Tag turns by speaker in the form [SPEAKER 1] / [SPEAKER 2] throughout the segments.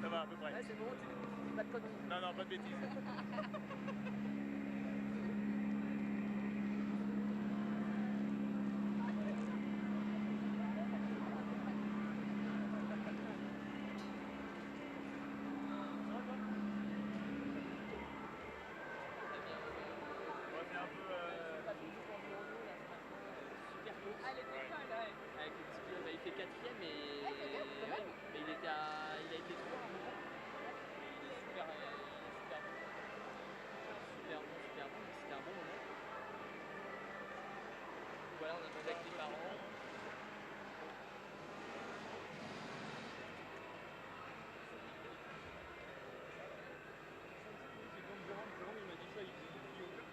[SPEAKER 1] Ça va à peu près.
[SPEAKER 2] Ouais, c'est bon, pas de conneries.
[SPEAKER 1] Non, non, pas de bêtises.
[SPEAKER 2] Il fait 4ème mais il a été 3 à un moment. Il est super bon. Super bon, c'était un bon moment. Voilà, on a mangé avec les parents. Il m'a dit ça, il faisait beaucoup de yoga.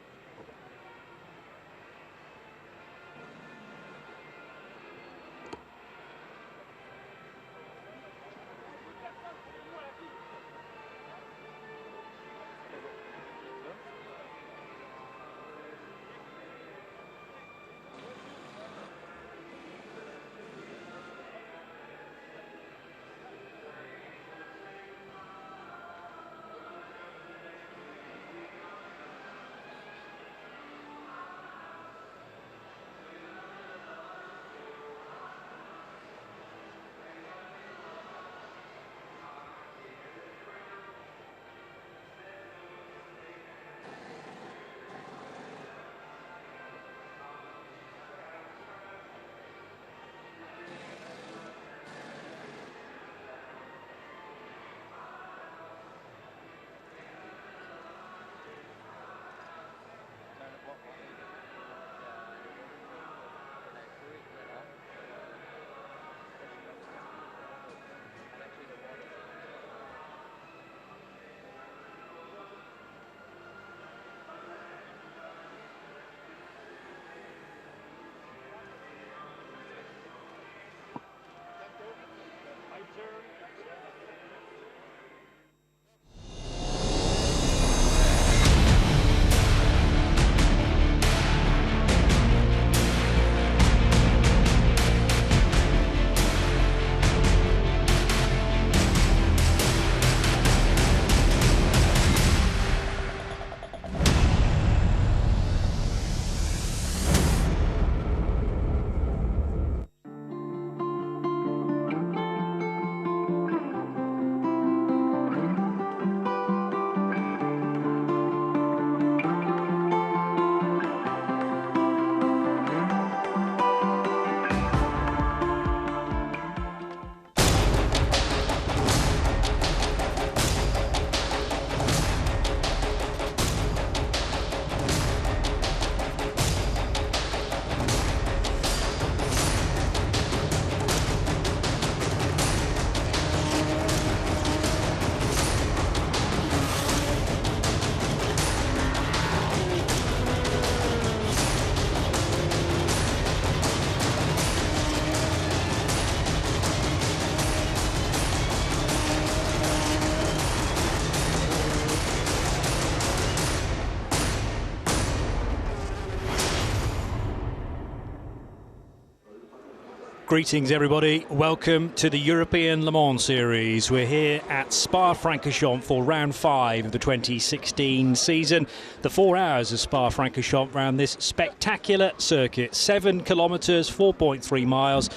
[SPEAKER 3] Greetings everybody, welcome to the European Le Mans Series. We're here at Spa-Francorchamps for round 5 of the 2016 season. The 4 hours of Spa-Francorchamps round this spectacular circuit, 7 kilometres, 4.3 miles.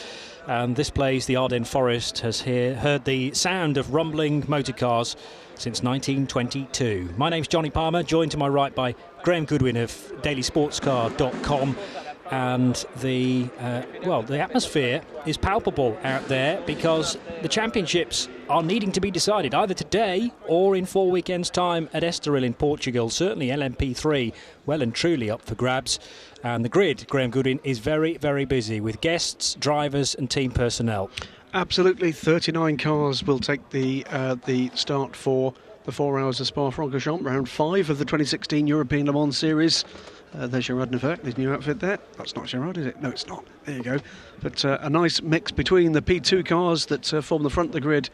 [SPEAKER 3] And this place, the Ardennes Forest, has heard the sound of rumbling motor cars since 1922. My name's Johnny Palmer, joined to my right by Graham Goodwin of dailysportscar.com. And the atmosphere is palpable out there because the championships are needing to be decided either today or in 4 weekends' time at Estoril in Portugal. Certainly LMP3 well and truly up for grabs. And the grid, Graham Goodwin, is very, very busy with guests, drivers and team personnel.
[SPEAKER 4] Absolutely, 39 cars will take the start for the 4 hours of Spa-Francorchamps, round 5 of the 2016 European Le Mans Series. There's Gerard Nevert, his new outfit there. That's not Gerard, is it? No, it's not. There you go. But a nice mix between the P2 cars that form the front of the grid,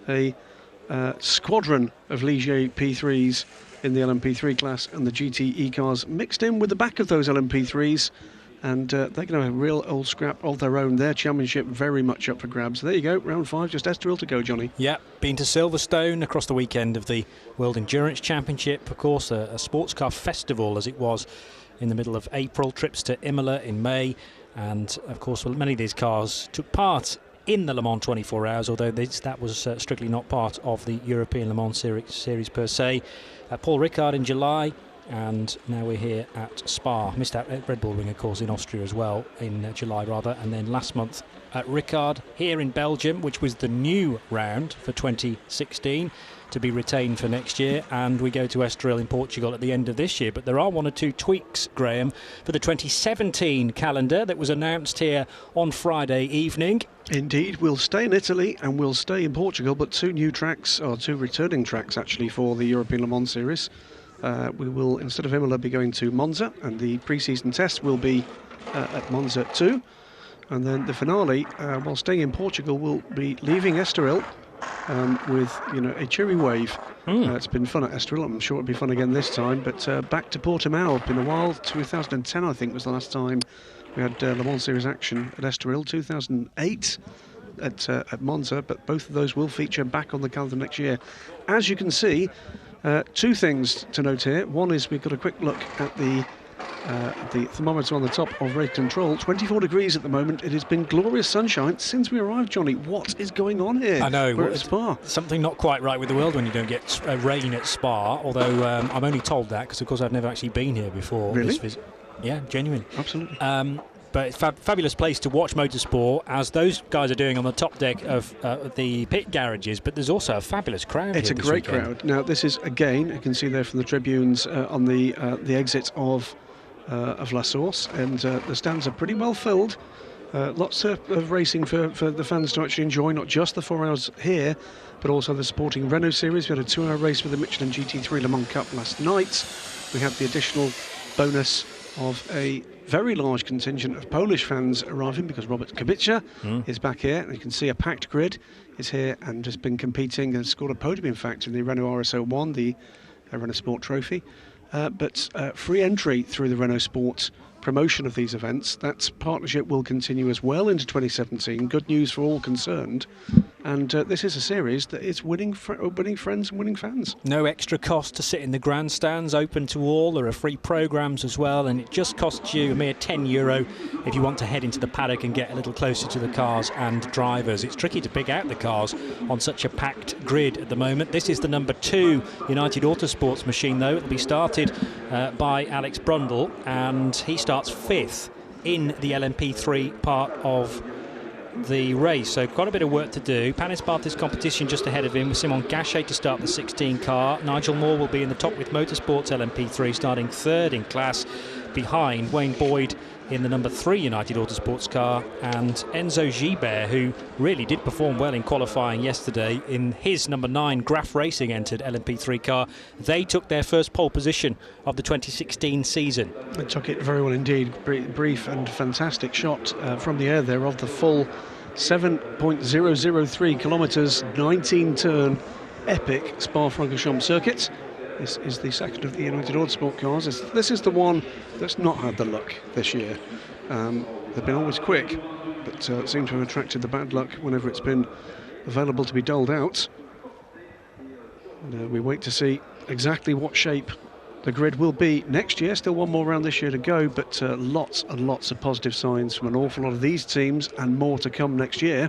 [SPEAKER 4] a squadron of Ligier P3s in the LMP3 class, and the GTE cars mixed in with the back of those LMP3s. And they're going to have a real old scrap of their own. Their championship very much up for grabs. There you go, round 5, just Estoril to go, Johnny.
[SPEAKER 3] Yeah, been to Silverstone across the weekend of the World Endurance Championship. Of course, a sports car festival as it was in the middle of April. Trips to Imola in May. And, of course, many of these cars took part in the Le Mans 24 Hours, although that was strictly not part of the European Le Mans series per se. Paul Ricard in July. And now we're here at Spa. Missed out at Red Bull Ring, of course, in Austria as well, in July rather. And then last month at Ricard here in Belgium, which was the new round for 2016 to be retained for next year. And we go to Estoril in Portugal at the end of this year. But there are one or two tweaks, Graham, for the 2017 calendar that was announced here on Friday evening.
[SPEAKER 4] Indeed, we'll stay in Italy and we'll stay in Portugal, but two new tracks, or two returning tracks actually, for the European Le Mans Series. We will, instead of Imola, be going to Monza, and the pre-season test will be at Monza too. And then the finale, while staying in Portugal, will be leaving Estoril with a cheery wave. It's been fun at Estoril. I'm sure it'll be fun again this time. But back to Portimao. Been a while. 2010, I think, was the last time we had Le Mans Series action at Estoril. 2008 at Monza, but both of those will feature back on the calendar next year. As you can see. Two things to note here. One is we've got a quick look at the thermometer on the top of race control. 24 degrees at the moment. It has been glorious sunshine since we arrived, Johnny. What is going on here?
[SPEAKER 3] I know.
[SPEAKER 4] We're at Spa.
[SPEAKER 3] Something not quite right with the world when you don't get rain at Spa, although I'm only told that because, of course, I've never actually been here before.
[SPEAKER 4] Really?
[SPEAKER 3] Yeah, genuine.
[SPEAKER 4] Absolutely.
[SPEAKER 3] But it's a fabulous place to watch motorsport, as those guys are doing on the top deck of the pit garages. But there's also a fabulous crowd.
[SPEAKER 4] It's
[SPEAKER 3] here
[SPEAKER 4] a great
[SPEAKER 3] weekend.
[SPEAKER 4] crowd. Now, this is, again, you can see there from the tribunes on the exit of La Source, and the stands are pretty well filled. Lots of racing for the fans to actually enjoy, not just the 4 hours here, but also the supporting Renault series. We had a 2-hour race with the Michelin GT3 Le Mans Cup last night. We had the additional bonus of a very large contingent of Polish fans arriving because Robert Kubica is back here. And you can see a packed grid is here and has been competing and scored a podium, in fact, in the Renault RS01, the Renault Sport Trophy. But free entry through the Renault Sport promotion of these events. That partnership will continue as well into 2017. Good news for all concerned. And this is a series that is winning friends and winning fans.
[SPEAKER 3] No extra cost to sit in the grandstands, open to all. There are free programmes as well, and it just costs you a mere €10 if you want to head into the paddock and get a little closer to the cars and drivers. It's tricky to pick out the cars on such a packed grid at the moment. This is the number 2 United Autosports machine, though. It'll be started by Alex Brundle, and he starts 5th in the LMP3 part of the race, so quite a bit of work to do. Panis Barth's competition just ahead of him with Simon Gachet to start the 16 car. Nigel Moore will be in the top with Motorsports LMP3, starting 3rd in class behind Wayne Boyd in the number 3 United Autosports car, and Enzo Gibert, who really did perform well in qualifying yesterday in his number 9 Graf Racing entered LMP3 car. They took their first pole position of the 2016 season.
[SPEAKER 4] They took it very well indeed. Brief and fantastic shot from the air there of the full 7.003 kilometres, 19-turn epic Spa-Francorchamps circuit. This is the second of the United Autosport cars. This is the one that's not had the luck this year. They've been always quick, but seem to have attracted the bad luck whenever it's been available to be doled out. And, we wait to see exactly what shape the grid will be next year. Still one more round this year to go, but lots and lots of positive signs from an awful lot of these teams, and more to come next year.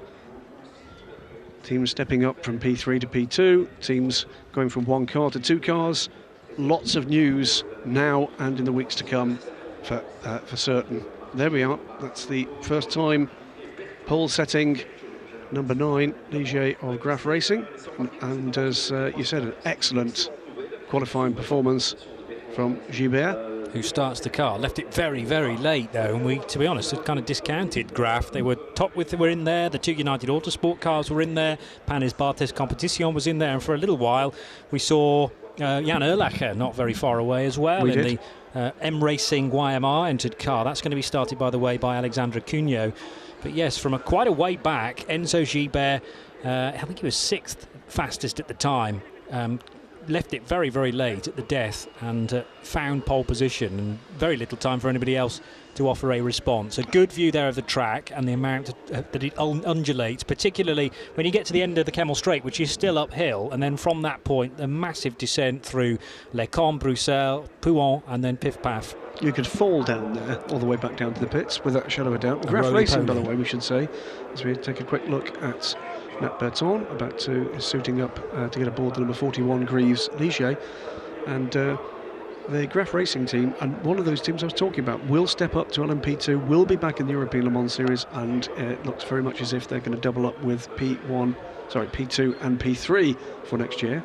[SPEAKER 4] Teams stepping up from P3 to P2, teams going from 1 car to 2 cars. Lots of news now and in the weeks to come for certain. There we are. That's the first time pole setting number 9 Ligier of Graf Racing, and as you said, an excellent qualifying performance from Gibert,
[SPEAKER 3] who starts the car. Left it very, very late though, and we, to be honest, had kind of discounted Graf. They were were in there, the 2 United Autosport cars were in there, Panis Barth's Competition was in there, and for a little while we saw Jan Erlacher not very far away as well the M Racing YMR entered car. That's going to be started, by the way, by Alexandra Cunho. But yes, from quite a way back, Enzo Gibert, I think he was 6th fastest at the time. left it very, very late at the death and found pole position, and very little time for anybody else to offer a response. A good view there of the track and the amount that it undulates, particularly when you get to the end of the Kemmel Straight, which is still uphill, and then from that point the massive descent through Les Combes, Bruxelles, Pouhon, and then Piff Paff.
[SPEAKER 4] You could fall down there all the way back down to the pits without a shadow of a doubt. Graf Racing, by the way, we should say, as we take a quick look at Nat Berton, about to is suiting up to get aboard the number 41 Greaves Ligier, and the Graf Racing team, and one of those teams I was talking about, will step up to LMP2, will be back in the European Le Mans Series, and it looks very much as if they're going to double up with P2 and P3 for next year.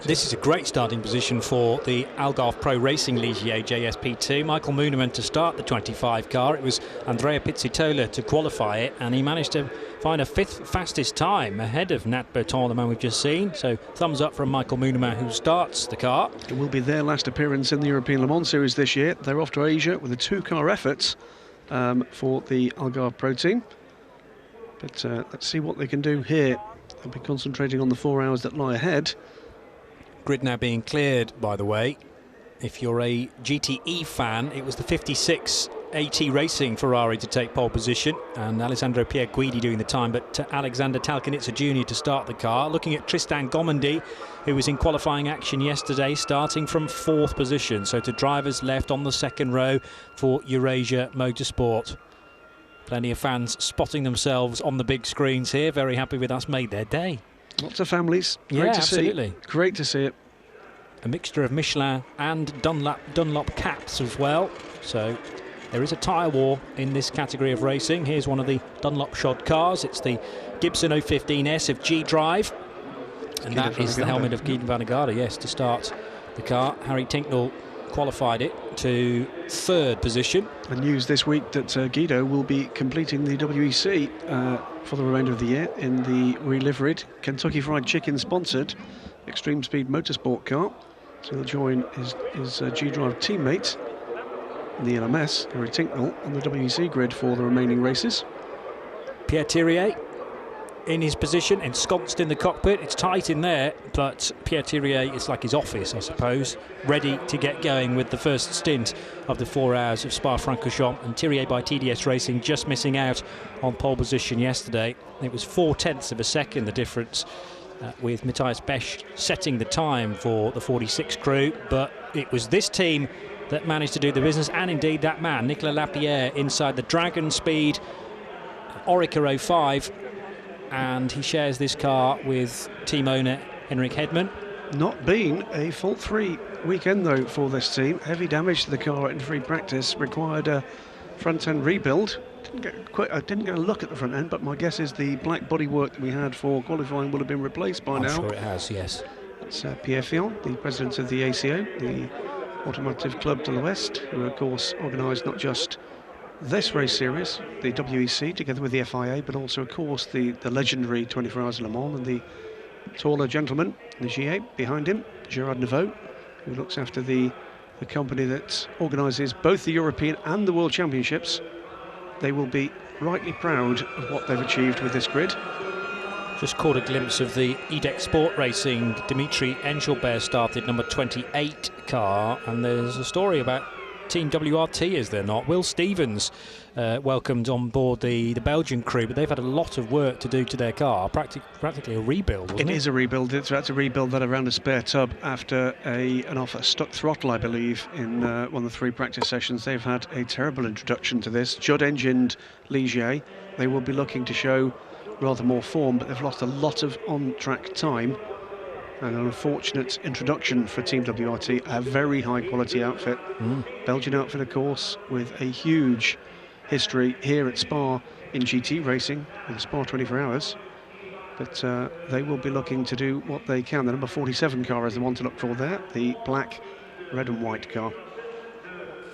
[SPEAKER 3] This is a great starting position for the Algarve Pro Racing Ligier JSP2. Michael Mooneman to start the 25 car. It was Andrea Pizzitola to qualify it, and he managed to find a 5th fastest time ahead of Nat Berton, the man we've just seen. So thumbs up from Michael Mooneman, who starts the car.
[SPEAKER 4] It will be their last appearance in the European Le Mans Series this year. They're off to Asia with a 2-car effort for the Algarve Pro team. But let's see what they can do here. They'll be concentrating on the 4 hours that lie ahead.
[SPEAKER 3] Grid now being cleared, by the way. If you're a GTE fan, it was the 56 AT Racing Ferrari to take pole position, and Alessandro Pierguidi doing the time, but Alexander Talkanitsa Jr. to start the car. Looking at Tristan Gomendi, who was in qualifying action yesterday, starting from 4th position, so to drivers left on the 2nd row for Eurasia Motorsport. Plenty of fans spotting themselves on the big screens here, very happy with us, made their day.
[SPEAKER 4] Lots of families. Great
[SPEAKER 3] Yeah,
[SPEAKER 4] to
[SPEAKER 3] absolutely.
[SPEAKER 4] see. Great to see it.
[SPEAKER 3] A mixture of Michelin and Dunlop caps as well. So there is a tyre war in this category of racing. Here's one of the Dunlop shod cars. It's the Gibson 015S of G-Drive. And that is the helmet of Guido van der Garde, yes, to start the car. Harry Tinknell qualified it to 3rd position. And
[SPEAKER 4] news this week that Guido will be completing the WEC for the remainder of the year in the reliveried Kentucky Fried Chicken sponsored Extreme Speed Motorsport car. So he'll join his G-Drive teammate in the LMS, Harry Tinknell, on the WEC grid for the remaining races.
[SPEAKER 3] Pierre Thirier in his position, ensconced in the cockpit. It's tight in there, but Pierre Thirier is like his office, I suppose, ready to get going with the first stint of the 4 hours of Spa-Francorchamps. And Thirier by TDS Racing just missing out on pole position yesterday. It was 0.4 of a second the difference, with Matthias Besch setting the time for the 46 crew, but it was this team that managed to do the business, and indeed that man, Nicolas Lapierre, inside the Dragon Speed Orica 05, and he shares this car with team owner Henrik Hedman. Not been a fault-free weekend though for this team. Heavy damage to the car in free practice, required a front-end rebuild. Didn't get a look at the front end, but my guess is the black bodywork that we had for qualifying will have been replaced by now. I'm sure it has, yes.
[SPEAKER 4] It's Pierre Fillon, the president of the ACO, the Automotive Club de l'Ouest, who of course organised not just this race series, the WEC, together with the FIA, but also of course the legendary 24 Hours of Le Mans, and the taller gentleman, the GA, behind him, Gerard Neveu, who looks after the company that organises both the European and the World Championships. They will be rightly proud of what they've achieved with this grid. Just caught a glimpse of the EDEC Sport Racing Dimitri Engelbert started number 28 car, and there's a story about Team WRT, is there not? Will Stevens welcomed on board the Belgian crew, but they've had a lot of work to do to their car, practically a rebuild, wasn't it? It is a rebuild. It's had to rebuild that around a spare tub after a stuck throttle, I believe, in one of the 3 practice sessions. They've had a terrible introduction to this. Judd-engined Ligier. They will be looking to show rather more form, but they've lost a lot of on-track time. And an unfortunate introduction for Team WRT, a very high-quality outfit. Belgian outfit, of course, with a huge history here at Spa in GT racing, with Spa 24 Hours. But they will be looking to do what they can. The number 47 car is the one to look for there, the black, red and white car.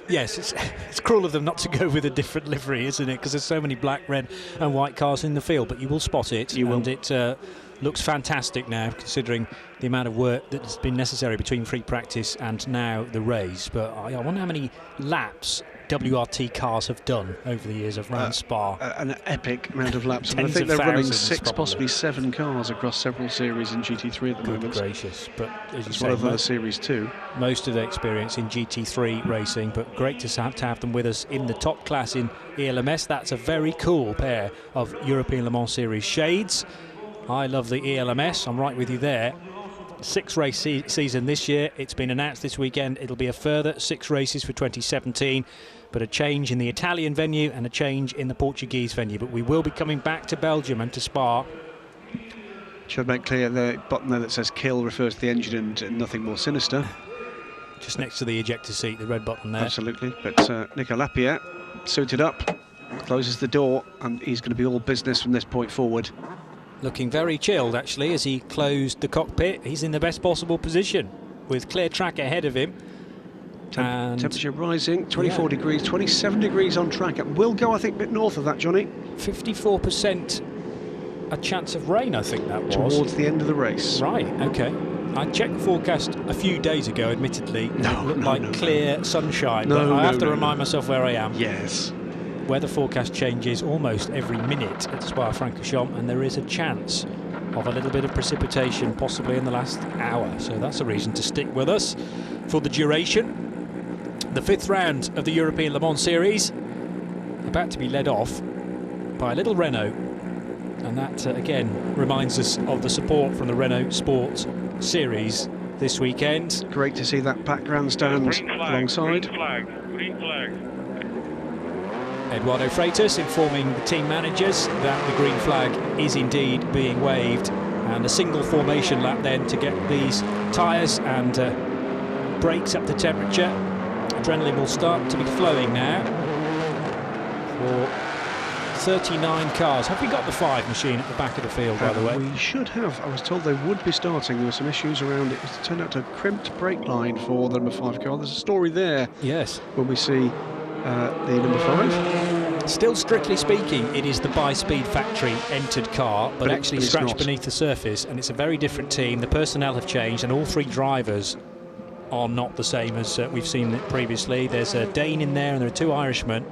[SPEAKER 4] Yes, it's cruel of them not to go with a different livery, isn't it? Because there's so many black, red and white cars in the field, but you will spot it. You will. And it looks fantastic now, considering the amount of work that has been necessary between free practice and now the race. But I wonder how many laps
[SPEAKER 3] WRT cars have done over the years of round Spa.
[SPEAKER 4] An epic amount of laps. And I
[SPEAKER 3] Tens
[SPEAKER 4] think
[SPEAKER 3] of
[SPEAKER 4] they're running
[SPEAKER 3] thousands,
[SPEAKER 4] 6,
[SPEAKER 3] probably.
[SPEAKER 4] possibly 7 cars across several series in GT3 at the
[SPEAKER 3] Good
[SPEAKER 4] moment.
[SPEAKER 3] gracious. But as you
[SPEAKER 4] As
[SPEAKER 3] say,
[SPEAKER 4] well as the Series 2.
[SPEAKER 3] most of their experience in GT3 racing, but great to have them with us in the top class in ELMS. That's a very cool pair of European Le Mans Series shades. I love the ELMS, I'm right with you there. 6 race season this year. It's been announced this weekend it'll be a further 6 races for 2017, but a change in the Italian venue and a change in the Portuguese venue. But we will be coming back to Belgium and to Spa.
[SPEAKER 4] Should make clear the button there that says kill refers to the engine and nothing more sinister.
[SPEAKER 3] Just next to the ejector seat, the red button there.
[SPEAKER 4] Absolutely. But Nico Lapierre, suited up, closes the door, and he's going to be all business from this point forward.
[SPEAKER 3] Looking very chilled, actually, as he closed the cockpit. He's in the best possible position, with clear track ahead of him. And
[SPEAKER 4] temperature rising, 24 degrees, 27 degrees on track. It will go, I think, a bit north of that, Johnny.
[SPEAKER 3] 54% a chance of rain, I think that was.
[SPEAKER 4] Towards the end of the race.
[SPEAKER 3] Right, OK. I checked the forecast a few days ago, admittedly. It looked like clear sunshine, but I have to remind myself where I am.
[SPEAKER 4] Yes.
[SPEAKER 3] Weather forecast changes almost every minute at Spa-Francorchamps, and there is a chance of a little bit of precipitation possibly in the last hour. So that's a reason to stick with us for the duration. The 5th round of the European Le Mans Series, about to be led off by a little Renault. And that, again, reminds us of the support from the Renault Sport Series this weekend.
[SPEAKER 4] Great to see that back grandstand alongside.
[SPEAKER 1] Green flag.
[SPEAKER 3] Eduardo Freitas informing the team managers that the green flag is indeed being waved, and a single formation lap then to get these tyres and brakes up to temperature. Adrenaline will start to be flowing now for 39 cars. Have we got the 5 machine at the back of the field, by the way?
[SPEAKER 4] We should have. I was told they would be starting. There were some issues around it. It turned out to a crimped brake line for the number 5 car. There's a story there.
[SPEAKER 3] Yes.
[SPEAKER 4] When we see the number 5.
[SPEAKER 3] Still, strictly speaking, it is the By-Speed factory entered car, but actually scratched beneath the surface, and it's a very different team. The personnel have changed, and all 3 drivers are not the same as we've seen previously. There's a Dane in there, and there are 2 Irishmen.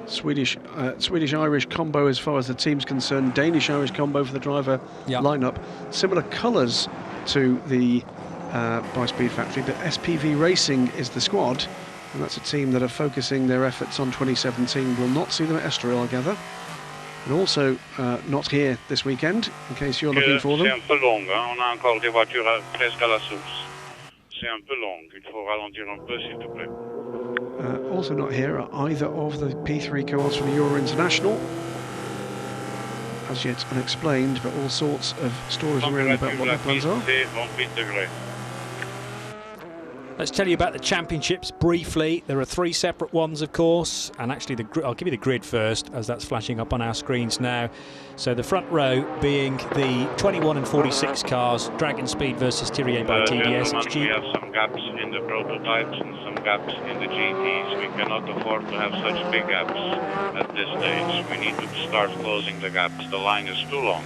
[SPEAKER 4] Swedish-Irish combo as far as the team's concerned. Danish-Irish combo for the driver lineup. Similar colours to the By-Speed factory, but SPV Racing is the squad, and that's a team that are focusing their efforts on 2017. Will not see them at Estoril, I gather. And also not here this weekend, in case you're looking for them. Also not here are either of the P3 cars from the Euro International. As yet unexplained, but all sorts of stories around about what their plans are.
[SPEAKER 3] Let's tell you about the championships briefly. There are 3 separate ones, of course, and actually I'll give you the grid first, as that's flashing up on our screens now. So the front row being the 21 and 46 cars, Dragon Speed versus Thierry by TDS.
[SPEAKER 1] We have some gaps in the prototypes and some gaps in the GTs. We cannot afford to have such big gaps at this stage. We need to start closing the gaps. The line is too long.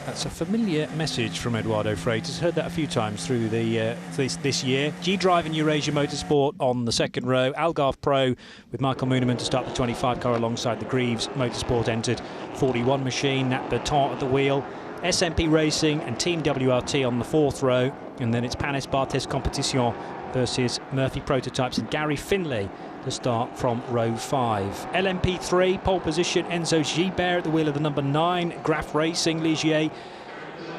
[SPEAKER 3] That's a familiar message from Eduardo Freitas. Heard that a few times through the this year. G-Drive and Eurasia Motorsport on the 2nd row. Algarve Pro with Michael Mooneman to start the 25 car alongside the Greaves Motorsport entered 41 machine. Nat Berton at the wheel. SMP Racing and Team WRT on the 4th row. And then it's Panis Barthez Competition versus Murphy Prototypes and Gary Finlay to start from row 5. LMP3, pole position, Enzo Gibert at the wheel of the number 9. Graf Racing, Ligier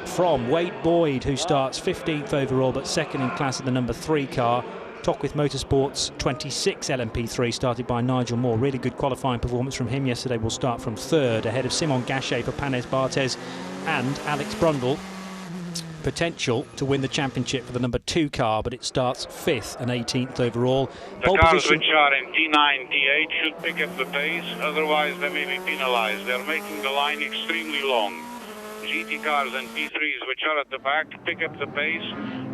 [SPEAKER 3] from Wade Boyd, who starts 15th overall, but 2nd in class at the number 3 car. Tocqueville Motorsports 26 LMP3, started by Nigel Moore. Really good qualifying performance from him yesterday. Will start from 3rd, ahead of Simon Gachet for Panis Barthez and Alex Brundle. Potential to win the championship for the number 2 car, but it starts 5th and 18th overall.
[SPEAKER 1] The cars which are in T9, T8 should pick up the pace, otherwise they may be penalized. They're making the line extremely long. GT cars and P3s which are at the back, pick up the pace,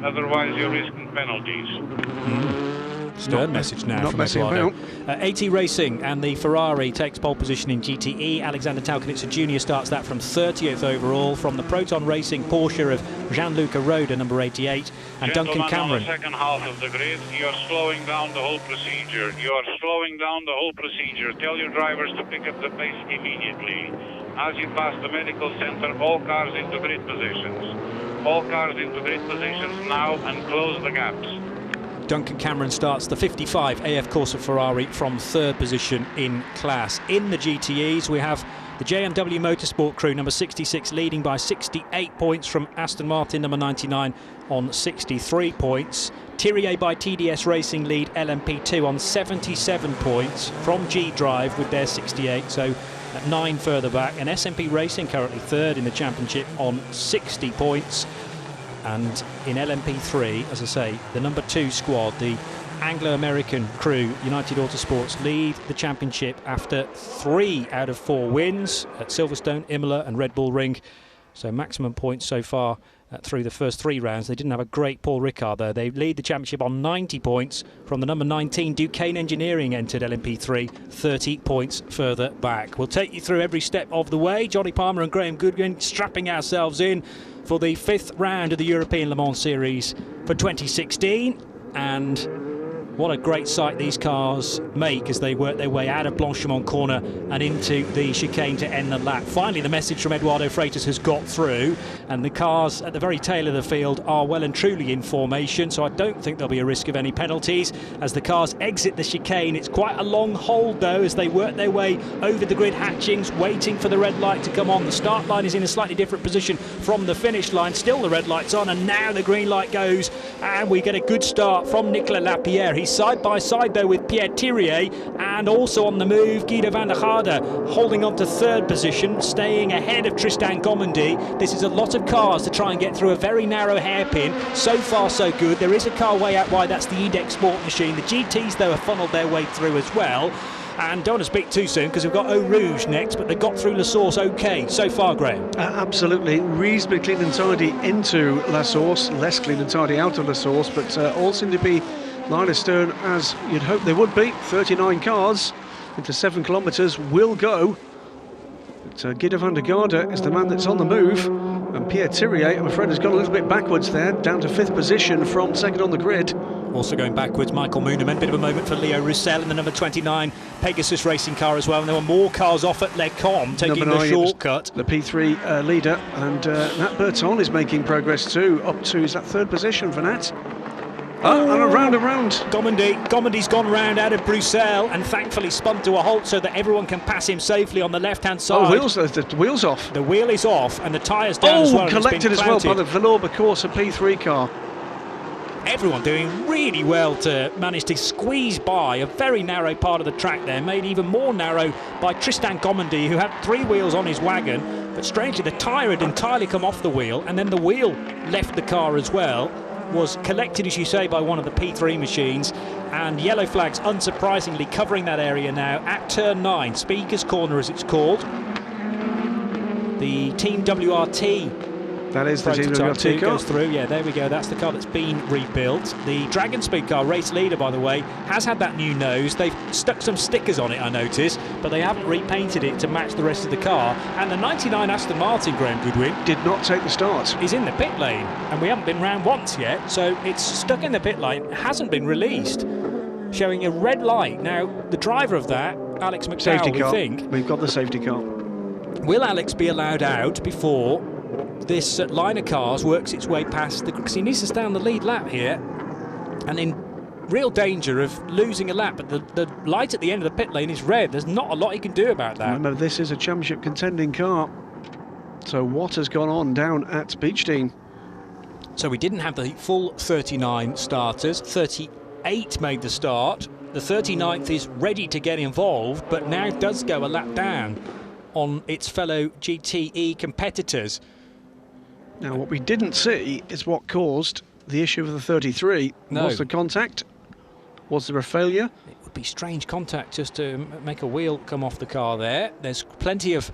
[SPEAKER 1] otherwise you're risking penalties.
[SPEAKER 3] Stern message now
[SPEAKER 4] not
[SPEAKER 3] from
[SPEAKER 4] messing
[SPEAKER 3] Eduardo.
[SPEAKER 4] about.
[SPEAKER 3] AT Racing and the Ferrari takes pole position in GTE. Alexander Talkenitzer Jr. starts that from 30th overall. From the Proton Racing Porsche of Jean-Luc Roda, number 88, and Duncan Cameron.
[SPEAKER 1] On the second half of the grid, you're slowing down the whole procedure. You're slowing down the whole procedure. Tell your drivers to pick up the pace immediately. As you pass the medical center, all cars into grid positions. All cars into grid positions now and close the gaps.
[SPEAKER 3] Duncan Cameron starts the 55 AF Corsa Ferrari from third position in class. In the GTEs, we have the JMW Motorsport crew, number 66, leading by 68 points from Aston Martin, number 99, on 63 points. Thierry by TDS Racing lead LMP2 on 77 points from G-Drive with their 68, so at 9 further back. And SMP Racing currently third in the championship on 60 points. And in LMP3, as I say, the number 2 squad, the Anglo-American crew, United Autosports, lead the championship after 3 out of 4 wins at Silverstone, Imola and Red Bull Ring. So maximum points so far through the first 3 rounds. They didn't have a great Paul Ricard though. They lead the championship on 90 points from the number 19. Duquesne Engineering entered LMP3, 30 points further back. We'll take you through every step of the way. Johnny Palmer and Graham Goodwin strapping ourselves in for the 5th round of the European Le Mans Series for 2016. And what a great sight these cars make as they work their way out of Blanchimont corner and into the chicane to end the lap. Finally, the message from Eduardo Freitas has got through, and the cars at the very tail of the field are well and truly in formation, so I don't think there'll be a risk of any penalties as the cars exit the chicane. It's quite a long hold though as they work their way over the grid hatchings, waiting for the red light to come on. The start line is in a slightly different position from the finish line. Still the red light's on, and now the green light goes, and we get a good start from Nicolas Lapierre. He's side by side though with Pierre Thirier, and also on the move Guido van der Garde holding on to third position, staying ahead of Tristan Gomendy. This is a lot of cars to try and get through a very narrow hairpin. So far so good. There is a car way out wide, that's the EDEC Sport Machine. The GTs though have funneled their way through as well. And don't want to speak too soon because we've got Eau Rouge next, but they got through La Source okay so far, Graham.
[SPEAKER 4] Absolutely, reasonably clean and tidy into La Source, less clean and tidy out of La Source, but all seem to be line astern as you'd hope they would be. 39 cars into 7 kilometres will go. But Guido van der Garde is the man that's on the move, and Pierre Thirier, I'm afraid, has gone a little bit backwards there, down to 5th position from 2nd on the grid.
[SPEAKER 3] Also going backwards, Michael Mooneman. Bit of a moment for Leo Roussel in the number 29 Pegasus racing car as well. And there were more cars off at Les Combes taking the shortcut.
[SPEAKER 4] The P3 leader, and Nat Berton is making progress too, up to, is that 3rd position for Nat? And around. Gomendy's gone round out of Bruxelles and thankfully spun to a halt so that everyone can pass him safely on the left-hand side. The wheel's off.
[SPEAKER 3] The wheel is off and the tyre's down as well.
[SPEAKER 4] Collected as well by the Valour Corsa P3 car.
[SPEAKER 3] Everyone doing really well to manage to squeeze by a very narrow part of the track there, made even more narrow by Tristan Gomendy, who had 3 wheels on his wagon, but strangely the tyre had entirely come off the wheel, and then the wheel left the car as well. Was collected, as you say, by one of the P3 machines, and yellow flags unsurprisingly covering that area now at turn 9, Speaker's Corner as it's called. The Team WRT,
[SPEAKER 4] that is the Team WRT car,
[SPEAKER 3] goes through. Yeah, there we go, that's the car that's been rebuilt. The Dragon Speed car, race leader by the way, has had that new nose. They've stuck some stickers on it, I noticed, but they haven't repainted it to match the rest of the car. And the 99 Aston Martin, Graham Goodwin,
[SPEAKER 4] did not take the start.
[SPEAKER 3] Is in the pit lane, and we haven't been round once yet, so it's stuck in the pit lane, hasn't been released, showing a red light. Now, the driver of that, Alex McDowell, we think...
[SPEAKER 4] We've got the safety car.
[SPEAKER 3] Will Alex be allowed out before this line of cars works its way past because he needs to stay on the lead lap here and in real danger of losing a lap, but the light at the end of the pit lane is red. There's not a lot he can do about that.
[SPEAKER 4] Remember, this is a championship contending car, so what has gone on down at Beechdean?
[SPEAKER 3] So we didn't have the full 39 starters. 38 made the start. The 39th is ready to get involved, but now does go a lap down on its fellow GTE competitors.
[SPEAKER 4] Now, what we didn't see is what caused the issue of the 33.
[SPEAKER 3] No.
[SPEAKER 4] Was the contact? Was there a failure?
[SPEAKER 3] It would be strange contact just to make a wheel come off the car there. There's plenty of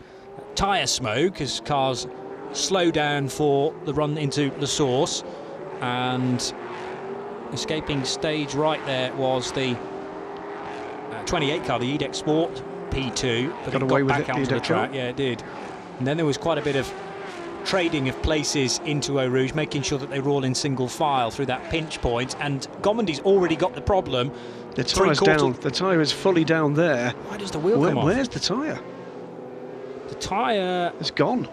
[SPEAKER 3] tyre smoke as cars slow down for the run into La Source, and Escaping stage right there was the 28 car, the EDEC Sport P2, but
[SPEAKER 4] Got
[SPEAKER 3] it
[SPEAKER 4] away
[SPEAKER 3] got
[SPEAKER 4] with
[SPEAKER 3] back
[SPEAKER 4] it,
[SPEAKER 3] onto the
[SPEAKER 4] EDEC
[SPEAKER 3] track.
[SPEAKER 4] car.
[SPEAKER 3] Yeah, it did. And then there was quite a bit of trading of places into Eau Rouge, making sure that they were all in single file through that pinch point. And Gomondi's already got the problem.
[SPEAKER 4] The tyre's down. The tyre is fully down there.
[SPEAKER 3] Why does the wheel come off?
[SPEAKER 4] Where's the tyre?
[SPEAKER 3] The tyre...
[SPEAKER 4] It's gone.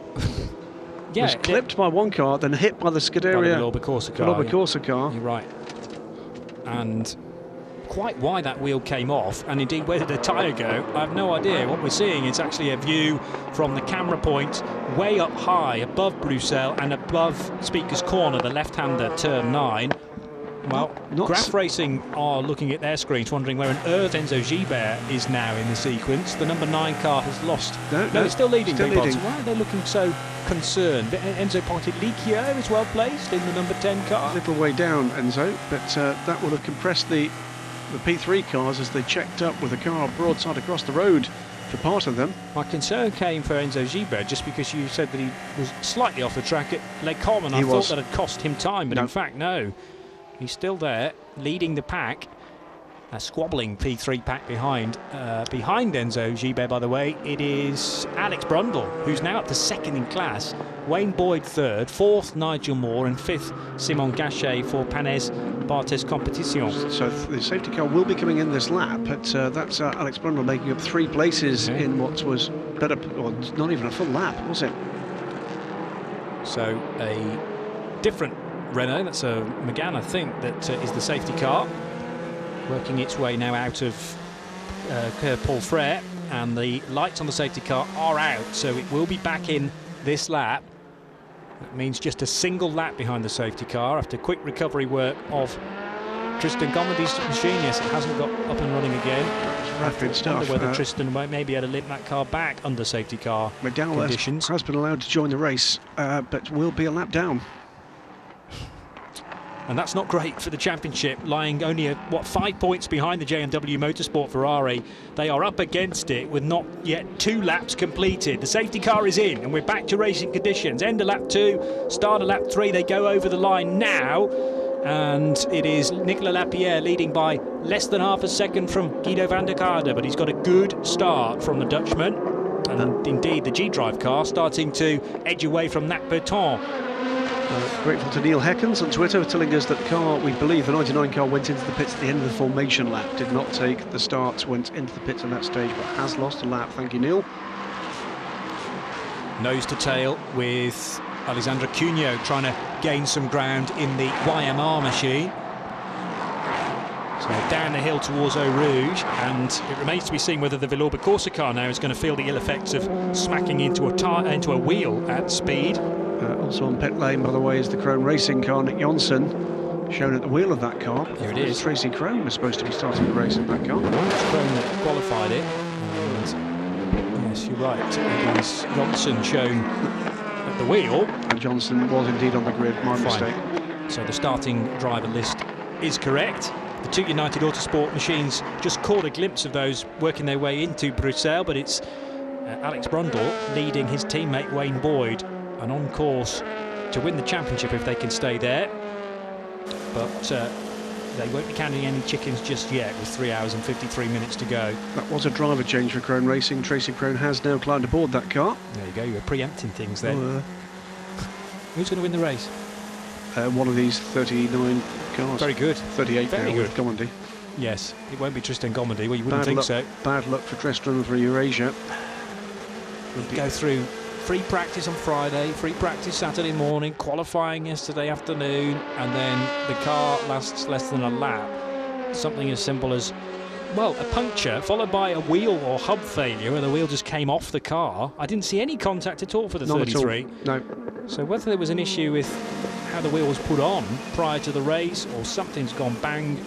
[SPEAKER 3] Yeah,
[SPEAKER 4] it was clipped by one car, then hit by the Scuderia.
[SPEAKER 3] By the
[SPEAKER 4] Corsa car.
[SPEAKER 3] You're right. And quite why that wheel came off, and indeed where did the tyre go, I have no idea. What we're seeing is actually a view from the camera point way up high above Bruxelles and above Speaker's Corner, the left-hander, turn 9. Well, Graph Racing are looking at their screens, wondering where on earth Enzo Gibert is now in the sequence. The number 9 car has lost. No, it's still leading. Why are they looking so concerned? But Enzo Pontelicchio is well placed in the number 10 car.
[SPEAKER 4] A little way down, Enzo, but that would have compressed the P3 cars as they checked up with a car broadside across the road for part of them.
[SPEAKER 3] My concern came for Enzo Gibert just because you said that he was slightly off the track at Les Combes, and I thought that had cost him time, but in fact, no. He's still there, leading the pack. A squabbling P3 pack behind Enzo Gibert, by the way. It is Alex Brundle, who's now up to 2nd in class. Wayne Boyd 3rd, 4th Nigel Moore, and 5th Simon Gachet for Panez Barthez Competition.
[SPEAKER 4] So the safety car will be coming in this lap, but that's Alex Brundle making up 3 places in what was better, or not even a full lap, was it?
[SPEAKER 3] So a different Renault, that's a Megane, I think, that is the safety car, working its way now out of Paul Frere, and the lights on the safety car are out, so it will be back in this lap. That means just a single lap behind the safety car after quick recovery work of Tristan Gomondi's machine. Yes, it hasn't got up and running again.
[SPEAKER 4] Rapid stuff.
[SPEAKER 3] I wonder whether Tristan might maybe able to limp that car back under safety car conditions.
[SPEAKER 4] has been allowed to join the race, but will be a lap down.
[SPEAKER 3] And that's not great for the championship, lying only 5 points behind the J&W Motorsport Ferrari. They are up against it with not yet 2 laps completed. The safety car is in and we're back to racing conditions. End of lap 2, start of lap 3. They go over the line now, and it is Nicolas Lapierre leading by less than half a second from Guido van der Kade, but he's got a good start from the Dutchman. And indeed the G-Drive car starting to edge away from Nat Berton.
[SPEAKER 4] Grateful to Neil Heckens on Twitter for telling us that the car, we believe the 99 car, went into the pits at the end of the formation lap, did not take the start, went into the pits at that stage, but has lost a lap. Thank you, Neil.
[SPEAKER 3] Nose to tail with Alessandro Cugno trying to gain some ground in the YMR machine. So down the hill towards Eau Rouge, and it remains to be seen whether the Villorba Corsa car now is going to feel the ill effects of smacking into a wheel at speed.
[SPEAKER 4] Also on pit lane, by the way, is the Krone Racing car, Nick Jonsson, shown at the wheel of that car.
[SPEAKER 3] Here it is.
[SPEAKER 4] Tracy Krone was supposed to be starting the race in that car.
[SPEAKER 3] It's Krone that qualified it. And yes, you're right. It is Jonsson shown at the wheel.
[SPEAKER 4] And Jonsson was indeed on the grid, my mistake.
[SPEAKER 3] So the starting driver list is correct. The 2 United Autosport machines just caught a glimpse of those working their way into Bruxelles, but it's Alex Brundle leading his teammate Wayne Boyd, and on course to win the championship if they can stay there. But they won't be counting any chickens just yet with 3 hours and 53 minutes to go.
[SPEAKER 4] That was a driver change for Krone Racing. Tracy Krone has now climbed aboard that car.
[SPEAKER 3] There you go, you were preempting things then. Who's going to win the race?
[SPEAKER 4] One of these 39 cars.
[SPEAKER 3] Very good.
[SPEAKER 4] 38
[SPEAKER 3] Very
[SPEAKER 4] now
[SPEAKER 3] good.
[SPEAKER 4] with Gomondi.
[SPEAKER 3] Yes, it won't be Tristan Gomondi. Well, you wouldn't think so.
[SPEAKER 4] Bad luck for Tristan and for Eurasia.
[SPEAKER 3] Go through free practice on Friday, free practice Saturday morning, qualifying yesterday afternoon, and then the car lasts less than a lap. Something as simple as, well, a puncture followed by a wheel or hub failure where the wheel just came off the car. I didn't see any contact at all for the 33.
[SPEAKER 4] No.
[SPEAKER 3] So whether there was an issue with how the wheel was put on prior to the race or something's gone bang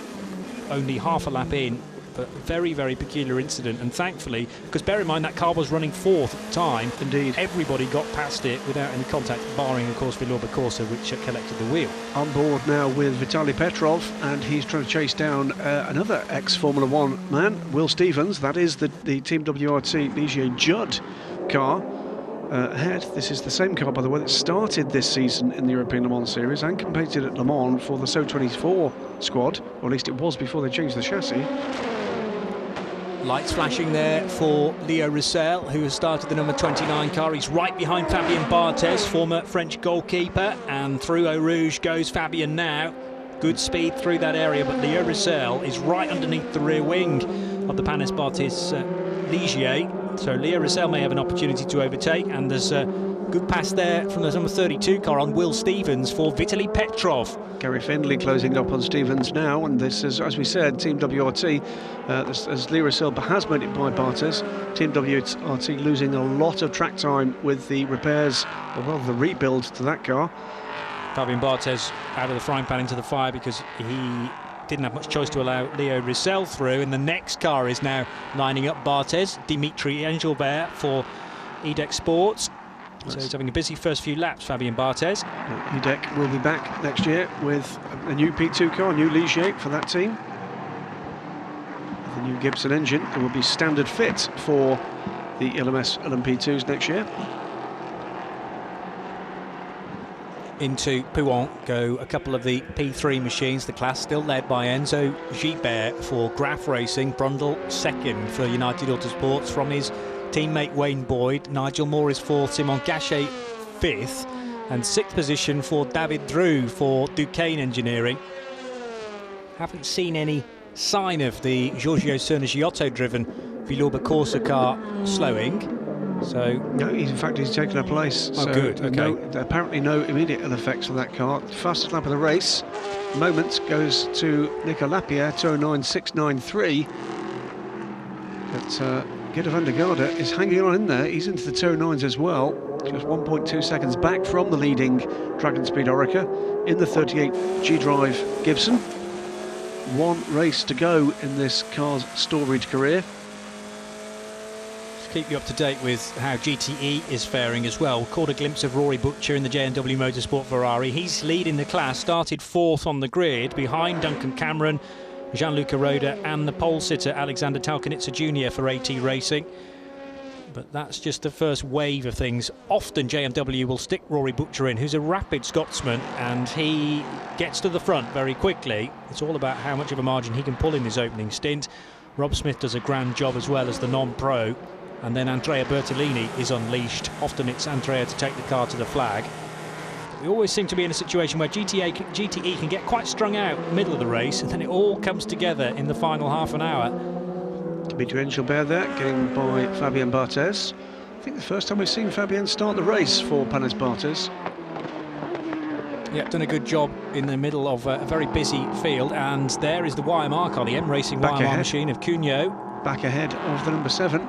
[SPEAKER 3] only half a lap in, but very, very peculiar incident. And thankfully, because bear in mind that car was running 4th at the time,
[SPEAKER 4] indeed,
[SPEAKER 3] everybody got past it without any contact, barring of course Villorba Corsa, which collected the wheel.
[SPEAKER 4] On board now with Vitaly Petrov, and he's trying to chase down another ex-Formula 1 man, Will Stevens. That is the Team WRT Ligier Judd car. ahead. This is the same car, by the way, that started this season in the European Le Mans Series and competed at Le Mans for the SO24 squad, or at least it was before they changed the chassis.
[SPEAKER 3] Lights flashing there for Leo Roussel, who has started the number 29 car. He's right behind Fabien Barthez, former French goalkeeper, and through Eau Rouge goes Fabien now. Good speed through that area, but Leo Roussel is right underneath the rear wing of the Panis Barthez Ligier. So Leo Roussel may have an opportunity to overtake, and there's a good pass there from the number 32 car on Will Stevens for Vitaly Petrov.
[SPEAKER 4] Gary Findlay closing up on Stevens now, and this is, as we said, Team WRT, as Leo Roussel has made it by Barthez. Team WRT losing a lot of track time with the repairs, or rather the rebuild to that car.
[SPEAKER 3] Fabien Barthez out of the frying pan into the fire because he didn't have much choice to allow Leo Roussel through, and the next car is now lining up Barthez, Dimitri Engelbert for EDEC Sports. So he's having a busy first few laps, Fabien Barthez.
[SPEAKER 4] EDEC will be back next year with a new P2 car, a new Ligier for that team. With the new Gibson engine, it will be standard fit for the ELMS LMP2s next year.
[SPEAKER 3] Into Pouhon go a couple of the P3 machines, the class still led by Enzo Gibert for Graf Racing, Brundle second for United Autosports from his teammate Wayne Boyd, Nigel Moore is fourth, Simon Gachet fifth, and sixth position for David Drew for Duquesne Engineering. Haven't seen any sign of the Giorgio Serna-Giotto driven Villorba Corsa car slowing. So
[SPEAKER 4] no, he's taken a place.
[SPEAKER 3] Oh,
[SPEAKER 4] so
[SPEAKER 3] good. Okay.
[SPEAKER 4] Apparently no immediate ill effects on that car. Fastest lap of the race, moment, goes to Nico Lapierre, 209.693. But Guido van der Garde is hanging on in there. He's into the 209s as well. Just 1.2 seconds back from the leading Dragon Speed Oreca in the 38 G-Drive Gibson. One race to go in this car's storied career.
[SPEAKER 3] Keep you up to date with how GTE is faring as well. Caught a glimpse of Rory Butcher in the J&W Motorsport Ferrari. He's leading the class, started fourth on the grid behind Duncan Cameron, Gianluca Roda and the pole sitter Alexander Talkanitsa Jr. for AT Racing. But that's just the first wave of things. Often J&W will stick Rory Butcher in, who's a rapid Scotsman, and he gets to the front very quickly. It's all about how much of a margin he can pull in his opening stint. Rob Smith does a grand job as well as the non-pro. And then Andrea Bertolini is unleashed. Often it's Andrea to take the car to the flag. We always seem to be in a situation where GTE can get quite strung out in the middle of the race, and then it all comes together in the final half an hour.
[SPEAKER 4] Dimitri Engelbert there, getting by Fabien Barthez. I think the first time we've seen Fabien start the race for Panis Barthez.
[SPEAKER 3] Yeah, done a good job in the middle of a very busy field, and there is the YMR car, the M Racing
[SPEAKER 4] Back
[SPEAKER 3] YMR
[SPEAKER 4] ahead.
[SPEAKER 3] Machine of Cugno.
[SPEAKER 4] Back ahead of the number 7.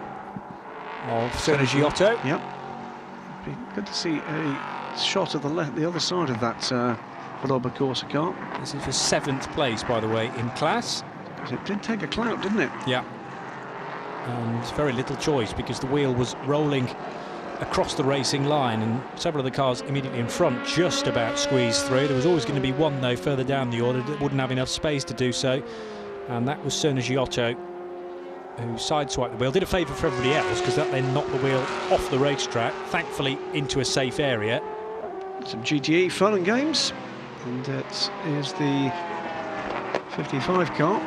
[SPEAKER 3] Of Serna-Giotto.
[SPEAKER 4] Yep. Be good to see a shot of the other side of that Villorba Corsa car.
[SPEAKER 3] This is for 7th place, by the way, in class.
[SPEAKER 4] It did take a clout, didn't it?
[SPEAKER 3] Yeah. And very little choice because the wheel was rolling across the racing line and several of the cars immediately in front just about squeezed through. There was always going to be one, though, further down the order that wouldn't have enough space to do so. And that was Serna-Giotto, who sideswiped the wheel, did a favour for everybody else because that then knocked the wheel off the racetrack, thankfully into a safe area.
[SPEAKER 4] Some GTE fun and games, and it is the 55 car,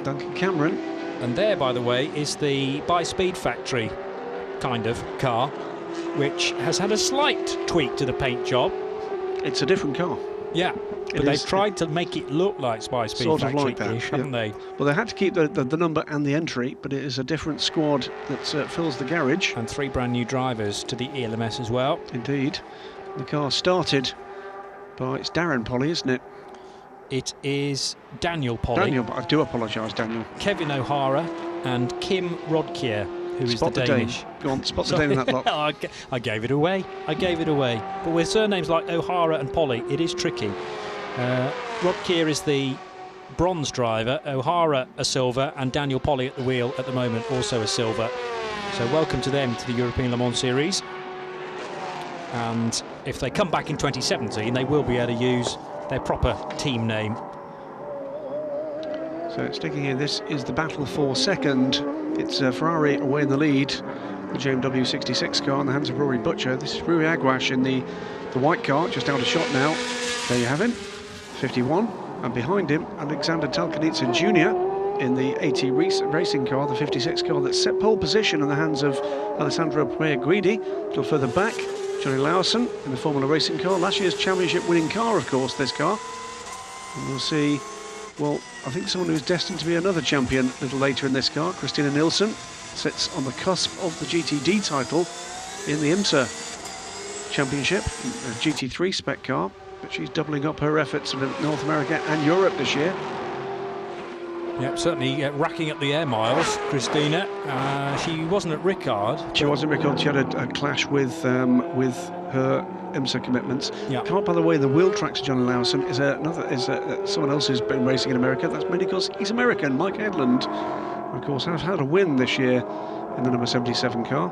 [SPEAKER 4] Duncan Cameron.
[SPEAKER 3] And there, by the way, is the By-Speed Factory kind of car, which has had a slight tweak to the paint job.
[SPEAKER 4] It's a different car.
[SPEAKER 3] Yeah, but they've tried to make it look like By-Speed
[SPEAKER 4] sort of
[SPEAKER 3] Factory-ish,
[SPEAKER 4] like that,
[SPEAKER 3] haven't they?
[SPEAKER 4] Well, they had to keep the number and the entry, but it is a different squad that fills the garage.
[SPEAKER 3] And 3 brand new drivers to the ELMS as well.
[SPEAKER 4] Indeed. The car started by, it's Darren Polly, isn't it?
[SPEAKER 3] It is Daniel Polly.
[SPEAKER 4] Daniel, I do apologise, Daniel.
[SPEAKER 3] Kevin O'Hara and Kim Rodkier, who is the Danish.
[SPEAKER 4] Go on, spot the Dane in that lot.
[SPEAKER 3] I gave it away. But with surnames like O'Hara and Polly, it is tricky. Rodkier is the bronze driver, O'Hara a silver, and Daniel Polly at the wheel at the moment, also a silver. So welcome to them to the European Le Mans Series. And if they come back in 2017, they will be able to use their proper team name.
[SPEAKER 4] So sticking here, this is the battle for second. It's Ferrari away in the lead. the JMW 66 car in the hands of Rory Butcher. This is Rui Aguas in the white car, just out of shot now. There you have him, 51. And behind him, Alexander Talkanitsa Jr. in the AT racing car, the 56 car that's set pole position in the hands of Alessandro Guidi. A little further back, Johnny Lawson in the Formula Racing car. Last year's championship winning car, of course, this car. And we'll see, well, I think someone who's destined to be another champion a little later in this car, Christina Nielsen, sits on the cusp of the GTD title in the IMSA Championship, a GT3 spec car, but she's doubling up her efforts in North America and Europe this year.
[SPEAKER 3] Yeah, certainly racking up the air miles, Christina. She wasn't at Ricard.
[SPEAKER 4] She wasn't at Ricard. She had a clash with her IMSA commitments.
[SPEAKER 3] Yeah.
[SPEAKER 4] Car, by the way, the wheel tracks of Johnny Lawson is someone else who's been racing in America. That's mainly because he's American. Mike Headland, of course, has had a win this year in the number 77 car.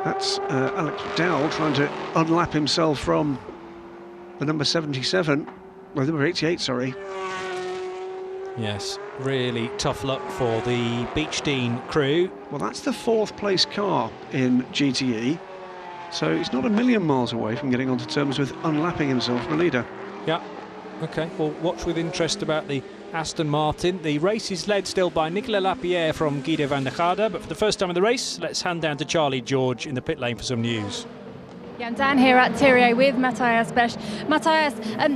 [SPEAKER 4] That's Alex Dowell trying to unlap himself from the number 77, well, number 88, sorry.
[SPEAKER 3] Yes, really tough luck for the Beechdean crew.
[SPEAKER 4] Well, that's the 4th place car in GTE, so he's not a million miles away from getting onto terms with unlapping himself from a leader.
[SPEAKER 3] Yeah, OK, well, watch with interest about the Aston Martin. The race is led still by Nicolas Lapierre from Guido van der Garde, but for the first time in the race, let's hand down to Charlie George in the pit lane for some news.
[SPEAKER 5] Yeah, I'm down here at Thierry with Matthias Besch. Matthias,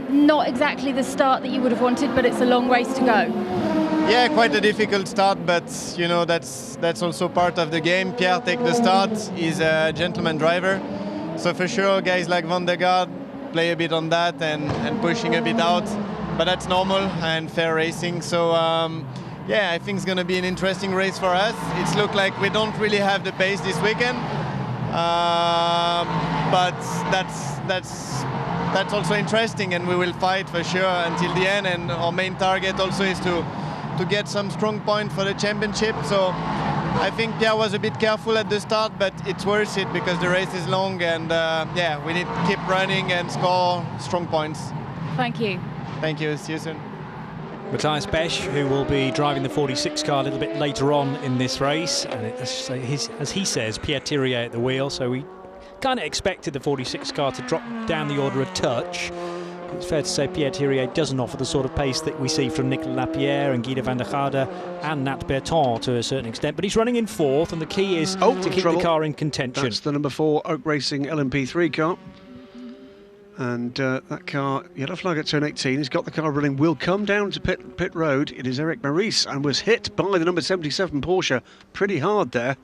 [SPEAKER 5] not exactly the start that you would have wanted, but it's a long race to go.
[SPEAKER 6] Yeah, quite a difficult start, but you know that's also part of the game. Pierre take the start. He's a gentleman driver, so for sure guys like Van der Garde play a bit on that and pushing a bit out, but that's normal and fair racing. So yeah, I think it's going to be an interesting race for us. It's looked like we don't really have the pace this weekend. But that's also interesting, and we will fight for sure until the end. And our main target also is to get some strong point for the championship. So I think Pierre was a bit careful at the start, but it's worth it because the race is long, and yeah, we need to keep running and score strong points.
[SPEAKER 5] Thank you.
[SPEAKER 6] Thank you. See you soon.
[SPEAKER 3] Matthias Besch, who will be driving the 46 car a little bit later on in this race, and as he says, Pierre Thierry at the wheel, so we kind of expected the 46 car to drop down the order a touch. It's fair to say Pierre Thierry doesn't offer the sort of pace that we see from Nicolas Lapierre and Guido van der Garde and Nat Berton to a certain extent, but he's running in 4th, and the key is to keep the car in contention.
[SPEAKER 4] That's the number 4 Oak Racing LMP3 car. And that car, yellow flag at turn 18, he's got the car running, will come down to pit road. It is Eric Maurice, and was hit by the number 77 Porsche pretty hard there.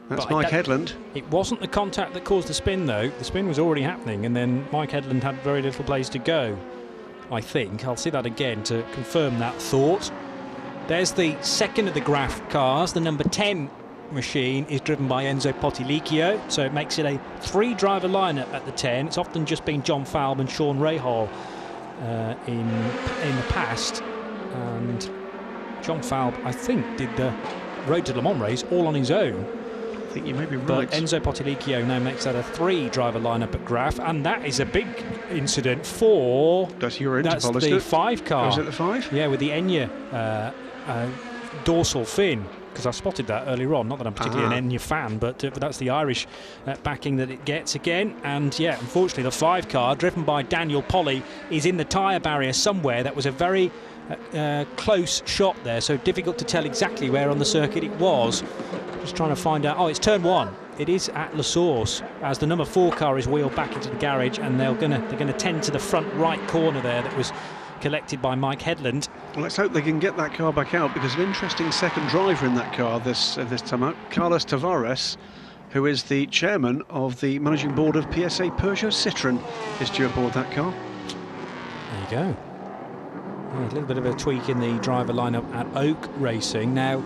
[SPEAKER 4] That's Mike Headland.
[SPEAKER 3] It wasn't the contact that caused the spin, though. The spin was already happening, and then Mike Headland had very little place to go, I think. I'll see that again to confirm that thought. There's the second of the Graf cars, the number 10 machine is driven by Enzo Potilicchio, so it makes it a 3-driver lineup at the 10. It's often just been John Falb and Sean Rahal in the past, and John Falb, I think, did the Road to Le Mans race all on his own.
[SPEAKER 4] I think you may be right.
[SPEAKER 3] But Enzo Potilicchio now makes that a 3-driver lineup at Graf, and that is a big incident for...
[SPEAKER 4] That's your Interpol,
[SPEAKER 3] that's the 5 car.
[SPEAKER 4] Oh, is it the 5?
[SPEAKER 3] Yeah, with the Enya dorsal fin. Because I spotted that earlier on. Not that I'm particularly an Enya fan, but that's the Irish backing that it gets again. And yeah, unfortunately, the 5 car, driven by Daniel Polly, is in the tyre barrier somewhere. That was a very close shot there, so difficult to tell exactly where on the circuit it was. Just trying to find out. Oh, it's turn 1. It is at La Source, as the number 4 car is wheeled back into the garage, and they're going to tend to the front right corner there that was collected by Mike Headland.
[SPEAKER 4] Well, let's hope they can get that car back out, because an interesting second driver in that car this time out, Carlos Tavares, who is the chairman of the managing board of PSA Peugeot Citroën, is due aboard that car.
[SPEAKER 3] There you go. Yeah, a little bit of a tweak in the driver lineup at Oak Racing. Now,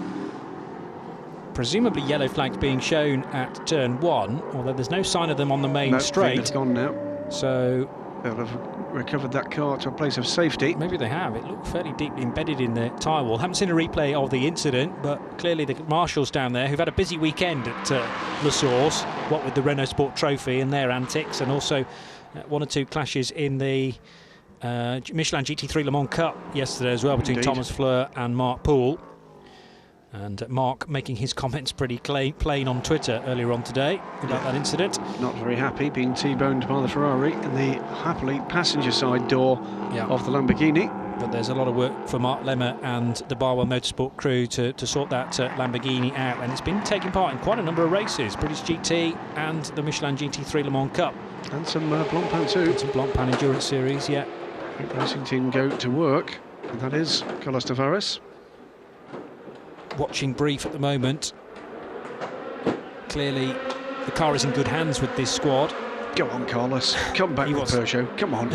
[SPEAKER 3] presumably yellow flags being shown at turn 1, although there's no sign of them on the main straight.
[SPEAKER 4] It's gone now.
[SPEAKER 3] So
[SPEAKER 4] they'll have recovered that car to a place of safety.
[SPEAKER 3] Maybe they have. It looked fairly deeply embedded in the tyre wall. Haven't seen a replay of the incident, but clearly the marshals down there, who've had a busy weekend at La Source, what with the Renault Sport Trophy and their antics, and also 1 or 2 clashes in the Michelin GT3 Le Mans Cup yesterday as well, between Thomas Fleur and Mark Poole. And Mark making his comments pretty plain on Twitter earlier on today about that incident.
[SPEAKER 4] Not very happy being T-boned by the Ferrari in the happily passenger side door of the Lamborghini.
[SPEAKER 3] But there's a lot of work for Mark Lemmer and the Barwell Motorsport crew to sort that Lamborghini out, and it's been taking part in quite a number of races, British GT and the Michelin GT3 Le Mans Cup.
[SPEAKER 4] And some Blancpain too.
[SPEAKER 3] And some Blancpain Endurance Series, yeah.
[SPEAKER 4] Great racing team go to work, and that is Carlos Tavares.
[SPEAKER 3] Watching brief at the moment. Clearly the car is in good hands with this squad.
[SPEAKER 4] Go on, Carlos. Come back with Peugeot. Come on.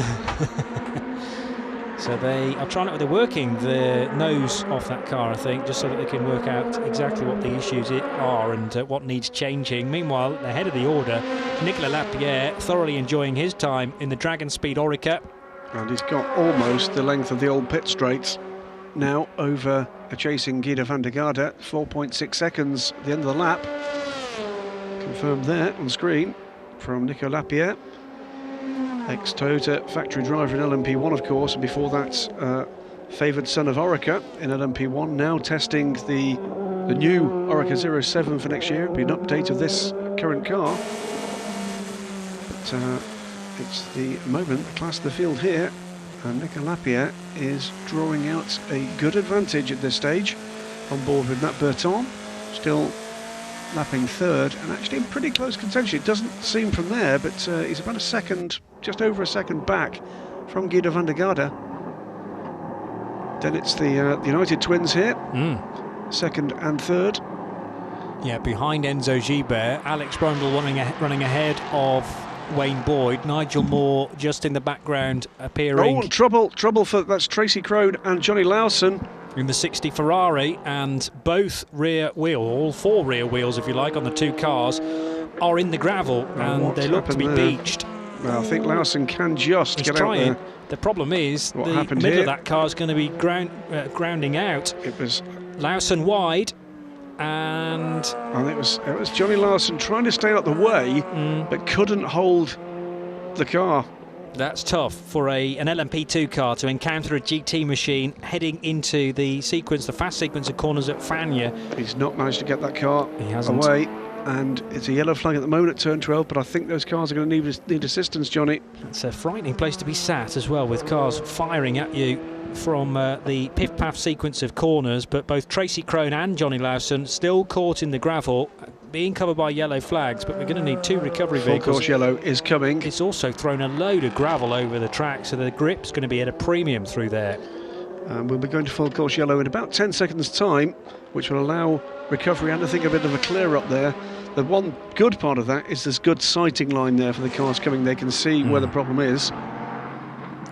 [SPEAKER 3] So they are trying they're working the nose off that car, I think, just so that they can work out exactly what the issues are and what needs changing. Meanwhile, ahead of the order, Nicolas Lapierre thoroughly enjoying his time in the Dragon Speed Oreca.
[SPEAKER 4] And he's got almost the length of the old pit straight now over a chasing Guido van der Garde. 4.6 seconds at the end of the lap. Confirmed there on screen from Nico Lapierre. Ex-Toyota factory driver in LMP1, of course, and before that favoured son of Oreca in LMP1, now testing the new Oreca 07 for next year. It'll be an update of this current car. But it's the moment, the class of the field here, and Nicolas Lapierre is drawing out a good advantage at this stage on board with Matt Berton, still lapping third and actually in pretty close contention. It doesn't seem from there, but he's about a second, just over a second back from Guido van der Garde. Then it's the United twins here, second and third.
[SPEAKER 3] Yeah, behind Enzo Gibert, Alex Brundle running ahead of Wayne Boyd, Nigel Moore just in the background appearing.
[SPEAKER 4] Oh, trouble for that's Tracy Crone and Johnny Lawson
[SPEAKER 3] in the 60 Ferrari, and both rear wheel, all four rear wheels if you like, on the two cars are in the gravel, and they look to be beached.
[SPEAKER 4] Well, I think Lawson can just get out there.
[SPEAKER 3] The problem is the middle of that car is going to be grounding out.
[SPEAKER 4] It was
[SPEAKER 3] Lawson wide, and
[SPEAKER 4] it was Johnny Lawson trying to stay out the way, but couldn't hold the car.
[SPEAKER 3] That's tough for an LMP2 car to encounter a GT machine heading into the fast sequence of corners at Fagnes.
[SPEAKER 4] He's not managed to get that car away, and it's a yellow flag at the moment at turn 12, but I think those cars are going to need assistance, Johnny.
[SPEAKER 3] It's a frightening place to be sat as well, with cars firing at you from the piff-paff sequence of corners, but both Tracy Crone and Johnny Lawson still caught in the gravel, being covered by yellow flags, but we're going to need two recovery vehicles.
[SPEAKER 4] Full course yellow is coming.
[SPEAKER 3] It's also thrown a load of gravel over the track, so the grip's going to be at a premium through there.
[SPEAKER 4] We'll be going to full course yellow in about 10 seconds time, which will allow recovery and I think a bit of a clear up there. The one good part of that is there's good sighting line there for the cars coming. They can see where the problem is.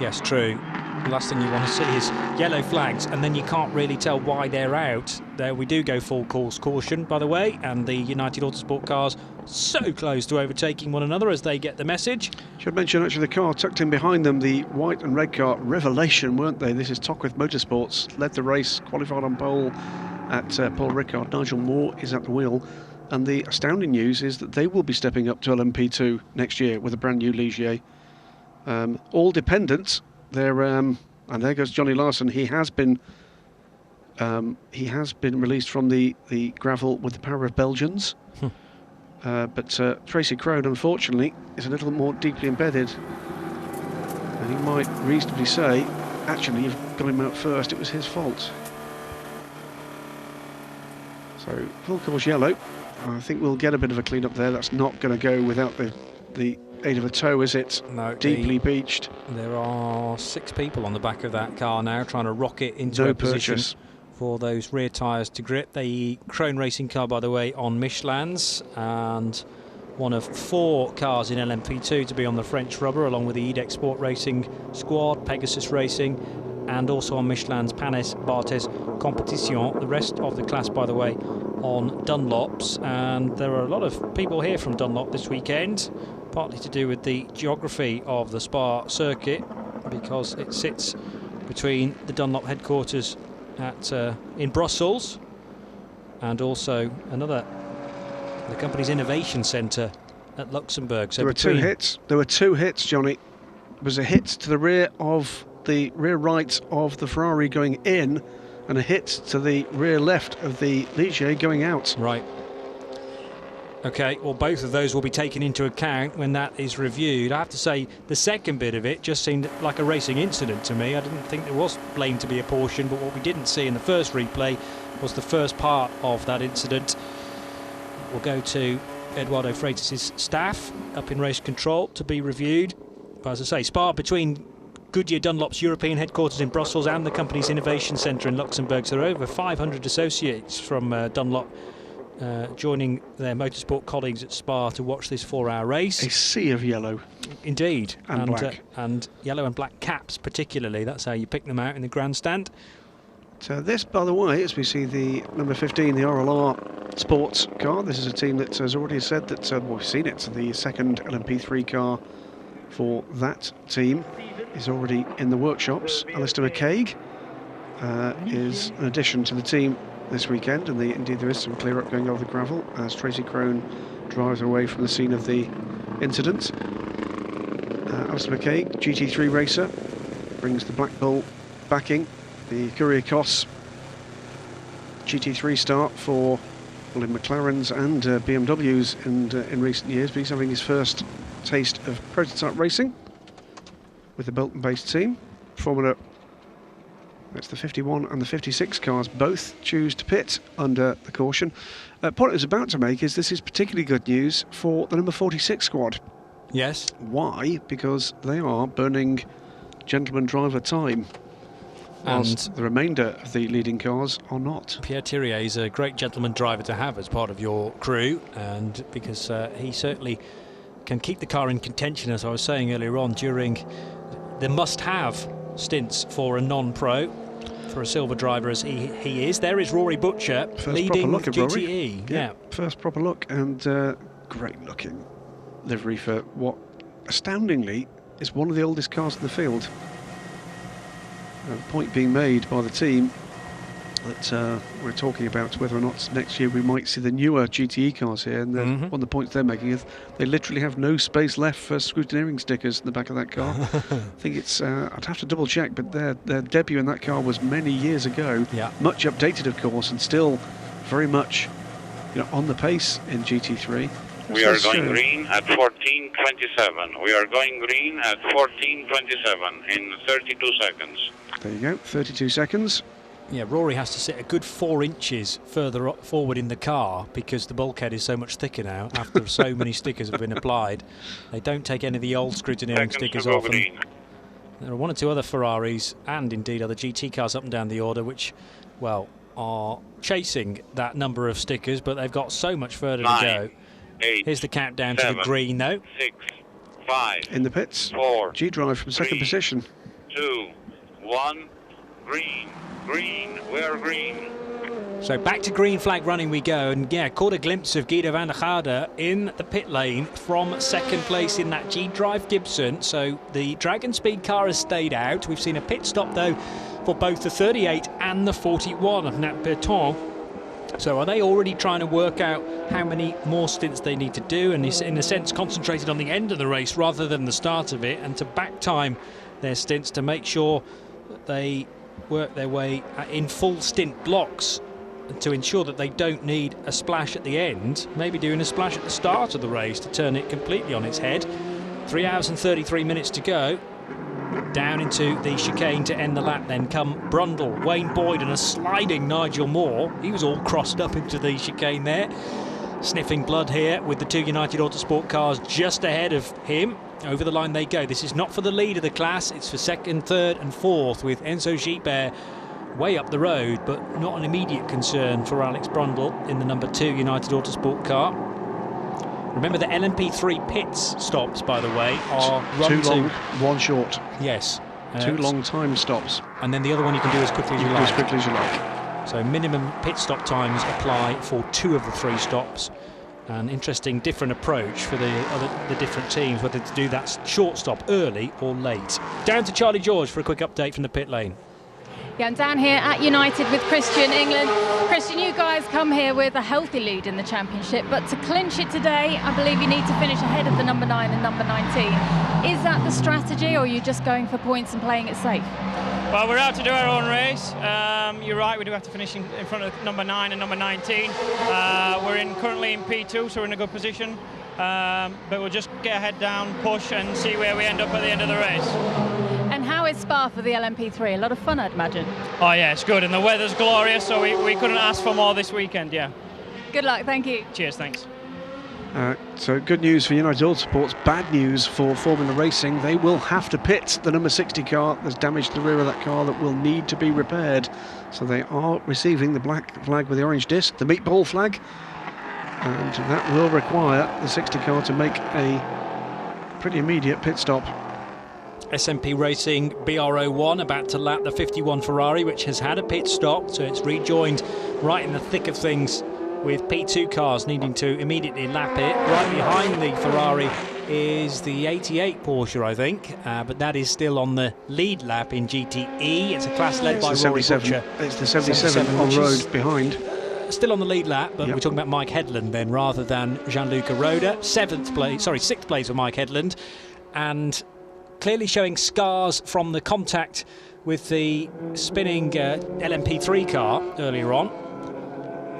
[SPEAKER 3] Yes, true. The last thing you want to see is yellow flags, and then you can't really tell why they're out. There we do go full course caution, by the way, and the United Autosport cars so close to overtaking one another as they get the message.
[SPEAKER 4] Should mention actually the car tucked in behind them, the white and red car, revelation, weren't they? This is Tocqueville Motorsports, led the race, qualified on pole at Paul Ricard. Nigel Moore is at the wheel, and the astounding news is that they will be stepping up to LMP2 next year with a brand new Ligier. All dependent. And there goes Johnny Lawson. He has been released from the gravel with the power of Belgians. But Tracy Crone, unfortunately, is a little more deeply embedded. And he might reasonably say, actually, you've got him out first. It was his fault. So full course yellow. I think we'll get a bit of a clean up there. That's not going to go without the aid of a tow, is it?
[SPEAKER 3] No,
[SPEAKER 4] deeply beached.
[SPEAKER 3] There are 6 people on the back of that car now trying to rock it into a position for those rear tyres to grip. The Crone racing car, by the way, on Michelins, and one of 4 cars in LMP2 to be on the French rubber, along with the EDEC Sport Racing squad, Pegasus Racing, and also on Michelin's Panis Barthez Competition. The rest of the class, by the way, on Dunlops, and there are a lot of people here from Dunlop this weekend, partly to do with the geography of the Spa circuit, because it sits between the Dunlop headquarters in Brussels and also the company's innovation centre at Luxembourg. So
[SPEAKER 4] there were 2 hits. There were 2 hits, Johnny. There was a hit to the rear right of the Ferrari going in, and a hit to the rear left of the Ligier going out.
[SPEAKER 3] Right. Okay, well, both of those will be taken into account when that is reviewed. I have to say, the second bit of it just seemed like a racing incident to me. I didn't think there was blame to be apportioned, but what we didn't see in the first replay was the first part of that incident. We'll go to Eduardo Freitas' staff up in race control to be reviewed. But as I say, Spa between Goodyear Dunlop's European headquarters in Brussels and the company's innovation centre in Luxembourg. So there are over 500 associates from Dunlop joining their motorsport colleagues at Spa to watch this 4-hour race.
[SPEAKER 4] A sea of yellow.
[SPEAKER 3] Indeed.
[SPEAKER 4] And black.
[SPEAKER 3] And yellow and black caps particularly. That's how you pick them out in the grandstand.
[SPEAKER 4] So this, by the way, as we see the number 15, the RLR sports car, this is a team that has already said that, well, we've seen it, the second LMP3 car for that team is already in the workshops. Alistair McCaig is an addition to the team this weekend, and indeed there is some clear up going over the gravel as Tracy Crone drives away from the scene of the incident. Alistair McCaig, GT3 racer, brings the Black Bull backing. The Courier Cos GT3 start for, well, in McLarens and BMWs in recent years, but he's having his first taste of prototype racing with the Bolton-based team. Formula, that's the 51 and the 56 cars, both choose to pit under the caution. Point I was about to make is this is particularly good news for the number 46 squad.
[SPEAKER 3] Yes.
[SPEAKER 4] Why? Because they are burning gentleman driver time, whilst the remainder of the leading cars are not.
[SPEAKER 3] Pierre Thirier is a great gentleman driver to have as part of your crew, and because he certainly can keep the car in contention, as I was saying earlier on, during the must-have stints for a non-pro, for a silver driver as he is. There is Rory Butcher leading GTE.
[SPEAKER 4] Yeah, first proper look, and great looking livery for what astoundingly is one of the oldest cars in the field. A point being made by the team that we're talking about whether or not next year we might see the newer GTE cars here, and one of the points they're making is they literally have no space left for scrutineering stickers in the back of that car. I think it's, I'd have to double check, but their debut in that car was many years ago, much updated of course, and still very much, you know, on the pace in GT3.
[SPEAKER 1] We are going green at 14:27. We are going green at 14:27 in 32 seconds.
[SPEAKER 4] There you go, 32 seconds.
[SPEAKER 3] Yeah, Rory has to sit a good 4 inches further forward in the car because the bulkhead is so much thicker now after so many stickers have been applied. They don't take any of the old scrutineering stickers off. And there are one or two other Ferraris and indeed other GT cars up and down the order which, well, are chasing that number of stickers, but they've got so much further to go.
[SPEAKER 1] 8,
[SPEAKER 3] here's the countdown
[SPEAKER 1] 7,
[SPEAKER 3] to the green, though.
[SPEAKER 1] 6, 5.
[SPEAKER 4] In the pits.
[SPEAKER 1] 4.
[SPEAKER 4] G-Drive from second position.
[SPEAKER 1] 2, 1. Green. Green. We're green.
[SPEAKER 3] So back to green flag running we go, and yeah, caught a glimpse of Guido van der Garde in the pit lane from second place in that G-Drive Gibson. So the Dragon Speed car has stayed out. We've seen a pit stop though for both the 38 and the 41 of Nat Berton. So are they already trying to work out how many more stints they need to do, and is in a sense concentrated on the end of the race rather than the start of it, and to back time their stints to make sure that they work their way in full stint blocks to ensure that they don't need a splash at the end, maybe doing a splash at the start of the race to turn it completely on its head. 3 hours and 33 minutes to go. Down into the chicane to end the lap, then come Brundle, Wayne Boyd and a sliding Nigel Moore. He was all crossed up into the chicane there. Sniffing blood here with the two United Autosport cars just ahead of him. Over the line they go. This is not for the lead of the class, it's for second, third and fourth, with Enzo Gilbert way up the road, but not an immediate concern for Alex Brundle in the number 2 United Autosport car. Remember the LMP3 pits stops, by the way, are run
[SPEAKER 4] 2 long, 1 short.
[SPEAKER 3] Yes.
[SPEAKER 4] 2 long time stops.
[SPEAKER 3] And then the other one you can do as quickly as you like.
[SPEAKER 4] As quickly as you like.
[SPEAKER 3] So minimum pit stop times apply for 2 of the 3 stops. An interesting different approach for the different teams, whether to do that short stop early or late. Down to Charlie George for a quick update from the pit lane.
[SPEAKER 5] Yeah, I'm down here at United with Christian, England. Christian, you guys come here with a healthy lead in the championship, but to clinch it today, I believe you need to finish ahead of the number 9 and number 19. Is that the strategy, or are you just going for points and playing it safe?
[SPEAKER 7] Well, we're out to do our own race. You're right, we do have to finish in front of number 9 and number 19. We're currently in P2, so we're in a good position. But we'll just get our head down, push, and see where we end up at the end of the race.
[SPEAKER 5] And how is Spa for the LMP3? A lot of fun, I'd imagine.
[SPEAKER 7] Oh yeah, it's good, and the weather's glorious, so we couldn't ask for more this weekend, yeah.
[SPEAKER 5] Good luck, thank you.
[SPEAKER 7] Cheers, thanks.
[SPEAKER 4] So good news for United Autosports, bad news for Formula Racing. They will have to pit the number 60 car. There's damage to the rear of that car that will need to be repaired. So they are receiving the black flag with the orange disc, the meatball flag. And that will require the 60 car to make a pretty immediate pit stop.
[SPEAKER 3] SMP Racing BR01 about to lap the 51 Ferrari, which has had a pit stop, so it's rejoined right in the thick of things with P2 cars needing to immediately lap it. Right behind the Ferrari is the 88 Porsche, I think, but that is still on the lead lap in GTE. It's a class led by Rory Butcher.
[SPEAKER 4] It's the 77 on road behind.
[SPEAKER 3] Still on the lead lap, but we're talking about Mike Headland then rather than Gianluca Roda. Sixth place for Mike Headland, and clearly showing scars from the contact with the spinning LMP3 car earlier on.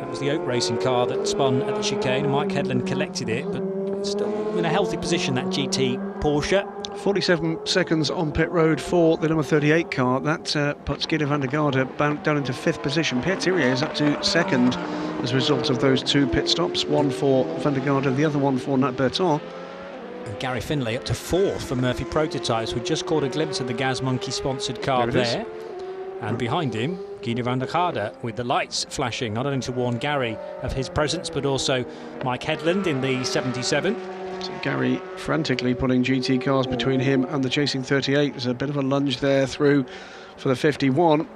[SPEAKER 3] That was the Oak Racing car that spun at the chicane, and Mike Headland collected it, but still in a healthy position, that GT Porsche.
[SPEAKER 4] 47 seconds on pit road for the number 38 car. That puts Guido van der Garde down into 5th position. Pierre Thirier is up to 2nd as a result of those 2 pit stops, one for van der Garde, the other one for Nat Berton.
[SPEAKER 3] And Gary Finlay up to 4th for Murphy Prototypes. We just caught a glimpse of the Gaz Monkey sponsored car there. And behind him, Guido van der Garde with the lights flashing, not only to warn Gary of his presence, but also Mike Headland in the 77.
[SPEAKER 4] So Gary frantically putting GT cars between him and the chasing 38. There's a bit of a lunge there through for the 51.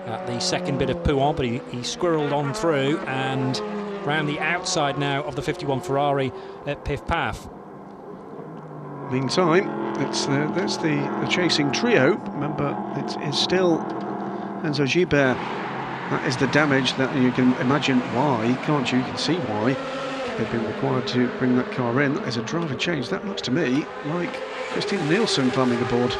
[SPEAKER 3] At the second bit of puant, but he squirreled on through and round the outside now of the 51 Ferrari at Piff Paff.
[SPEAKER 4] Meantime, that's the chasing trio. Remember, it is still Enzo Gilbert. That is the damage that you can imagine why, can't you? You can see why they've been required to bring that car in. There's a driver change. That looks to me like Christina Nielsen climbing aboard.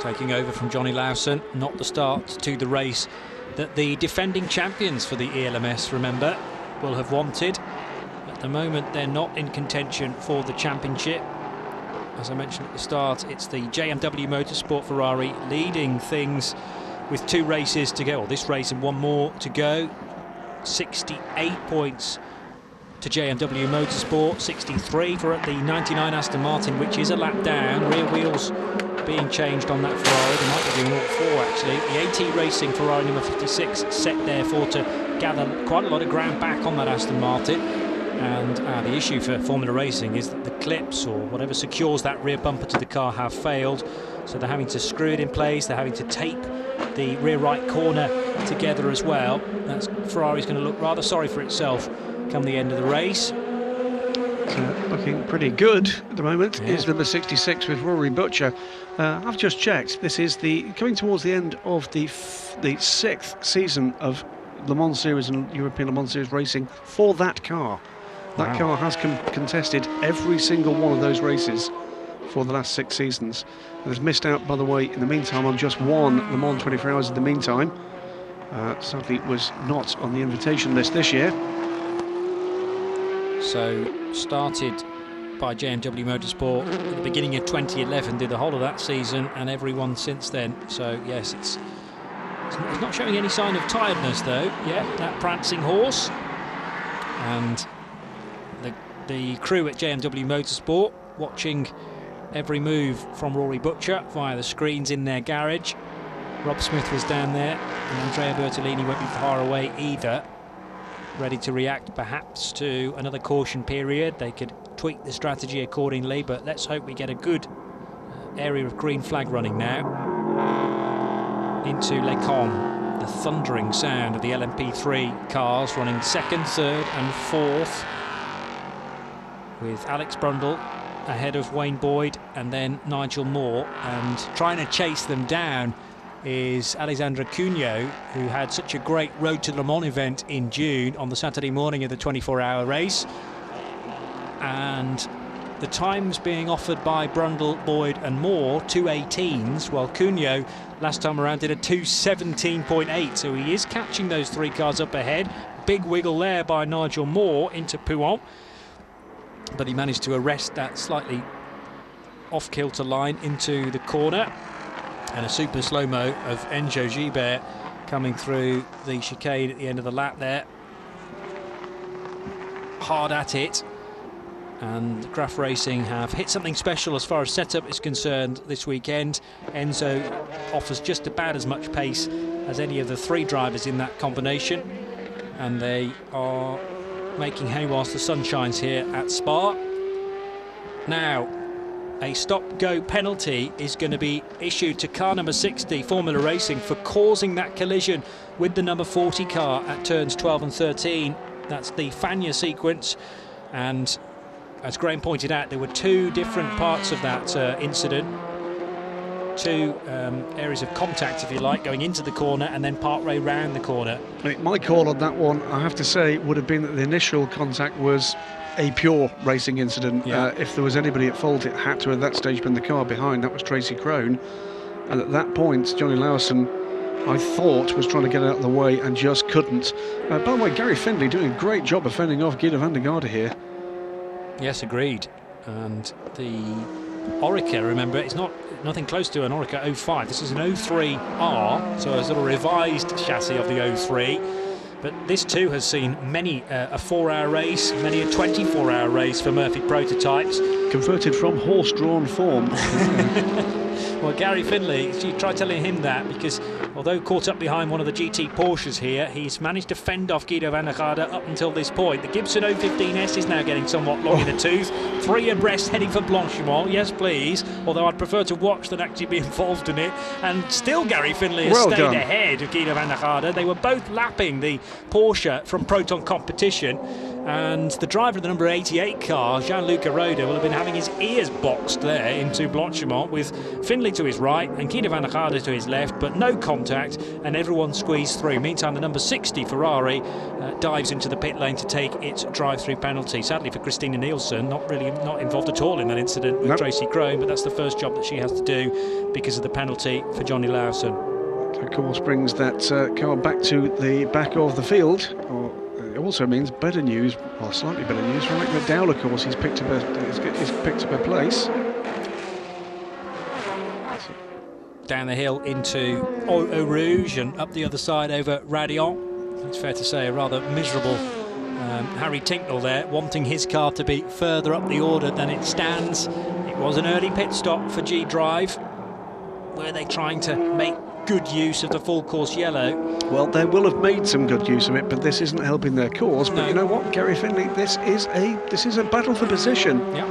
[SPEAKER 3] Taking over from Johnny Lawson, not the start to the race that the defending champions for the ELMS, remember, will have wanted. At the moment, they're not in contention for the championship. As I mentioned at the start, it's the JMW Motorsport Ferrari leading things with 2 races to go, or this race and 1 more to go. 68 points to JMW Motorsport, 63 for the 99 Aston Martin, which is a lap down. Rear wheels being changed on that Ferrari. They might be doing all 4 actually. The AT Racing Ferrari number 56 set therefore to gather quite a lot of ground back on that Aston Martin. And the issue for Formula Racing is that the clips or whatever secures that rear bumper to the car have failed, so they're having to screw it in place. They're having to tape the rear right corner together as well. Ferrari's going to look rather sorry for itself come the end of the race.
[SPEAKER 4] Looking pretty good at the moment is number 66 with Rory Butcher. I've just checked. This is coming towards the end of the 6th season of Le Mans Series and European Le Mans Series racing for that car. That car has contested every single one of those races for the last 6 seasons. And has missed out, by the way, in the meantime, on just 1 Le Mans 24 Hours in the meantime. Sadly, it was not on the invitation list this year.
[SPEAKER 3] So, started by JMW Motorsport at the beginning of 2011, did the whole of that season and every one since then. So, yes, it's not showing any sign of tiredness, though. Yeah, that prancing horse. And the crew at JMW Motorsport watching every move from Rory Butcher via the screens in their garage. Rob Smith was down there, and Andrea Bertolini won't be far away either, ready to react perhaps to another caution period. They could tweak the strategy accordingly, but let's hope we get a good area of green flag running now into Les Combes. The thundering sound of the LMP3 cars running 2nd, 3rd and 4th, with Alex Brundle ahead of Wayne Boyd and then Nigel Moore, and trying to chase them down is Alessandro Cugno, who had such a great Road to Le Mans event in June on the Saturday morning of the 24-hour race. And the times being offered by Brundle, Boyd and Moore, 2:18s, while Cunio last time around did a 2:17.8, so he is catching those 3 cars up ahead. Big wiggle there by Nigel Moore into Pouhon, but he managed to arrest that slightly off-kilter line into the corner, and a super slow-mo of Enjo Gibert coming through the chicane at the end of the lap there. Hard at it, and Graf Racing have hit something special as far as setup is concerned this weekend. Enzo offers just about as much pace as any of the 3 drivers in that combination, and they are making hay whilst the sun shines here at Spa. Now, a stop-go penalty is going to be issued to car number 60, Formula Racing, for causing that collision with the number 40 car at turns 12 and 13. That's the Fagna sequence, and as Graham pointed out, there were 2 different parts of that incident. 2 areas of contact, if you like, going into the corner and then part way round the corner.
[SPEAKER 4] My call on that one, I have to say, would have been that the initial contact was a pure racing incident.
[SPEAKER 3] Yeah.
[SPEAKER 4] If there was anybody at fault, it had to at that stage been the car behind. That was Tracy Crone, and at that point Johnny Lawson, I thought, was trying to get out of the way and just couldn't. By the way, Gary Findlay doing a great job of fending off Guido van der Garde here.
[SPEAKER 3] Yes, agreed. And the Orica, remember, it's nothing close to an Orica 05. This is an 03R, so a sort of revised chassis of the 03. But this too has seen many a 4-hour race, many a 24-hour race for Murphy prototypes.
[SPEAKER 4] Converted from horse-drawn form.
[SPEAKER 3] Well, Gary Findlay, you try telling him that, because although caught up behind one of the GT Porsches here, he's managed to fend off Guido van der Garde up until this point. The Gibson 015S is now getting somewhat long in the tooth. 3 abreast heading for Blanchimont, yes please, although I'd prefer to watch than actually be involved in it. And still Gary Findlay has stayed ahead of Guido van der Garde. They were both lapping the Porsche from Proton competition, and the driver of the number 88 car, Gianluca Roda, will have been having his ears boxed there into Blanchimont, with Findlay to his right and Guido van der Garde to his left, but no contact, and everyone squeezed through. Meantime, the number 60 Ferrari dives into the pit lane to take its drive-through penalty. Sadly for Christina Nielsen, not involved at all in that incident with Tracy Crone, but that's the first job that she has to do because of the penalty for Johnny Lawson.
[SPEAKER 4] Of course, brings that car back to the back of the field. It also means better news, or slightly better news, for Mike McDowell. Of course, he's picked up a place.
[SPEAKER 3] Down the hill into Eau Rouge and up the other side over Radion. It's fair to say a rather miserable Harry Tinknell there, wanting his car to be further up the order than it stands. It was an early pit stop for G-Drive. Were they trying to make good use of the full course yellow?
[SPEAKER 4] Well, they will have made some good use of it, but this isn't helping their cause. But you know what, Gary Findlay, this is a battle for position.
[SPEAKER 3] Yeah.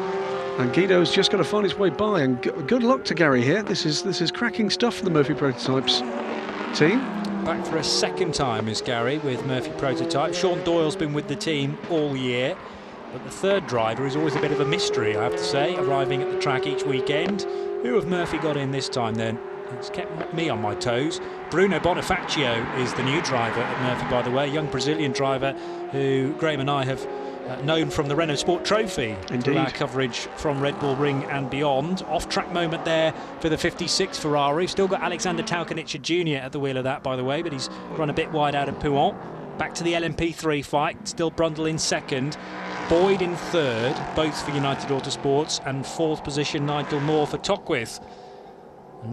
[SPEAKER 4] And Guido's just got to find his way by, and good luck to Gary here. This is cracking stuff for the Murphy Prototypes team.
[SPEAKER 3] Back for a second time is Gary with Murphy Prototype. Sean Doyle's been with the team all year, but the third driver is always a bit of a mystery, I have to say, arriving at the track each weekend. Who have Murphy got in this time then? It's kept me on my toes. Bruno Bonifacio is the new driver at Murphy, by the way, young Brazilian driver who Graham and I have known from the Renault Sport Trophy.
[SPEAKER 4] Indeed.
[SPEAKER 3] Through our coverage from Red Bull Ring and beyond. Off-track moment there for the 56 Ferrari. Still got Alexander Taukanica Jr. at the wheel of that, by the way, but he's run a bit wide out of Pouhon. Back to the LMP3 fight. Still Brundle in second. Boyd in third, both for United Autosports, and fourth position Nigel Moore for Tocqueville.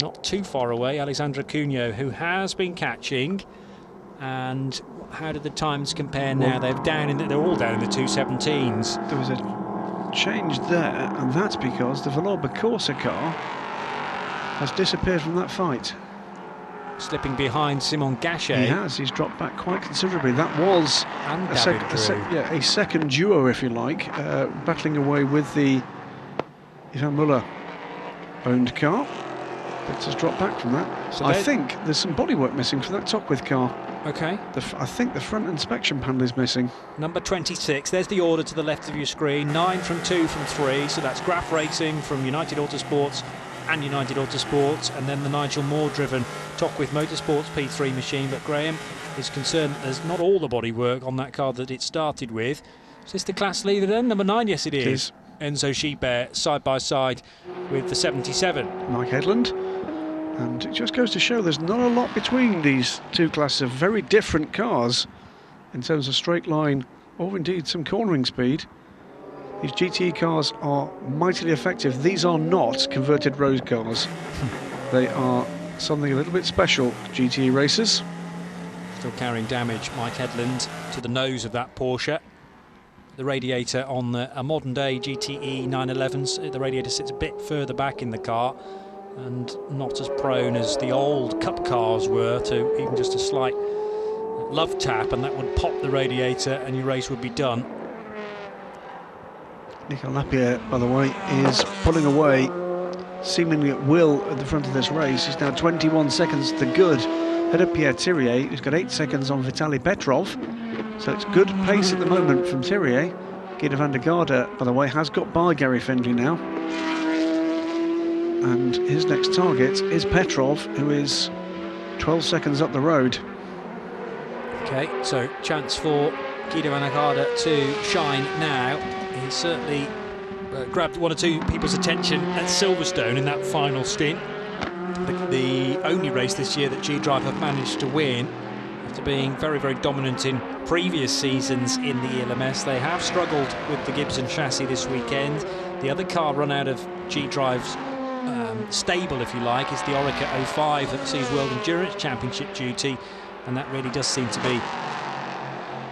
[SPEAKER 3] Not too far away, Alessandro Cunio, who has been catching. And how do the times compare now? They're all down in the 2:17s.
[SPEAKER 4] There was a change there, and that's because the Valois Corsa car has disappeared from that fight.
[SPEAKER 3] Slipping behind Simon Gachet.
[SPEAKER 4] He has. He's dropped back quite considerably. That was a second duo, if you like, battling away with the Ivan Muller owned car. But has dropped back from that. So I think there's some bodywork missing for that Tocqueville car.
[SPEAKER 3] Okay.
[SPEAKER 4] I think the front inspection panel is missing.
[SPEAKER 3] Number 26, there's the order to the left of your screen. 9 from 2 from 3, so that's Graf Racing from United Autosports and United Autosports, and then the Nigel Moore-driven Tocqueville Motorsports P3 machine. But Graham is concerned that there's not all the bodywork on that car that it started with. Is this the class leader then? Number 9, yes it is. Enzo Gibert side by side with the 77.
[SPEAKER 4] Mike Headland. And it just goes to show there's not a lot between these two classes of very different cars in terms of straight line or indeed some cornering speed. These GTE cars are mightily effective. These are not converted road cars. They are something a little bit special, GTE racers.
[SPEAKER 3] Still carrying damage, Mike Headland, to the nose of that Porsche. The radiator on a modern day GTE 911s, the radiator sits a bit further back in the car and not as prone as the old Cup cars were to even just a slight love tap, and that would pop the radiator and your race would be done.
[SPEAKER 4] Nico Lapierre, by the way, is pulling away seemingly at will at the front of this race. He's now 21 seconds to good ahead of Pierre Thirier, who's got 8 seconds on Vitaly Petrov. So it's good pace at the moment from Thirier. Guido van der Garde, by the way, has got by Gary Findlay now. And his next target is Petrov, who is 12 seconds up the road.
[SPEAKER 3] Okay, so chance for Guido van der Garde to shine now. He certainly grabbed one or two people's attention at Silverstone in that final stint. The only race this year that G-Drive have managed to win after being very, very dominant in previous seasons in the ELMS. They have struggled with the Gibson chassis this weekend. The other car run out of G-Drive's stable, if you like, is the Oreca 05 that sees World Endurance Championship duty, and that really does seem to be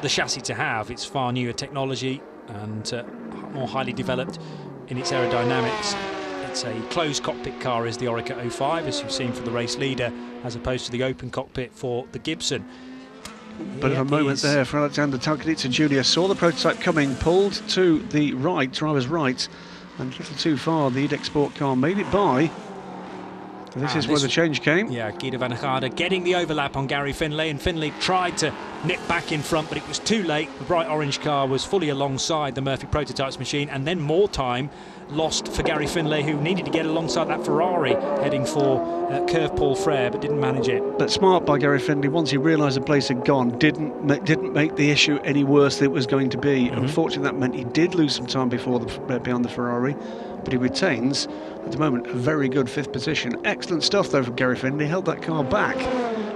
[SPEAKER 3] the chassis to have. It's far newer technology and more highly developed in its aerodynamics. It's a closed cockpit car, is the Oreca 05, as you've seen for the race leader, as opposed to the open cockpit for the Gibson.
[SPEAKER 4] Bit of a moment there for Alexander Talkenica Jr. Saw the prototype coming, pulled to the right, driver's right, and a little too far. The Edex Sport car made it by. This is where the change came.
[SPEAKER 3] Yeah, Guido van der Garde getting the overlap on Gary Findlay, and Findlay tried to nip back in front, but it was too late. The bright orange car was fully alongside the Murphy Prototypes machine, and then more time lost for Gary Findlay, who needed to get alongside that Ferrari heading for Curve Paul Frere, but didn't manage it.
[SPEAKER 4] But smart by Gary Findlay, once he realised the place had gone, didn't make the issue any worse than it was going to be. Unfortunately, that meant he did lose some time before behind the Ferrari, but he retains at the moment a very good 5th position. Excellent stuff though from Gary Findlay. Held that car back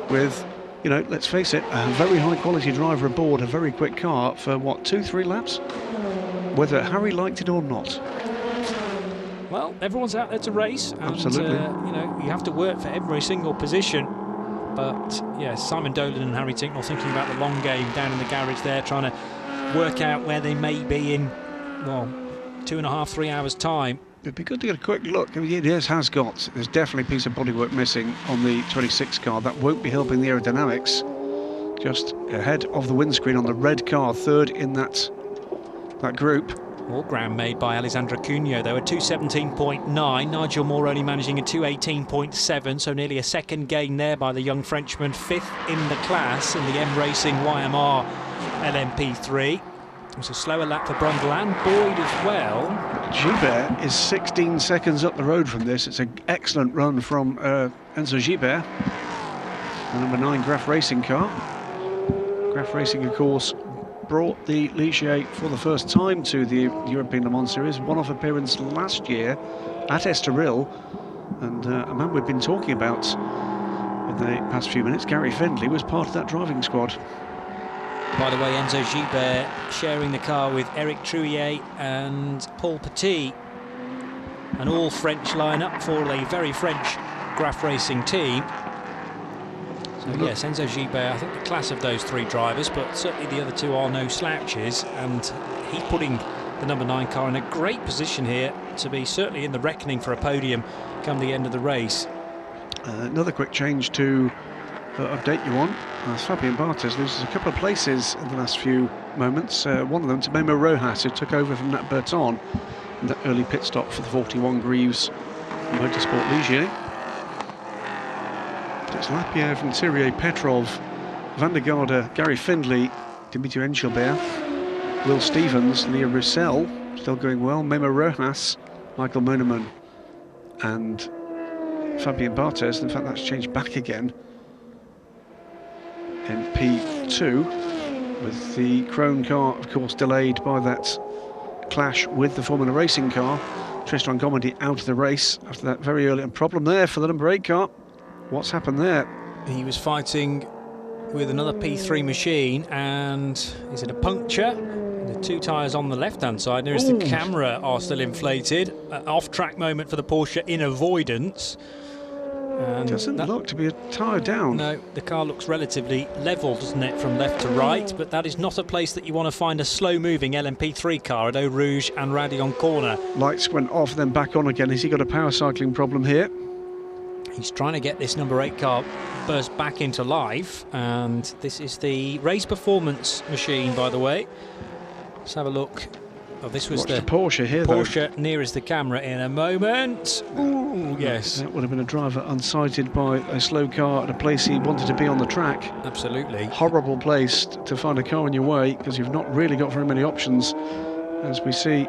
[SPEAKER 4] with, you know, let's face it, a very high quality driver aboard, a very quick car for what, 2-3 laps, whether Harry liked it or not.
[SPEAKER 3] Well, everyone's out there to race, and
[SPEAKER 4] absolutely,
[SPEAKER 3] you know, you have to work for every single position. But yeah, Simon Dolan and Harry Tinknell thinking about the long game down in the garage there, trying to work out where they may be in, well, 2.5-3 hours time.
[SPEAKER 4] It'd be good to get a quick look. I mean, there's definitely a piece of bodywork missing on the 26 car. That won't be helping the aerodynamics. Just ahead of the windscreen on the red car, 3rd in that group.
[SPEAKER 3] All ground made by Alessandro Cugno, though, a 2:17.9. Nigel Moore only managing a 2:18.7, so nearly a second gain there by the young Frenchman, 5th in the class in the M Racing YMR LMP3. It was a slower lap for Brundle and Boyd as well.
[SPEAKER 4] Gibert is 16 seconds up the road from this. It's an excellent run from Enzo Gibert, the number 9 Graf Racing car. Graf Racing, of course, brought the Ligier for the first time to the European Le Mans Series. One-off appearance last year at Estoril, and a man we've been talking about in the past few minutes, Gary Findlay, was part of that driving squad.
[SPEAKER 3] By the way, Enzo Gibert sharing the car with Eric Trouillet and Paul Petit, an all-French lineup for a very French Graf Racing team. So yes, Enzo Gibert, I think the class of those 3 drivers, but certainly the other 2 are no slouches, and he's putting the number 9 car in a great position here to be certainly in the reckoning for a podium come the end of the race.
[SPEAKER 4] Another quick change to update you on. Fabian Barthez loses a couple of places in the last few moments. One of them to Memo Rojas, who took over from Nat Berton in that early pit stop for the 41 Greaves Motorsport Ligier. It's Lapierre from Thirier, Petrov, Van der Garde, Gary Findlay, Dimitri Engelbert, Will Stevens, Leo Roussel, still going well, Memo Rojas, Michael Moneman, and Fabian Barthez. In fact, that's changed back again in P2, with the Krone car, of course, delayed by that clash with the Formula Racing car. Tristan Gomedy out of the race after that very early problem there for the number 8 car. What's happened there?
[SPEAKER 3] He was fighting with another P3 machine, and is it a puncture? The 2 tyres on the left-hand side nearest the camera are still inflated. Off-track moment for the Porsche in avoidance. And
[SPEAKER 4] doesn't look to be a tyre down.
[SPEAKER 3] No, the car looks relatively level, doesn't it, from left to right, but that is not a place that you want to find a slow-moving LMP3 car at Eau Rouge and Raidillon corner.
[SPEAKER 4] Lights went off, then back on again. Has he got a power cycling problem here?
[SPEAKER 3] He's trying to get this number 8 car burst back into life, and this is the race performance machine, by the way. Let's have a look. Oh, this was the
[SPEAKER 4] Porsche here,
[SPEAKER 3] Porsche
[SPEAKER 4] though.
[SPEAKER 3] nearest the camera in a moment. Ooh, yes.
[SPEAKER 4] That would have been a driver unsighted by a slow car at a place he wanted to be on the track.
[SPEAKER 3] Absolutely.
[SPEAKER 4] Horrible place to find a car in your way, because you've not really got very many options, as we see.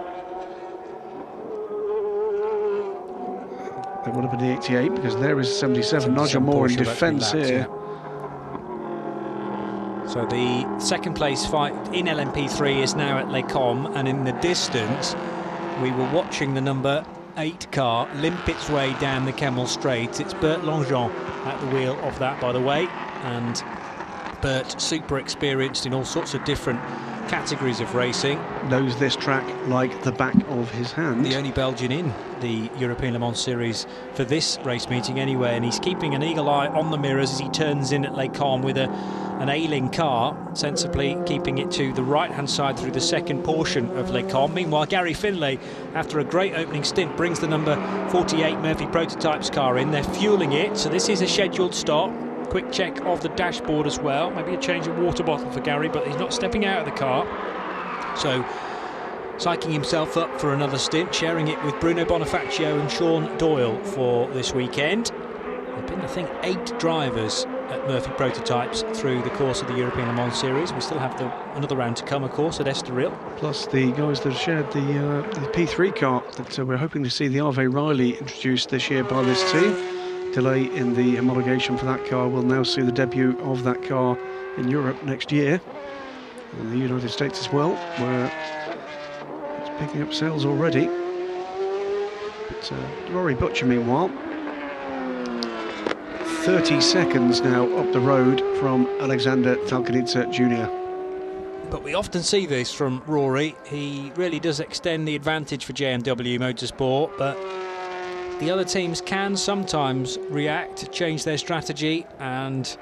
[SPEAKER 4] That would have been the 88, because there is 77. Nigel Moore in defence here.
[SPEAKER 3] So the second place fight in LMP3 is now at Les Combes, and in the distance we were watching the number 8 car limp its way down the Kemmel Straight. It's Bert Longjean at the wheel of that, by the way, and Bert, super experienced in all sorts of different categories of racing.
[SPEAKER 4] Knows this track like the back of his hand.
[SPEAKER 3] The only Belgian in the European Le Mans Series for this race meeting anyway, and he's keeping an eagle eye on the mirrors as he turns in at Les Combes with an ailing car, sensibly keeping it to the right-hand side through the second portion of Les Combes. Meanwhile, Gary Finlay, after a great opening stint, brings the number 48 Murphy Prototypes car in. They're fueling it, so this is a scheduled stop. Quick check of the dashboard as well. Maybe a change of water bottle for Gary, but he's not stepping out of the car. So, psyching himself up for another stint, sharing it with Bruno Bonifacio and Sean Doyle for this weekend. There have been, I think, 8 drivers at Murphy Prototypes through the course of the European Le Mans Series. We still have another round to come, of course, at Estoril.
[SPEAKER 4] Plus the guys that have shared the P3 car that we're hoping to see the Ave Riley introduced this year by this team. Delay in the homologation for that car will now see the debut of that car in Europe next year, in the United States as well, where it's picking up sales already. But Rory Butcher, meanwhile, 30 seconds now up the road from Alexander Falconitza Jr.
[SPEAKER 3] But we often see this from Rory. He really does extend the advantage for JMW Motorsport, but the other teams can sometimes react, change their strategy and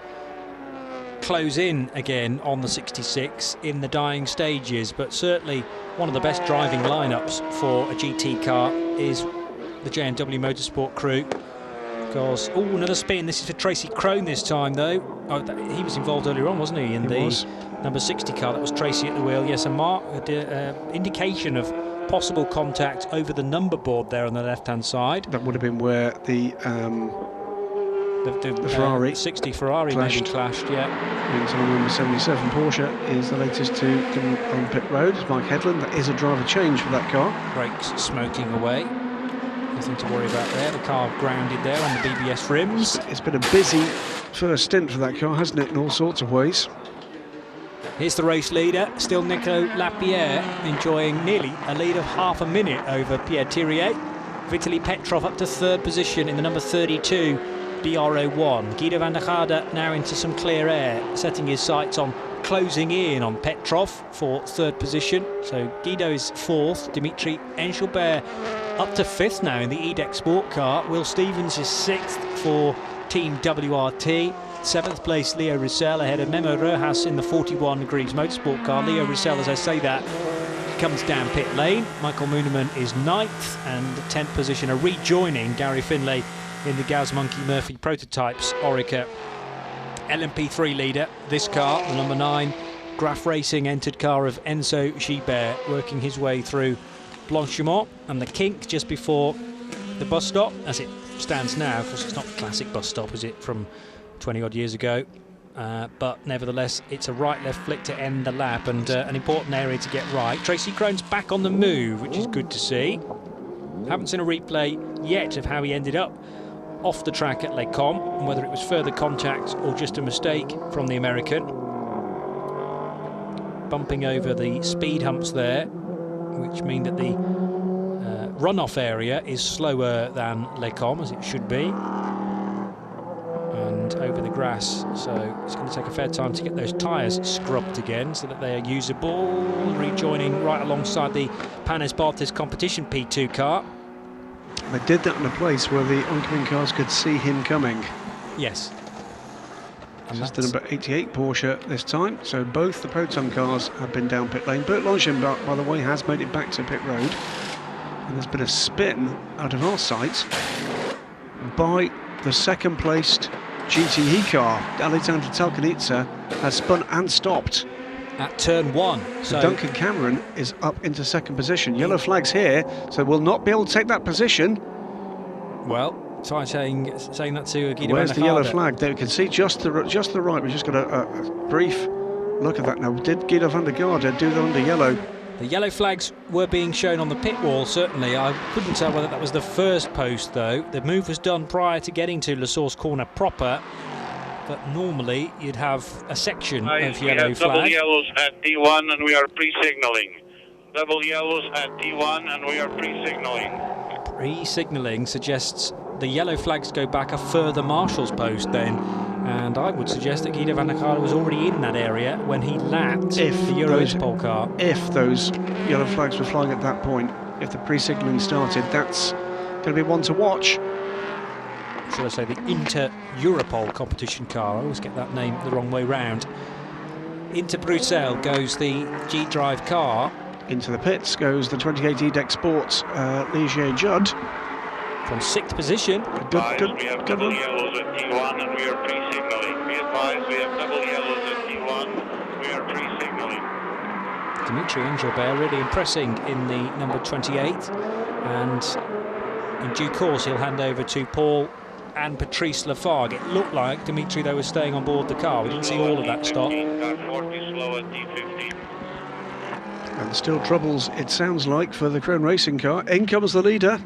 [SPEAKER 3] close in again on the 66 in the dying stages. But certainly one of the best driving lineups for a GT car is the JMW Motorsport crew. Because, oh, another spin. This is for Tracy Crone this time, though. Oh, he was involved earlier on, wasn't he? In the number 60 car. That was Tracy at the wheel. Yes, indication of possible contact over the number board there on the left-hand side.
[SPEAKER 4] That would have been where the Ferrari
[SPEAKER 3] 60 Ferrari maybe clashed, yeah.
[SPEAKER 4] Meantime, number 77 Porsche is the latest to come on pit road. It's Mike Headland. That is a driver change for that car.
[SPEAKER 3] Brakes smoking away. Nothing to worry about there. The car grounded there on the BBS rims.
[SPEAKER 4] It's been a busy first stint for that car, hasn't it, in all sorts of ways.
[SPEAKER 3] Here's the race leader, still Nico Lapierre, enjoying nearly a lead of half a minute over Pierre Thiriet. Vitaly Petrov up to 3rd position in the number 32 BR01. Guido van der Garde now into some clear air, setting his sights on closing in on Petrov for 3rd position. So Guido is 4th, Dimitri Engelbert up to 5th now in the EDEC Sport car. Will Stevens is 6th for Team WRT. 7th place Leo Roussel ahead of Memo Rojas in the 41 Degrees Motorsport car. Leo Roussel, as I say that, comes down pit lane. Michael Mooneman is 9th, and 10th position are rejoining Gary Finlay in the Gaz Monkey Murphy Prototypes Orica LMP3 leader. This car, the number 9 Graf Racing entered car of Enzo Gibert, working his way through Blanchimont and the kink just before the bus stop, as it stands now. Of course, it's not the classic bus stop, is it, from 20 odd years ago, but nevertheless it's a right-left flick to end the lap, and an important area to get right. Tracy Crone's back on the move, which is good to see. Haven't seen a replay yet of how he ended up off the track at Les Combes, and whether it was further contact or just a mistake from the American. Bumping over the speed humps there. which mean that the runoff area is slower than Les Combes, as it should be, and over the grass, so it's going to take a fair time to get those tyres scrubbed again so that they are usable, rejoining right alongside the Panis Barthes competition P2 car.
[SPEAKER 4] They did that in a place where the oncoming cars could see him coming.
[SPEAKER 3] Yes.
[SPEAKER 4] This is the number 88 Porsche this time, so both the Proton cars have been down pit lane. Bert Longchamp, by the way, has made it back to pit road, and there's been a spin out of our sight by the second placed GTE car. Alexander Talkanidze has spun and stopped
[SPEAKER 3] at turn 1.
[SPEAKER 4] So Duncan Cameron is up into second position. Yellow flags here, so will not be able to take that position.
[SPEAKER 3] Well, so I'm saying that to Guido.
[SPEAKER 4] Where's the yellow flag? There we can see just the right. We've just got a brief look at that now. Did Guido van der Garde do them under yellow?
[SPEAKER 3] The yellow flags were being shown on the pit wall, certainly. I couldn't tell whether that was the first post, though. The move was done prior to getting to La Source corner proper, but normally you'd have a section of yellow flags.
[SPEAKER 1] Double yellows at D1 and we are pre-signalling. Double yellows at D1 and we are pre-signalling.
[SPEAKER 3] Pre-signalling suggests the yellow flags go back a further marshal's post then, and I would suggest that Guido van der Garde was already in that area when he lapped the Eurospol car.
[SPEAKER 4] If those yellow flags were flying at that point, if the pre-signalling started, that's going to be one to watch.
[SPEAKER 3] Should I say the Inter-Europol competition car? I always get that name the wrong way round. Into Bruxelles goes the G-Drive car.
[SPEAKER 4] Into the pits goes the 28 E-Deck Sports Ligier Judd.
[SPEAKER 3] From 6th position.
[SPEAKER 1] Good, we have double yellows at T1 and we are pre-signalling. Be advised, we have double yellows at T1, we are pre-signalling.
[SPEAKER 3] Dimitri Engelbert really impressing in the number 28, and in due course he'll hand over to Paul and Patrice Lafargue. It looked like Dimitri, though, was staying on board the car. We didn't see all of that stop.
[SPEAKER 1] Car 40 slow at D15.
[SPEAKER 4] And still troubles, it sounds like, for the Krone Racing car. In comes the leader.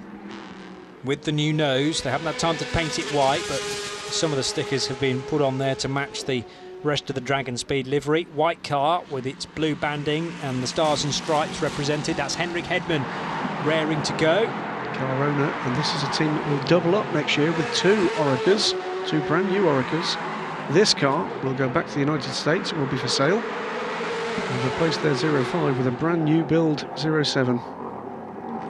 [SPEAKER 3] With the new nose, they haven't had time to paint it white, but some of the stickers have been put on there to match the rest of the Dragon Speed livery. White car with its blue banding and the stars and stripes represented. That's Henrik Hedman raring to go.
[SPEAKER 4] Car owner, and this is a team that will double up next year with 2 Oricas, 2 brand new Oricas. This car will go back to the United States, it will be for sale, and replace their 05 with a brand new build 07.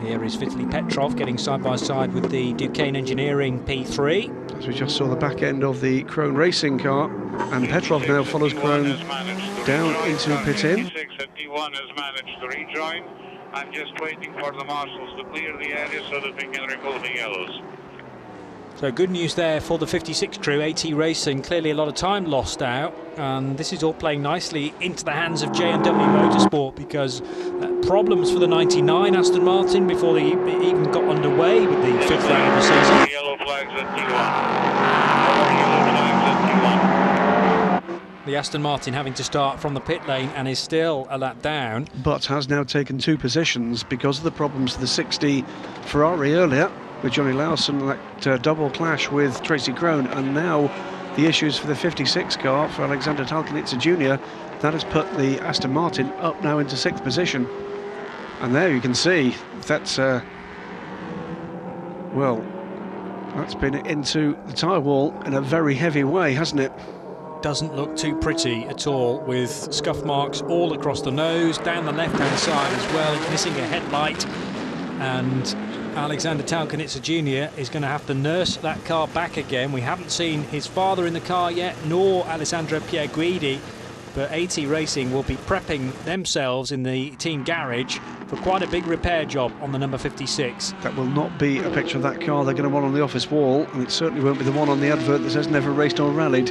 [SPEAKER 3] Here is Vitaly Petrov getting side by side with the Duquesne Engineering P3.
[SPEAKER 4] As we just saw the back end of the Krone Racing car, and Petrov now follows Krone down into pit in.
[SPEAKER 1] T1 has managed to rejoin. I'm just waiting for the marshals to clear the area so that we can remove the yellows.
[SPEAKER 3] So good news there for the 56 crew. AT Racing, clearly a lot of time lost out, and this is all playing nicely into the hands of J&W Motorsport, because problems for the 99 Aston Martin before they even got underway with the 5th round of the season.
[SPEAKER 1] Yellow flags at T1. Yellow flags at T1.
[SPEAKER 3] The Aston Martin having to start from the pit lane and is still a lap down.
[SPEAKER 4] But has now taken 2 positions because of the problems of the 60 Ferrari earlier, with Johnny Lawson, that double clash with Tracy Krone, and now the issues for the 56 car for Alexander Talkanidze Jr. That has put the Aston Martin up now into 6th position. And there you can see that's, well, that's been into the tyre wall in a very heavy way, hasn't it?
[SPEAKER 3] Doesn't look too pretty at all, with scuff marks all across the nose, down the left-hand side as well, missing a headlight, and Alexander Talkanidze Jr. is going to have to nurse that car back again. We haven't seen his father in the car yet, nor Alessandro Pierguidi, but AT Racing will be prepping themselves in the team garage for quite a big repair job on the number 56.
[SPEAKER 4] That will not be a picture of that car they're going to want on the office wall, and it certainly won't be the one on the advert that says never raced or rallied.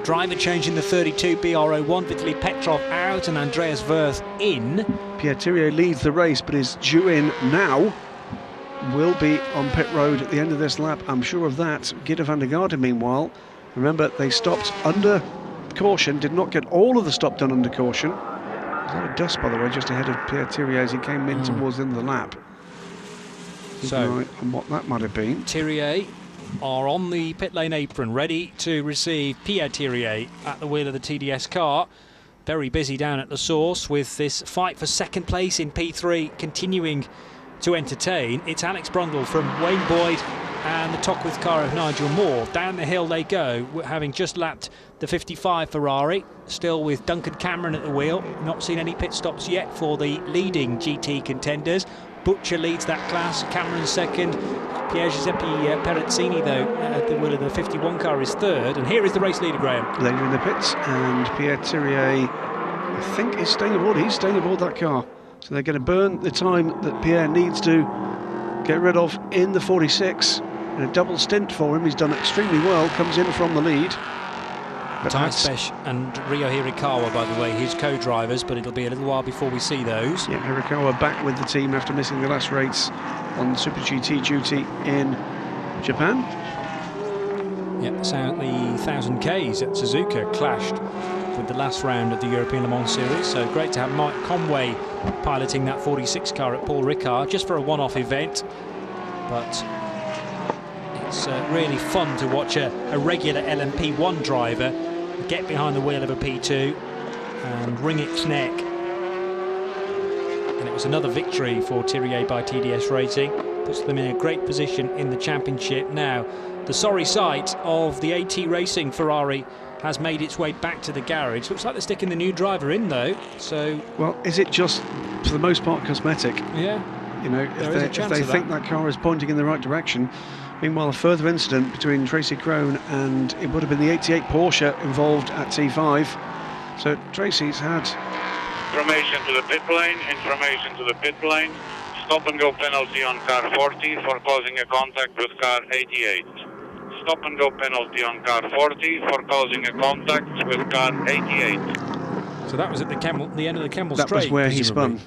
[SPEAKER 3] Driver change in the 32 BR01, Vitaly Petrov out and Andreas Wirth in.
[SPEAKER 4] Pierre Thirier leads the race but is due in now. Will be on pit road at the end of this lap, I'm sure of that. Guido van der Garde, meanwhile, remember they stopped under caution, did not get all of the stop done under caution. There's a lot of dust, by the way, just ahead of Pierre Thirier as he came in towards the end of the lap.
[SPEAKER 3] So,
[SPEAKER 4] and what that might have been.
[SPEAKER 3] Thirier are on the pit lane apron, ready to receive Pierre Thirier at the wheel of the TDS car. very busy down at the source with this fight for second place in P3 continuing to entertain. It's Alex Brundle from Wayne Boyd and the Tockwith car of Nigel Moore. Down the hill they go, having just lapped the 55 Ferrari, still with Duncan Cameron at the wheel. Not seen any pit stops yet for the leading GT contenders. Butcher leads that class, Cameron second. Pier Giuseppe Perezzini, though, at the wheel of the 51 car is third. And here is the race leader, Graham.
[SPEAKER 4] Later in the pits, and Pierre Thirier, I think, is staying aboard. He's staying aboard that car. So they're going to burn the time that Pierre needs to get rid of in the 46. And a double stint for him. He's done extremely well, comes in from the lead.
[SPEAKER 3] Ty Spesh and Rio Hirakawa, by the way, his co-drivers, but it'll be a little while before we see those.
[SPEAKER 4] Yeah, Hirakawa back with the team after missing the last race on Super GT duty in Japan.
[SPEAKER 3] Yeah, so the 1000 Ks at Suzuka clashed with the last round of the European Le Mans Series, so great to have Mike Conway piloting that 46 car at Paul Ricard, just for a one-off event, but it's really fun to watch a regular LMP1 driver get behind the wheel of a P2 and wring its neck. And it was another victory for Thirier by TDS Racing, puts them in a great position in the championship. Now, the sorry sight of the AT Racing Ferrari has made its way back to the garage. Looks like they're sticking the new driver in, though. So,
[SPEAKER 4] well, is it just, for the most part, cosmetic?
[SPEAKER 3] Yeah.
[SPEAKER 4] You know, if they think that car is pointing in the right direction. Meanwhile, a further incident between Tracy Crone and it would have been the 88 Porsche involved at T5. So Tracy's had...
[SPEAKER 1] Information to the pit lane, information to the pit lane. Stop and go penalty on car 40 for causing a contact with car 88. Stop and go penalty on car 40 for causing a contact with car 88.
[SPEAKER 3] So that was at the end of the Kemmel Straight.
[SPEAKER 4] That was where he spun.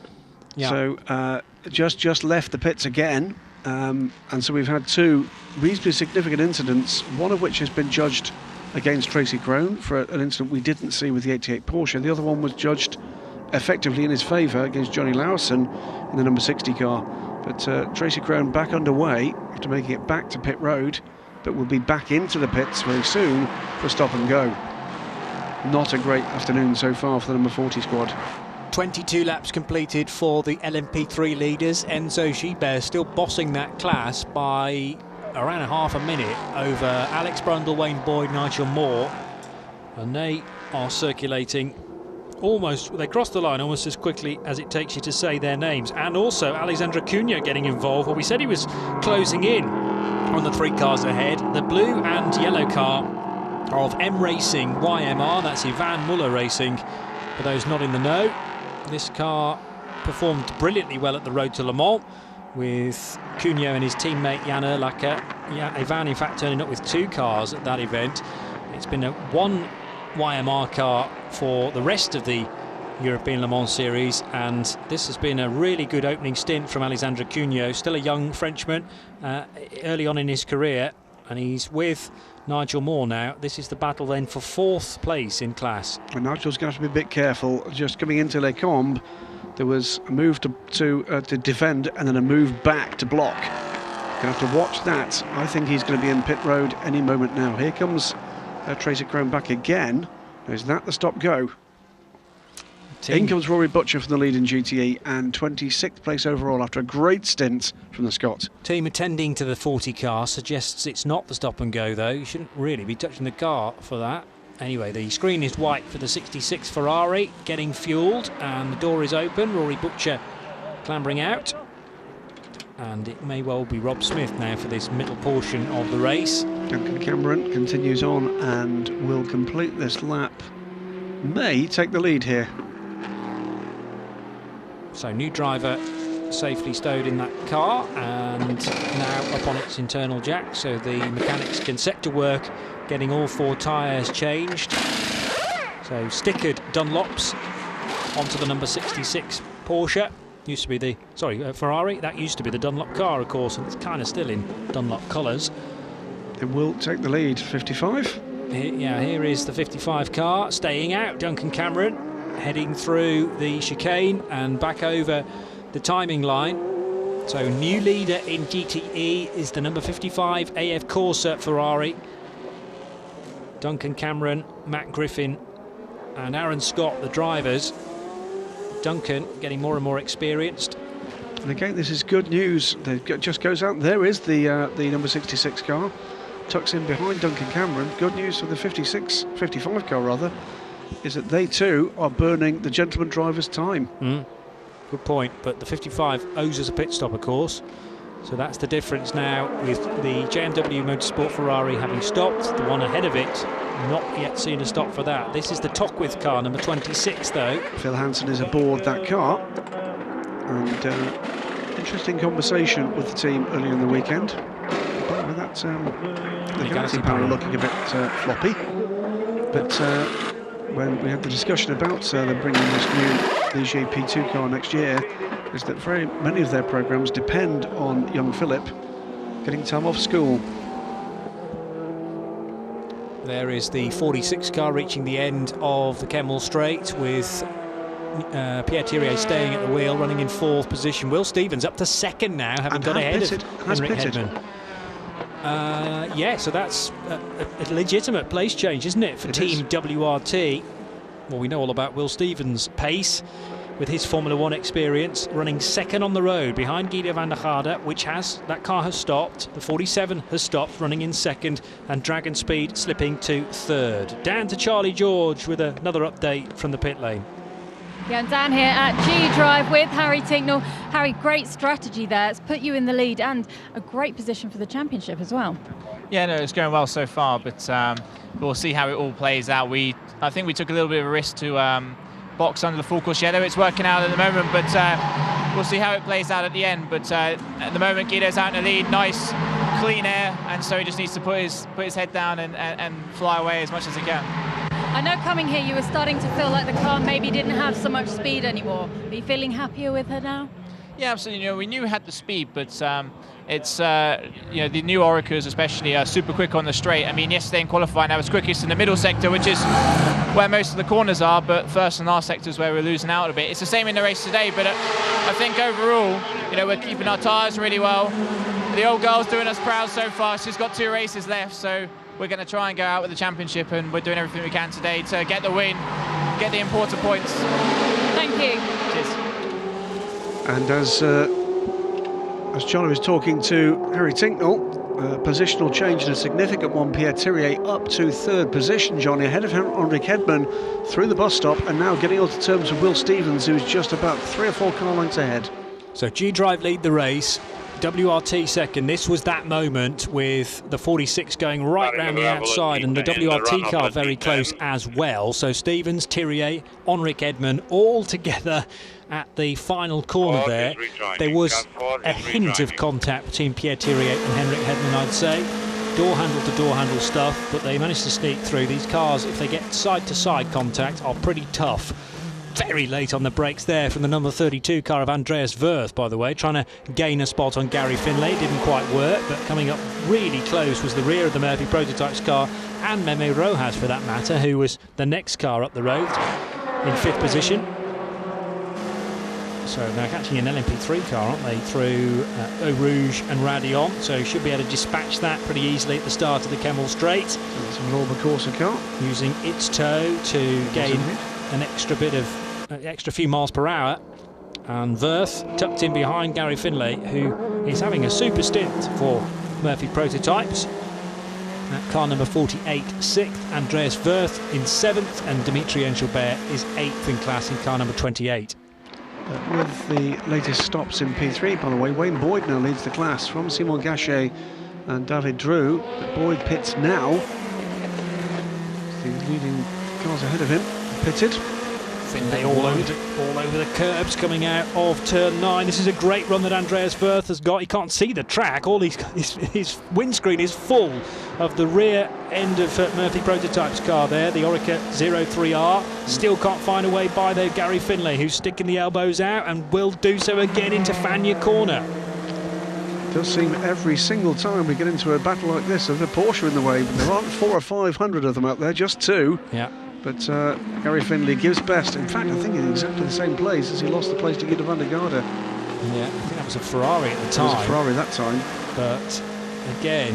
[SPEAKER 3] Yeah.
[SPEAKER 4] So just left the pits again. And so we've had two reasonably significant incidents, one of which has been judged against Tracy Crone for an incident we didn't see with the 88 Porsche. The other one was judged effectively in his favour against Johnny Lawson in the number 60 car. But Tracy Crone back underway after making it back to pit road, but will be back into the pits very soon for stop and go. Not a great afternoon so far for the number 40 squad.
[SPEAKER 3] 22 laps completed for the LMP3 leaders. Enzo Gibert still bossing that class by around half a minute over Alex Brundle, Wayne Boyd, Nigel Moore, and they are circulating almost, they cross the line almost as quickly as it takes you to say their names. And also Alexandre Cunha getting involved. Well, we said he was closing in on the three cars ahead. The blue and yellow car of M Racing YMR, that's Ivan Muller Racing, for those not in the know. This car performed brilliantly well at the Road to Le Mans with Cunha and his teammate Jan Urlacher. Ivan, in fact, turning up with two cars at that event. It's been one YMR car for the rest of the European Le Mans Series, and this has been a really good opening stint from Alexandre Cunha, still a young Frenchman, early on in his career, and he's with Nigel Moore now. This is the battle then for fourth place in class.
[SPEAKER 4] And Nigel's going to have to be a bit careful. Just coming into Les Combes, there was a move to defend and then a move back to block. Going to have to watch that. I think he's going to be in pit road any moment now. Here comes Tracy Crone back again. Is that the stop-go? In comes Rory Butcher from the lead in GTE and 26th place overall after a great stint from the Scot.
[SPEAKER 3] Team attending to the 40 car suggests it's not the stop and go, though. You shouldn't really be touching the car for that. Anyway, the screen is white for the 66 Ferrari, getting fuelled, and the door is open. Rory Butcher clambering out. And it may well be Rob Smith now for this middle portion of the race.
[SPEAKER 4] Duncan Cameron continues on and will complete this lap. May take the lead here.
[SPEAKER 3] So new driver safely stowed in that car and now up on its internal jack, so the mechanics can set to work getting all four tyres changed. So stickered Dunlops onto the number 66 Porsche. Used to be the, Ferrari. That used to be the Dunlop car, of course, and it's kind of still in Dunlop colours.
[SPEAKER 4] It will take the lead, 55.
[SPEAKER 3] Here is the 55 car, staying out. Duncan Cameron heading through the chicane and back over the timing line. So new leader in GTE is the number 55 AF Corsa Ferrari. Duncan Cameron, Matt Griffin and Aaron Scott, the drivers. Duncan getting more and more experienced.
[SPEAKER 4] And again, this is good news. It just goes out. There is the number 66 car. Tucks in behind Duncan Cameron. Good news for the 55 car rather, is that they too are burning the gentleman driver's time.
[SPEAKER 3] Good point, but the 55 owes us a pit stop, of course. So that's the difference now, with the JMW Motorsport Ferrari having stopped, the one ahead of it not yet seen a stop for that. This is the Tockwith car, number 26 though.
[SPEAKER 4] Phil Hansen is aboard that car, and interesting conversation with the team earlier in the weekend. But with that, the Galaxy panel looking a bit floppy, but when we had the discussion about them bringing this new Ligier P2 car next year, is that very many of their programmes depend on young Philip getting time off school.
[SPEAKER 3] There is the 46 car reaching the end of the Kemmel Straight, with Pierre Thirier staying at the wheel, running in 4th position. Will Stevens up to 2nd now, having got ahead of Henrik Hedman. Yeah, so that's a legitimate place change, isn't it, for Team WRT? Well, we know all about Will Stevens' pace with his Formula 1 experience, running 2nd on the road behind Guido van der Garde, that car has stopped. The 47 has stopped, running in 2nd, and Dragon Speed slipping to 3rd. Down to Charlie George with another update from the pit lane.
[SPEAKER 5] Yeah, and down here at G Drive with Harry Tinknell. Harry, great strategy there. It's put you in the lead and a great position for the championship as well.
[SPEAKER 8] Yeah, no, it's going well so far, but we'll see how it all plays out. I think we took a little bit of a risk to box under the full course yellow. It's working out at the moment, but we'll see how it plays out at the end. But at the moment, Guido's out in the lead, nice clean air, and so he just needs to put his head down and fly away as much as he can.
[SPEAKER 5] I know coming here you were starting to feel like the car maybe didn't have so much speed anymore. Are you feeling happier with her now?
[SPEAKER 8] Yeah, absolutely. We knew it had the speed, but it's the new Oricas especially are super quick on the straight. I mean, yesterday in qualifying I was quickest in the middle sector, which is where most of the corners are, but first and last sectors where we're losing out a bit. It's the same in the race today, but I think overall, we're keeping our tyres really well. The old girl's doing us proud so far. She's got 2 races left, so we're going to try and go out with the championship, and we're doing everything we can today to get the win, get the important points.
[SPEAKER 5] Thank you.
[SPEAKER 8] Cheers.
[SPEAKER 4] And as Charlie was talking to Harry Tinknell, positional change and a significant one. Pierre Thirier up to 3rd position, Johnny, ahead of Henrik Hedman through the bus stop, and now getting onto terms with Will Stevens, who's just about 3 or 4 car lengths ahead.
[SPEAKER 3] So G-Drive lead the race, WRT 2nd. This was that moment with the 46 going right round the outside and the WRT car very close as well. So Stevens, Thirier, Henrik Hedman all together at the final corner there. There was a hint of contact between Pierre Thirier and Henrik Hedman, I'd say. Door handle to door handle stuff, but they managed to sneak through. These cars, if they get side to side contact, are pretty tough. Very late on the brakes there from the number 32 car of Andreas Wirth, by the way, trying to gain a spot on Gary Finlay. Didn't quite work, but coming up really close was the rear of the Murphy Prototypes car, and Meme Rojas for that matter, who was the next car up the road in 5th position. So they're catching an LMP3 car, aren't they, through Eau Rouge and Radion, so should be able to dispatch that pretty easily at the start of the Kemmel Straight.
[SPEAKER 4] So it's a Norma Corsa car.
[SPEAKER 3] Using its toe to gain an extra bit of extra few miles per hour, and Wirth tucked in behind Gary Finlay, who is having a super stint for Murphy Prototypes. At car number 48, 6th, Andreas Wirth in 7th, and Dimitri Engelbert is 8th in class in car number 28.
[SPEAKER 4] With the latest stops in P3, by the way, Wayne Boyd now leads the class from Simon Gachet and David Drew, but Boyd pits now. The leading cars ahead of him pitted.
[SPEAKER 3] Finlay all over the curbs coming out of turn 9. This is a great run that Andreas Wirth has got. He can't see the track. All his windscreen is full of the rear end of Murphy Prototypes car there, the Orica 03R. Still can't find a way by there, Gary Finlay, who's sticking the elbows out and will do so again into Fania corner.
[SPEAKER 4] It does seem every single time we get into a battle like this of a Porsche in the way, but there aren't 400 or 500 of them out there, just 2.
[SPEAKER 3] Yeah.
[SPEAKER 4] But Gary Finlay gives best. In fact, I think in exactly the same place as he lost the place to Guido van der Garde.
[SPEAKER 3] Yeah, I think that was a Ferrari at the time.
[SPEAKER 4] It was a Ferrari that time.
[SPEAKER 3] But again,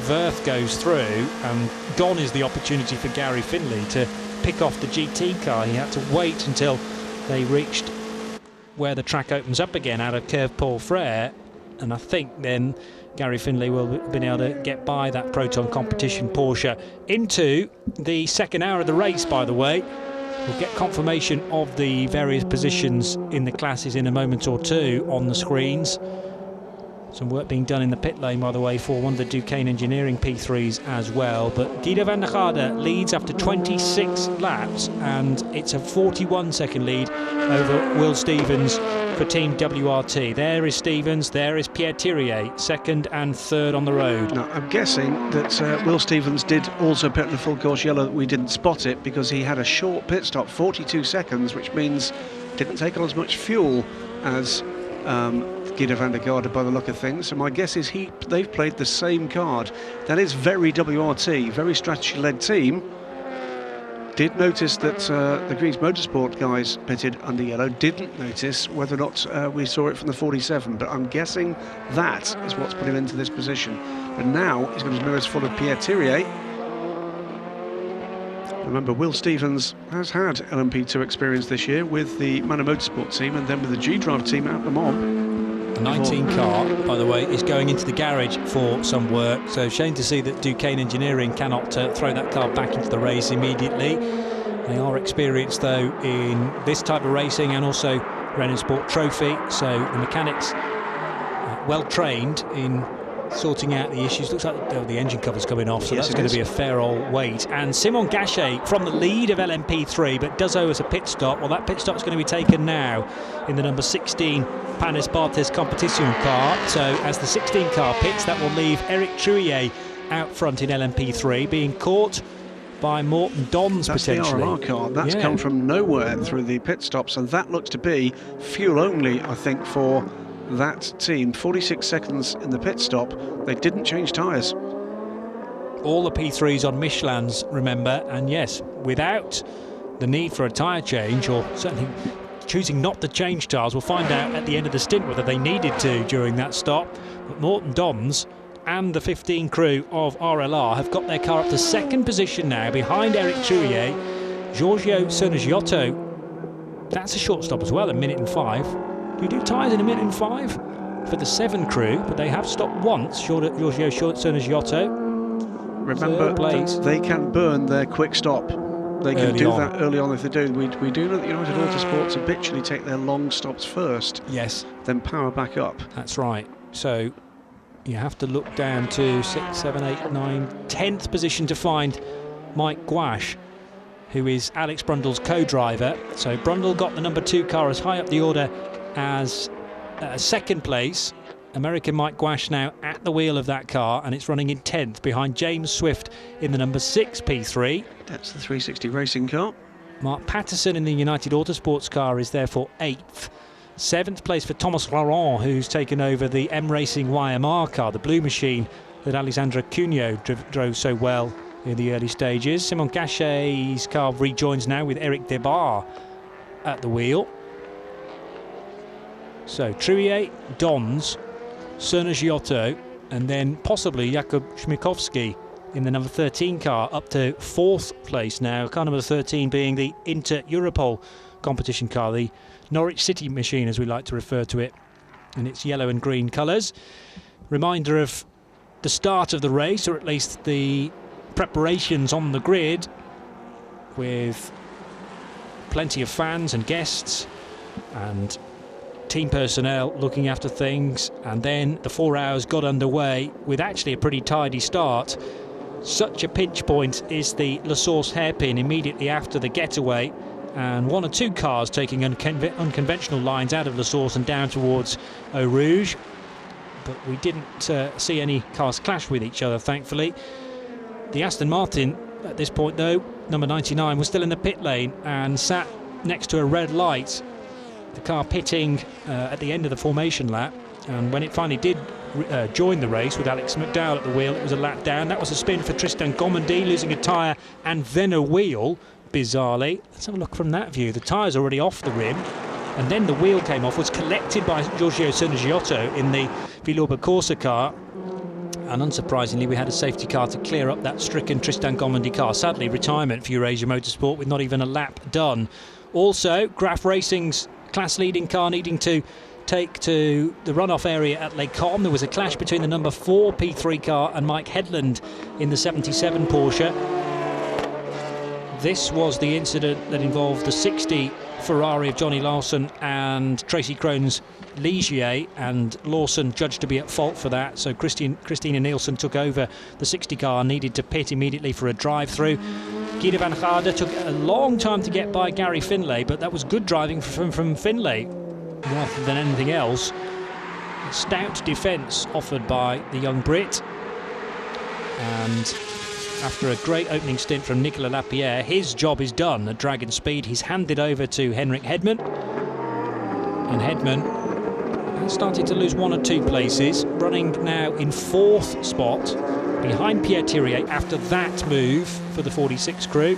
[SPEAKER 3] Wirth goes through, and gone is the opportunity for Gary Finlay to pick off the GT car. He had to wait until they reached where the track opens up again out of Curve Paul Frere, and I think then Gary Findlay will have been able to get by that Proton Competition Porsche into the second hour of the race. By the way, we'll get confirmation of the various positions in the classes in a moment or two on the screens. Some work being done in the pit lane, by the way, for one of the Duquesne Engineering P3s as well. But Guido van der Garde leads after 26 laps, and it's a 41-second lead over Will Stevens for Team WRT. There is Stevens, there is Pierre Thirier, second and third on the road.
[SPEAKER 4] Now, I'm guessing that Will Stevens did also pit in a full course yellow. We didn't spot it because he had a short pit stop, 42 seconds, which means didn't take on as much fuel as Guido van der Garde by the look of things. So my guess is they've played the same card. That is very WRT, very strategy-led team. Did notice that the Greaves Motorsport guys pitted under yellow. Didn't notice whether or not we saw it from the 47, but I'm guessing that is what's put him into this position. But now he's got his mirrors full of Pierre Thirier. Remember, Will Stevens has had LMP2 experience this year with the Manor Motorsport team and then with the G-Drive team at Le Mans.
[SPEAKER 3] The 19 car, by the way, is going into the garage for some work, so shame to see that Duquesne Engineering cannot throw that car back into the race immediately. They are experienced, though, in this type of racing and also Renault Sport Trophy, so the mechanics well trained in sorting out the issues. Looks like the engine cover's coming off, so yes, that's going to be a fair old wait. And Simon Gachet from the lead of LMP3, but does owe us a pit stop. Well, that pit stop's going to be taken now in the number 16 Panis Barthez Competition car. So as the 16 car pits, that will leave Eric Trouillet out front in LMP3, being caught by Morten Dons potentially.
[SPEAKER 4] That's the RLR car. That's come from nowhere through the pit stops, and that looks to be fuel only, I think, for that team. 46 seconds in the pit stop. They didn't change tyres.
[SPEAKER 3] All the P3s on Michelins, remember, and yes, without the need for a tyre change, or certainly choosing not to change tyres. We'll find out at the end of the stint whether they needed to during that stop. But Morten Dons and the 15 crew of RLR have got their car up to second position now, behind Eric Trouillet. Giorgio Sernagiotto, that's a short stop as well, a minute and 5. Do you do tyres in a minute and 5? For the 7 crew, but they have stopped once. Giorgio Sernagiotto.
[SPEAKER 4] Remember that they can burn their quick stop. They can do that early on if they do. We do know that United Autosports habitually take their long stops first.
[SPEAKER 3] Yes.
[SPEAKER 4] Then power back up.
[SPEAKER 3] That's right. So you have to look down to 6, 7, 8, 9, 10th position to find Mike Gouache, who is Alex Brundle's co-driver. So Brundle got the number 2 car as high up the order as second place. American Mike Gouache now at the wheel of that car, and it's running in 10th behind James Swift in the number 6 P3.
[SPEAKER 4] That's the 360 racing car.
[SPEAKER 3] Mark Patterson in the United Autosports car is therefore 8th. 7th place for Thomas Laurent, who's taken over the M Racing YMR car, the blue machine that Alexandre Cugno drove so well in the early stages. Simon Gachet's car rejoins now with Eric Debar at the wheel. So Trouillet, Dons, Sernagiotto, and then possibly Jakub Śmiechowski in the number 13 car up to 4th place now. Car number 13 being the Inter-Europol competition car, the Norwich City machine as we like to refer to it, in its yellow and green colours. Reminder of the start of the race, or at least the preparations on the grid, with plenty of fans and guests and team personnel looking after things, and then the 4 hours got underway with actually a pretty tidy start. Such a pinch point is the La Source hairpin immediately after the getaway, and 1 or 2 cars taking unconventional lines out of La Source and down towards Eau Rouge, but we didn't see any cars clash with each other, thankfully. The Aston Martin at this point, though, number 99, was still in the pit lane and sat next to a red light. The car pitting at the end of the formation lap, and when it finally did join the race with Alex McDowell at the wheel, it was a lap down. That was a spin for Tristan Gomendy, losing a tyre and then a wheel, bizarrely. Let's have a look from that view. The tyre's already off the rim, and then the wheel came off, was collected by Giorgio Sernagiotto in the Villorba Corsa car, And unsurprisingly, we had a safety car to clear up that stricken Tristan Gomendi car. Sadly, retirement for Eurasia Motorsport with not even a lap done. Also, Graf Racing's class-leading car needing to take to the runoff area at Les Combes. There was a clash between the number 4 P3 car and Mike Headland in the 77 Porsche. This was the incident that involved the 60 Ferrari of Johnny Lawson and Tracy Krohn's Ligier, and Lawson judged to be at fault for that, so Christina Nielsen took over the 60 car, needed to pit immediately for a drive-through. Guido van Garderen took a long time to get by Gary Finlay, but that was good driving from Finlay rather than anything else. A stout defence offered by the young Brit, and after a great opening stint from Nicolas Lapierre, his job is done at Dragon Speed. He's handed over to Henrik Hedman, and Hedman started to lose 1 or 2 places, running now in 4th spot behind Pierre Thiriet after that move for the 46 crew.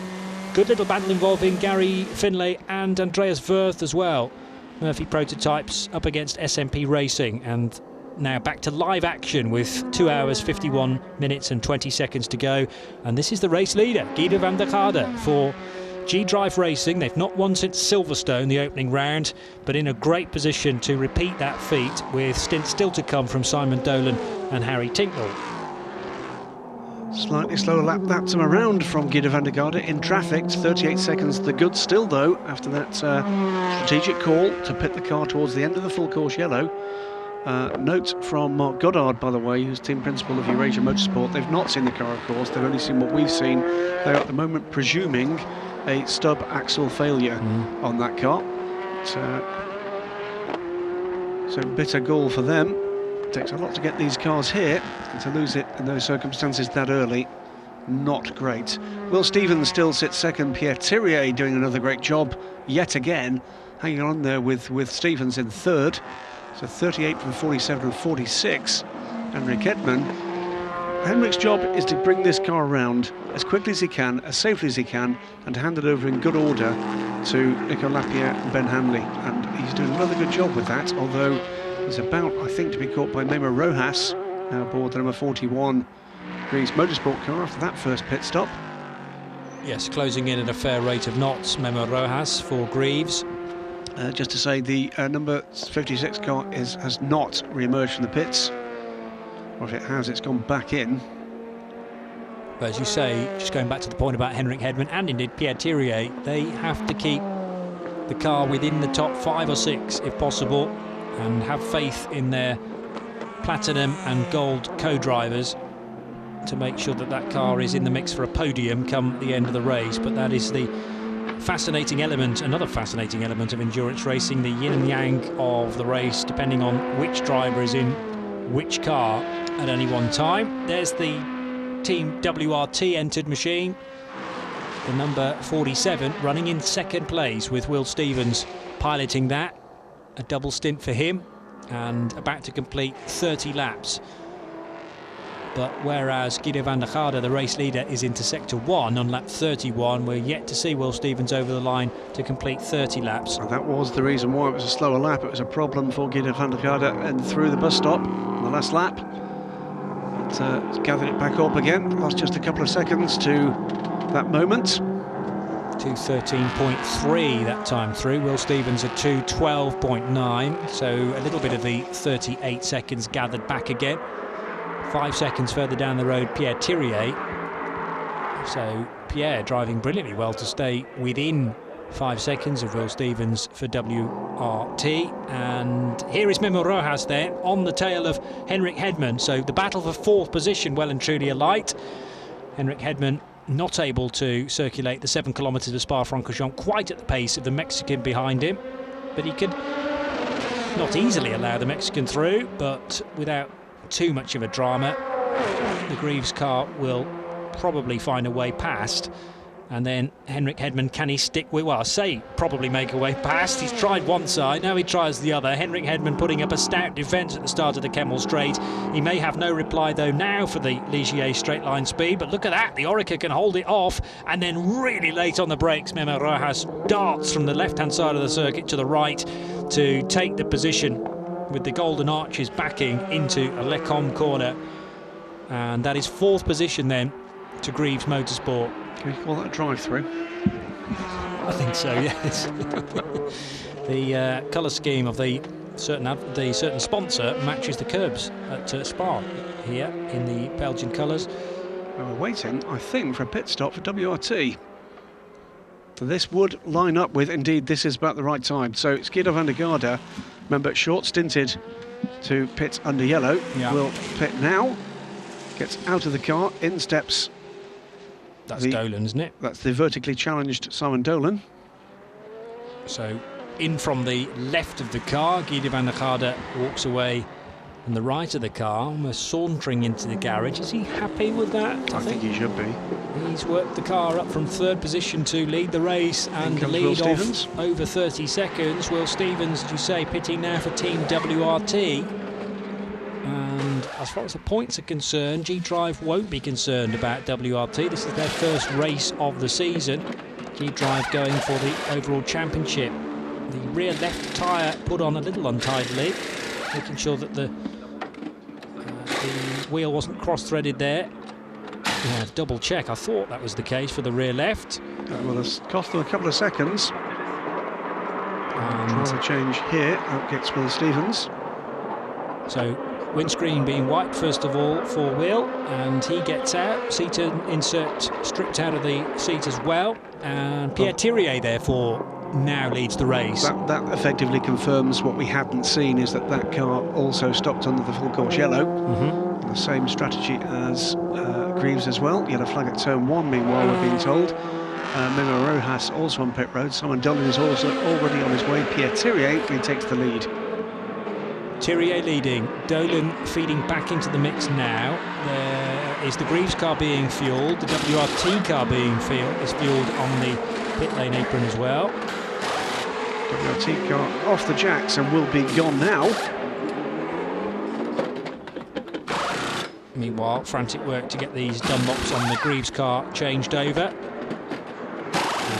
[SPEAKER 3] Good little battle involving Gary Finlay and Andreas Wirth as well. Murphy Prototypes up against SMP Racing, and now back to live action with 2 hours 51 minutes and 20 seconds to go, and this is the race leader, Guido van der Garde for G-Drive Racing. They've not won since Silverstone, the opening round, but in a great position to repeat that feat with stints still to come from Simon Dolan and Harry Tinknell.
[SPEAKER 4] Slightly slower lap that time around from Guido van der Garde in traffic. 38 seconds the good still, though, after that strategic call to pit the car towards the end of the full course yellow. Note from Mark Goddard, by the way, who's team principal of Eurasia Motorsport. They've not seen the car, of course. They've only seen what we've seen. They're at the moment presuming a stub axle failure on that car. So bitter goal for them. It takes a lot to get these cars here, and to lose it in those circumstances that early, not great. Will Stevens still sits second. Pierre Thiriet doing another great job yet again, hanging on there with Stevens in third. So 38 from 47 and 46. Henrik Hedman. Henrik's job is to bring this car around as quickly as he can, as safely as he can, and to hand it over in good order to Nico Lapierre and Ben Hanley. And he's doing another good job with that, although he's about, I think, to be caught by Memo Rojas, now aboard the number 41 Greece Motorsport car after that first pit stop.
[SPEAKER 3] Yes, closing in at a fair rate of knots, Memo Rojas for Greaves.
[SPEAKER 4] Just to say, the number 56 car has not re-emerged from the pits, or if it has, it's gone back in.
[SPEAKER 3] But as you say, just going back to the point about Henrik Hedman and indeed Pierre Thiriet, they have to keep the car within the top 5 or 6 if possible, and have faith in their platinum and gold co-drivers to make sure that that car is in the mix for a podium come the end of the race. But that is the fascinating element, another fascinating element of endurance racing, the yin and yang of the race, depending on which driver is in which car at any one time. There's the Team WRT entered machine, the number 47 running in second place with Will Stevens piloting that. A double stint for him and about to complete 30 laps. But whereas Guido van der Garde, the race leader, is into sector 1 on lap 31, we're yet to see Will Stevens over the line to complete 30 laps.
[SPEAKER 4] And that was the reason why it was a slower lap. It was a problem for Guido van der Garde and through the bus stop on the last lap. But gathered it back up again. Lost just a couple of seconds to that moment.
[SPEAKER 3] 2:13.3 that time through. Will Stevens at 2:12.9, so a little bit of the 38 seconds gathered back again. 5 seconds further down the road, Pierre Thiriet. So Pierre driving brilliantly well to stay within 5 seconds of Will Stevens for WRT. And here is Memo Rojas there on the tail of Henrik Hedman. So the battle for 4th position well and truly alight. Henrik Hedman not able to circulate the 7 kilometres of Spa-Francorchamps quite at the pace of the Mexican behind him, but he could not easily allow the Mexican through, but without too much of a drama. The Greaves car will probably find a way past, and then Henrik Hedman, can he stick with, well, I say probably make a way past. He's tried one side, now he tries the other. Henrik Hedman putting up a stout defence at the start of the Kemmel Straight. He may have no reply though now for the Ligier straight line speed, but look at that, the Orica can hold it off, and then really late on the brakes, Memo Rojas darts from the left hand side of the circuit to the right to take the position with the Golden Arches backing into a Les Combes corner. And that is 4th position then to Greaves Motorsport.
[SPEAKER 4] Can we call that a drive-through?
[SPEAKER 3] I think so, yes. The colour scheme of the certain sponsor matches the curbs at Spa here in the Belgian colours.
[SPEAKER 4] We're waiting, I think, for a pit stop for WRT. So this would line up with, indeed, this is about the right time. So it's Guido van der Garde, remember, short-stinted to pit under yellow, will pit now, gets out of the car, in steps...
[SPEAKER 3] That's Dolan, isn't it?
[SPEAKER 4] That's the vertically challenged Simon Dolan.
[SPEAKER 3] So in from the left of the car, Guido van der Garde walks away on the right of the car, almost sauntering into the garage. Is he happy with that?
[SPEAKER 4] I think he should be.
[SPEAKER 3] He's worked the car up from 3rd position to lead the race and lead off over 30 seconds. Will Stevens, as you say, pitting now for Team WRT. And as far as the points are concerned, G-Drive won't be concerned about WRT. This is their first race of the season. G-Drive going for the overall championship. The rear left tyre put on a little untidily, making sure that the wheel wasn't cross-threaded there. Yeah, double check. I thought that was the case for the rear left.
[SPEAKER 4] Well, it's cost them a couple of seconds. Driver change here. Out gets Will Stevens.
[SPEAKER 3] So windscreen being wiped first of all for Will, and he gets out. Seat insert stripped out of the seat as well, and Pierre Thirier therefore now leads the race.
[SPEAKER 4] That effectively confirms what we hadn't seen, is that car also stopped under the full course yellow. The same strategy as Greaves as well. Yellow flag at turn 1, meanwhile, we're being told. Memo Rojas also on pit road. Simon Dolan is also already on his way. Pierre Thirier, he takes the lead.
[SPEAKER 3] Thirier leading, Dolan feeding back into the mix now. There is the Greaves car being fuelled, the WRT car being fuelled on the pit lane apron as well.
[SPEAKER 4] WRT car off the jacks and will be gone now.
[SPEAKER 3] Meanwhile, frantic work to get these Dunlops on the Greaves car changed over.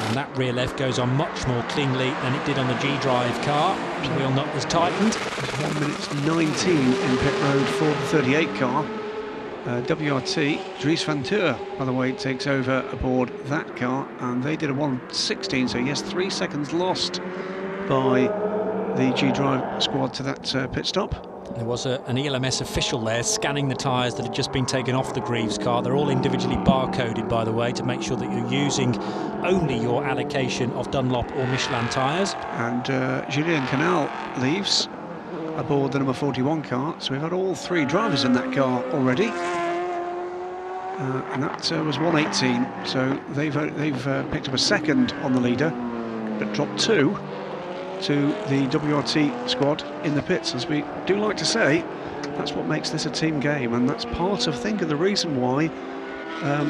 [SPEAKER 3] And that rear left goes on much more cleanly than it did on the G-Drive car. The wheel nut was tightened.
[SPEAKER 4] 1 minute 19 in pit road for the 38 car. WRT, Dries van Teur, by the way, takes over aboard that car, and they did a 1:16, so yes, 3 seconds lost by the G-Drive squad to that pit stop.
[SPEAKER 3] There was an ELMS official there scanning the tyres that had just been taken off the Greaves car. They're all individually barcoded, by the way, to make sure that you're using only your allocation of Dunlop or Michelin tyres.
[SPEAKER 4] And Julien Canal leaves aboard the number 41 car, so we've had all 3 drivers in that car already. And that was 1:18, so they've picked up a second on the leader, but dropped 2 to the WRT squad in the pits. As we do like to say, that's what makes this a team game, and that's part of, think of the reason why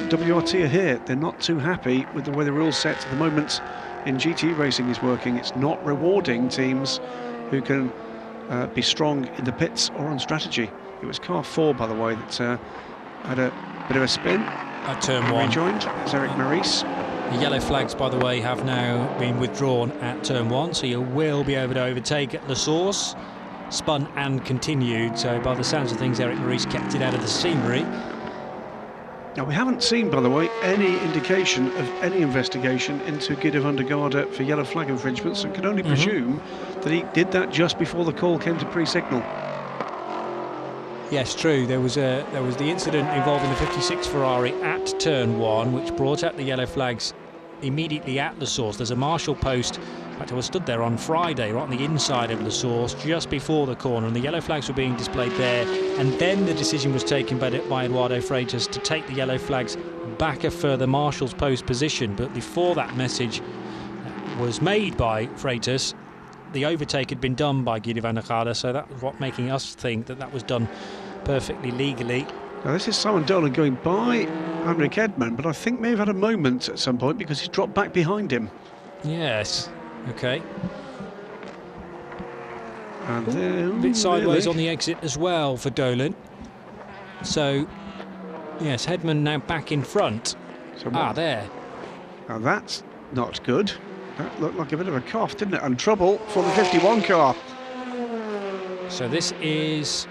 [SPEAKER 4] WRT are here. They're not too happy with the way the rules set at the moment in GT racing is working. It's not rewarding teams who can be strong in the pits or on strategy. It was car 4, by the way, that had a bit of a spin
[SPEAKER 3] at turn 1.
[SPEAKER 4] Rejoined. It's Eric Maurice.
[SPEAKER 3] The yellow flags, by the way, have now been withdrawn at turn 1, so you will be able to overtake at La Source. Spun and continued, so by the sounds of things, Eric Maurice kept it out of the scenery.
[SPEAKER 4] Now, we haven't seen, by the way, any indication of any investigation into Guido van der Garde for yellow flag infringements, and can only presume that he did that just before the call came to pre-signal.
[SPEAKER 3] Yes, true. There was the incident involving the 56 Ferrari at turn 1, which brought out the yellow flags immediately at La Source. There's a marshal post. In fact, I was stood there on Friday, right on the inside of La Source, just before the corner, and the yellow flags were being displayed there. And then the decision was taken by Eduardo Freitas to take the yellow flags back a further marshal's post position. But before that message was made by Freitas, the overtake had been done by Guido van der Garde, so that was what making us think that was done perfectly legally.
[SPEAKER 4] Now, this is Simon Dolan going by Heinrich Edman, but I think may have had a moment at some point because he's dropped back behind him.
[SPEAKER 3] Yes, okay.
[SPEAKER 4] And then,
[SPEAKER 3] a bit sideways on the exit as well for Dolan. So, yes, Hedman now back in front. So there.
[SPEAKER 4] Now that's not good. That looked like a bit of a cough, didn't it? And trouble for the 51 car.
[SPEAKER 3] So this is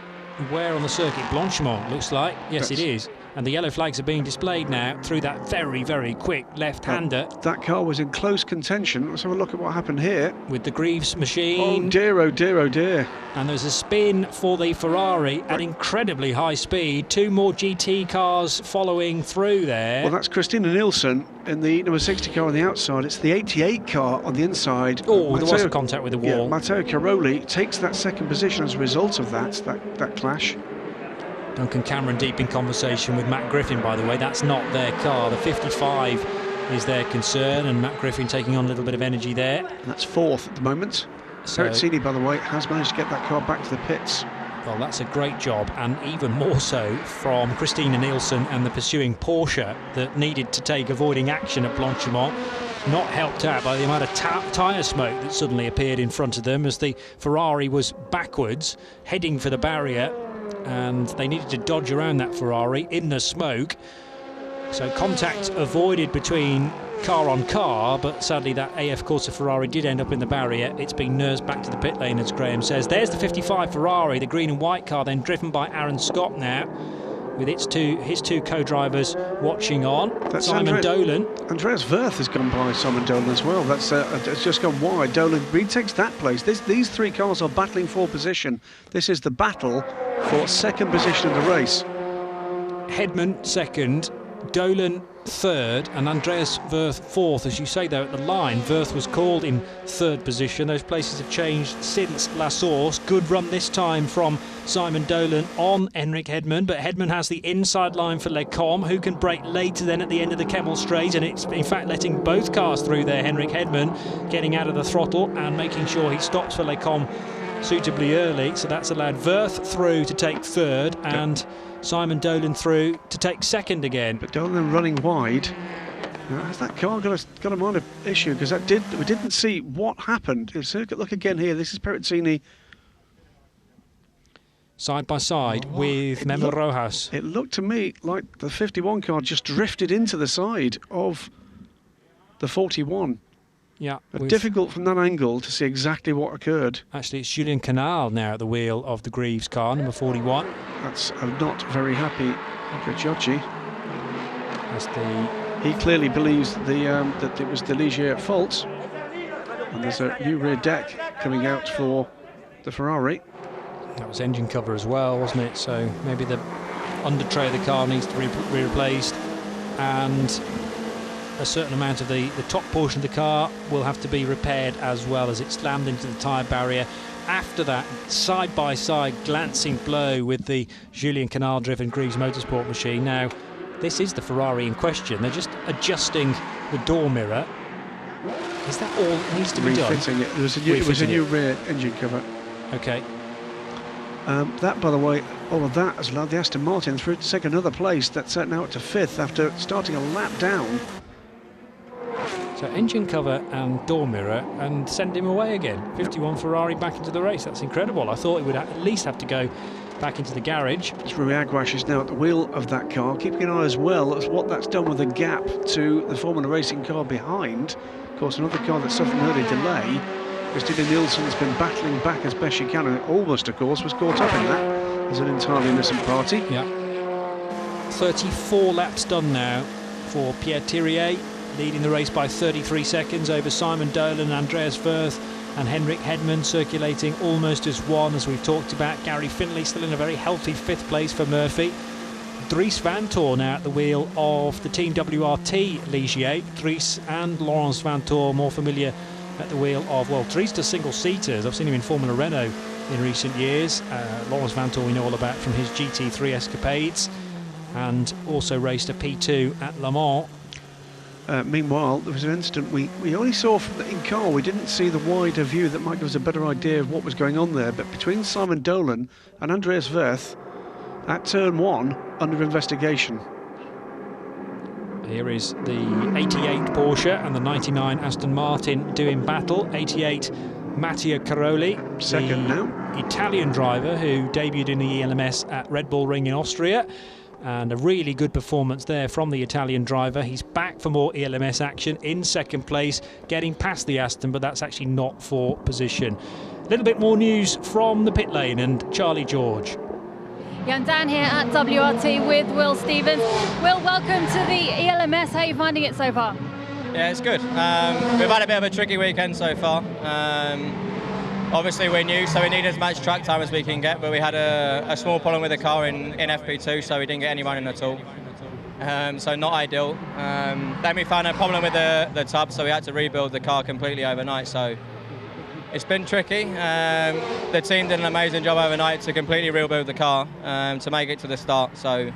[SPEAKER 3] Where on the circuit? Blanchimont, looks like. Yes, it is. And the yellow flags are being displayed now through that very, very quick left-hander.
[SPEAKER 4] That car was in close contention. Let's have a look at what happened here.
[SPEAKER 3] With the Greaves machine.
[SPEAKER 4] Oh dear, oh dear, oh dear.
[SPEAKER 3] And there's a spin for the Ferrari at incredibly high speed. 2 more GT cars following through there.
[SPEAKER 4] Well, that's Christina Nielsen in the number 60 car on the outside. It's the 88 car on the inside.
[SPEAKER 3] Oh, there was a contact with the wall.
[SPEAKER 4] Yeah, Matteo Caroli takes that second position as a result of that clash.
[SPEAKER 3] Duncan Cameron deep in conversation with Matt Griffin, by the way. That's not their car. The 55 is their concern, and Matt Griffin taking on a little bit of energy there.
[SPEAKER 4] And that's 4th at the moment. Perezzini, by the way, has managed to get that car back to the pits.
[SPEAKER 3] Well, that's a great job, and even more so from Christina Nielsen and the pursuing Porsche that needed to take avoiding action at Blanchimont. Not helped out by the amount of tyre smoke that suddenly appeared in front of them as the Ferrari was backwards, heading for the barrier, and they needed to dodge around that Ferrari in the smoke. So contact avoided between car on car, but sadly that AF Corsa Ferrari did end up in the barrier. It's been nursed back to the pit lane, as Graham says. There's the 55 Ferrari, the green and white car, then driven by Aaron Scott now, with his two co-drivers watching on. That's Simon Dolan.
[SPEAKER 4] Andreas Wirth has gone by Simon Dolan as well. That's it's just gone wide. Dolan retakes that place. These 3 cars are battling for position. This is the battle for second position in the race.
[SPEAKER 3] Hedman second, Dolan third, and Andreas Wirth fourth. As you say, though, at the line, Wirth was called in 3rd position. Those places have changed since La Source. Good run this time from Simon Dolan on Henrik Hedman, but Hedman has the inside line for Lecombe, who can brake later then at the end of the Kemmel Straight, and it's in fact letting both cars through there. Henrik Hedman getting out of the throttle and making sure he stops for Lecombe suitably early, so that's allowed Wirth through to take 3rd and Simon Dolan through to take 2nd again.
[SPEAKER 4] But Dolan running wide. Has that car got a minor issue? Because we didn't see what happened. Look again here. This is Perezzini
[SPEAKER 3] side by side with Memo Rojas.
[SPEAKER 4] It looked to me like the 51 car just drifted into the side of the 41.
[SPEAKER 3] Yeah,
[SPEAKER 4] difficult from that angle to see exactly what occurred.
[SPEAKER 3] Actually, it's Julien Canal now at the wheel of the Greaves car, number 41.
[SPEAKER 4] That's not very happy Giorgi. He clearly believes that it was the Ligier at fault. And there's a new rear deck coming out for the Ferrari.
[SPEAKER 3] That was engine cover as well, wasn't it? So maybe the under tray of the car needs to be replaced, and a certain amount of the top portion of the car will have to be repaired as well, as it slammed into the tyre barrier. After that side-by-side glancing blow with the Julien Canal driven Greaves Motorsport machine. Now this is the Ferrari in question. They're just adjusting the door mirror. Is that all that needs to be done?
[SPEAKER 4] Refitting it. It was a new rear engine cover.
[SPEAKER 3] Okay.
[SPEAKER 4] That, by the way, all of that has allowed the Aston Martin through to take another place. That's now up to 5th after starting a lap down.
[SPEAKER 3] So engine cover and door mirror, and send him away again. 51 Ferrari back into the race. That's incredible. I thought he would at least have to go back into the garage.
[SPEAKER 4] Rui Aguas is now at the wheel of that car, keeping an eye as well as what that's done with the gap to the Formula Racing car behind. Of course, another car that suffered an early delay. Christina Nielsen's been battling back as best she can, and almost, of course, was caught up in that as an entirely innocent party.
[SPEAKER 3] Yeah. 34 laps done now for Pierre Thirier, leading the race by 33 seconds over Simon Dolan, Andreas Wirth and Henrik Hedman, circulating almost as one, as we've talked about. Gary Finley still in a very healthy 5th place for Murphy. Dries Vanthoor now at the wheel of the Team WRT Ligier. Dries and Laurence Vanthoor more familiar at the wheel of, well, Dries does single-seaters. I've seen him in Formula Renault in recent years. Laurence Vanthoor we know all about from his GT3 escapades, and also raced a P2 at Le Mans.
[SPEAKER 4] Meanwhile, there was an incident we only saw from in car. We didn't see the wider view that might give us a better idea of what was going on there. But between Simon Dolan and Andreas Wirth, at turn 1, under investigation.
[SPEAKER 3] Here is the 88 Porsche and the 99 Aston Martin doing battle. 88 Matteo Caroli,
[SPEAKER 4] second now.
[SPEAKER 3] Italian driver who debuted in the ELMS at Red Bull Ring in Austria. And a really good performance there from the Italian driver. He's back for more ELMS action in 2nd place, getting past the Aston, but that's actually not for position. A little bit more news from the pit lane and Charlie George.
[SPEAKER 5] Yeah, I'm down here at WRT with Will Stevens. Will, welcome to the ELMS. How are you finding it so far?
[SPEAKER 9] Yeah, it's good. We've had a bit of a tricky weekend so far. Obviously we're new, so we need as much track time as we can get, but we had a small problem with the car in FP2, so we didn't get any running at all. So not ideal. Then we found a problem with the tub, so we had to rebuild the car completely overnight. So it's been tricky. The team did an amazing job overnight to completely rebuild the car to make it to the start. So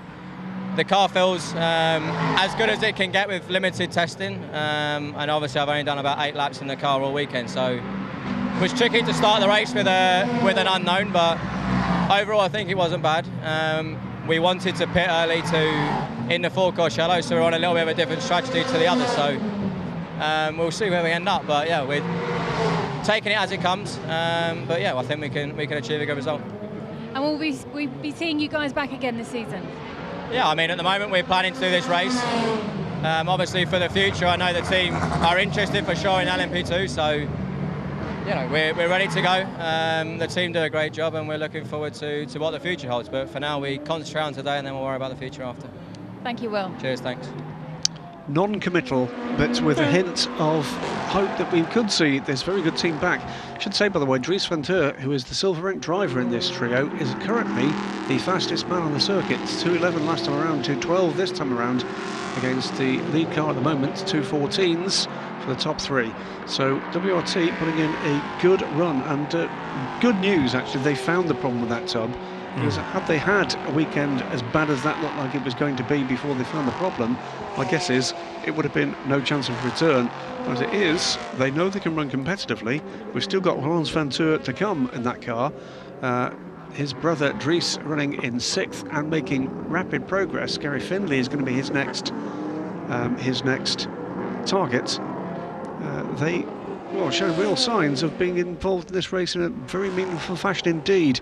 [SPEAKER 9] the car feels as good as it can get with limited testing. And obviously I've only done about 8 laps in the car all weekend. So it was tricky to start the race with an unknown, but overall I think it wasn't bad. We wanted to pit early in the forecourt shallow, so we're on a little bit of a different strategy to the others. So we'll see where we end up, but yeah, we're taking it as it comes. But yeah, I think we can achieve a good result.
[SPEAKER 5] And will we be seeing you guys back again this season?
[SPEAKER 9] Yeah, I mean, at the moment we're planning to do this race. Obviously for the future, I know the team are interested for sure in LMP2, so you know, we're ready to go. The team do a great job and we're looking forward to what the future holds. But for now, we concentrate on today and then we'll worry about the future after.
[SPEAKER 5] Thank you, Will.
[SPEAKER 9] Cheers, thanks.
[SPEAKER 4] Non-committal, but with a hint of hope that we could see this very good team back. I should say, by the way, Dries van Teur, who is the silver rank driver in this trio, is currently the fastest man on the circuit. 2:11 last time around, 2:12 this time around, against the lead car at the moment, 2:14s for the top 3. So WRT putting in a good run, and good news actually, they found the problem with that tub. Because had they had a weekend as bad as that looked like it was going to be before they found the problem, my guess is it would have been no chance of return. As it is, they know they can run competitively. We've still got Dries van Teur to come in that car. His brother Dries running in 6th and making rapid progress. Gary Findlay is going to be his next target. They show real signs of being involved in this race in a very meaningful fashion indeed.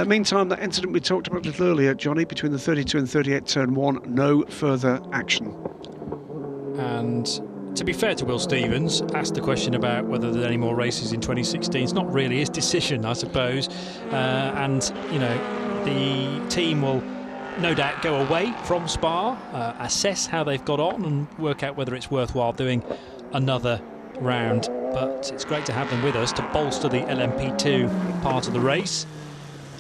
[SPEAKER 4] Meantime, that incident we talked about a little earlier, Johnny, between the 32 and 38 turn 1, no further action.
[SPEAKER 3] And to be fair to Will Stevens, asked the question about whether there's any more races in 2016. It's not really his decision, I suppose. And, you know, the team will no doubt go away from Spa, assess how they've got on and work out whether it's worthwhile doing another round. But it's great to have them with us to bolster the LMP2 part of the race.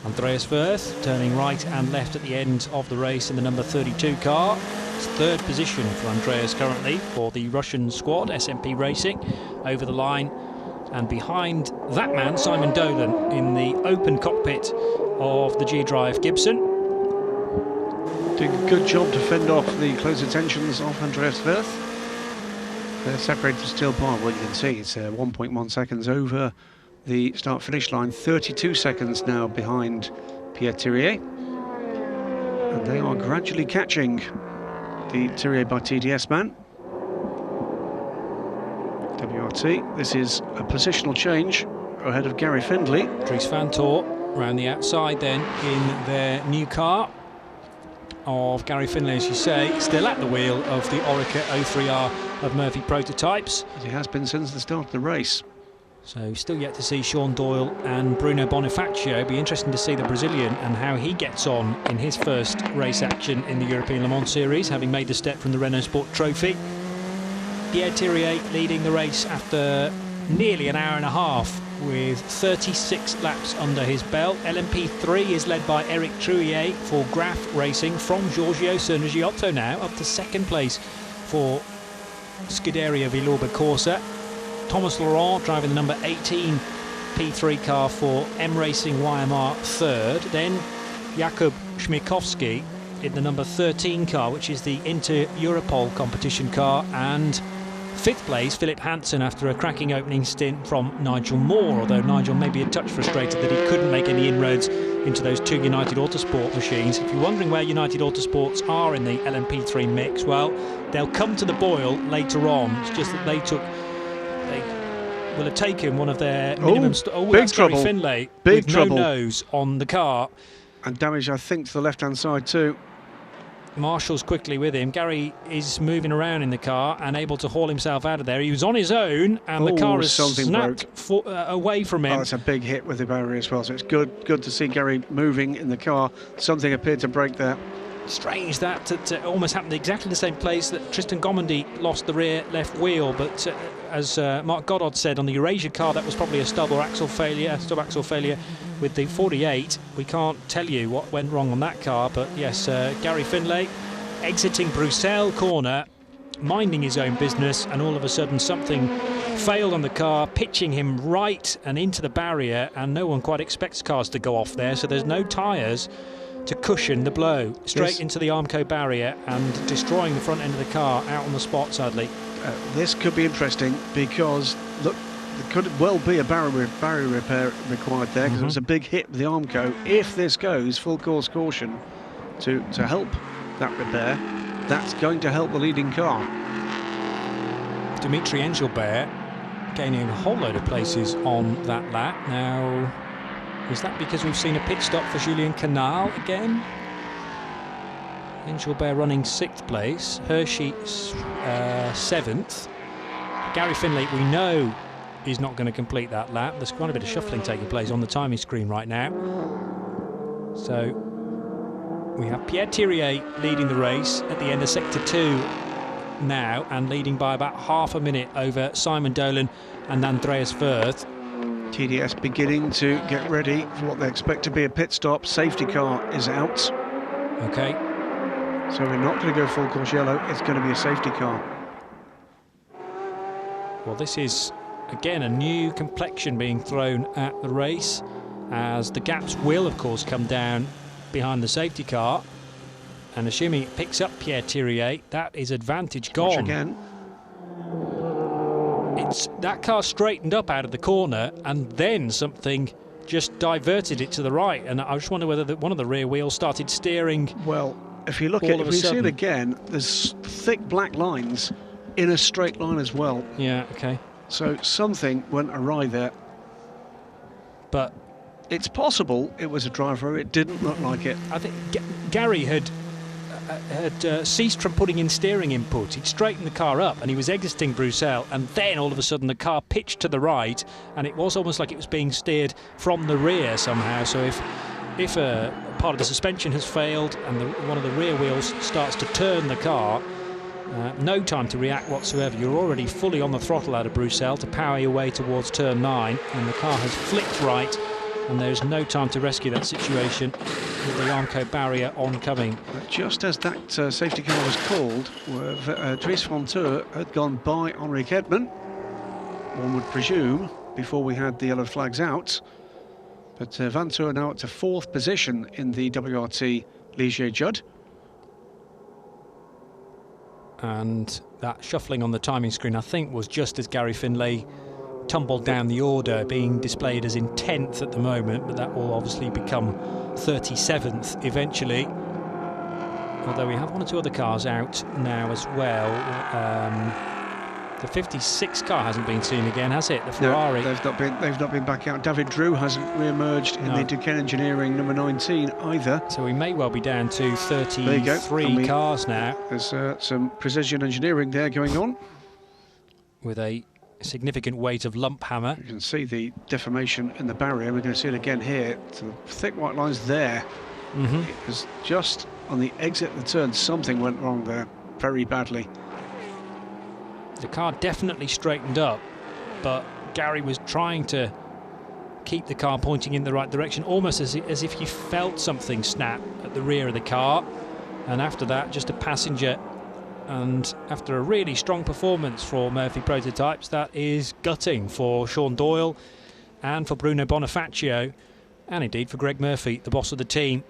[SPEAKER 3] Andreas Wirth turning right and left at the end of the race in the number 32 car. It's 3rd position for Andreas currently for the Russian squad, SMP Racing, over the line. And behind that man, Simon Dolan in the open cockpit of the G-Drive Gibson.
[SPEAKER 4] Doing a good job to fend off the close attentions of Andreas Wirth. They're separated still by what you can see. It's 1.1 seconds over the start-finish line, 32 seconds now behind Pierre Thirier. And they are gradually catching the Thirier by TDS man. WRT, this is a positional change ahead of Gary Findlay.
[SPEAKER 3] Dries van Teur around the outside then in their new car of Gary Findlay, as you say, still at the wheel of the Orica 03R of Murphy Prototypes.
[SPEAKER 4] As he has been since the start of the race.
[SPEAKER 3] So still yet to see Sean Doyle and Bruno Bonifacio. Be interesting to see the Brazilian and how he gets on in his first race action in the European Le Mans Series, having made the step from the Renault Sport Trophy. Pierre Thirier leading the race after nearly an hour and a half with 36 laps under his belt. LMP3 is led by Eric Trouillet for Graf Racing from Giorgio Sergiotto now, up to 2nd place for Scuderia Villorba Corsa. Thomas Laurent driving the number 18 P3 car for M Racing YMR 3rd. Then Jakub Śmiechowski in the number 13 car, which is the Inter Europol competition car, and 5th place Philip Hansen after a cracking opening stint from Nigel Moore, although Nigel may be a touch frustrated that he couldn't make any inroads into those 2 United Autosport machines. If you're wondering where United Autosports are in the LMP3 mix, well, they'll come to the boil later on. It's just that they will have taken one of their minimum...
[SPEAKER 4] big trouble.
[SPEAKER 3] Gary Findlay
[SPEAKER 4] Big
[SPEAKER 3] with
[SPEAKER 4] trouble.
[SPEAKER 3] No nose on the car.
[SPEAKER 4] And damage, I think, to the left-hand side too.
[SPEAKER 3] Marshall's quickly with him. Gary is moving around in the car and able to haul himself out of there. He was on his own, and the car has snapped away from him.
[SPEAKER 4] Oh, it's a big hit with the barrier as well, so it's good to see Gary moving in the car. Something appeared to break there.
[SPEAKER 3] Strange that it almost happened exactly the same place that Tristan Gomondy lost the rear left wheel, but as Mark Goddard said on the Eurasia car, that was probably a stub axle failure with the 48. We can't tell you what went wrong on that car, but yes, Gary Finlay exiting Bruxelles corner, minding his own business, and all of a sudden something failed on the car, pitching him right and into the barrier, and no one quite expects cars to go off there, so there's no tyres to cushion the blow. Straight into the Armco barrier and destroying the front end of the car out on the spot, sadly.
[SPEAKER 4] This could be interesting because, look, there could well be a barrier repair required there, because it was a big hit with the Armco. If this goes full course caution to help that repair, that's going to help the leading car.
[SPEAKER 3] Dimitri Engelbert gaining a whole load of places on that lap. Now, is that because we've seen a pit stop for Julien Canal again? Engelbert running 6th place, Hershey 7th. Gary Finlay, we know, is not going to complete that lap. There's quite a bit of shuffling taking place on the timing screen right now. So we have Pierre Thirier leading the race at the end of Sector 2 now, and leading by about half a minute over Simon Dolan and Andreas Wirth.
[SPEAKER 4] TDS beginning to get ready for what they expect to be a pit stop. Safety car is out.
[SPEAKER 3] Okay.
[SPEAKER 4] So we're not going to go full course yellow, it's going to be a safety car.
[SPEAKER 3] Well, this is, again, a new complexion being thrown at the race, as the gaps will, of course, come down behind the safety car. And assuming it picks up Pierre Thirier, that is advantage gone.
[SPEAKER 4] Watch again.
[SPEAKER 3] That car straightened up out of the corner, and then something just diverted it to the right. And I just wonder whether one of the rear wheels started steering.
[SPEAKER 4] Well, if you look at it, if we see it again, there's thick black lines in a straight line as well.
[SPEAKER 3] Yeah, okay.
[SPEAKER 4] So something went awry there.
[SPEAKER 3] But
[SPEAKER 4] it's possible it was a driver. It didn't look like it.
[SPEAKER 3] I think Gary had ceased from putting in steering input. He'd straightened the car up and he was exiting Bruxelles, and then all of a sudden the car pitched to the right, and it was almost like it was being steered from the rear somehow. So if a part of the suspension has failed and one of the rear wheels starts to turn the car, no time to react whatsoever. You're already fully on the throttle out of Bruxelles to power your way towards turn 9, and the car has flicked right, and there's no time to rescue that situation with the Armco barrier oncoming.
[SPEAKER 4] But just as that safety car was called, Dries van Teur had gone by Henrik Edman, one would presume, before we had the yellow flags out. But Van Teur now up to 4th position in the WRT Ligier Judd. And
[SPEAKER 3] that shuffling on the timing screen, I think, was just as Gary Finlay tumbled down the order, being displayed as in 10th at the moment, but that will obviously become 37th eventually. Although we have one or two other cars out now as well. The 56 car hasn't been seen again, has it? The Ferrari.
[SPEAKER 4] No, they've not been back out. David Drew hasn't re-emerged in the Duquesne Engineering number 19 either.
[SPEAKER 3] So we may well be down to 33 cars now.
[SPEAKER 4] There's some precision engineering there going on,
[SPEAKER 3] with a significant weight of lump hammer.
[SPEAKER 4] You can see the deformation in the barrier. We're going to see it again here. Some thick white lines there. It was just on the exit of the turn, something went wrong there very badly.
[SPEAKER 3] The car definitely straightened up, but Gary was trying to keep the car pointing in the right direction, almost as if he felt something snap at the rear of the car. And after that, just a passenger. And after a really strong performance for Murphy Prototypes, that is gutting for Sean Doyle and for Bruno Bonifacio, and indeed for Greg Murphy, the boss of the team.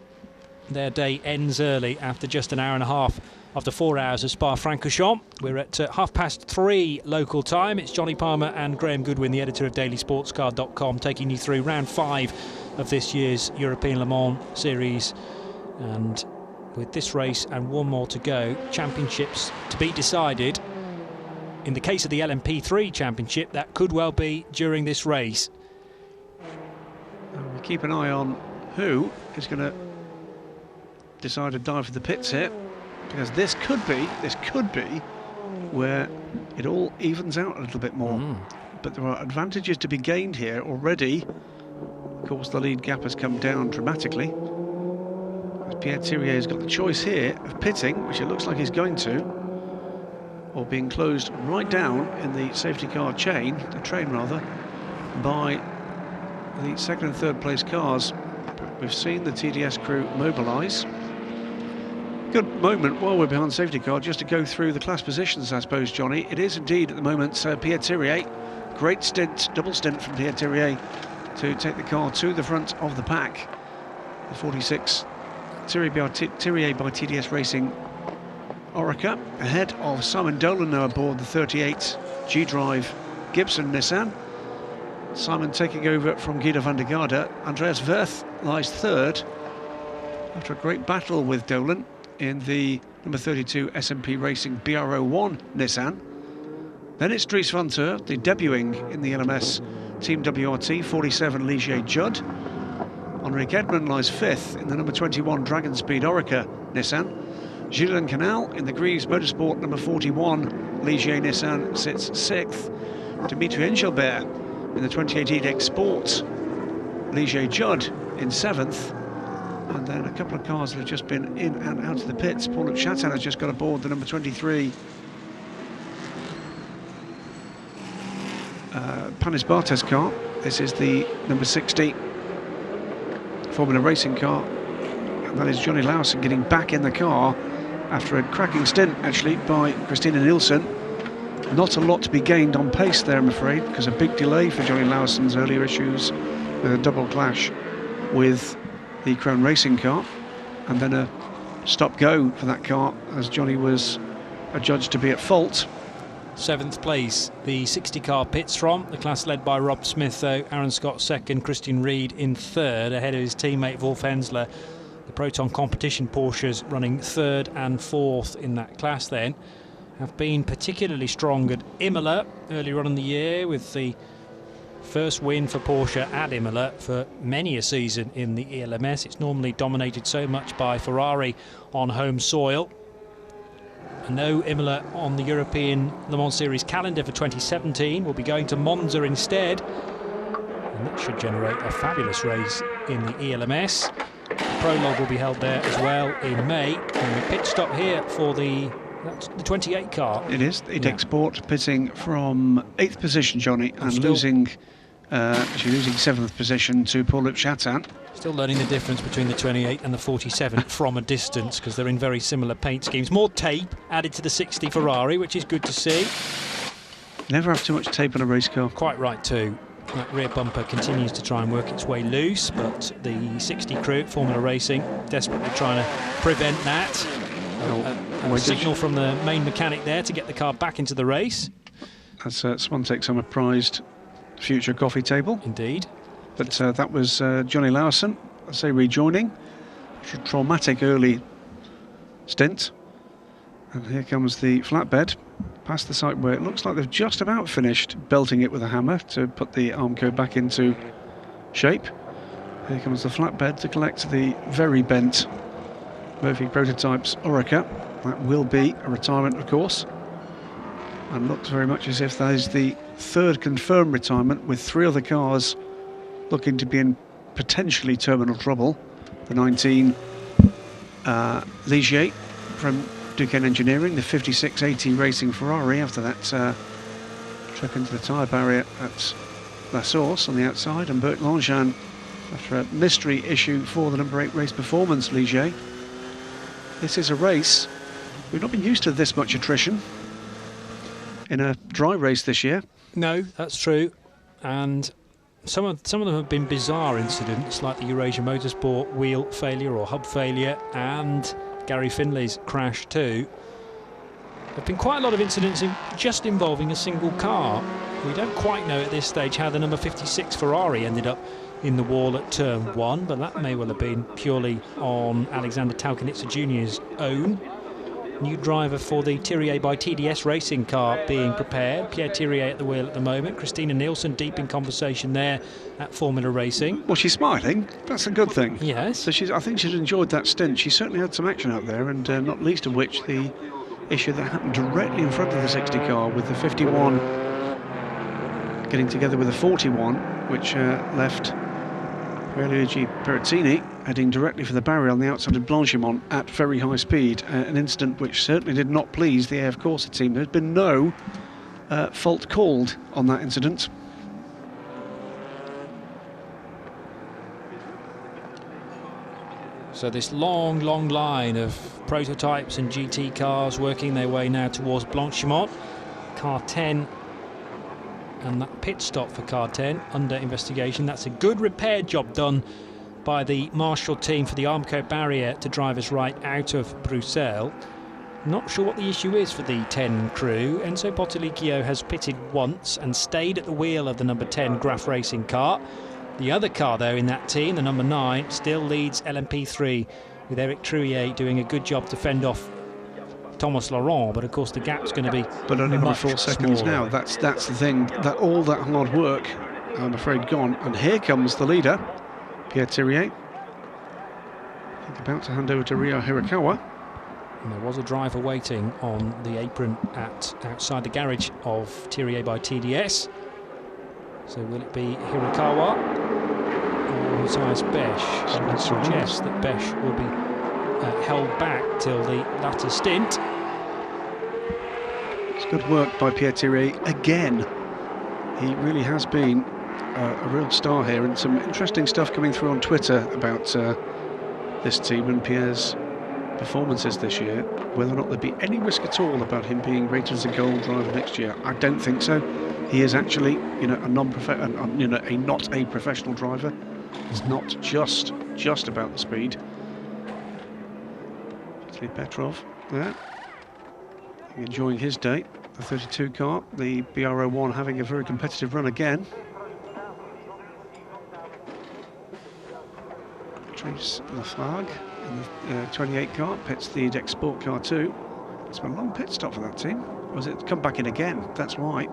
[SPEAKER 3] Their day ends early after just an hour and a half, after 4 hours of Spa-Francorchamps. We're at 3:30 local time. It's Johnny Palmer and Graham Goodwin, the editor of dailysportscar.com, taking you through round 5 of this year's European Le Mans Series. And with this race and one more to go, championships to be decided. In the case of the LMP3 championship, that could well be during this race.
[SPEAKER 4] We'll keep an eye on who is going to decide to dive for the pits here. because this could be where it all evens out a little bit more. But there are advantages to be gained here already. Of course, the lead gap has come down dramatically. Pierre Thirier has got the choice here of pitting, which it looks like he's going to, or being closed right down in the safety car chain, the train rather, by the second and third place cars. We've seen the TDS crew mobilise. Good moment while we're behind safety car just to go through the class positions, I suppose, Johnny. It is indeed at the moment Pierre Thirier. Great stint, double stint from Pierre Thirier to take the car to the front of the pack. The 46 Thirier by TDS Racing Orica, ahead of Simon Dolan now aboard the 38 G-Drive Gibson Nissan. Simon taking over from Guido van der Garde. Andreas Wirth lies third after a great battle with Dolan in the number 32 SMP Racing BR01 Nissan. Then it's Dries van Teur, the debuting in the LMS Team WRT 47 Ligier Judd. Henrik Edman lies fifth in the number 21 Dragon Speed Orica Nissan. Julien Canal in the Greaves Motorsport number 41 Ligier Nissan sits sixth. Dimitri Engelbert in the 2018 Export Ligier Judd in seventh. And then a couple of cars that have just been in and out of the pits. Paul-Luc Chatin has just got aboard the number 23 Panis Bartes car. This is the number 60 Formula Racing car, and that is Johnny Lawson getting back in the car after a cracking stint actually by Christina Nielsen. Not a lot to be gained on pace there, I'm afraid, because a big delay for Johnny Lawson's earlier issues with a double clash with the Crown Racing car, and then a stop-go for that car as Johnny was adjudged to be at fault.
[SPEAKER 3] Seventh place, the 60 car pits from, the class led by Rob Smith though, Aaron Scott second, Christian Reed in third, ahead of his teammate Wolf Hensler. The Proton Competition Porsches running third and fourth in that class then have been particularly strong at Imola earlier on in the year, with the first win for Porsche at Imola for many a season in the ELMS. It's normally dominated so much by Ferrari on home soil. No Imola on the European Le Mans Series calendar for 2017. We'll be going to Monza instead, and that should generate a fabulous race in the ELMS. The prologue will be held there as well in May, and the pit stop here for the 28 car.
[SPEAKER 4] It is. Export pitting from 8th position, Johnny, and losing 7th position to Paul-Luc Chatin.
[SPEAKER 3] Still learning the difference between the 28 and the 47 from a distance, because they're in very similar paint schemes. More tape added to the 60 Ferrari, which is good to see.
[SPEAKER 4] Never have too much tape on a race car.
[SPEAKER 3] Quite right too. That rear bumper continues to try and work its way loose, but the 60 crew at Formula Racing desperately trying to prevent that. A signal from the main mechanic there to get the car back into the race.
[SPEAKER 4] As Swan takes on a prized future coffee table.
[SPEAKER 3] Indeed.
[SPEAKER 4] But that was Johnny Lawson, I say, rejoining after a traumatic early stint. And here comes the flatbed past the site where it looks like they've just about finished belting it with a hammer to put the Armco back into shape. Here comes the flatbed to collect the very bent Murphy Prototypes Orica. That will be a retirement, of course, and looks very much as if that is the third confirmed retirement, with 3 other cars looking to be in potentially terminal trouble. The 19 Ligier from Duquesne Engineering, the 5680 Racing Ferrari after that trip into the tyre barrier at La Source on the outside, and Bert Langevin after a mystery issue for the number 8 Race Performance Ligier. This is a race we've not been used to this much attrition in a dry race this year.
[SPEAKER 3] No, that's true, and some of them have been bizarre incidents, like the Eurasia Motorsport wheel failure or hub failure, and Gary Finley's crash too. There have been quite a lot of incidents just involving a single car. We don't quite know at this stage how the number 56 Ferrari ended up in the wall at turn 1, but that may well have been purely on Alexander Talkanitsa Jr.'s own. new driver for the Thierry by TDS racing car being prepared. Pierre Thierry at the wheel at the moment. Christina Nielsen deep in conversation there at Formula Racing.
[SPEAKER 4] Well, she's smiling. That's a good thing.
[SPEAKER 3] Yes.
[SPEAKER 4] So I think she's enjoyed that stint. She certainly had some action out there, and not least of which the issue that happened directly in front of the 60 car with the 51 getting together with the 41, which left Pierluigi Perezzini heading directly for the barrier on the outside of Blanchimont at very high speed. An incident which certainly did not please the AF Corsa team. There's been no fault called on that incident.
[SPEAKER 3] So this long line of prototypes and GT cars working their way now towards Blanchimont. Car 10 and that pit stop for car 10 under investigation. That's a good repair job done by the Marshall team for the Armco barrier to drive us right out of Bruxelles. Not sure what the issue is for the 10 crew. Enzo Potolicchio has pitted once and stayed at the wheel of the number 10 Graf Racing car. The other car, though, in that team, the number 9, still leads LMP3, with Eric Trouillet doing a good job to fend off Thomas Laurent, but of course the gap's going to be
[SPEAKER 4] but only by
[SPEAKER 3] much
[SPEAKER 4] 4 seconds
[SPEAKER 3] smaller.
[SPEAKER 4] now. That's the thing. That all that hard work, I'm afraid, gone. And here comes the leader, Pierre Thierry. I think about to hand over to Ryo Hirakawa.
[SPEAKER 3] And there was a driver waiting on the apron outside the garage of Thierry by TDS. So will it be Hirakawa or Matthias Besch? I would suggest that Besch will be held back till the latter stint.
[SPEAKER 4] It's good work by Pierre Thierry again. He really has been a real star here, and some interesting stuff coming through on Twitter about this team and Pierre's performances this year. Whether or not there'd be any risk at all about him being rated as a gold driver next year, I don't think so. He is actually, a not a professional driver. It's not just about the speed. Vitaly Petrov there, enjoying his day. The 32 car, the BR01, having a very competitive run again. Patrice Lafargue in the 28 car pits the Dex Sport car too. It's been a long pit stop for that team. Was it come back in again? That's why.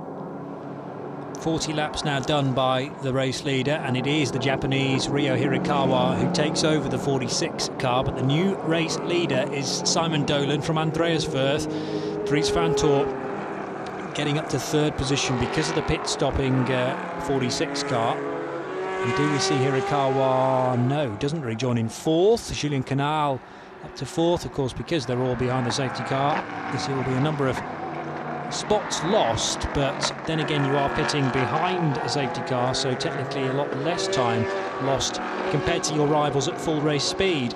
[SPEAKER 3] 40 laps now done by the race leader, and it is the Japanese Ryo Hirakawa who takes over the 46 car, but the new race leader is Simon Dolan from Andreas Wirth. Dries van Tor getting up to 3rd position because of the pit stopping 46 car. And do we see Hirakawa? No, doesn't really join in 4th. Julien Canal up to 4th, of course, because they're all behind the safety car. There will be a number of spots lost, but then again you are pitting behind a safety car, so technically a lot less time lost compared to your rivals at full race speed.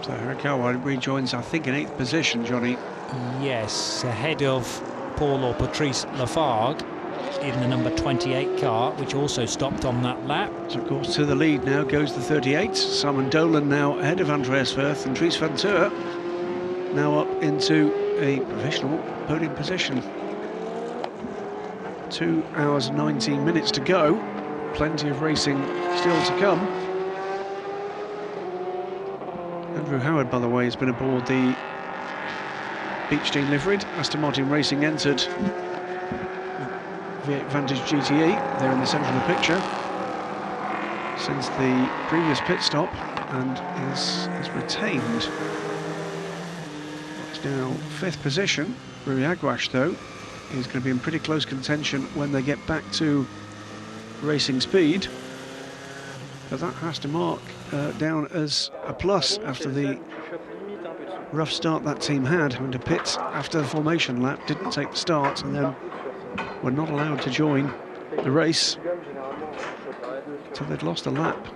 [SPEAKER 4] So Hirakawa rejoins, I think, in 8th position, Johnny.
[SPEAKER 3] Yes, ahead of Paul or Patrice Lafargue in the number 28 car, which also stopped on that lap.
[SPEAKER 4] So of course to the lead now goes the 38. Simon Dolan now ahead of Andreas Wirth, and Dries van Tor now up into a provisional podium position. 2 hours and 19 minutes to go. Plenty of racing still to come. Andrew Howard, by the way, has been aboard the Beechstein liveried Aston Martin Racing, entered V8 Vantage GTE. They're in the centre of the picture since the previous pit stop, and is retained. It's now 5th position. Rui Aguash, though, is going to be in pretty close contention when they get back to racing speed. But that has to mark down as a plus after the rough start that team had, having to pit after the formation lap, didn't take the start, and then were not allowed to join the race until they'd lost a lap.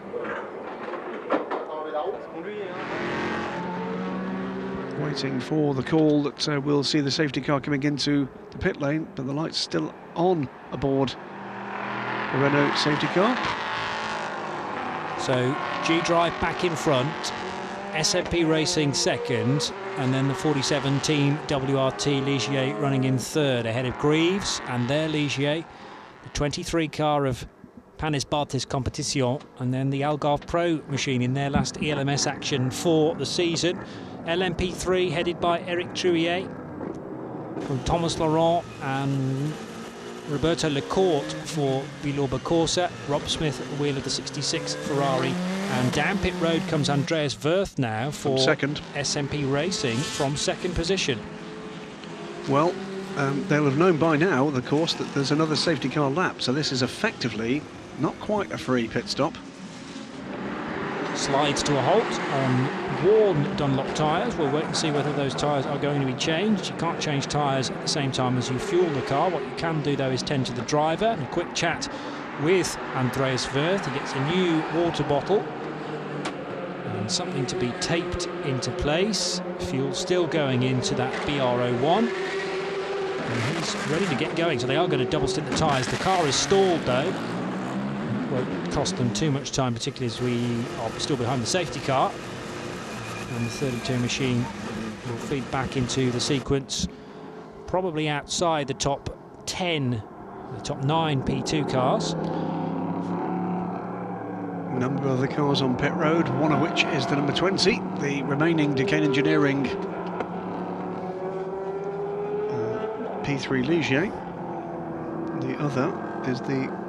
[SPEAKER 4] Waiting for the call that we'll see the safety car coming into the pit lane, but the light's still on aboard the Renault safety car.
[SPEAKER 3] So G-Drive back in front, SMP Racing second, and then the 47 team WRT Ligier running in 3rd ahead of Greaves and their Ligier. The 23 car of Panis Bartis Competition, and then the Algarve Pro machine in their last ELMS action for the season. LMP3 headed by Eric Trouillet from Thomas Laurent and Roberto Lecourt for Villorba Corsa. Rob Smith at the wheel of the 66 Ferrari. And down pit road comes Andreas Wirth now for
[SPEAKER 4] second.
[SPEAKER 3] SMP Racing from second position.
[SPEAKER 4] Well, they'll have known by now, of course, that there's another safety car lap, so this is effectively not quite a free pit stop.
[SPEAKER 3] Slides to a halt on worn Dunlop tyres. We'll wait and see whether those tyres are going to be changed. You can't change tyres at the same time as you fuel the car. What you can do, though, is tend to the driver and a quick chat with Andreas Wirth. He gets a new water bottle and something to be taped into place. Fuel still going into that BR01. And he's ready to get going, so they are going to double stint the tyres. The car is stalled, though. Won't cost them too much time, particularly as we are still behind the safety car. And the 32 machine will feed back into the sequence, probably outside the top 10, the top 9 P2 cars.
[SPEAKER 4] A number of the cars on pit road, one of which is the number 20, the remaining Decane Engineering P3 Ligier. The other is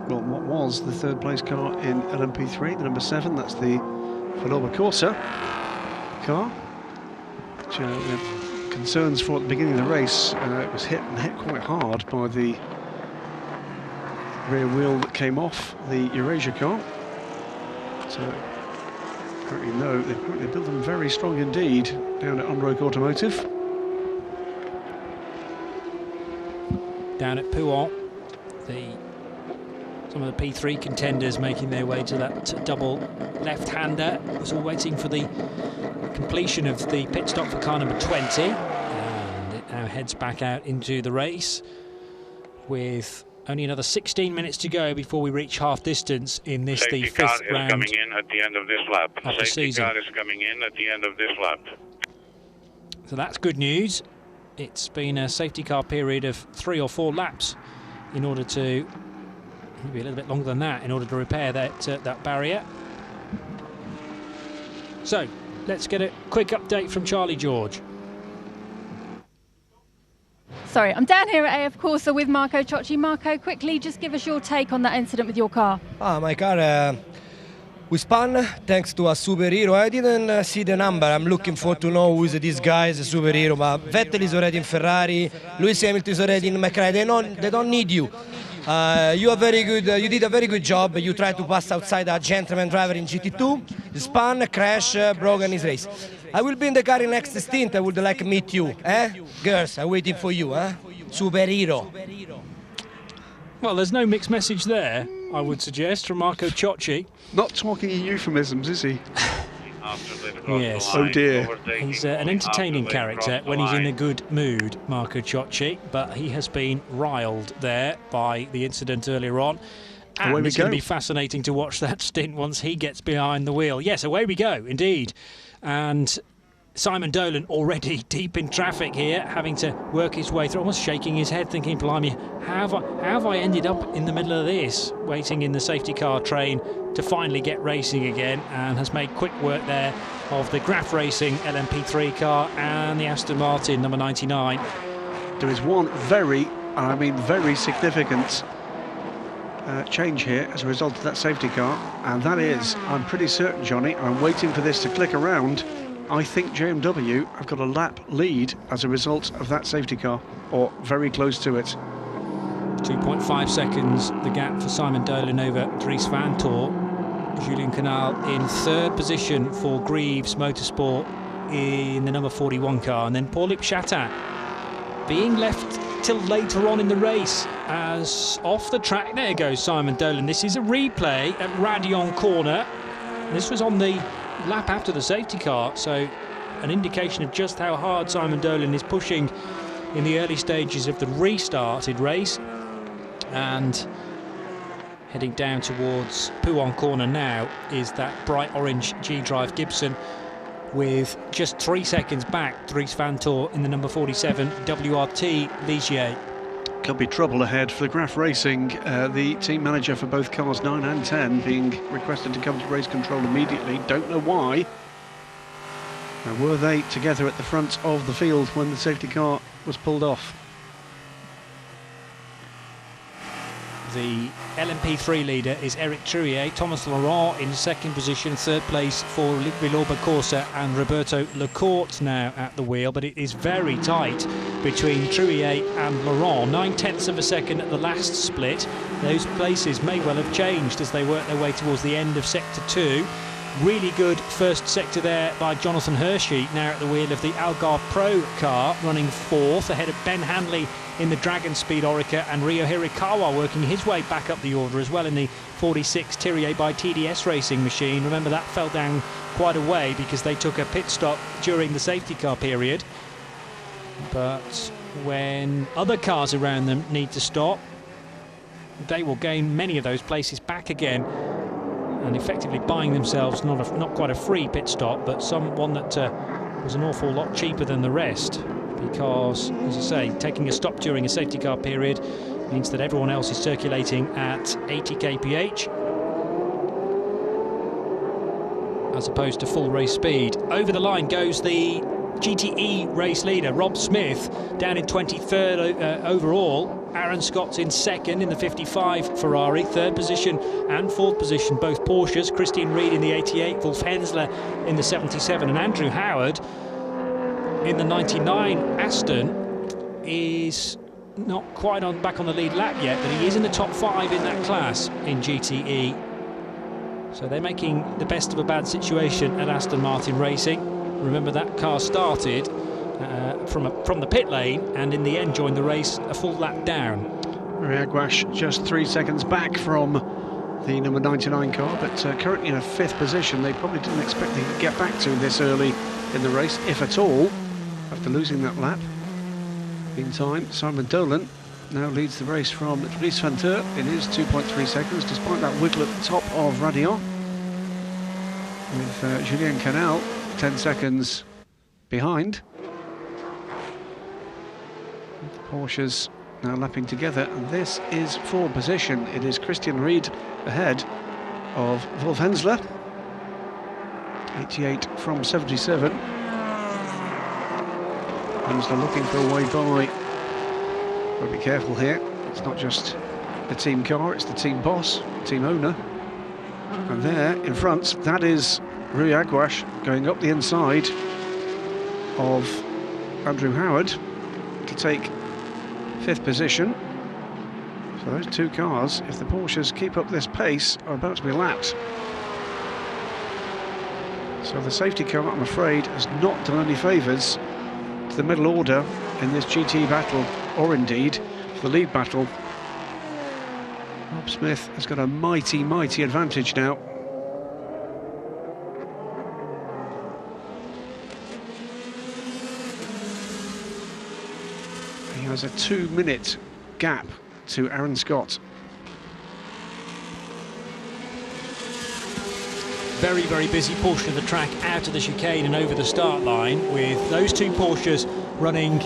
[SPEAKER 4] what was the third place car in LMP3, the number 7, that's the Villorba Corsa car, which we had concerns for at the beginning of the race. It was hit quite hard by the rear wheel that came off the Eurasia car. So apparently they built them very strong indeed down at Unroke Automotive.
[SPEAKER 3] Down at Pouhon, some of the P3 contenders making their way to that double left-hander. Was all waiting for the completion of the pit stop for car number 20, and it now heads back out into the race with only another 16 minutes to go before we reach half distance in this, the fifth round.
[SPEAKER 1] Coming in at the end of this lap.
[SPEAKER 3] Of the season.
[SPEAKER 1] Car is coming in at the end of this lap.
[SPEAKER 3] So that's good news. It's been a safety car period of 3 or 4 laps in order to, maybe a little bit longer than that, in order to repair that barrier. So let's get a quick update from Charlie George.
[SPEAKER 5] Sorry, I'm down here at AF Corsa with Marco Ciocci. Marco, quickly, just give us your take on that incident with your car.
[SPEAKER 10] My car, we spun thanks to a superhero. I didn't see the number. I'm looking for to know who is this guy, is a superhero. But Vettel is already in Ferrari. Lewis Hamilton is already in McLaren. They don't need you. You are very good. You did a very good job. You tried to pass outside a gentleman driver in GT2. You spun, crash, broken his race. I will be in the car in next stint. I would like to meet you. Girls, I'm waiting for you. Superhero.
[SPEAKER 3] Well, there's no mixed message there, I would suggest, from Marco Ciocci.
[SPEAKER 4] Not talking in euphemisms, is he?
[SPEAKER 3] Yes.
[SPEAKER 4] Oh dear.
[SPEAKER 3] He's an entertaining character when he's in a good mood, Marco Ciocci, but he has been riled there by the incident earlier on. And it's going to be fascinating to watch that stint once he gets behind the wheel. Yes, away we go, indeed. And Simon Dolan already deep in traffic here, having to work his way through, almost shaking his head, thinking, blimey, how have I ended up in the middle of this, waiting in the safety car train to finally get racing again, and has made quick work there of the Graf Racing LMP3 car and the Aston Martin number 99.
[SPEAKER 4] There is one very significant change here as a result of that safety car, and that is, I'm pretty certain, Johnny, I'm waiting for this to click around, I think JMW have got a lap lead as a result of that safety car, or very close to it.
[SPEAKER 3] 2.5 seconds the gap for Simon Dolan over Dries Van Tor. Julien Canal in third position for Greaves Motorsport in the number 41 car, and then Paul-Lip Chatin being left till later on in the race as off the track. There goes Simon Dolan. This is a replay at Radion Corner. This was on the lap after the safety car, so an indication of just how hard Simon Dolan is pushing in the early stages of the restarted race. And heading down towards Pouhon Corner now is that bright orange G-Drive Gibson, with just 3 seconds back Dries Van Tor in the number 47 WRT Ligier.
[SPEAKER 4] Could be trouble ahead for the Graf Racing. The team manager for both cars 9 and 10 being requested to come to race control immediately. Don't know why. Were they together at the front of the field when the safety car was pulled off?
[SPEAKER 3] The LMP3 leader is Eric Trouillet, Thomas Laurent in second position, third place for Villoba Corsa and Roberto Lecourt now at the wheel, but it is very tight between Trouillet and Laurent. 9/10 of a second at the last split. Those places may well have changed as they work their way towards the end of sector 2. Really good first sector there by Jonathan Hershey, now at the wheel of the Algarve Pro car, running fourth ahead of Ben Hanley in the Dragon Speed Orica, and Ryo Hirakawa working his way back up the order as well in the 46 Thierry by TDS Racing machine. Remember, that fell down quite a way because they took a pit stop during the safety car period. But when other cars around them need to stop, they will gain many of those places back again, and effectively buying themselves not quite a free pit stop, but one that was an awful lot cheaper than the rest, because, as I say, taking a stop during a safety car period means that everyone else is circulating at 80 kph as opposed to full race speed. Over the line goes the GTE race leader, Rob Smith, down in 23rd overall. Aaron Scott's in second in the 55 Ferrari, third position and fourth position, both Porsches. Christian Ried in the 88, Wolf Hensler in the 77, and Andrew Howard in the 99 Aston is not quite back on the lead lap yet, but he is in the top 5 in that class in GTE. So they're making the best of a bad situation at Aston Martin Racing. Remember, that car started from the pit lane and in the end joined the race a full lap down.
[SPEAKER 4] Riagwash just 3 seconds back from the number 99 car, but currently in a 5th position. They probably didn't expect they could get back to this early in the race, if at all, after losing that lap. Meantime, Simon Dolan now leads the race from Dries van Teur. It is 2.3 seconds, despite that wiggle at the top of Radion, with Julien Canal 10 seconds behind. The Porsches now lapping together, and this is 4th position. It is Christian Ried ahead of Wolf Hensler, 88 from 77. Hensler looking for a way by. But be careful here, it's not just the team car, it's the team boss, team owner. And there in front, that is Rui Aguas going up the inside of Andrew Howard to take 5th position. So those two cars, if the Porsches keep up this pace, are about to be lapped. So the safety car, I'm afraid, has not done any favours to the middle order in this GT battle, or indeed for the lead battle. Rob Smith has got a mighty advantage now. He has a 2-minute gap to Aaron Scott.
[SPEAKER 3] Very, very busy portion of the track out of the chicane and over the start line, with those two Porsches running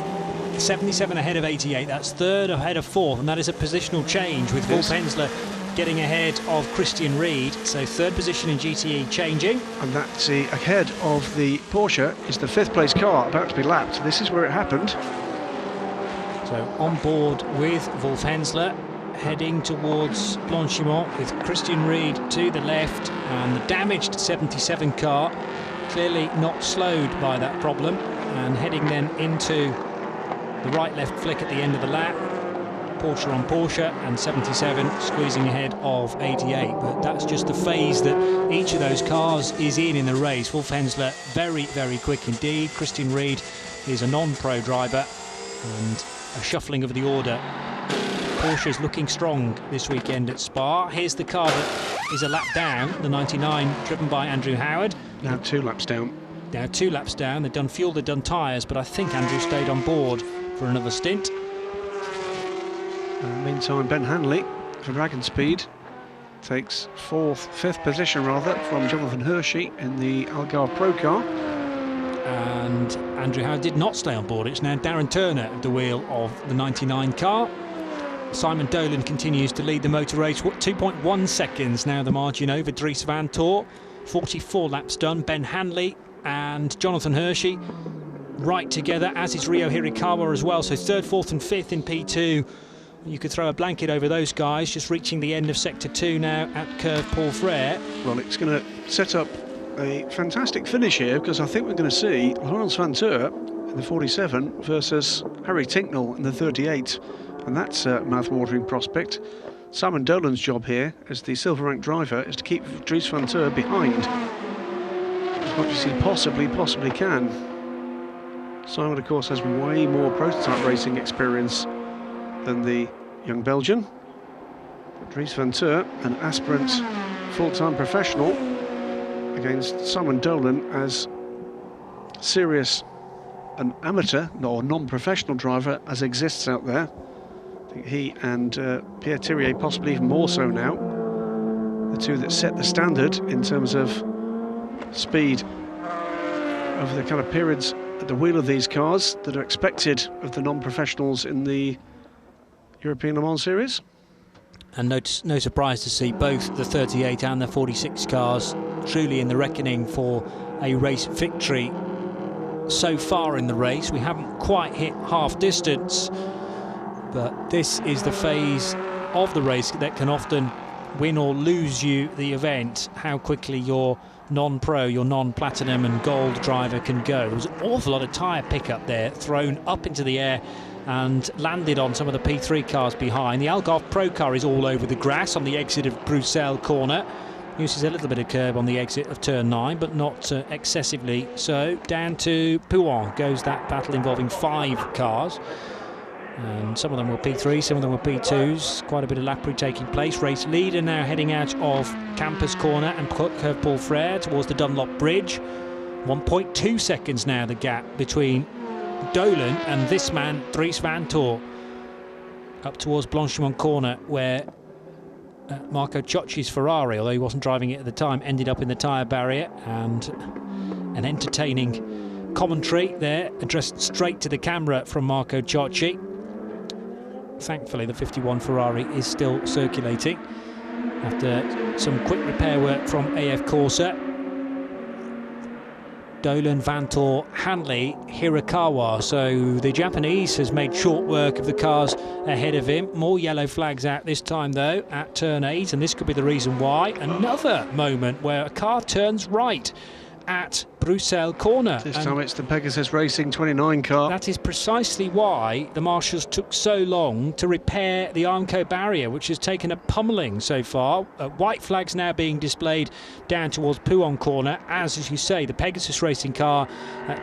[SPEAKER 3] 77 ahead of 88. That's 3rd ahead of 4th, and that is a positional change, with Wolf Hensler getting ahead of Christian Ried. So 3rd position in GTE changing.
[SPEAKER 4] And that's ahead of the Porsche is the 5th place car about to be lapped. This is where it happened.
[SPEAKER 3] So on board with Wolf Hensler, heading towards Blanchimont, with Christian Ried to the left, and the damaged 77 car clearly not slowed by that problem, and heading then into the right-left flick at the end of the lap. Porsche on Porsche, and 77 squeezing ahead of 88. But that's just the phase that each of those cars is in the race. Wolf Hensler very, very quick indeed. Christian Ried is a non-pro driver, and a shuffling of the order. Porsche's looking strong this weekend at Spa. Here's the car that is a lap down, the 99, driven by Andrew Howard.
[SPEAKER 4] Now 2 laps down.
[SPEAKER 3] Now 2 laps down. They've done fuel, they've done tyres, but I think Andrew stayed on board for another stint.
[SPEAKER 4] Meantime, Ben Hanley for Dragon Speed takes 5th position rather, from Jonathan Hershey in the Algarve Pro car.
[SPEAKER 3] And Andrew Howard did not stay on board. It's now Darren Turner at the wheel of the 99 car. Simon Dolan continues to lead the motor race. 2.1 seconds now the margin over Dries van Tor. 44 laps done. Ben Hanley and Jonathan Hershey right together, as is Rio Hirakawa as well. So 3rd, 4th and 5th in P2. You could throw a blanket over those guys, just reaching the end of Sector 2 now at Curve Paul Frere.
[SPEAKER 4] Well, it's going to set up a fantastic finish here, because I think we're going to see Laurens van Teur in the 47 versus Harry Tinknell in the 38. And that's a mouth-watering prospect. Simon Dolan's job here as the silver rank driver is to keep Dries van Teur behind as much as he possibly can. Simon, of course, has way more prototype racing experience than the young Belgian. Dries van Teur, an aspirant full-time professional, against Simon Dolan as serious an amateur or non-professional driver as exists out there. I think he and Pierre Thirier possibly even more so now, the two that set the standard in terms of speed over the kind of periods at the wheel of these cars that are expected of the non-professionals in the European Le Mans Series.
[SPEAKER 3] And no surprise to see both the 38 and the 46 cars truly in the reckoning for a race victory. So far in the race, we haven't quite hit half distance, but this is the phase of the race that can often win or lose you the event, how quickly your non-pro, your non-platinum and gold driver can go. There was an awful lot of tyre pickup there, thrown up into the air and landed on some of the P3 cars behind. The Algarve Pro car is all over the grass on the exit of Bruxelles corner. Uses a little bit of curb on the exit of turn 9, but not excessively so. Down to Pouin goes that battle involving 5 cars. And some of them were P3, some of them were P2s. Quite a bit of lappery taking place. Race leader now heading out of Campus Corner and Curve Paul Frere towards the Dunlop Bridge. 1.2 seconds now the gap between Dolan and this man, Dries van Tor. Up towards Blanchimont Corner, where Marco Ciocci's Ferrari, although he wasn't driving it at the time, ended up in the tyre barrier, and an entertaining commentary there addressed straight to the camera from Marco Ciocci. Thankfully the 51 Ferrari is still circulating after some quick repair work from AF Corsa. Dolan, van Tor, Hanley, Hirakawa. So the Japanese has made short work of the cars ahead of him. More yellow flags out this time though at turn 8, and this could be the reason why. Another moment where a car turns right at Bruxelles corner.
[SPEAKER 4] This time it's the Pegasus Racing 29 car.
[SPEAKER 3] That is precisely why the marshals took so long to repair the Armco barrier, which has taken a pummeling so far. White flags now being displayed down towards Pouin corner as you say, the Pegasus Racing car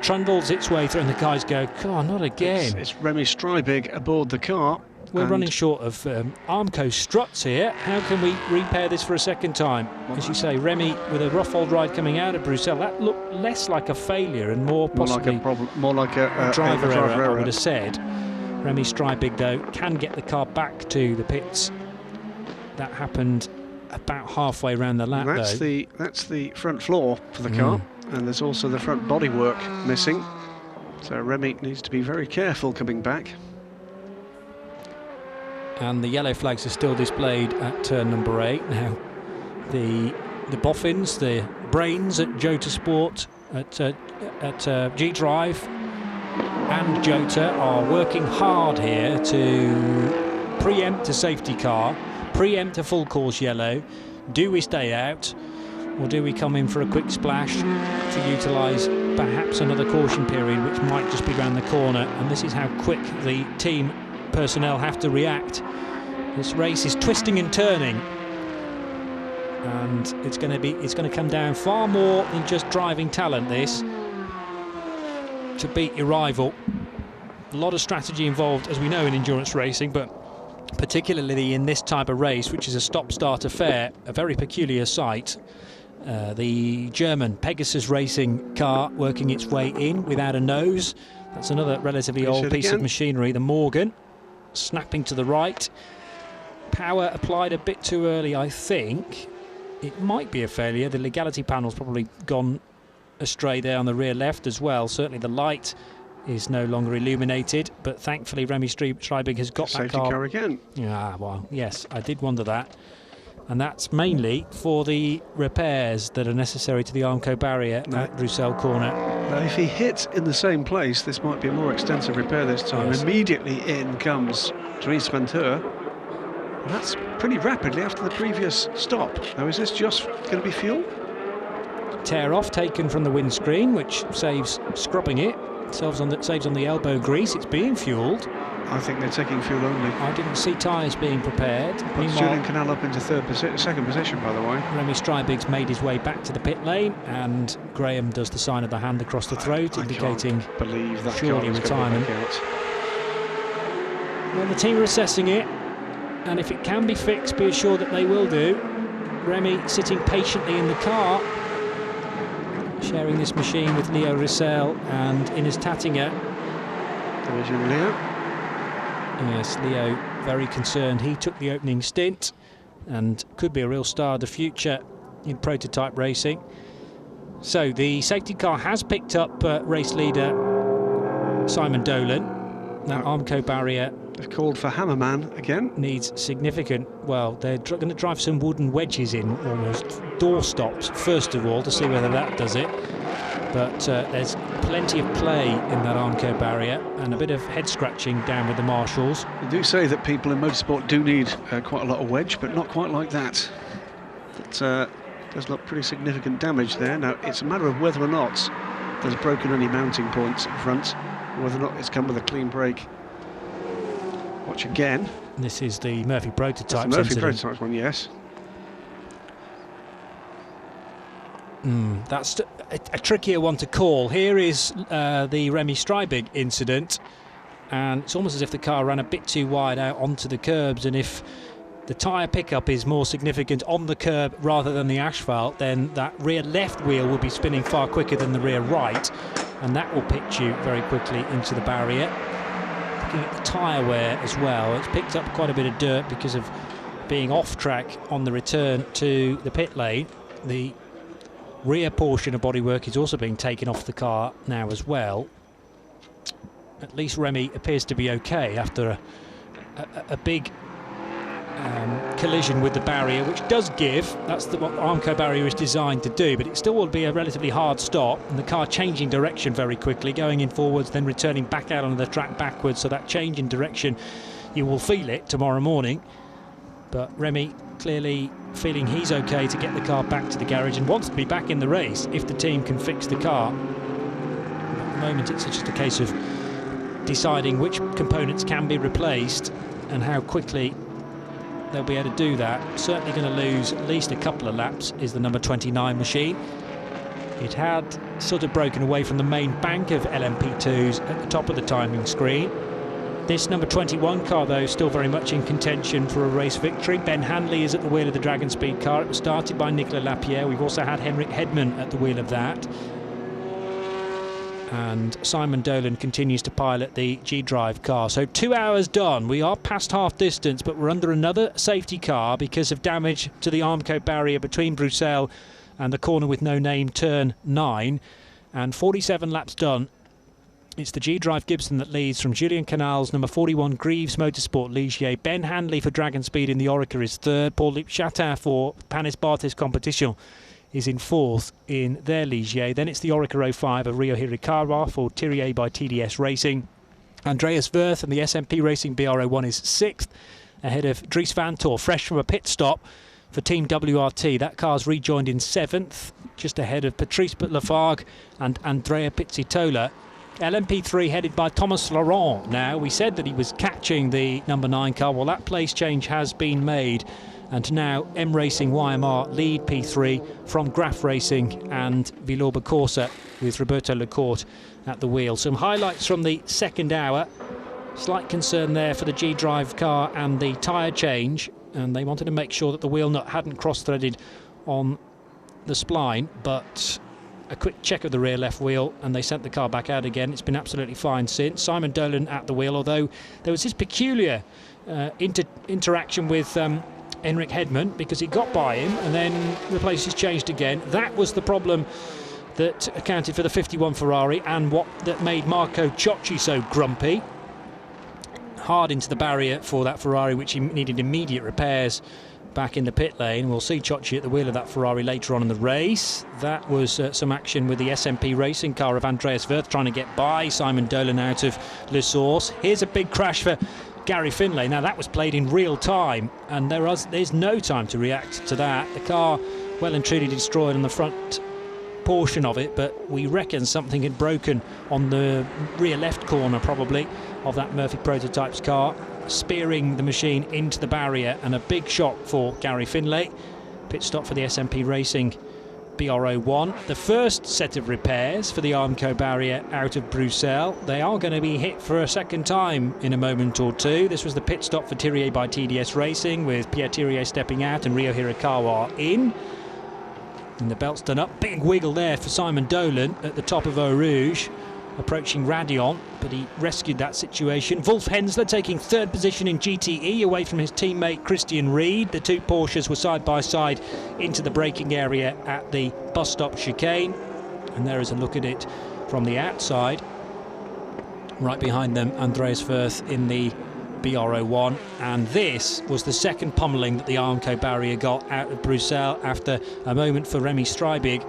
[SPEAKER 3] trundles its way through, and the guys go, come on, not again.
[SPEAKER 4] It's Remy Strijbig aboard the car.
[SPEAKER 3] We're running short of Armco struts here. How can we repair this for a second time? As you say, Remy with a rough old ride coming out of Bruxelles, that looked less like a failure and more possibly
[SPEAKER 4] more like a
[SPEAKER 3] driver error, I would have said. Remy Strijbig, though, can get the car back to the pits. That happened about halfway around the lap,
[SPEAKER 4] that's the front floor for the car, and there's also the front bodywork missing. So Remy needs to be very careful coming back.
[SPEAKER 3] And the yellow flags are still displayed at turn number 8. Now, the boffins, the brains at Jota Sport, at G-Drive and Jota are working hard here to preempt a safety car, preempt a full course yellow. Do we stay out, or do we come in for a quick splash to utilise perhaps another caution period, which might just be round the corner? And this is how quick the team personnel have to react. This race is twisting and turning, and it's going to come down far more than just driving talent, this, to beat your rival. A lot of strategy involved, as we know, in endurance racing, but particularly in this type of race, which is a stop-start affair, a very peculiar sight. The German Pegasus Racing car working its way in without a nose. That's another relatively old piece of machinery, the Morgan. Snapping to the right. Power applied a bit too early, I think. It might be a failure. The legality panel's probably gone astray there on the rear left as well. Certainly the light is no longer illuminated, but thankfully Remy Streibig has got that
[SPEAKER 4] safety car again.
[SPEAKER 3] Yeah, well, yes, I did wonder that. And that's mainly for the repairs that are necessary to the Armco barrier at Bruxelles corner.
[SPEAKER 4] Now, if he hits in the same place, this might be a more extensive repair this time.
[SPEAKER 3] Yes.
[SPEAKER 4] Immediately in comes Dries Venter. And that's pretty rapidly after the previous stop. Now, is this just going to be fuel?
[SPEAKER 3] Tear off taken from the windscreen, which saves scrubbing it. Saves on the elbow grease. It's being fuelled.
[SPEAKER 4] I think they're taking fuel only.
[SPEAKER 3] I didn't see tyres being prepared.
[SPEAKER 4] Puts Julian Canal up into second position, by the way.
[SPEAKER 3] Remy Streibig's made his way back to the pit lane, and Graham does the sign of the hand across the throat, indicating
[SPEAKER 4] believe that
[SPEAKER 3] surely retirement. Well, the team are assessing it, and if it can be fixed, be assured that they will do. Remy sitting patiently in the car, sharing this machine with Leo Rissel and Ines Tattinger.
[SPEAKER 4] Division Leo.
[SPEAKER 3] Yes, Leo very concerned. He took the opening stint and could be a real star of the future in prototype racing. So the safety car has picked up race leader Simon Dolan. That Armco barrier,
[SPEAKER 4] they've called for Hammerman again.
[SPEAKER 3] Needs significant, well, they're going to drive some wooden wedges in, almost door stops, first of all, to see whether that does it. But there's plenty of play in that Armco barrier, and a bit of head scratching down with the marshals.
[SPEAKER 4] They do say that people in motorsport do need quite a lot of wedge, but not quite like that. That does look pretty significant damage there. Now, it's a matter of whether or not there's broken any mounting points in front, or whether or not it's come with a clean brake. Watch again.
[SPEAKER 3] This is the Murphy prototype.
[SPEAKER 4] The Murphy prototype one, yes.
[SPEAKER 3] That's a trickier one to call. Here is the Remy Streibig incident, and it's almost as if the car ran a bit too wide out onto the curbs, and if the tyre pickup is more significant on the curb rather than the asphalt, then that rear left wheel will be spinning far quicker than the rear right, and that will pitch you very quickly into the barrier. Looking at the tyre wear as well, it's picked up quite a bit of dirt because of being off track on the return to the pit lane. The rear portion of bodywork is also being taken off the car now as well. At least Remy appears to be okay after a big collision with the barrier, which does give. That's what the Armco barrier is designed to do, but it still will be a relatively hard stop, and the car changing direction very quickly, going in forwards, then returning back out onto the track backwards. So that change in direction, you will feel it tomorrow morning. But Remy clearly feeling he's okay to get the car back to the garage and wants to be back in the race if the team can fix the car. At the moment it's just a case of deciding which components can be replaced and how quickly they'll be able to do that. Certainly going to lose at least a couple of laps is the number 29 machine. It had sort of broken away from the main bank of LMP2s at the top of the timing screen. This number 21 car, though, is still very much in contention for a race victory. Ben Hanley is at the wheel of the Dragon Speed car. It was started by Nicolas Lapierre. We've also had Henrik Hedman at the wheel of that. And Simon Dolan continues to pilot the G-Drive car. So 2 hours done. We are past half distance, but we're under another safety car because of damage to the Armco barrier between Bruxelles and the corner with no name, turn 9. And 47 laps done. It's the G-Drive Gibson that leads from Julien Canals, number 41 Greaves Motorsport Ligier. Ben Hanley for Dragon Speed in the Orica is third. Paul-Luc Chatin for Panis Barthes Competition is in fourth in their Ligier. Then it's the Orica 05 of Rio Hirakawa for Thierry by TDS Racing. Andreas Wirth and the SMP Racing BR01 is sixth, ahead of Dries Venter, fresh from a pit stop for Team WRT. That car's rejoined in seventh, just ahead of Patrice Lafargue and Andrea Pizzitola. LMP3 headed by Thomas Laurent. Now, we said that he was catching the number 9 car. Well, that place change has been made, and now M Racing YMR lead P3 from Graf Racing and Villorba Corsa with Roberto Lecourt at the wheel. Some highlights from the second hour. Slight concern there for the G-Drive car and the tyre change, and they wanted to make sure that the wheel nut hadn't cross-threaded on the spline, but a quick check of the rear left wheel and they sent the car back out again. It's been absolutely fine since. Simon Dolan at the wheel, although there was this peculiar interaction with Henrik Hedman because he got by him and then the place is changed again. That was the problem that accounted for the 51 Ferrari and that made Marco Ciocci so grumpy. Hard into the barrier for that Ferrari, which he needed immediate repairs back in the pit lane. We'll see Ciocci at the wheel of that Ferrari later on in the race. That was some action with the SMP racing car of Andreas Wirth trying to get by Simon Dolan out of Le Source. Here's a big crash for Gary Finlay. Now that was played in real time, and there's no time to react to that. The car well and truly destroyed on the front portion of it, but we reckon something had broken on the rear left corner probably of that Murphy Prototypes car, spearing the machine into the barrier, and a big shock for Gary Finlay. Pit stop for the SMP Racing BR01. The first set of repairs for the Armco barrier out of Bruxelles. They are going to be hit for a second time in a moment or two. This was the pit stop for Thirier by TDS Racing, with Pierre Thirier stepping out and Ryo Hirakawa in. And the belt's done up. Big wiggle there for Simon Dolan at the top of Eau Rouge, approaching Radion, but he rescued that situation. Wolf Hensler taking third position in GTE away from his teammate Christian Ried. The two Porsches were side by side into the braking area at the bus stop chicane, and there is a look at it from the outside. Right behind them, Andreas Wirth in the BR01, and this was the second pummelling that the Armco barrier got out of Bruxelles after a moment for Remy Strijbig,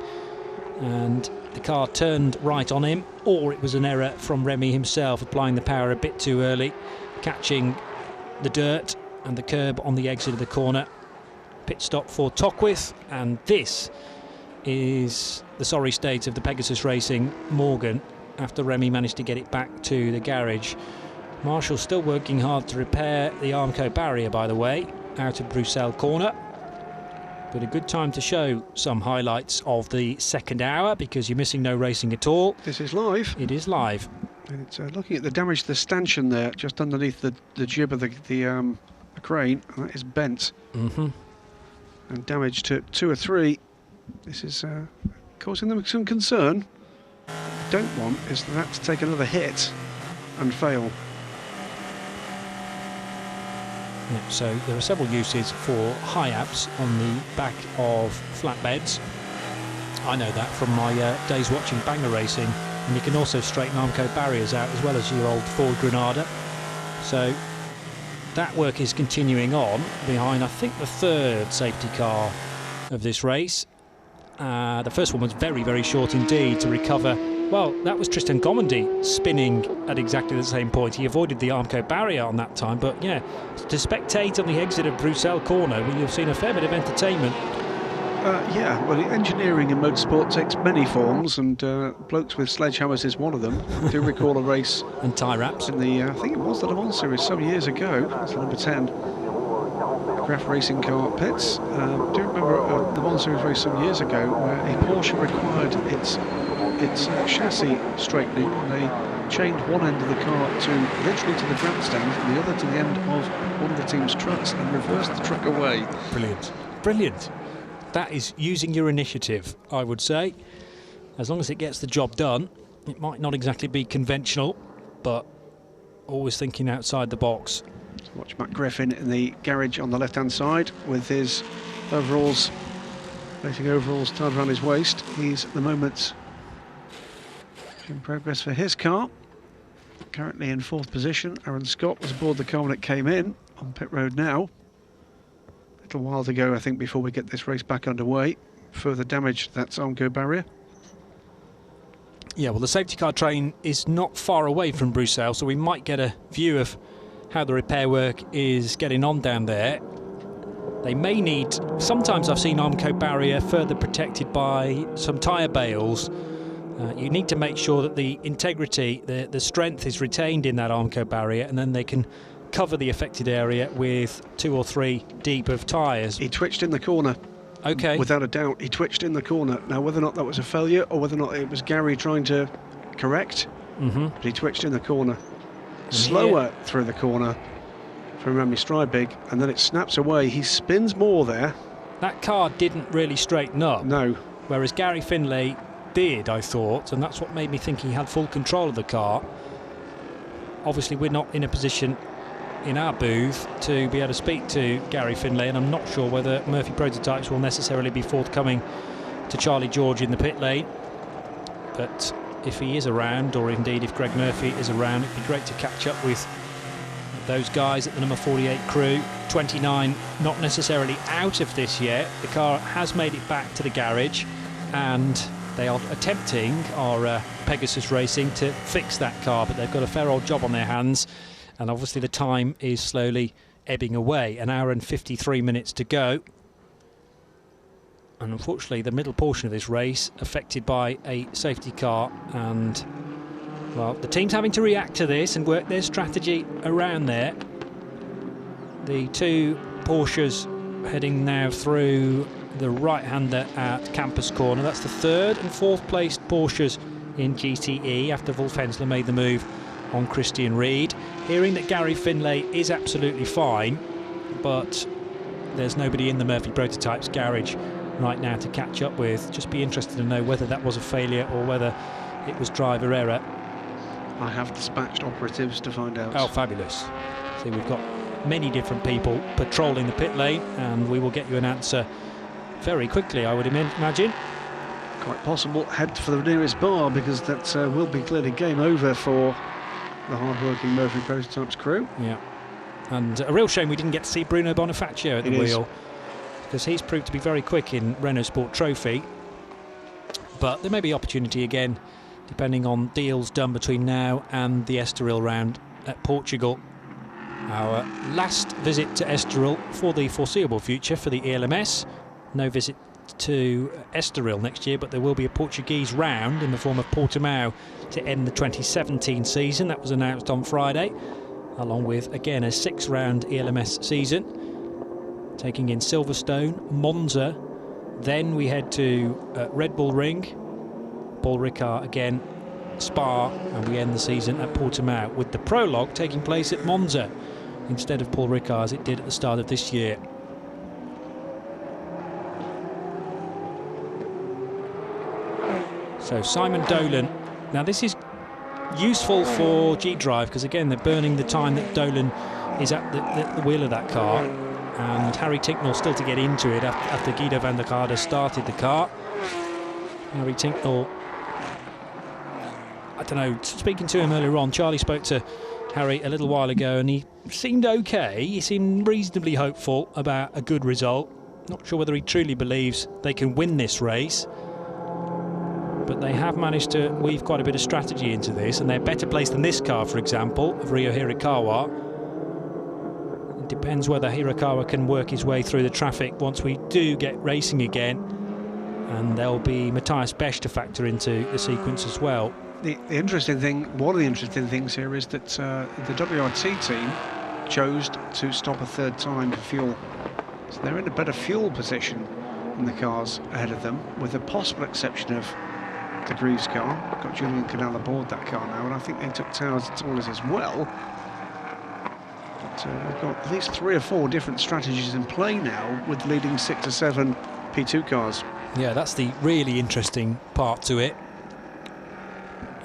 [SPEAKER 3] and the car turned right on him, or it was an error from Remy himself, applying the power a bit too early, catching the dirt and the curb on the exit of the corner. Pit stop for Tocqueville, and this is the sorry state of the Pegasus Racing Morgan after Remy managed to get it back to the garage. Marshall still working hard to repair the Armco barrier, by the way, out of Bruxelles corner. But a good time to show some highlights of the second hour, because you're missing no racing at all.
[SPEAKER 4] This is live.
[SPEAKER 3] It is live.
[SPEAKER 4] And it's looking at the damage to the stanchion there, just underneath the jib of the crane, and that is bent. And damage to 2 or 3. This is causing them some concern. What they don't want is that to take another hit and fail.
[SPEAKER 3] Yeah, so there are several uses for high-abs on the back of flatbeds. I know that from my days watching Banger Racing, and you can also straighten Armco barriers out as well as your old Ford Granada. So that work is continuing on behind, I think, the third safety car of this race. The first one was very, very short indeed to recover. Well, that was Tristan Gomendy spinning at exactly the same point. He avoided the Armco barrier on that time, but yeah, to spectate on the exit of Bruxelles corner, you've seen a fair bit of entertainment.
[SPEAKER 4] Yeah, well, engineering in motorsport takes many forms, and blokes with sledgehammers is one of them. I do recall a race
[SPEAKER 3] and tie wraps
[SPEAKER 4] in the I think it was the Le Mans series some years ago. That's the number 10 Graf racing car pits. Do you remember the Le Mans series race some years ago where a Porsche required its chassis straightening, and they chained one end of the car literally to the grandstand and the other to the end of one of the team's trucks and reversed the truck away.
[SPEAKER 3] Brilliant. Brilliant. That is using your initiative, I would say. As long as it gets the job done. It might not exactly be conventional, but always thinking outside the box.
[SPEAKER 4] So watch Matt Griffin in the garage on the left-hand side with his overalls, racing overalls tied around his waist. He's at the moment in progress for his car. Currently in 4th position. Aaron Scott was aboard the car when it came in on pit road now. A little while to go, I think, before we get this race back underway. Further damage to that Armco barrier.
[SPEAKER 3] Yeah, well, the safety car train is not far away from Bruxelles, so we might get a view of how the repair work is getting on down there. They may need, sometimes I've seen Armco barrier further protected by some tyre bales. You need to make sure that the integrity, the strength is retained in that Armco barrier, and then they can cover the affected area with 2 or 3 deep of tyres.
[SPEAKER 4] He twitched in the corner.
[SPEAKER 3] Okay.
[SPEAKER 4] Without a doubt, he twitched in the corner. Now, whether or not that was a failure or whether or not it was Gary trying to correct, but he twitched in the corner. Slower through the corner from Remy Strijbig, and then it snaps away. He spins more there.
[SPEAKER 3] That car didn't really straighten up.
[SPEAKER 4] No.
[SPEAKER 3] Whereas Gary Finlay did, I thought, and that's what made me think he had full control of the car. Obviously, we're not in a position in our booth to be able to speak to Gary Finlay, and I'm not sure whether Murphy Prototypes will necessarily be forthcoming to Charlie George in the pit lane. but if he is around, or indeed if Greg Murphy is around, it'd be great to catch up with those guys at the number 48 crew. 29 not necessarily out of this yet. The car has made it back to the garage, and they are attempting, our Pegasus Racing, to fix that car, but they've got a fair old job on their hands, and obviously the time is slowly ebbing away. 1 hour and 53 minutes to go. And unfortunately the middle portion of this race affected by a safety car, and well, the team's having to react to this and work their strategy around there. The two Porsches heading now through the right-hander at Campus Corner. That's the third and fourth placed Porsches in GTE after Wolf Hensler made the move on Christian Reed. Hearing that Gary Finlay is absolutely fine, but there's nobody in the Murphy Prototypes garage right now to catch up with. Just be interested to know whether that was a failure or whether it was driver error.
[SPEAKER 4] I have dispatched operatives to find out.
[SPEAKER 3] Oh, fabulous. See, we've got many different people patrolling the pit lane, and we will get you an answer very quickly, I would imagine.
[SPEAKER 4] Quite possible. Head for the nearest bar, because that will be clearly game over for the hard-working Murphy Prototypes crew.
[SPEAKER 3] Yeah. And a real shame we didn't get to see Bruno Bonifacio at the wheel, because he's proved to be very quick in Renault Sport Trophy. But there may be opportunity again, depending on deals done between now and the Estoril round at Portugal. Our last visit to Estoril for the foreseeable future for the ELMS. No visit to Estoril next year, but there will be a Portuguese round in the form of Portimao to end the 2017 season. That was announced on Friday, along with, again, a 6-round ELMS season, taking in Silverstone, Monza. Then we head to Red Bull Ring, Paul Ricard again, Spa, and we end the season at Portimao, with the prologue taking place at Monza instead of Paul Ricard as it did at the start of this year. So Simon Dolan, now this is useful for G-Drive, because again they're burning the time that Dolan is at the wheel of that car, and Harry Tinknell still to get into it after Guido van der Garde started the car. Harry Tinknell, I don't know, speaking to him earlier on, Charlie spoke to Harry a little while ago, and he seemed okay. He seemed reasonably hopeful about a good result. Not sure whether he truly believes they can win this race, but they have managed to weave quite a bit of strategy into this, and they're better placed than this car, for example, of Ryo Hirakawa. It depends whether Hirakawa can work his way through the traffic once we do get racing again, and there'll be Matthias Besch to factor into the sequence as well.
[SPEAKER 4] The interesting thing, one of the interesting things here, is that the WRT team chose to stop a third time for fuel, so they're in a better fuel position than the cars ahead of them, with the possible exception of the Greaves car. Got Julian Canal aboard that car now, and I think they took Towers as well. But we've got at least 3 or 4 different strategies in play now, with leading 6 or 7 P2 cars.
[SPEAKER 3] Yeah, that's the really interesting part to it.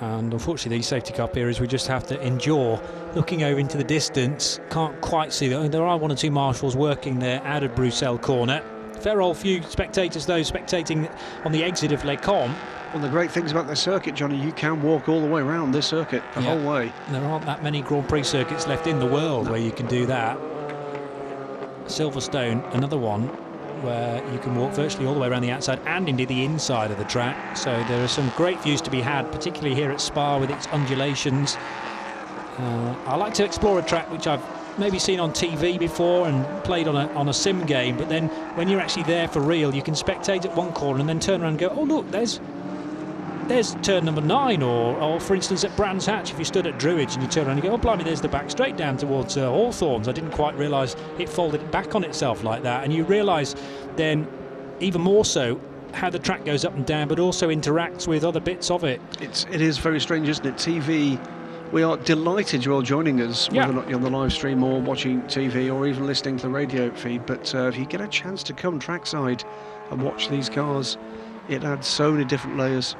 [SPEAKER 3] And unfortunately these safety car periods we just have to endure. Looking over into the distance, can't quite see that. There are 1 or 2 marshals working there out of Bruxelles corner. Fair old few spectators though spectating on the exit of Les Combes.
[SPEAKER 4] One of the great things about the circuit, Johnny, you can walk all the way around this circuit, the whole way.
[SPEAKER 3] There aren't that many Grand Prix circuits left in the world where you can do that. Silverstone, another one where you can walk virtually all the way around the outside and indeed the inside of the track. So there are some great views to be had, particularly here at Spa with its undulations. I like to explore a track which I've maybe seen on TV before and played on a sim game, but then when you're actually there for real, you can spectate at one corner and then turn around and go, oh look, there's turn number 9, or for instance at Brands Hatch, if you stood at Druidge and you turn around and go, oh blimey, there's the back straight down towards Hawthorns. I didn't quite realise it folded back on itself like that, and you realise then even more so how the track goes up and down, but also interacts with other bits of it.
[SPEAKER 4] It is very strange, isn't it? TV, we are delighted you're all joining us, whether or not you're on the live stream or watching TV or even listening to the radio feed, but if you get a chance to come trackside and watch these cars, it adds so many different layers.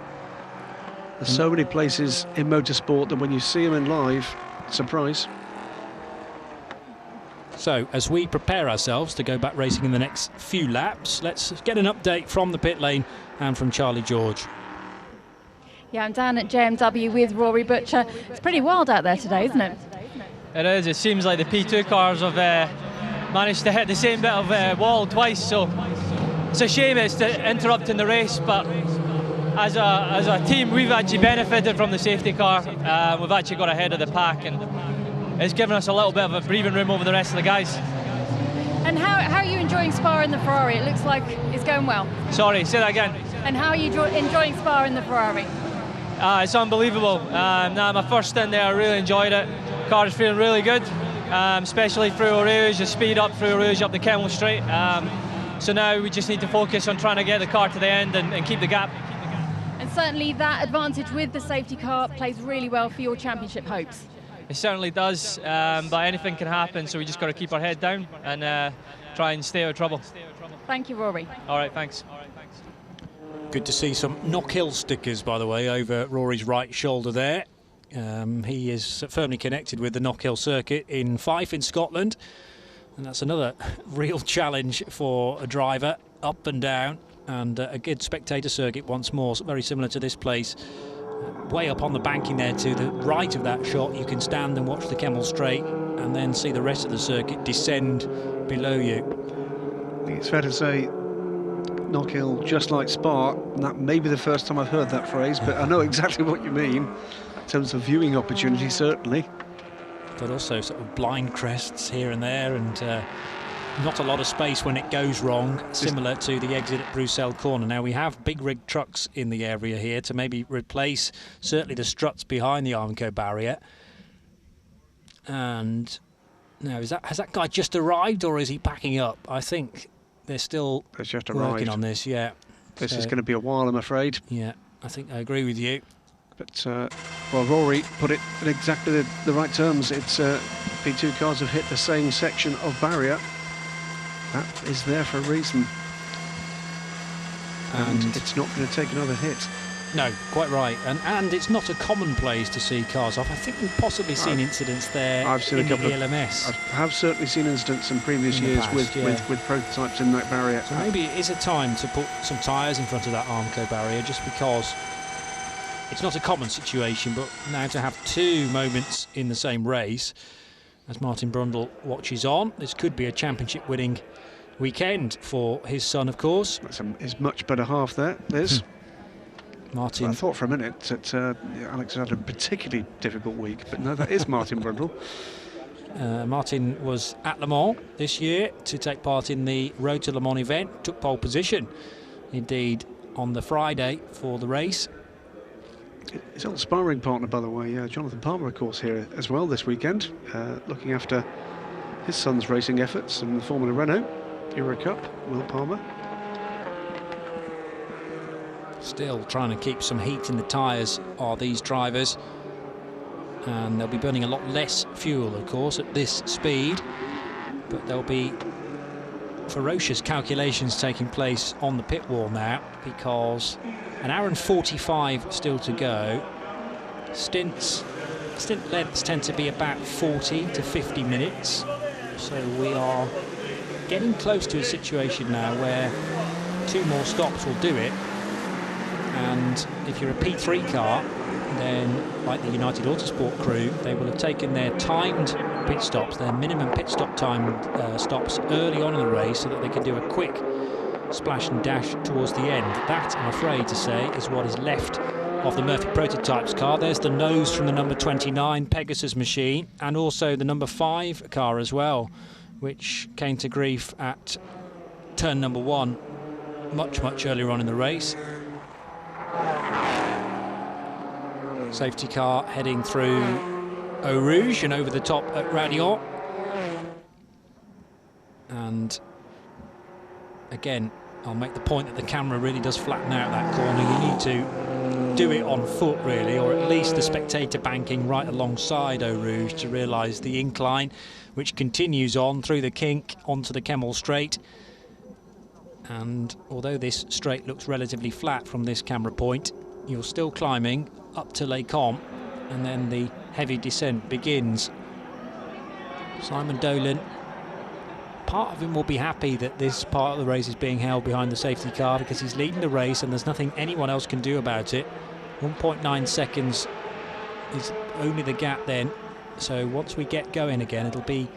[SPEAKER 4] There's so many places in motorsport that when you see them in live, surprise.
[SPEAKER 3] So as we prepare ourselves to go back racing in the next few laps, let's get an update from the pit lane and from Charlie George.
[SPEAKER 5] Yeah, I'm down at JMW with Rory Butcher. It's pretty wild out there today, isn't it?
[SPEAKER 11] It is. It seems like the P2 cars have managed to hit the same bit of wall twice, so it's a shame it's interrupting the race, but as a team we've actually benefited from the safety car. We've actually got ahead of the pack, and it's given us a little bit of a breathing room over the rest of the guys.
[SPEAKER 5] And how are you enjoying Spa in the Ferrari? It looks like it's going well.
[SPEAKER 11] Sorry, say that again.
[SPEAKER 5] And how are you enjoying Spa in the Ferrari?
[SPEAKER 11] It's unbelievable. My first stint there, I really enjoyed it. Car is feeling really good, especially through Eau Rouge, the speed up through Eau Rouge up the Kemmel Straight. So now we just need to focus on trying to get the car to the end and keep the gap.
[SPEAKER 5] And certainly that advantage with the safety car plays really well for your championship hopes.
[SPEAKER 11] It certainly does, but anything can happen, so we just got to keep our head down and try and stay out of trouble.
[SPEAKER 5] Thank you, Rory.
[SPEAKER 11] All right, thanks.
[SPEAKER 3] Good to see some Knockhill stickers, by the way, over Rory's right shoulder there. He is firmly connected with the Knockhill circuit in Fife in Scotland, and that's another real challenge for a driver, up and down, and a good spectator circuit once more, very similar to this place. Way up on the banking there to the right of that shot, you can stand and watch the Kemmel Straight and then see the rest of the circuit descend below you.
[SPEAKER 4] I think it's fair to say Knockhill, just like Spa, and that may be the first time I've heard that phrase, but I know exactly what you mean in terms of viewing opportunity, certainly.
[SPEAKER 3] But also sort of blind crests here and there, and not a lot of space when it goes wrong, similar to the exit at Bruxelles Corner. Now we have big rig trucks in the area here to maybe replace certainly the struts behind the Armco barrier. And now has that guy just arrived, or is he packing up? I think they're still working on this. Yeah,
[SPEAKER 4] this is going to be a while, I'm afraid.
[SPEAKER 3] Yeah, I think I agree with you.
[SPEAKER 4] But well, Rory put it in exactly the right terms. It's P2 cars have hit the same section of barrier. That is there for a reason, and it's not going to take another hit.
[SPEAKER 3] No, quite right, and it's not a commonplace to see cars off. I think we've possibly seen incidents there.
[SPEAKER 4] I've seen
[SPEAKER 3] in
[SPEAKER 4] a couple
[SPEAKER 3] the ELMS.
[SPEAKER 4] I have certainly seen incidents in previous years with prototypes in that barrier.
[SPEAKER 3] So maybe it is a time to put some tyres in front of that Armco barrier, just because it's not a common situation. But now to have two moments in the same race, as Martin Brundle watches on, this could be a championship-winning weekend for his son, of course.
[SPEAKER 4] That's his much better half there, Liz.
[SPEAKER 3] Martin.
[SPEAKER 4] I thought for a minute that Alex had a particularly difficult week, but no, that is Martin Brundle.
[SPEAKER 3] Martin was at Le Mans this year to take part in the Road to Le Mans event, took pole position, indeed, on the Friday for the race.
[SPEAKER 4] His old sparring partner, by the way, Jonathan Palmer, of course, here as well this weekend, looking after his son's racing efforts in the Formula Renault Euro Cup, Will Palmer.
[SPEAKER 3] Still trying to keep some heat in the tyres are these drivers, and they'll be burning a lot less fuel, of course, at this speed, but there'll be ferocious calculations taking place on the pit wall now, because an hour and 45 still to go. Stint lengths tend to be about 40 to 50 minutes, so we are getting close to a situation now where two more stops will do it. And if you're a P3 car, then like the United Autosport crew, they will have taken their timed pit stops, their minimum pit stop time stops early on in the race, so that they can do a quick splash and dash towards the end. That, I'm afraid to say, is what is left of the Murphy Prototypes car. There's the nose from the number 29 Pegasus machine, and also the number 5 car as well, which came to grief at turn number 1 much earlier on in the race. Safety car heading through Eau Rouge and over the top at Radion. And again, I'll make the point that the camera really does flatten out that corner. You need to do it on foot, really, or at least the spectator banking right alongside Eau Rouge to realise the incline, which continues on through the kink onto the Kemmel Straight. And although this straight looks relatively flat from this camera point, you're still climbing up to Les Comps, and then the heavy descent begins. Simon Dolan, part of him will be happy that this part of the race is being held behind the safety car, because he's leading the race and there's nothing anyone else can do about it. 1.9 seconds is only the gap then. So once we get going again, it'll be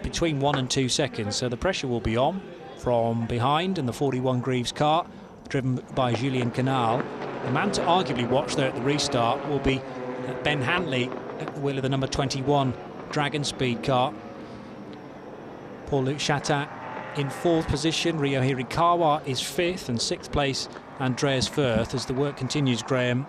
[SPEAKER 3] between 1 and 2 seconds. So the pressure will be on from behind, and the 41 Greaves car, driven by Julien Canal. The man to arguably watch there at the restart will be Ben Hanley at the wheel of the number 21 Dragon Speed car. Paul-Luc Chatin in 4th position. Ryo Hirikawa is 5th, and 6th place Andreas Firth as the work continues, Graham,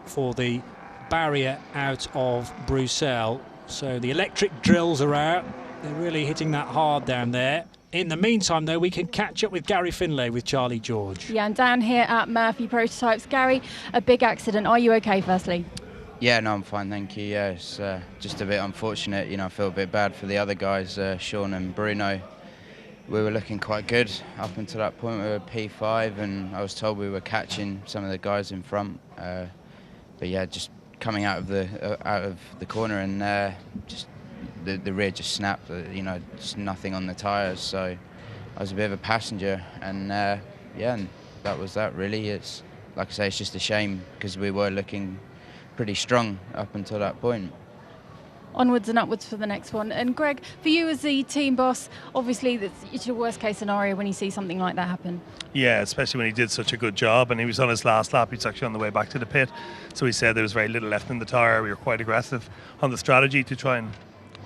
[SPEAKER 3] for the barrier out of Bruxelles. So the electric drills are out. They're really hitting that hard down there. In the meantime, though, we can catch up with Gary Finlay with Charlie George.
[SPEAKER 5] Yeah, and down here at Murphy Prototypes, Gary, a big accident. Are you okay, firstly?
[SPEAKER 12] Yeah, no, I'm fine, thank you. Yeah, it's just a bit unfortunate. You know, I feel a bit bad for the other guys, Sean and Bruno. We were looking quite good up until that point. We were P5, and I was told we were catching some of the guys in front. But yeah, just coming out of the corner, and just the rear just snapped. You know, just nothing on the tyres. So I was a bit of a passenger, and yeah, and that was that. Really, it's like I say, it's just a shame because we were looking pretty strong up until that point.
[SPEAKER 5] Onwards and upwards for the next one. And Greg, for you as the team boss, obviously it's your worst case scenario when you see something like that happen.
[SPEAKER 13] Yeah, especially when he did such a good job, and he was on his last lap. He's actually on the way back to the pit, so he said there was very little left in the tyre. We were quite aggressive on the strategy to try and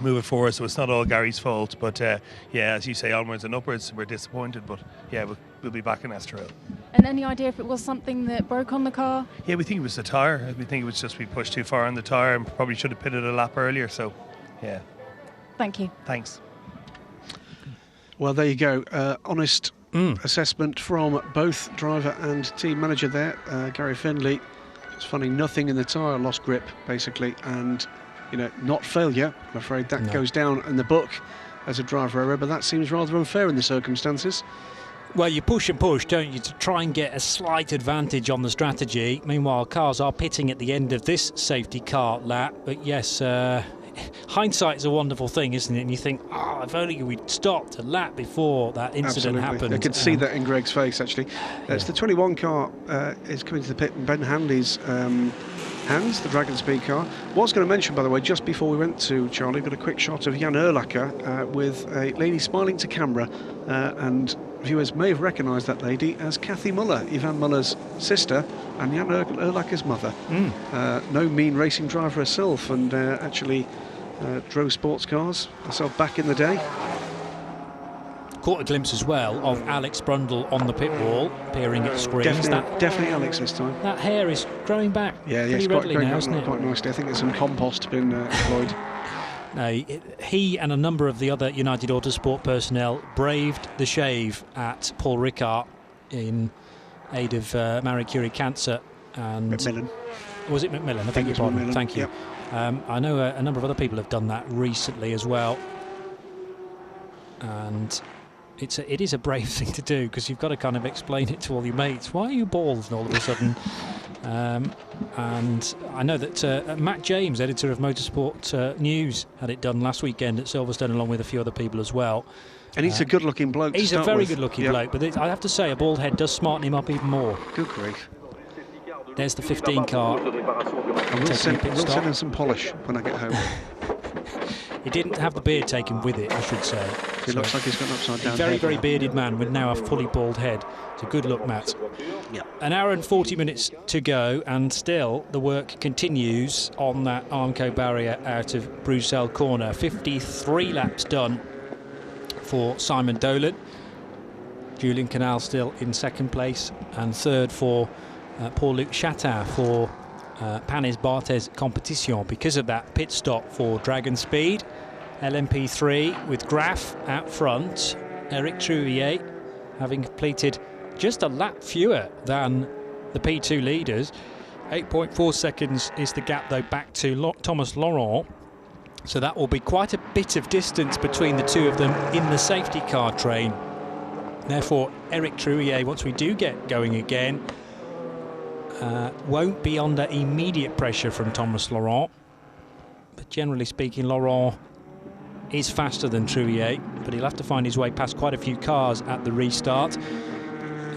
[SPEAKER 13] move it forward, so it's not all Gary's fault. But yeah, as you say, onwards and upwards, we're disappointed, but yeah, we'll be back in Estoril.
[SPEAKER 5] And any idea if it was something that broke on the car?
[SPEAKER 13] Yeah, we think it was the tyre. We think it was just we pushed too far on the tyre and probably should have pitted a lap earlier, so yeah.
[SPEAKER 5] Thank you.
[SPEAKER 13] Thanks.
[SPEAKER 4] Well, there you go. Honest assessment from both driver and team manager there. Gary Finlay, just finding nothing in the tyre, lost grip basically, and you know, not failure. I'm afraid that goes down in the book as a driver error, but that seems rather unfair in the circumstances.
[SPEAKER 3] Well, you push and push, don't you, to try and get a slight advantage on the strategy. Meanwhile, cars are pitting at the end of this safety car lap. But yes, hindsight is a wonderful thing, isn't it? And you think, if only we'd stopped a lap before that incident happened.
[SPEAKER 4] I could see that in Greg's face, actually. It's the 21 car is coming to the pit in Ben Hanley's hands, the Dragon Speed car. Was going to mention, by the way, just before we went to Charlie, got a quick shot of Jan Urlacher with a lady smiling to camera, and viewers may have recognised that lady as Kathy Muller, Ivan Muller's sister, and Jan Urlacher's mother. No mean racing driver herself, and actually drove sports cars herself back in the day.
[SPEAKER 3] Caught a glimpse as well of Alex Brundle on the pit wall, peering at screens.
[SPEAKER 4] Definitely Alex this time.
[SPEAKER 3] That hair is growing back pretty readily now, isn't it?
[SPEAKER 4] Quite nicely. I think there's some compost been employed.
[SPEAKER 3] No, he and a number of the other United Autosport personnel braved the shave at Paul Ricard in aid of Marie Curie cancer. And
[SPEAKER 4] Macmillan.
[SPEAKER 3] Was it Macmillan? I beg your pardon. Thank you.
[SPEAKER 4] Yep.
[SPEAKER 3] I know a number of other people have done that recently as well. And it is a brave thing to do, because you've got to kind of explain it to all your mates. Why are you bald all of a sudden? And I know that Matt James, editor of Motorsport News, had it done last weekend at Silverstone, along with a few other people as well.
[SPEAKER 4] And he's a good-looking bloke.
[SPEAKER 3] He's a very good-looking bloke, but I have to say, a bald head does smarten him up even more.
[SPEAKER 4] Good grief.
[SPEAKER 3] There's the 15 car.
[SPEAKER 4] I will send him some polish when I get home.
[SPEAKER 3] He didn't have the beard taken with it, I should say.
[SPEAKER 4] He looks like he's got an upside-down
[SPEAKER 3] head. Very
[SPEAKER 4] head.
[SPEAKER 3] bearded man with now a fully bald head. It's a good look, Matt.
[SPEAKER 4] Yep.
[SPEAKER 3] An hour and 40 minutes to go, and still the work continues on that Armco barrier out of Bruxelles corner. 53 laps done for Simon Dolan. Julien Canal still in second place, and third for Paul-Luc Chatin for Panis Barthez Competition, because of that pit stop for Dragon Speed. LMP3 with Graf out front. Eric Trouillet having completed just a lap fewer than the P2 leaders. 8.4 seconds is the gap, though, back to Thomas Laurent. So that will be quite a bit of distance between the two of them in the safety car train. Therefore, Eric Trouillet, once we do get going again, won't be under immediate pressure from Thomas Laurent. But generally speaking, Laurent is faster than Trouillet, but he'll have to find his way past quite a few cars at the restart.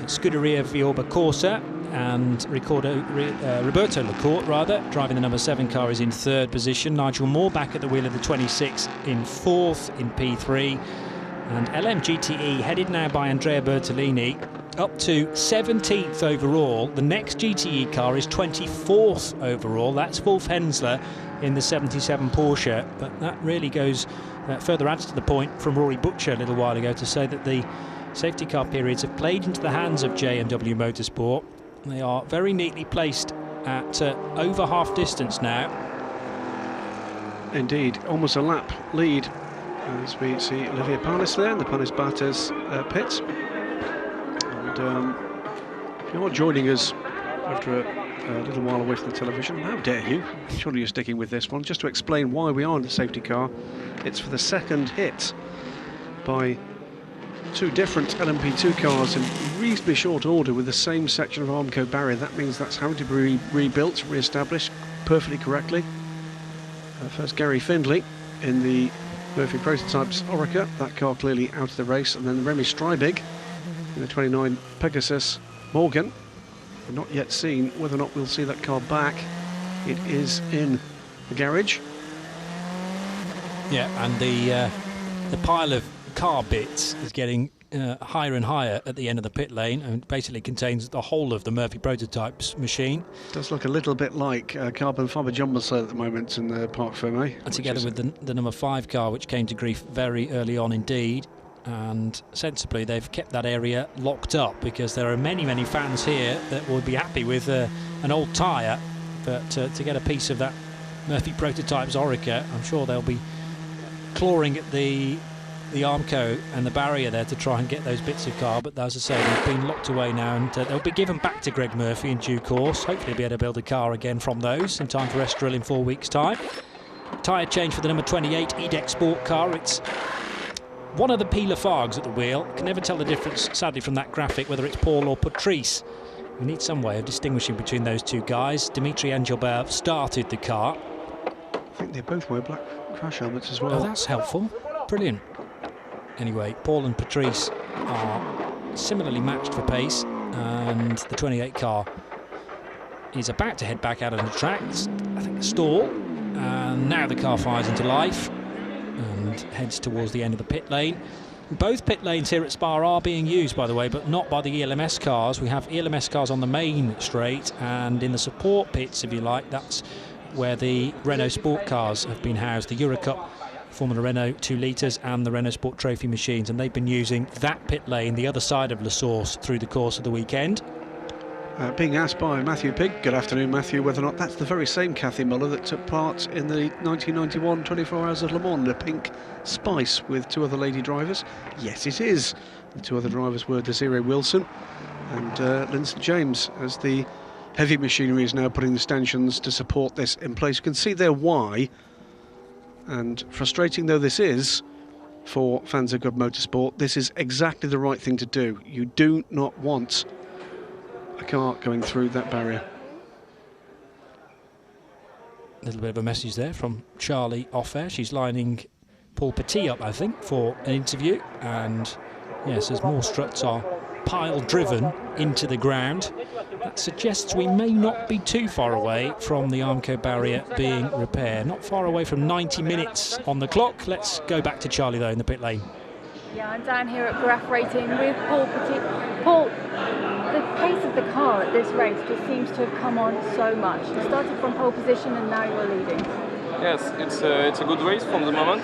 [SPEAKER 3] Scuderia Vioba Corsa and Roberto Lacourt, driving the number 7 car, is in 3rd position. Nigel Moore back at the wheel of the 26 in 4th in P3. And LMGTE, headed now by Andrea Bertolini, up to 17th overall. The next GTE car is 24th overall. That's Wolf Hensler in the 77 Porsche. But that really goes further adds to the point from Rory Butcher a little while ago to say that the safety car periods have played into the hands of J&W Motorsport. They are very neatly placed at over half distance now.
[SPEAKER 4] Indeed, almost a lap lead as we see Olivier Panis there in the Panis Barthez pits. And if you're joining us after a little while away from the television, how dare you? Surely you're sticking with this one. Just to explain why we are in the safety car, it's for the second hit by 2 different LMP2 cars in reasonably short order with the same section of Armco barrier. That means that's having to be rebuilt, re-established perfectly correctly. First Gary Findlay in the Murphy Prototypes Orica, that car clearly out of the race, and then Remy Strijbig in the 29 Pegasus Morgan. We've not yet seen whether or not we'll see that car back. It is in the garage.
[SPEAKER 3] Yeah, and the pile of car bits is getting higher and higher at the end of the pit lane, and basically contains the whole of the Murphy Prototypes machine.
[SPEAKER 4] Does look a little bit like carbon fibre jumbo cell at the moment in the Parc Fermé.
[SPEAKER 3] And together with the number 5 car, which came to grief very early on indeed. And sensibly they've kept that area locked up, because there are many fans here that will be happy with an old tyre, but to get a piece of that Murphy Prototypes Orica, I'm sure they'll be clawing at the Armco and the barrier there to try and get those bits of car. But as I say, they've been locked away now, and they'll be given back to Greg Murphy in due course. Hopefully be able to build a car again from those in time for Estoril in 4 weeks' time. Tyre change for the number 28 EDEC Sport car. It's one of the P. Lafargues at the wheel. Can never tell the difference, sadly, from that graphic, whether it's Paul or Patrice. We need some way of distinguishing between those 2 guys. Dimitri Angelbert started the car.
[SPEAKER 4] I think they both wear black crash helmets as well.
[SPEAKER 3] Oh, that's helpful. Brilliant. Anyway, Paul and Patrice are similarly matched for pace, and the 28 car is about to head back out on the track. It's, I think, a stall, and now the car fires into life and heads towards the end of the pit lane. Both pit lanes here at Spa are being used, by the way, but not by the ELMS cars. We have ELMS cars on the main straight, and in the support pits, if you like, that's where the Renault Sport cars have been housed, the Eurocup Formula Renault 2 litres and the Renault Sport Trophy machines, and they've been using that pit lane the other side of La Source through the course of the weekend.
[SPEAKER 4] Being asked by Matthew Pigg, good afternoon Matthew, whether or not that's the very same Cathy Muller that took part in the 1991 24 Hours of Le Mans, the pink Spice with 2 other lady drivers. Yes, it is. The 2 other drivers were Desiree Wilson and Lynn St James, as the heavy machinery is now putting the stanchions to support this in place. You can see there why. And frustrating though this is for fans of good motorsport, this is exactly the right thing to do. You do not want a car going through that barrier.
[SPEAKER 3] A little bit of a message there from Charlie off air. She's lining Paul Petit up, I think, for an interview. And yes, as more struts are pile driven into the ground, that suggests we may not be too far away from the Armco barrier being repaired. Not far away from 90 minutes on the clock. Let's go back to Charlie though in the pit lane.
[SPEAKER 5] Yeah, I'm down here at Graph Rating with Paul Petit. Paul, the pace of the car at this race just seems to have come on so much. You started from pole position and now you're leading.
[SPEAKER 14] Yes, it's a good race from the moment.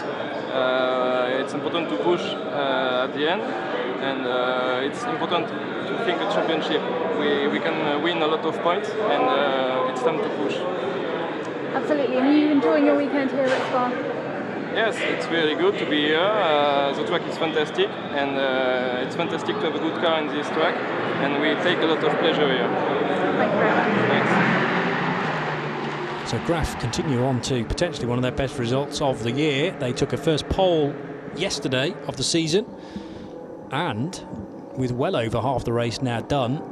[SPEAKER 14] It's important to push at the end, and it's important to think a championship. We can win a lot of points, and it's time to push.
[SPEAKER 5] Absolutely. And are you enjoying your weekend here at Spa?
[SPEAKER 14] Yes, it's really good to be here. The track is fantastic, and it's fantastic to have a good car in this track, and we take a lot of pleasure here.
[SPEAKER 5] Thank you very much.
[SPEAKER 14] Thanks.
[SPEAKER 3] So Graph continue on to potentially one of their best results of the year. They took a first pole yesterday of the season, and with well over half the race now done,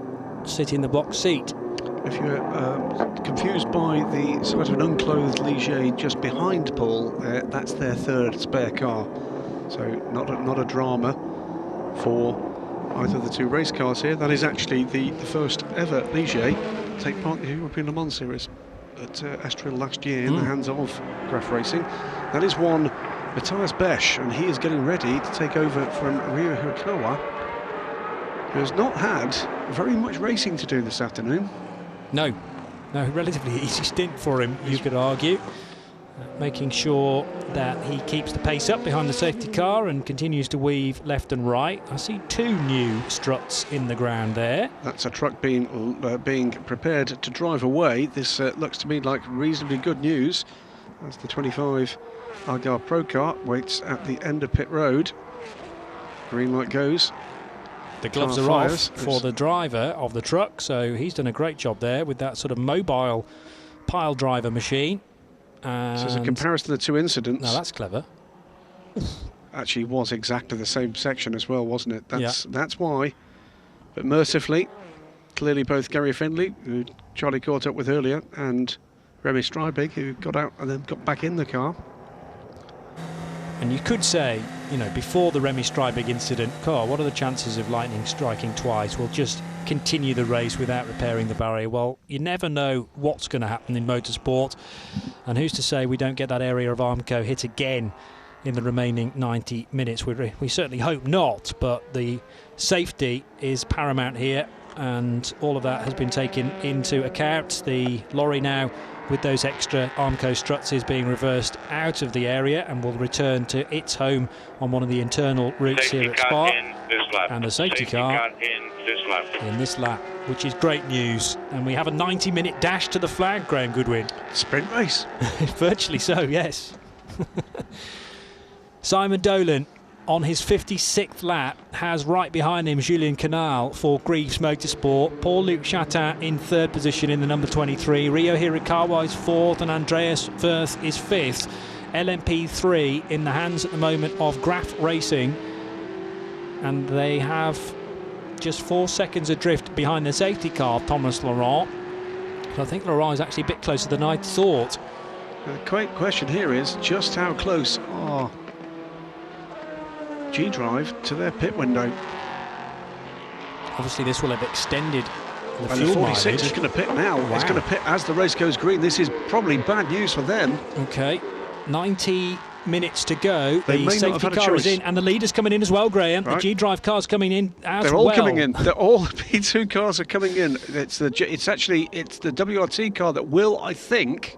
[SPEAKER 3] sit in the box seat.
[SPEAKER 4] If you're confused by the sort of an unclothed Ligier just behind Paul, that's their third spare car. So not a drama for either of the two race cars here. That is actually the first ever Ligier to take part in the European Le Mans Series at Estoril last year in the hands of Graf Racing. That is one Matthias Besch, and he is getting ready to take over from Ryo Hirakawa, who has not had very much racing to do this afternoon.
[SPEAKER 3] No, relatively easy stint for him, you could argue. Making sure that he keeps the pace up behind the safety car and continues to weave left and right. I see two new struts in the ground there.
[SPEAKER 4] That's a truck being prepared to drive away. This looks to me like reasonably good news, as the 25 Algarve Pro car waits at the end of pit road. Green light goes.
[SPEAKER 3] The gloves are off for the driver of the truck, so he's done a great job there with that sort of mobile pile driver machine.
[SPEAKER 4] So as a comparison of the two incidents.
[SPEAKER 3] Now that's clever.
[SPEAKER 4] Actually was exactly the same section as well, wasn't it? That's why. But mercifully, clearly both Gary Findlay, who Charlie caught up with earlier, and Remy Strijbig, who got out and then got back in the car.
[SPEAKER 3] And you could say, you know, before the Remy Strijbig incident, what are the chances of lightning striking twice? We'll just continue the race without repairing the barrier. Well, you never know what's going to happen in motorsport, and who's to say we don't get that area of Armco hit again in the remaining 90 minutes. We certainly hope not, but the safety is paramount here, and all of that has been taken into account. The lorry now with those extra Armco struts is being reversed out of the area and will return to its home on one of the internal routes here at Spa. And the safety car in this lap, which is great news. And we have a 90-minute dash to the flag, Graham Goodwin.
[SPEAKER 4] Sprint race.
[SPEAKER 3] Virtually so, yes. Simon Dolan, on his 56th lap, has right behind him Julien Canal for Greaves Motorsport. Paul-Luc Chatin in third position in the number 23. Ryo Hirakawa is fourth and Andreas Wirth is fifth. LMP3 in the hands at the moment of Graf Racing, and they have just 4 seconds adrift behind the safety car, Thomas Laurent. So I think Laurent is actually a bit closer than I thought.
[SPEAKER 4] The question here is just how close are G-Drive to their pit window?
[SPEAKER 3] Obviously this will have extended the
[SPEAKER 4] and
[SPEAKER 3] fuel
[SPEAKER 4] the 46
[SPEAKER 3] mileage.
[SPEAKER 4] is going to pit now.
[SPEAKER 3] Wow.
[SPEAKER 4] It's going to pit as the race goes green. This is probably bad news for them.
[SPEAKER 3] Okay, 90 minutes to go.
[SPEAKER 4] They
[SPEAKER 3] the safety car is in, and the leader's coming in as well, Graham.
[SPEAKER 4] Right.
[SPEAKER 3] The G-Drive car's coming in as well.
[SPEAKER 4] They're all coming in. All the P2 cars are coming in. It's the WRT car that will, I think,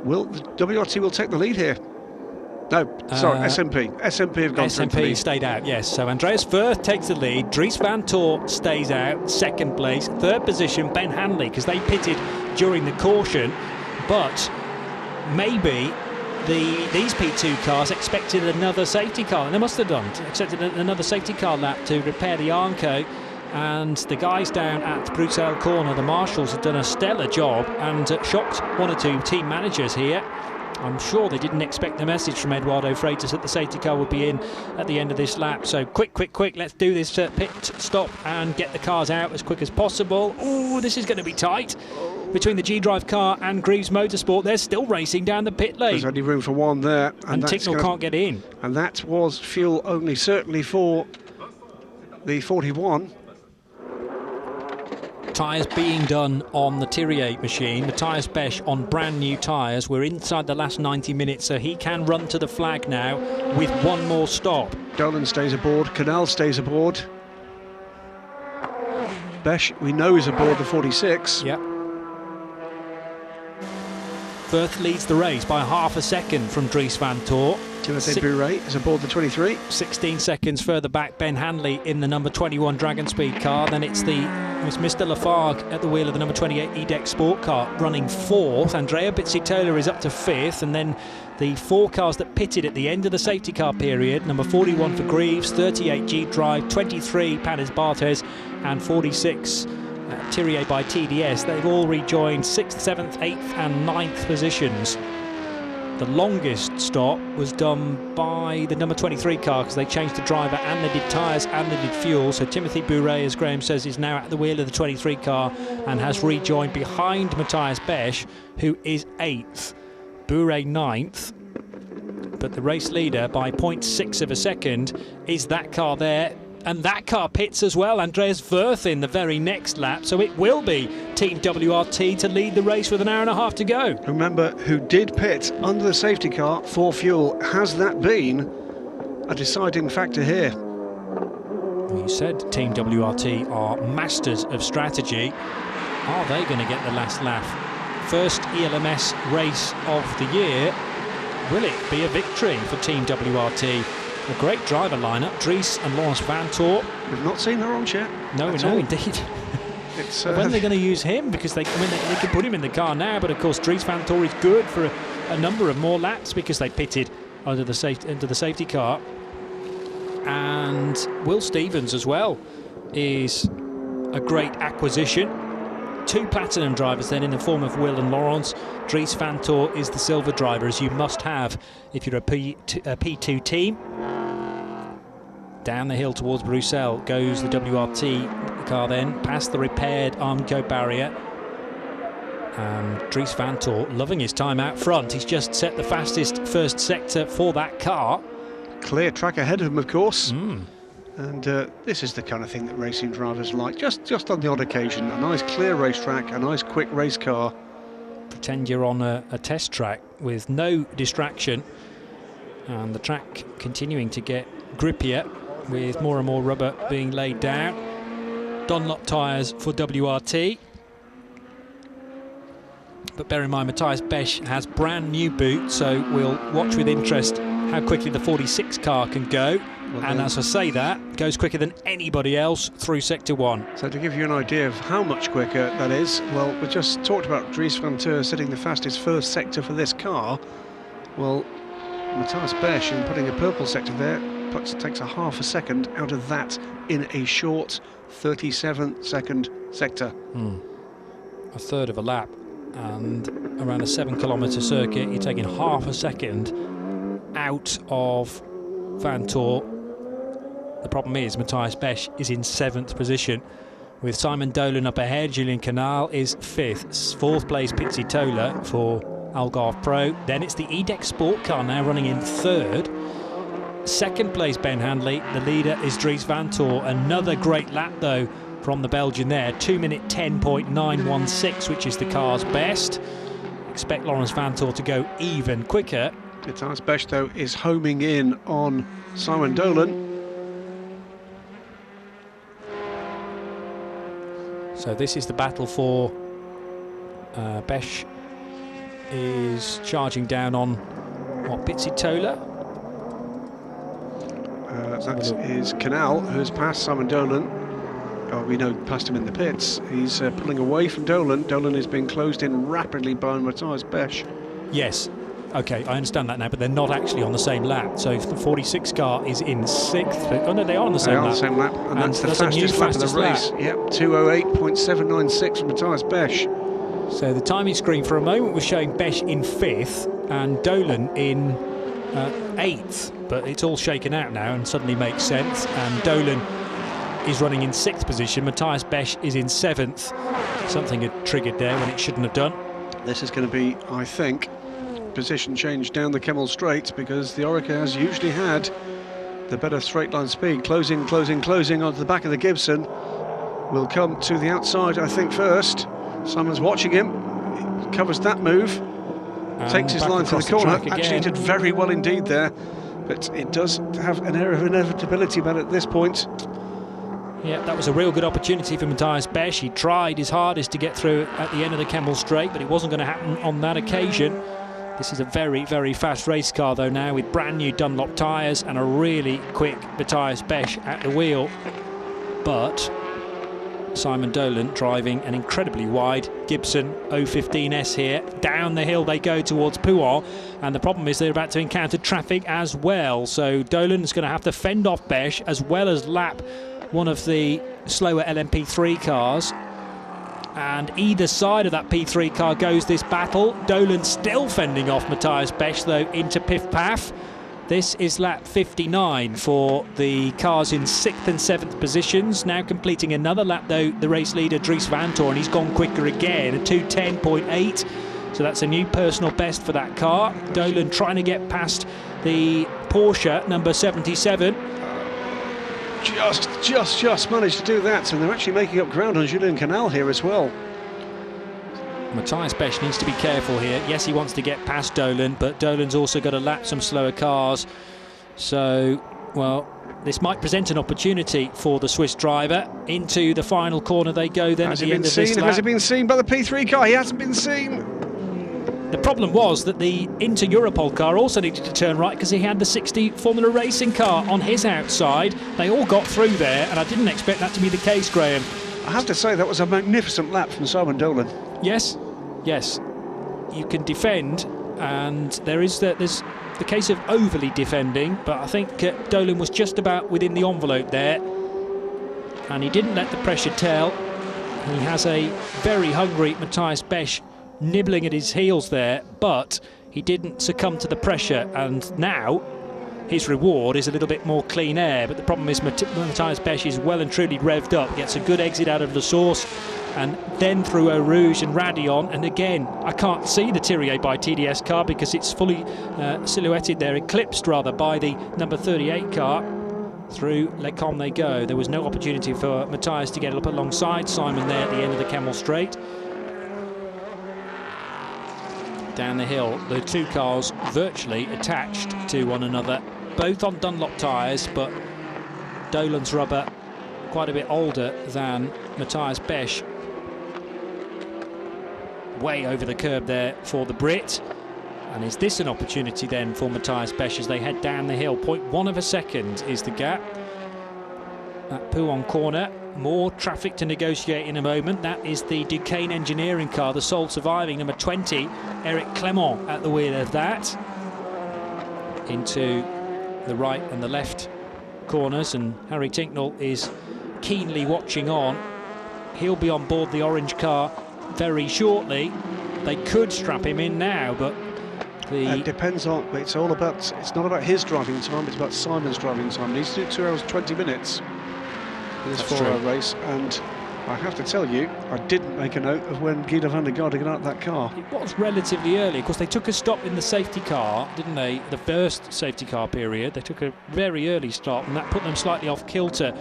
[SPEAKER 4] the WRT will take the lead here. No, sorry, SMP. SMP have gone through the lead.
[SPEAKER 3] SMP stayed out, yes. So Andreas Wirth takes the lead. Dries Van Toor stays out, second place. Third position, Ben Hanley, because they pitted during the caution. But maybe these P2 cars expected another safety car, and they must have done, expected another safety car lap to repair the Armco. And the guys down at Bruxelles Corner, the marshals, have done a stellar job and shocked one or two team managers here. I'm sure they didn't expect the message from Eduardo Freitas that the safety car would be in at the end of this lap. So quick, let's do this pit stop and get the cars out as quick as possible. Oh, this is going to be tight between the G-Drive car and Greaves Motorsport. They're still racing down the pit lane.
[SPEAKER 4] There's only room for one there.
[SPEAKER 3] And Ticknell can't get in.
[SPEAKER 4] And that was fuel only certainly for the 41.
[SPEAKER 3] Tyres being done on the Thierry machine. Matthias Besch on brand new tyres. We're inside the last 90 minutes, so he can run to the flag now with one more stop.
[SPEAKER 4] Dolan stays aboard, Canal stays aboard. Besch, we know, is aboard the 46.
[SPEAKER 3] Yep. Wirth leads the race by half a second from Dries Van Toor.
[SPEAKER 4] Timothy Bouret is aboard the 23.
[SPEAKER 3] 16 seconds further back, Ben Hanley in the number 21 Dragon Speed car. Then it's Mr. Lafargue at the wheel of the number 28 E-Deck Sport car running fourth. Andrea Pizzitola is up to fifth. And then the four cars that pitted at the end of the safety car period, number 41 for Greaves, 38 G-Drive, 23 Panis Barthez, and 46 Thierry by TDS. They've all rejoined 6th, 7th, 8th and 9th positions. The longest stop was done by the number 23 car because they changed the driver and they did tyres and they did fuel. So Timothy Bouret, as Graham says, is now at the wheel of the 23 car and has rejoined behind Matthias Besch, who is 8th. Bouret 9th. But the race leader by 0.6 of a second is that car there And that car pits as well. Andreas Wirth in the very next lap. So it will be Team WRT to lead the race with an hour and a half to go.
[SPEAKER 4] Remember who did pit under the safety car for fuel. Has that been a deciding factor here?
[SPEAKER 3] Well, you said Team WRT are masters of strategy. Are they going to get the last laugh? First ELMS race of the year. Will it be a victory for Team WRT? A great driver lineup, Dries and Laurens Vanthoor.
[SPEAKER 4] We've not seen Laurens yet.
[SPEAKER 3] No, indeed.
[SPEAKER 4] It's,
[SPEAKER 3] when they're going to use him, because they can put him in the car now, but of course Dries Vanthoor is good for a number of more laps because they pitted into the safety car. And Will Stevens as well is a great acquisition. 2 platinum drivers then in the form of Will and Laurens. Dries Vanthoor is the silver driver, as you must have if you're a P2 team. Down the hill towards Bruxelles goes the WRT car then, past the repaired Armco barrier. And Dries Vanthoor loving his time out front. He's just set the fastest first sector for that car.
[SPEAKER 4] Clear track ahead of him, of course. And this is the kind of thing that racing drivers like, just on the odd occasion. A nice clear racetrack, a nice quick race car.
[SPEAKER 3] Pretend you're on a test track with no distraction. And the track continuing to get grippier with more and more rubber being laid down. Dunlop tyres for WRT. But bear in mind, Matthias Besch has brand new boots, so we'll watch with interest how quickly the 46 car can go. And as I say that, goes quicker than anybody else through Sector 1.
[SPEAKER 4] So to give you an idea of how much quicker that is, well, we just talked about Dries Vanthoor setting the fastest first sector for this car. Well, Matthias Besch, in putting a purple sector there, takes a half a second out of that in a short 37-second sector.
[SPEAKER 3] A third of a lap, and around a 7-kilometre circuit, you're taking half a second out of Vanthoor. The problem is Matthias Besch is in 7th position with Simon Dolan up ahead. Julian Canal is 5th. 4th place Pizzi Tola for Algarve Pro. Then it's the EDEX Sport car now running in 3rd. 2nd place Ben Handley. The leader is Dries Vanthoor. Another great lap though from the Belgian there. 2-minute 10.916, which is the car's best. Expect Laurens Vanthoor to go even quicker.
[SPEAKER 4] Matthias Besch though is homing in on Simon Dolan.
[SPEAKER 3] So this is the battle for Besch is charging down on what, Pizzi Tola?
[SPEAKER 4] That is Canal, who's passed Simon Dolan. Oh, we know passed him in the pits. He's pulling away from Dolan. Dolan is being closed in rapidly by Matthias Besch.
[SPEAKER 3] Yes. Okay, I understand that now, but they're not actually on the same lap. So if the 46 car is in 6th, oh no, they are on the same lap.
[SPEAKER 4] They are on the same lap, and that's the fastest lap of the race. Yep, 2:08.796 from Matthias Besch.
[SPEAKER 3] So the timing screen for a moment was showing Besch in 5th and Dolan in 8th, but it's all shaken out now and suddenly makes sense. And Dolan is running in 6th position. Matthias Besch is in 7th. Something had triggered there when it shouldn't have done.
[SPEAKER 4] This is going to be, I think, position change down the Kemmel Straight, because the Orica has usually had the better straight line speed. Closing onto the back of the Gibson. Will come to the outside, I think, first. Simon's watching him. He covers that move.
[SPEAKER 3] And
[SPEAKER 4] takes his line to the corner.
[SPEAKER 3] Again.
[SPEAKER 4] Actually did very well indeed there, but it does have an air of inevitability about it at this point.
[SPEAKER 3] Yeah, that was a real good opportunity for Matthias Besch. He tried his hardest to get through at the end of the Kemmel Straight, but it wasn't going to happen on that occasion. This is a very, very fast race car though now, with brand new Dunlop tyres and a really quick Matthias Besch at the wheel. But Simon Dolan driving an incredibly wide Gibson 015S here. Down the hill they go towards Pouhon, and the problem is they're about to encounter traffic as well. So Dolan's going to have to fend off Besch as well as lap one of the slower LMP3 cars. And either side of that P3 car goes this battle. Dolan still fending off Matthias Besch though into Piff Paff. This is lap 59 for the cars in 6th and 7th positions. Now completing another lap though, the race leader Dries Vanthoor, and he's gone quicker again, a 2:10.8. So that's a new personal best for that car. Dolan trying to get past the Porsche number 77.
[SPEAKER 4] just managed to do that, and they're actually making up ground on Julien Canal here as well.
[SPEAKER 3] Matthias Besch needs to be careful here. Yes, he wants to get past Dolan, but Dolan's also got to lap some slower cars. So, well, this might present an opportunity for the Swiss driver. Into the final corner they go then at the end of this lap.
[SPEAKER 4] Has he been seen by the P3 car? He hasn't been seen.
[SPEAKER 3] The problem was that the Inter-Europol car also needed to turn right because he had the 60 Formula Racing car on his outside. They all got through there, and I didn't expect that to be the case, Graham.
[SPEAKER 4] I have to say that was a magnificent lap from Simon Dolan.
[SPEAKER 3] Yes, you can defend, and there's the case of overly defending, but I think Dolan was just about within the envelope there, and he didn't let the pressure tell. He has a very hungry Matthias Besch nibbling at his heels there, but he didn't succumb to the pressure, and now his reward is a little bit more clean air. But the problem is Matthias Besch is well and truly revved up, gets a good exit out of La Source and then through Eau Rouge and Radion, and again I can't see the Thierry by TDS car because it's fully silhouetted there, eclipsed rather by the number 38 car. Through Les Combes they go. There was no opportunity for Matthias to get up alongside Simon there at the end of the Camel Straight. Down the hill, the two cars virtually attached to one another, both on Dunlop tyres, but Dolan's rubber quite a bit older than Matthias Besch. Way over the curb there for the Brit. And is this an opportunity then for Matthias Besch as they head down the hill? 0.1 of a second is the gap. At Pouhon corner, more traffic to negotiate in a moment. That is the Duquesne Engineering car, the sole surviving, number 20, Eric Clement at the wheel of that. Into the right and the left corners, and Harry Tinknell is keenly watching on. He'll be on board the orange car very shortly. They could strap him in now, but
[SPEAKER 4] it depends on. It's not about his driving time, it's about Simon's driving time. He needs to do 2 hours 20 minutes in this 4-hour race, and I have to tell you, I didn't make a note of when Guido van der Garde got out of that car.
[SPEAKER 3] It was relatively early. Of course, they took a stop in the safety car, didn't they? The first safety car period. They took a very early stop, and that put them slightly off kilter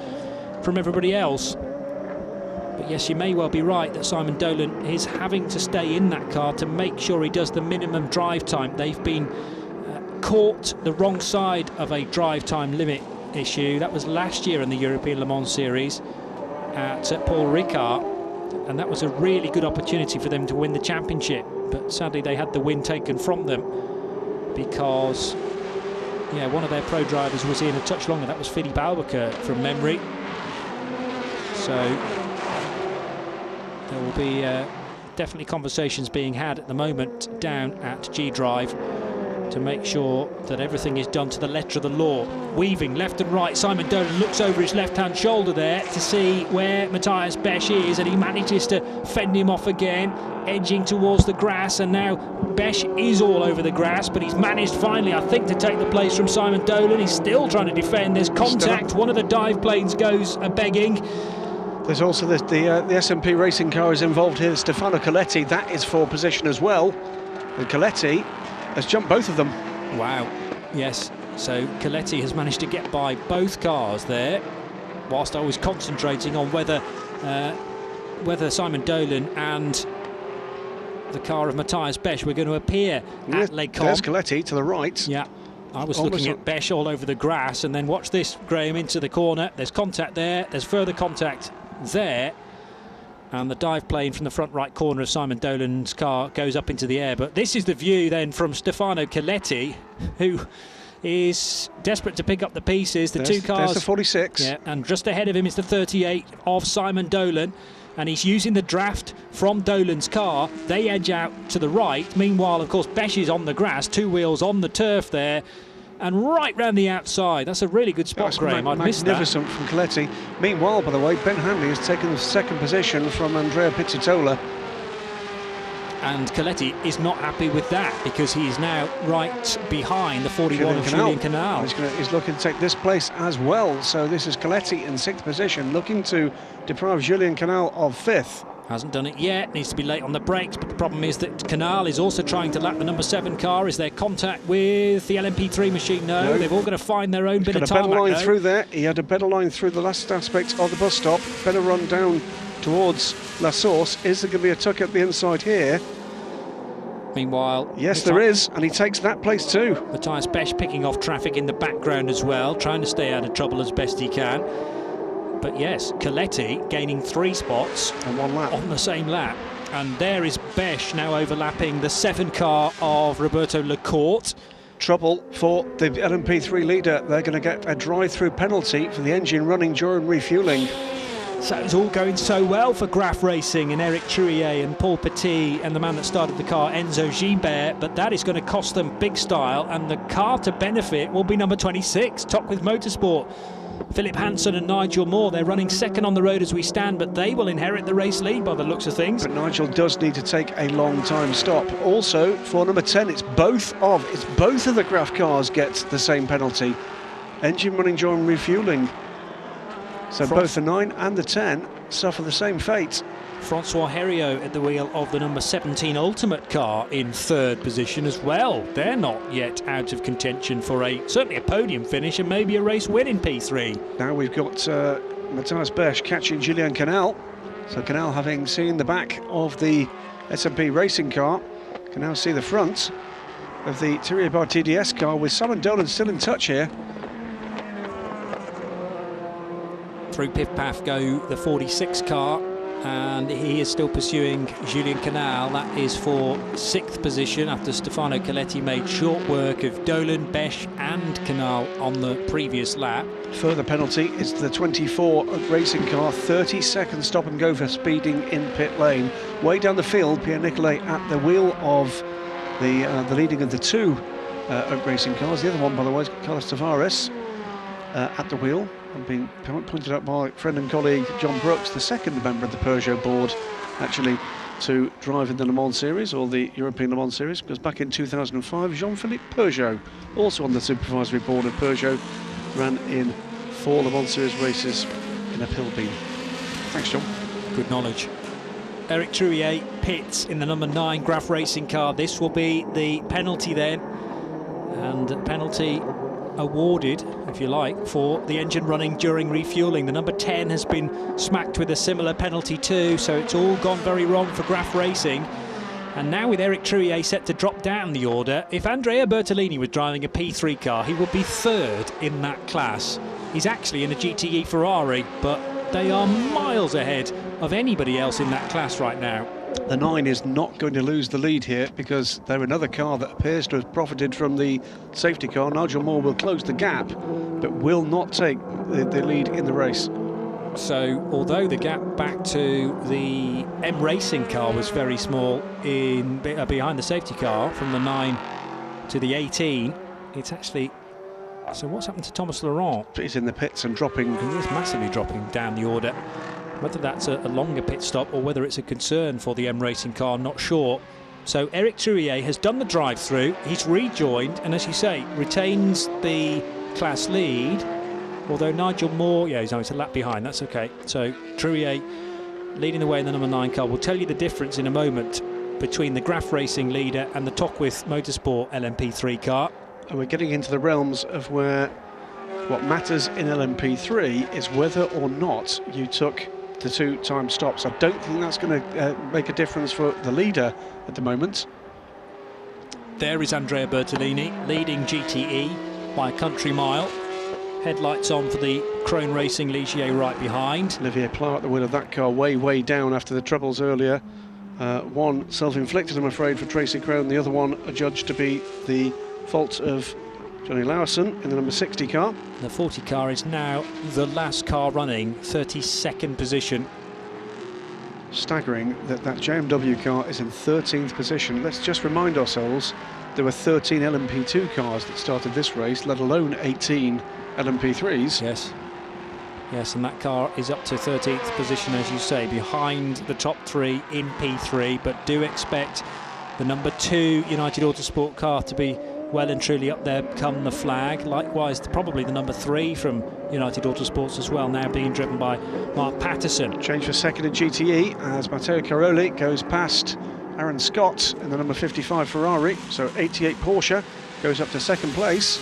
[SPEAKER 3] from everybody else. But yes, you may well be right that Simon Dolan is having to stay in that car to make sure he does the minimum drive time. They've been caught the wrong side of a drive time limit issue. That was last year in the European Le Mans Series at Paul Ricard, and that was a really good opportunity for them to win the championship, but sadly they had the win taken from them because one of their pro drivers was in a touch longer. That was Philippe Albuquerque from memory. So there will be definitely conversations being had at the moment down at G Drive to make sure that everything is done to the letter of the law. Weaving left and right, Simon Dolan looks over his left-hand shoulder there to see where Matthias Besch is, and he manages to fend him off again, edging towards the grass, and now Besch is all over the grass, but he's managed finally, I think, to take the place from Simon Dolan. He's still trying to defend. There's contact. One of the dive planes goes a-begging.
[SPEAKER 4] There's also the SMP racing car is involved here, Stefano Coletti. That is for position as well, and Coletti has jumped both of them.
[SPEAKER 3] Wow, yes. So Coletti has managed to get by both cars there, whilst I was concentrating on whether Simon Dolan and the car of Matthias Besch were going to appear at Les Combes.
[SPEAKER 4] There's Coletti to the right.
[SPEAKER 3] Yeah, I was looking at Besch all over the grass, and then watch this, Graham, into the corner. There's contact there, there's further contact there, and the dive plane from the front right corner of Simon Dolan's car goes up into the air. But this is the view then from Stefano Coletti, who is desperate to pick up the pieces. Two cars.
[SPEAKER 4] There's the 46.
[SPEAKER 3] Yeah, and just ahead of him is the 38 of Simon Dolan, and he's using the draft from Dolan's car. They edge out to the right. Meanwhile, of course, Besch is on the grass, two wheels on the turf there, and right round the outside. That's a really good spot, Graham. I'd missed that.
[SPEAKER 4] Magnificent from Coletti. Meanwhile, by the way, Ben Hanley has taken the second position from Andrea Pizzitola.
[SPEAKER 3] And Coletti is not happy with that because he is now right behind the 41 of Julien Canal.
[SPEAKER 4] He's looking to take this place as well. So this is Coletti in 6th position, looking to deprive Julien Canal of 5th.
[SPEAKER 3] Hasn't done it yet, needs to be late on the brakes, but the problem is that Canal is also trying to lap the number 7 car. Is there contact with the LMP3 machine? No, they've all got to find their own bit of tarmac.
[SPEAKER 4] Got a better line through there. He had a better line through the last aspect of the bus stop. Better run down towards La Source. Is there going to be a tuck at the inside here?
[SPEAKER 3] Meanwhile,
[SPEAKER 4] yes, there is, and he takes that place too.
[SPEAKER 3] Matthias Besch picking off traffic in the background as well, trying to stay out of trouble as best he can. But yes, Coletti gaining 3 spots
[SPEAKER 4] on 1 lap.
[SPEAKER 3] On the same lap. And there is Besch now overlapping the 7 car of Roberto Lecourt.
[SPEAKER 4] Trouble for the LMP3 leader. They're going to get a drive-through penalty for the engine running during refuelling.
[SPEAKER 3] So it's all going so well for Graf Racing and Eric Truillet and Paul Petit and the man that started the car, Enzo Gilbert, but that is going to cost them big style, and the car to benefit will be number 26, Tocqueville Motorsport. Philip Hansen and Nigel Moore, they're running second on the road as we stand, but they will inherit the race lead by the looks of things.
[SPEAKER 4] But Nigel does need to take a long time stop. Also, for number 10, it's both of the Graf cars get the same penalty. Engine running during refuelling. So both the 9 and the 10 suffer the same fate.
[SPEAKER 3] Francois Heriot at the wheel of the number 17 Ultimate car in 3rd position as well. They're not yet out of contention for certainly a podium finish and maybe a race win in P3.
[SPEAKER 4] Now we've got Matthias Besch catching Julien Canal. So Canal, having seen the back of the SMP racing car, can now see the front of the Thierry Bar TDS car, with Simon Dolan still in touch here.
[SPEAKER 3] Through Piff Paff go the 46 car, and he is still pursuing Julien Canal. That is for 6th position after Stefano Coletti made short work of Dolan, Besch and Canal on the previous lap.
[SPEAKER 4] Further penalty is the 24 racing car, 30-second stop and go for speeding in pit lane. Way down the field, Pierre Nicolet at the wheel of the leading of the 2 racing cars. The other one, by the way, is Carlos Tavares at the wheel. And being pointed out by friend and colleague John Brooks, the 2nd member of the Peugeot board, actually, to drive in the Le Mans Series, or the European Le Mans Series, because back in 2005, Jean-Philippe Peugeot, also on the supervisory board of Peugeot, ran in 4 Le Mans Series races in a Pilbeam. Thanks, John.
[SPEAKER 3] Good knowledge. Eric Truillet pits in the number 9 Graf Racing car. This will be the penalty then, and penalty awarded, if you like, for the engine running during refuelling. The number 10 has been smacked with a similar penalty too, so it's all gone very wrong for Graf Racing. And now with Eric Truillet set to drop down the order, if Andrea Bertolini was driving a P3 car, he would be 3rd in that class. He's actually in a GTE Ferrari, but they are miles ahead of anybody else in that class right now.
[SPEAKER 4] The 9 is not going to lose the lead here, because they're another car that appears to have profited from the safety car. Nigel Moore will close the gap, but will not take the lead in the race.
[SPEAKER 3] So, although the gap back to the M Racing car was very small behind the safety car from the 9 to the 18, it's actually... So what's happened to Thomas Laurent?
[SPEAKER 4] He's in the pits and dropping.
[SPEAKER 3] He is massively dropping down the order. Whether that's a longer pit stop or whether it's a concern for the M Racing car, not sure. So Eric Truillet has done the drive-through, he's rejoined, and as you say, retains the class lead, although Nigel Moore, yeah, he's a lap behind, that's okay. So Truillet leading the way in the number 9 car. We'll tell you the difference in a moment between the Graf Racing leader and the Tocqueville Motorsport LMP3 car.
[SPEAKER 4] And we're getting into the realms of where what matters in LMP3 is whether or not you took the 2-time stops. I don't think that's going to make a difference for the leader at the moment.
[SPEAKER 3] There is Andrea Bertolini leading GTE by a country mile. Headlights on for the Krone Racing Ligier right behind.
[SPEAKER 4] Olivier Pla at the wheel of that car, way down after the troubles earlier. One self-inflicted, I'm afraid, for Tracy Krone. The other one adjudged to be the fault of Johnny Lawson in the number 60 car.
[SPEAKER 3] The 40 car is now the last car running, 32nd position.
[SPEAKER 4] Staggering that JMW car is in 13th position. Let's just remind ourselves there were 13 LMP2 cars that started this race, let alone 18 LMP3s.
[SPEAKER 3] Yes, and that car is up to 13th position, as you say, behind the top 3 in P3, but do expect the number 2 United Autosport car to be well and truly up there come the flag. Likewise, probably the number 3 from United Autosports as well, now being driven by Mark Patterson.
[SPEAKER 4] Change for second in GTE as Matteo Caroli goes past Aaron Scott in the number 55 Ferrari. So 88 Porsche goes up to second place.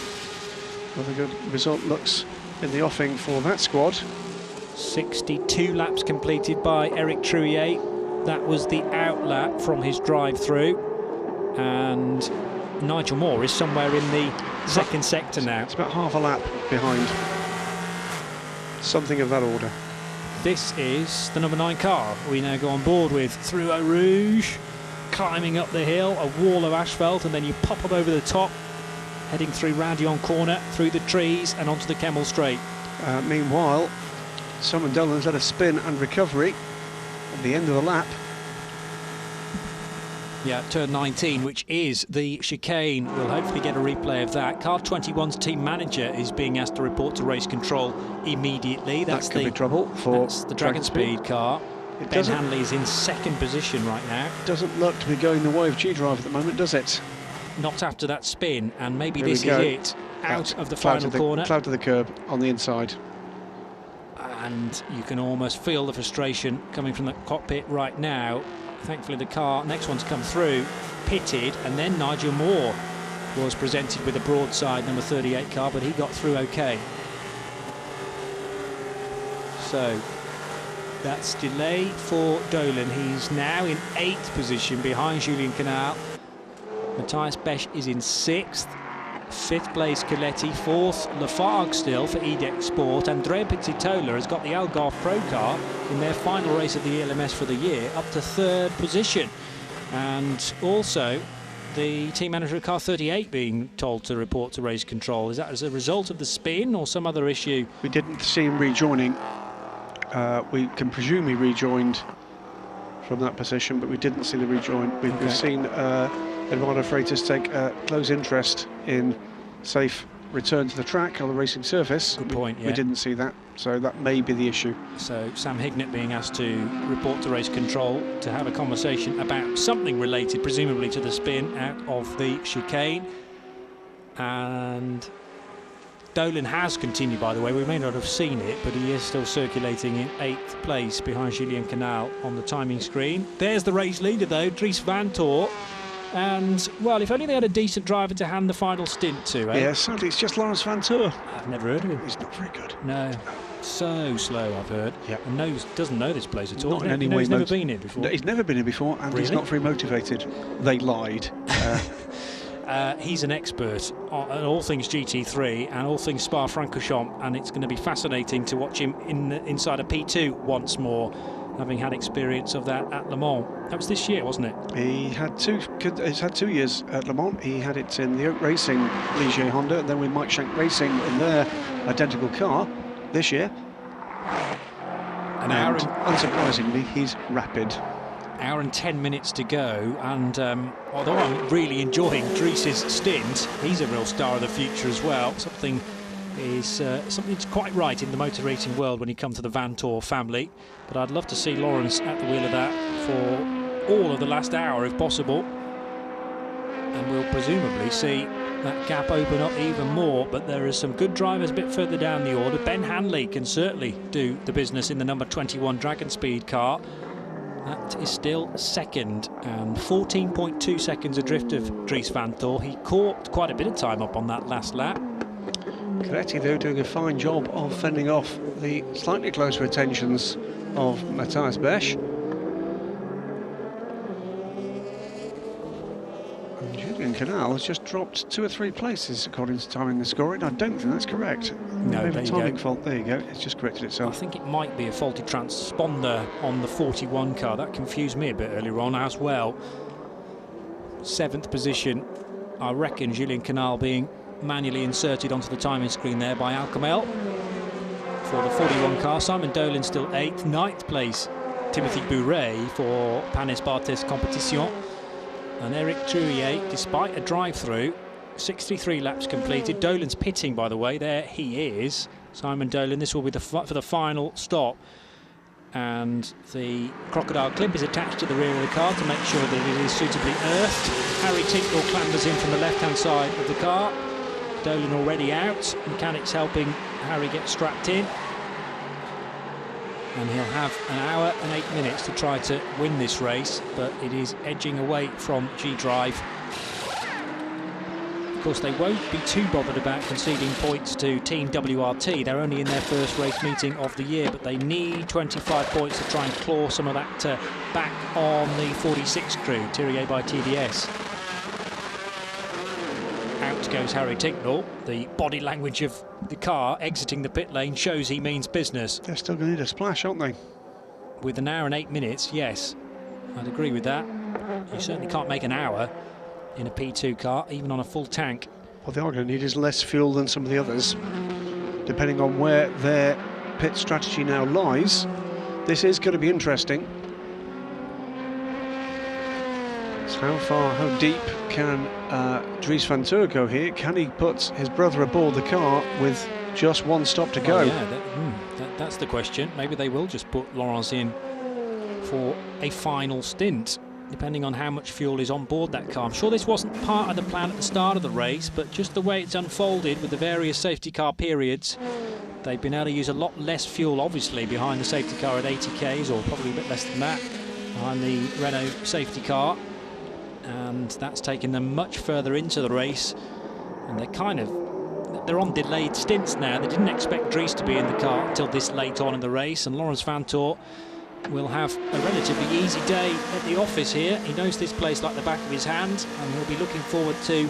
[SPEAKER 4] Another good result looks in the offing for that squad.
[SPEAKER 3] 62 laps completed by Eric Trouillet. That was the out lap from his drive-through. And Nigel Moore is somewhere in the second sector now.
[SPEAKER 4] It's about half a lap behind. Something of that order.
[SPEAKER 3] This is the number 9 car we now go on board with through Eau Rouge, climbing up the hill, a wall of asphalt, and then you pop up over the top, heading through Roundillon Corner, through the trees and onto the Kemmel Straight.
[SPEAKER 4] Meanwhile, Simon Dolan's had a spin and recovery at the end of the lap.
[SPEAKER 3] Yeah, turn 19, which is the chicane. We'll hopefully get a replay of that. Car 21's team manager is being asked to report to race control immediately.
[SPEAKER 4] That could be trouble for
[SPEAKER 3] the Dragon Speed car. Ben Hanley is in second position right now.
[SPEAKER 4] Doesn't look to be going the way of G-Drive at the moment, does it?
[SPEAKER 3] Not after that spin, and maybe this is it. Out of the final corner.
[SPEAKER 4] Cloud to the curb on the inside.
[SPEAKER 3] And you can almost feel the frustration coming from the cockpit right now. Thankfully the car, next one's come through, pitted, and then Nigel Moore was presented with a broadside number 38 car, but he got through okay. So that's delay for Dolan. He's now in 8th position behind Julien Canal. Matthias Besch is in 6th. 5th place Coletti, 4th Lafargue still for EDEC Sport. Andrea Pizzitola has got the Algarve Pro car in their final race of the ELMS for the year, up to 3rd position. And also the team manager of car 38 being told to report to race control. Is that as a result of the spin or some other issue? We
[SPEAKER 4] didn't see him rejoining. We can presume he rejoined from that position, but we didn't see the rejoin. We've seen Eduardo Freitas take close interest in safe return to the track on the racing surface.
[SPEAKER 3] Good point, yeah.
[SPEAKER 4] We didn't see that, so that may be the issue.
[SPEAKER 3] So Sam Hignett being asked to report to race control to have a conversation about something related, presumably to the spin out of the chicane. And Dolan has continued, by the way. We may not have seen it, but he is still circulating in 8th place behind Julien Canal on the timing screen. There's the race leader, though, Dries Vanthoor. And, well, if only they had a decent driver to hand the final stint to, eh?
[SPEAKER 4] Yeah, sadly, it's just Lawrence Vanthoor.
[SPEAKER 3] I've never heard of him.
[SPEAKER 4] He's not very good.
[SPEAKER 3] No. So slow, I've heard.
[SPEAKER 4] Yeah.
[SPEAKER 3] And doesn't know this place at all.
[SPEAKER 4] Not in any way.
[SPEAKER 3] He's never been here before.
[SPEAKER 4] No, he's never been here before, and
[SPEAKER 3] Really?
[SPEAKER 4] he's not very motivated. They lied.
[SPEAKER 3] He's an expert on all things GT3 and all things Spa-Francorchamps, and it's going to be fascinating to watch him inside a P2 once more, having had experience of that at Le Mans. That was this year, wasn't it?
[SPEAKER 4] He's had 2 years at Le Mans. He had it in the Oak Racing Ligier Honda, and then with Mike Shank Racing in their identical car this year.
[SPEAKER 3] An hour and
[SPEAKER 4] unsurprisingly, he's rapid.
[SPEAKER 3] Hour and 10 minutes to go, and although I'm really enjoying Dries's stint, he's a real star of the future as well. Something's quite right in the motor racing world when you come to the Vanthoor family. But I'd love to see Lawrence at the wheel of that for all of the last hour if possible. And we'll presumably see that gap open up even more, but there are some good drivers a bit further down the order. Ben Hanley can certainly do the business in the number 21 Dragon Speed car. That is still second, and 14.2 seconds adrift of Dries Vanthoor. He caught quite a bit of time up on that last lap.
[SPEAKER 4] Coletti, though, doing a fine job of fending off the slightly closer attentions of Matthias Besch. And Julien Canal has just dropped 2 or 3 places according to timing the scoring. I don't think that's correct.
[SPEAKER 3] No,
[SPEAKER 4] maybe a timing fault. There you go. It's just corrected itself.
[SPEAKER 3] I think it might be a faulty transponder on the 41 car. That confused me a bit earlier on as well. 7th position, I reckon Julien Canal being manually inserted onto the timing screen there by Alcamel for the 41 car. Simon Dolan still 8th. 9th place Timothy Bouret for Panis Barthes Competition. And Eric Trouillet, despite a drive-through, 63 laps completed. Dolan's pitting, by the way. There he is. Simon Dolan, this will be for the final stop. and the crocodile clip is attached to the rear of the car to make sure that it is suitably earthed. Harry Tinknell clambers in from the left-hand side of the car. Dolan already out, mechanics helping Harry get strapped in. And he'll have an hour and 8 minutes to try to win this race, but it is edging away from G-Drive. Of course, they won't be too bothered about conceding points to Team WRT. They're only in their first race meeting of the year, but they need 25 points to try and claw some of that back on the 46 crew, Thierry by TDS. Out goes Harry Tinknell. The body language of the car exiting the pit lane shows he means business.
[SPEAKER 4] They're still going to need a splash, aren't they?
[SPEAKER 3] With an hour and 8 minutes, yes. I'd agree with that. You certainly can't make an hour in a P2 car, even on a full tank.
[SPEAKER 4] What they are going to need is less fuel than some of the others. Depending on where their pit strategy now lies, this is going to be interesting. So how deep can Dries van Toor go here? Can he put his brother aboard the car with just one stop to go?
[SPEAKER 3] Oh, yeah, that's the question. Maybe they will just put Laurens in for a final stint, depending on how much fuel is on board that car. I'm sure this wasn't part of the plan at the start of the race, but just the way it's unfolded with the various safety car periods, they've been able to use a lot less fuel, obviously, behind the safety car at 80 Ks, or probably a bit less than that, behind the Renault safety car. And that's taken them much further into the race, and they're on delayed stints now. They didn't expect Dries to be in the car until this late on in the race, and Laurens van Toor will have a relatively easy day at the office here. He knows this place like the back of his hand, and he'll be looking forward to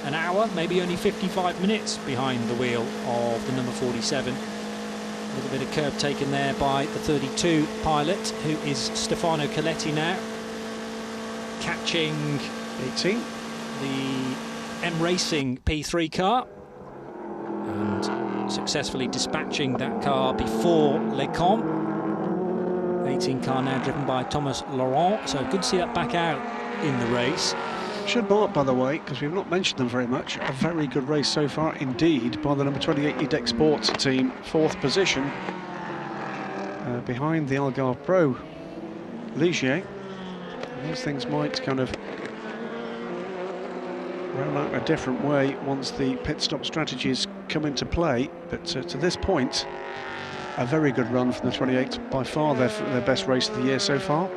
[SPEAKER 3] an hour, maybe only 55 minutes behind the wheel of the number 47. A little bit of curb taken there by the 32 pilot, who is Stefano Coletti now, catching
[SPEAKER 4] 18,
[SPEAKER 3] the M Racing P3 car, and successfully dispatching that car before Lecombe. 18 car now driven by Thomas Laurent, so good to see that back out in the race.
[SPEAKER 4] Should mark, by the way, because we've not mentioned them very much, a very good race so far indeed by the number 28 EDEC Sports team, 4th position, behind the Algarve Pro Ligier. These things might kind of roll out a different way once the pit stop strategies come into play, but to this point, a very good run from the 28, by far their best race of the year so far.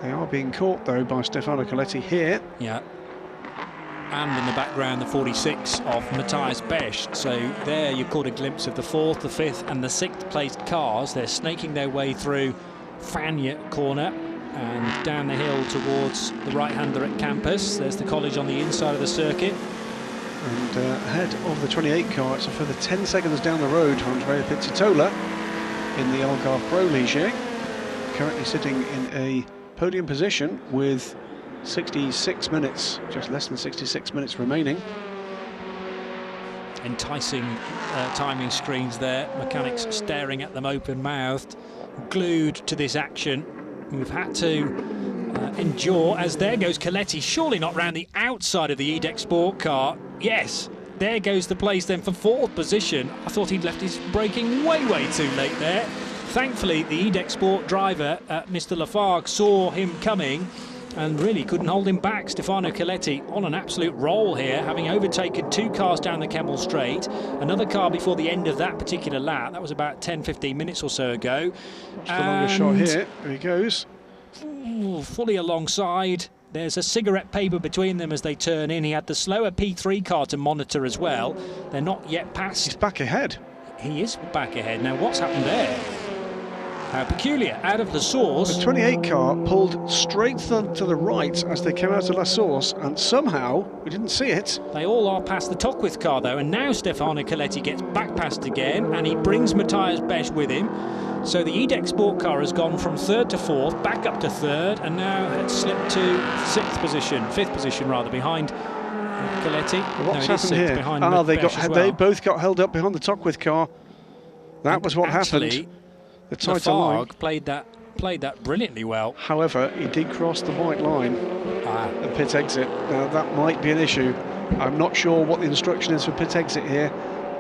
[SPEAKER 4] They are being caught though by Stefano Coletti here.
[SPEAKER 3] Yeah. And in the background the 46 of Matthias Besch. So there you caught a glimpse of the 4th, the 5th and the 6th placed cars. They're snaking their way through Fagnes corner and down the hill towards the right-hander at Campus. There's the college on the inside of the circuit.
[SPEAKER 4] And ahead of the 28 car, it's a further 10 seconds down the road, Andrea Pizzitola in the Algarve Pro Ligier, currently sitting in a podium position with 66 minutes, just less than 66 minutes remaining.
[SPEAKER 3] Enticing timing screens there, mechanics staring at them open-mouthed, glued to this action. We've had to endure, as there goes Coletti, surely not round the outside of the EDEC Sport car. Yes, there goes the place then for 4th position. I thought he'd left his braking way too late there. Thankfully, the EDEC Sport driver, Mr. Lafargue, saw him coming and really couldn't hold him back. Stefano Coletti on an absolute roll here, having overtaken 2 cars down the Kemmel Straight, another car before the end of that particular lap. That was about 10-15 minutes or so ago.
[SPEAKER 4] Just a longer shot here. There he goes.
[SPEAKER 3] Fully alongside. There's a cigarette paper between them as they turn in. He had the slower P3 car to monitor as well. They're not yet past.
[SPEAKER 4] He's back ahead.
[SPEAKER 3] He is back ahead. Now, what's happened there? How peculiar. Out of La Source.
[SPEAKER 4] The 28 car pulled straight to the right as they came out of La Source, and somehow, we didn't see it.
[SPEAKER 3] They all are past the Tocqueville car, though, and now Stefano Coletti gets back past again, and he brings Matthias Besch with him. So the EDEC Sport car has gone from 3rd to 4th, back up to 3rd, and now has slipped to 5th position rather, behind Coletti.
[SPEAKER 4] What's happened here? They both got held up behind the Tocqueville car. That was what happened. The tighter line
[SPEAKER 3] played that brilliantly well.
[SPEAKER 4] However, he did cross the white line at pit exit. Now that might be an issue. I'm not sure what the instruction is for pit exit here,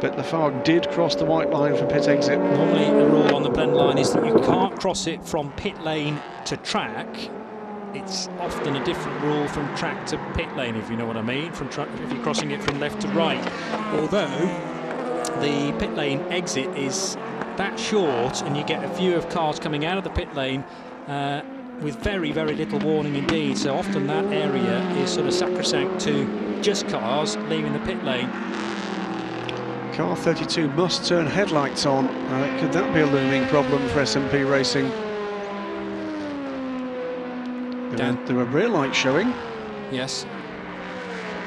[SPEAKER 4] but Lafargue did cross the white line for pit exit.
[SPEAKER 3] Normally a rule on the blend line is that you can't cross it from pit lane to track. It's often a different rule from track to pit lane, if you know what I mean, if you're crossing it from left to right. Although the pit lane exit is that short and you get a view of cars coming out of the pit lane with very, very little warning indeed. So often that area is sort of sacrosanct to just cars leaving the pit lane.
[SPEAKER 4] Car 32 must turn headlights on. Could that be a looming problem for SMP Racing? There are rear lights showing.
[SPEAKER 3] Yes.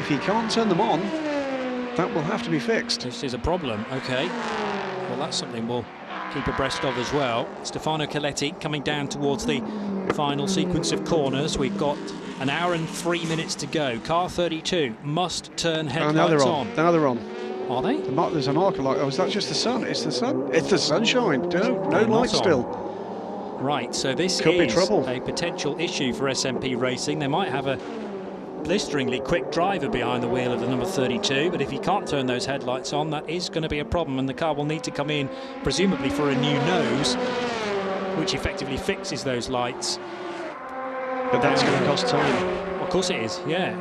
[SPEAKER 4] If he can't turn them on, that will have to be fixed.
[SPEAKER 3] This is a problem, okay. Well, that's something we'll keep abreast of as well. Stefano Coletti coming down towards the final sequence of corners. We've got an hour and 3 minutes to go. Car 32 must turn headlights on.
[SPEAKER 4] Now they're on.
[SPEAKER 3] Are they?
[SPEAKER 4] There's a marker light. Oh, is that just the sun? It's the sun. It's the sunshine. No light still.
[SPEAKER 3] Right, so this
[SPEAKER 4] Could be
[SPEAKER 3] is
[SPEAKER 4] trouble.
[SPEAKER 3] a potential issue for SMP Racing. They might have a blisteringly quick driver behind the wheel of the number 32, but if he can't turn those headlights on, that is going to be a problem, and the car will need to come in, presumably for a new nose, which effectively fixes those lights.
[SPEAKER 4] But that's going to cost time.
[SPEAKER 3] Of course it is, yeah.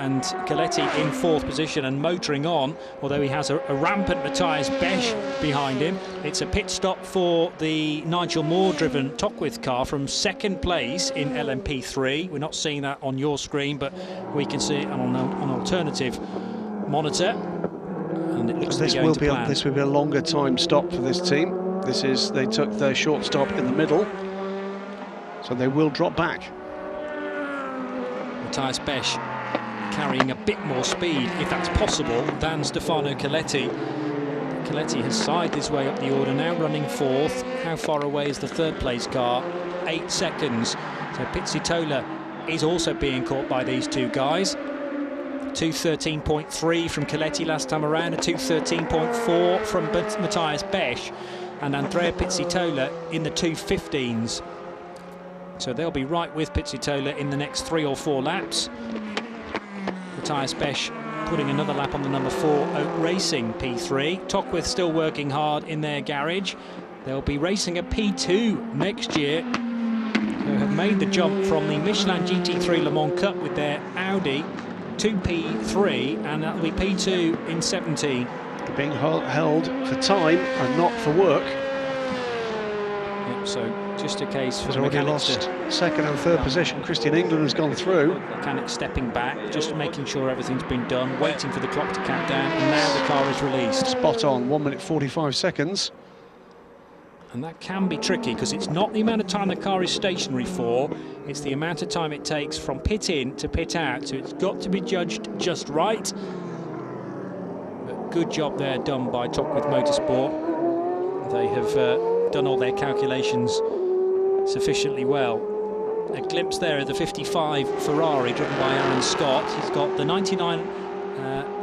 [SPEAKER 3] And Coletti in 4th position and motoring on, although he has a rampant Matthias Besch behind him. It's a pit stop for the Nigel Moore-driven Tockwith car from 2nd place in LMP3. We're not seeing that on your screen, but we can see it on an alternative monitor. And it looks
[SPEAKER 4] this will be a longer time stop for this team. They took their short stop in the middle, so they will drop back.
[SPEAKER 3] Matthias Besch carrying a bit more speed, if that's possible, than Stefano Coletti. Coletti has sided his way up the order, now running 4th. How far away is the 3rd place car? 8 seconds. So Pizzitola is also being caught by these two guys. 2:13.3 from Coletti last time around, a 2:13.4 from Matthias Besch, and Andrea Pizzitola in the 2:15s. So they'll be right with Pizzitola in the next 3 or 4 laps. Matthias Besch putting another lap on the number 4 Oak Racing P3. Tockwith still working hard in their garage. They'll be racing a P2 next year. They have made the jump from the Michelin GT3 Le Mans Cup with their Audi to P3, and that'll be P2 in 17.
[SPEAKER 4] Being held for time and not for work.
[SPEAKER 3] Yep, so just a case for
[SPEAKER 4] He's already lost 2nd and 3rd position. Christian England has gone through.
[SPEAKER 3] Mechanic stepping back, just making sure everything's been done, waiting for the clock to count down, and now the car is released.
[SPEAKER 4] Spot on, 1 minute 45 seconds.
[SPEAKER 3] And that can be tricky, because it's not the amount of time the car is stationary for, it's the amount of time it takes from pit in to pit out, so it's got to be judged just right. But good job there done by Tockwith Motorsport. They have done all their calculations sufficiently well. A glimpse there of the 55 Ferrari driven by Aaron Scott. He's got the 99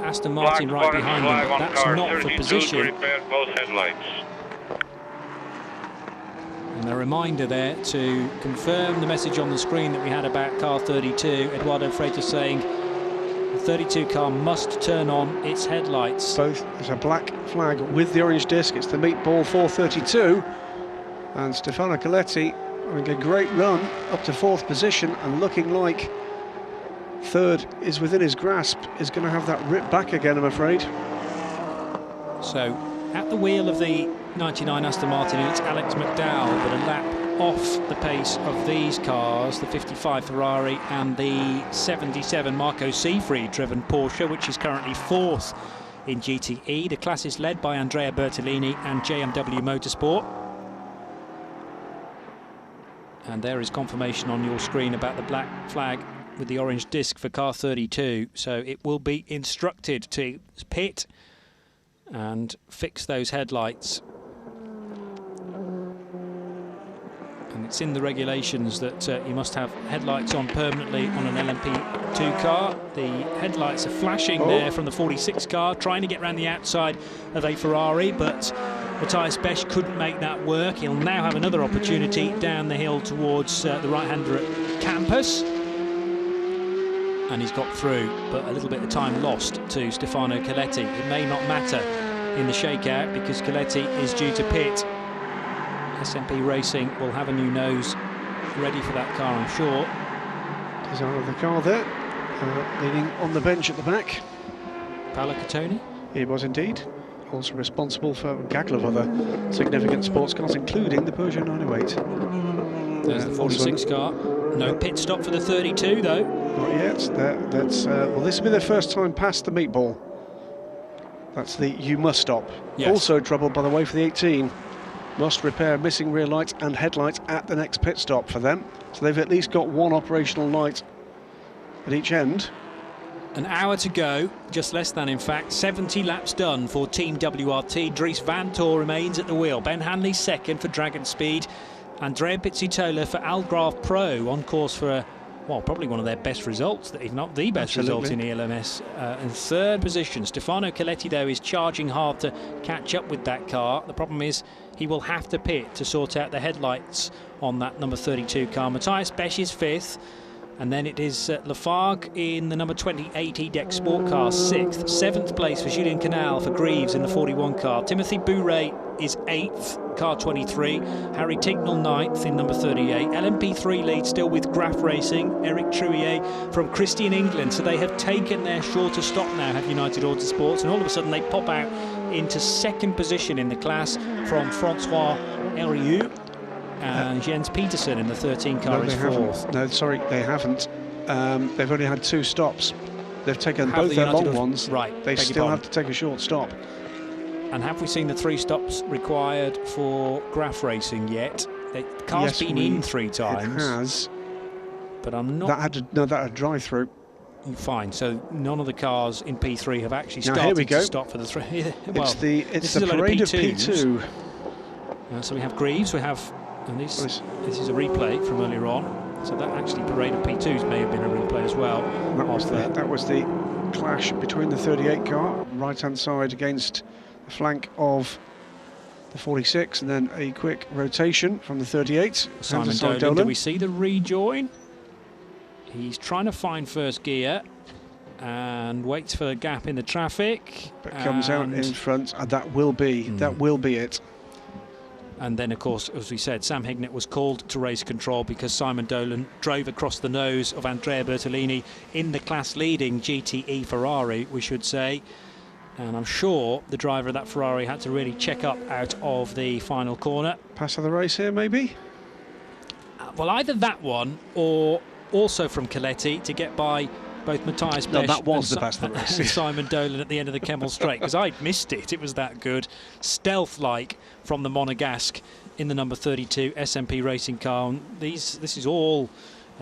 [SPEAKER 3] Aston Martin right behind him, but that's not for position.
[SPEAKER 1] Both headlights.
[SPEAKER 3] And a reminder there to confirm the message on the screen that we had about car 32. Eduardo Freitas saying the 32 car must turn on its headlights.
[SPEAKER 4] There's a black flag with the orange disc. It's the meatball 432. And Stefano Coletti having a great run up to 4th position and looking like 3rd is within his grasp. Is going to have that ripped back again, I'm afraid.
[SPEAKER 3] So at the wheel of the 99 Aston Martin, it's Alex McDowell, but a lap off the pace of these cars, the 55 Ferrari and the 77 Marco Seafried driven Porsche, which is currently 4th in GTE. The class is led by Andrea Bertolini and JMW Motorsport. And there is confirmation on your screen about the black flag with the orange disc for car 32. So it will be instructed to pit and fix those headlights. And it's in the regulations that you must have headlights on permanently on an LMP2 car. The headlights are flashing there from the 46 car, trying to get around the outside of a Ferrari, but Matthias Besch couldn't make that work. He'll now have another opportunity down the hill towards the right-hander at Campus. And he's got through, but a little bit of time lost to Stefano Coletti. It may not matter in the shakeout because Coletti is due to pit. SMP Racing will have a new nose ready for that car, I'm sure.
[SPEAKER 4] Design of the car there, leaning on the bench at the back.
[SPEAKER 3] Paolo Catoni?
[SPEAKER 4] He was indeed. Also responsible for a gaggle of other significant sports cars, including the Peugeot 908.
[SPEAKER 3] There's the 46 car. No pit stop for the 32, though.
[SPEAKER 4] Not yet. Well, this will be their first time past the meatball. That's the you must stop.
[SPEAKER 3] Yes.
[SPEAKER 4] Also trouble, by the way, for the 18. Must repair missing rear lights and headlights at the next pit stop for them. So they've at least got one operational light at each end.
[SPEAKER 3] An hour to go, just less than in fact. 70 laps done for Team WRT. Dries Vanthoor remains at the wheel. Ben Hanley second for Dragon Speed. Andrea Pizzitola for Algarve Pro, on course for probably one of their best results, if not the best result in ELMS. In third position, Stefano Coletti, though, is charging hard to catch up with that car. The problem is he will have to pit to sort out the headlights on that number 32 car. Matthias Besch is fifth, and then it is Lafargue in the number 28 E-Deck Sport car, sixth. Seventh place for Julien Canal for Greaves in the 41 car. Timothy Bouret is eighth, car 23. Harry Tinknell ninth in number 38. LMP3 lead still with Graf Racing. Eric Trouillet from Christian England. So they have taken their shorter stop now, have United Autosports, and all of a sudden they pop out into second position in the class from Francois Herieux. And Jens Petersen in the 13 car is fourth.
[SPEAKER 4] No, sorry, they haven't. They've only had 2 stops. They've taken both their long ones.
[SPEAKER 3] Right.
[SPEAKER 4] They still have to take a short stop.
[SPEAKER 3] And have we seen the 3 stops required for Graf Racing yet? The car's been in 3 times.
[SPEAKER 4] It has.
[SPEAKER 3] But I'm not...
[SPEAKER 4] That had a drive-through.
[SPEAKER 3] Fine, so none of the cars in P3 have actually started to stop for the 3. Well,
[SPEAKER 4] it's the parade of P2.
[SPEAKER 3] So we have Greaves, we have... And this is a replay from earlier on. So that actually parade of P2s may have been a replay as well.
[SPEAKER 4] That was the clash between the 38 car, right-hand side against the flank of the 46, and then a quick rotation from the 38.
[SPEAKER 3] Simon Dolan, do we see the rejoin? He's trying to find first gear and waits for a gap in the traffic.
[SPEAKER 4] But comes out in front, and that will be it.
[SPEAKER 3] And then, of course, as we said, Sam Hignett was called to race control because Simon Dolan drove across the nose of Andrea Bertolini in the class-leading GTE Ferrari, we should say. And I'm sure the driver of that Ferrari had to really check up out of the final corner.
[SPEAKER 4] Pass of the race here, maybe?
[SPEAKER 3] Well, either that one or also from Coletti to get by both Matthias Besch and Simon Dolan at the end of the Kemmel Straight, because I'd missed it. It was that good. Stealth-like from the Monegasque in the number 32 SMP racing car. And this is all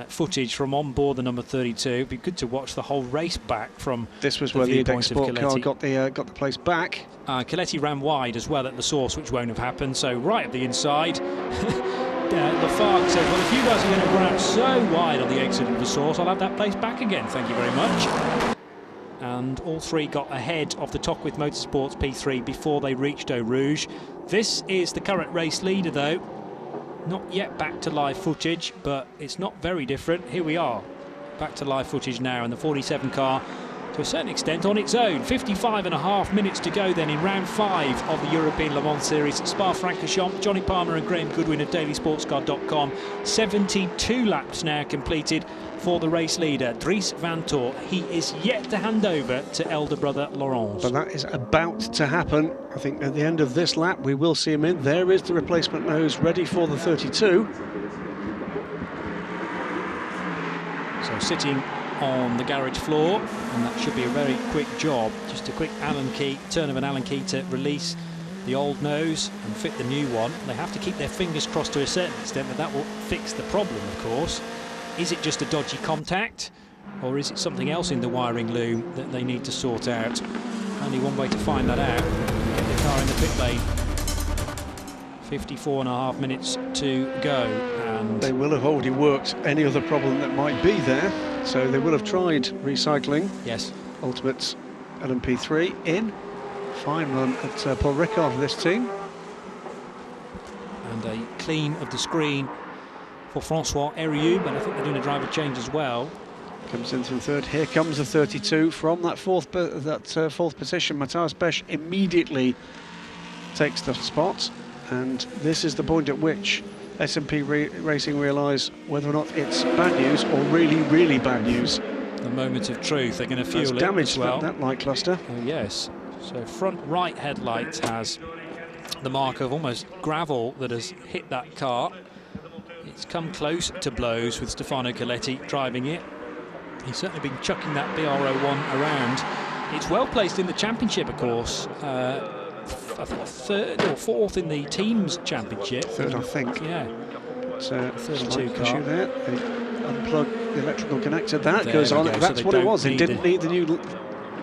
[SPEAKER 3] footage from on board the number 32. It'd be good to watch the whole race back from
[SPEAKER 4] this was where the E-Deck Sport car got the place back.
[SPEAKER 3] Coletti ran wide as well at the source, which won't have happened. So right at the inside. Lafargue said, well, if you guys are going to run out so wide on the exit of the source, I'll have that place back again, thank you very much. And all 3 got ahead of the Tocqueville Motorsports P3 before they reached Eau Rouge. This is the current race leader, though. Not yet back to live footage, but it's not very different. Here we are, back to live footage now, and the 47 car, to a certain extent, on its own. 55.5 minutes to go then in round 5 of the European Le Mans Series at Spa-Francorchamps. Johnny Palmer and Graham Goodwin of dailysportscar.com. 72 laps now completed for the race leader, Dries Vanthoor. He is yet to hand over to elder brother Laurence.
[SPEAKER 4] But that is about to happen. I think at the end of this lap we will see him in. There is the replacement nose ready for the 32.
[SPEAKER 3] So sitting on the garage floor, and that should be a very quick job. Just a quick Allen key, turn of an Allen key to release the old nose and fit the new one. They have to keep their fingers crossed to a certain extent that that will fix the problem, of course. Is it just a dodgy contact, or is it something else in the wiring loom that they need to sort out? Only one way to find that out: get the car in the pit lane. 54.5 minutes to go, and
[SPEAKER 4] they will have already worked any other problem that might be there. So they will have tried recycling.
[SPEAKER 3] Yes.
[SPEAKER 4] Ultimate LMP3 in. Fine run at Paul Ricard for this team.
[SPEAKER 3] And a clean of the screen for Francois Herieux, but I think they're doing a driver change as well.
[SPEAKER 4] Comes in through third. Here comes the 32 from that fourth position. Matthias Besch immediately takes the spot, and this is the point at which SMP Racing realise whether or not it's bad news or really, really bad news.
[SPEAKER 3] The moment of truth. They're going to fuel it
[SPEAKER 4] damaged
[SPEAKER 3] as well.
[SPEAKER 4] that light cluster.
[SPEAKER 3] Oh, yes. So front right headlight has the mark of almost gravel that has hit that car. It's come close to blows with Stefano Coletti driving it. He's certainly been chucking that BR01 around. It's well placed in the championship, of course. I think third or fourth in the teams championship.
[SPEAKER 4] Third, I think.
[SPEAKER 3] Yeah.
[SPEAKER 4] It's
[SPEAKER 3] 32 car.
[SPEAKER 4] issue there. They unplug the electrical connector. That
[SPEAKER 3] There
[SPEAKER 4] goes
[SPEAKER 3] we
[SPEAKER 4] on.
[SPEAKER 3] go.
[SPEAKER 4] That's
[SPEAKER 3] So
[SPEAKER 4] what it was. It didn't need the new.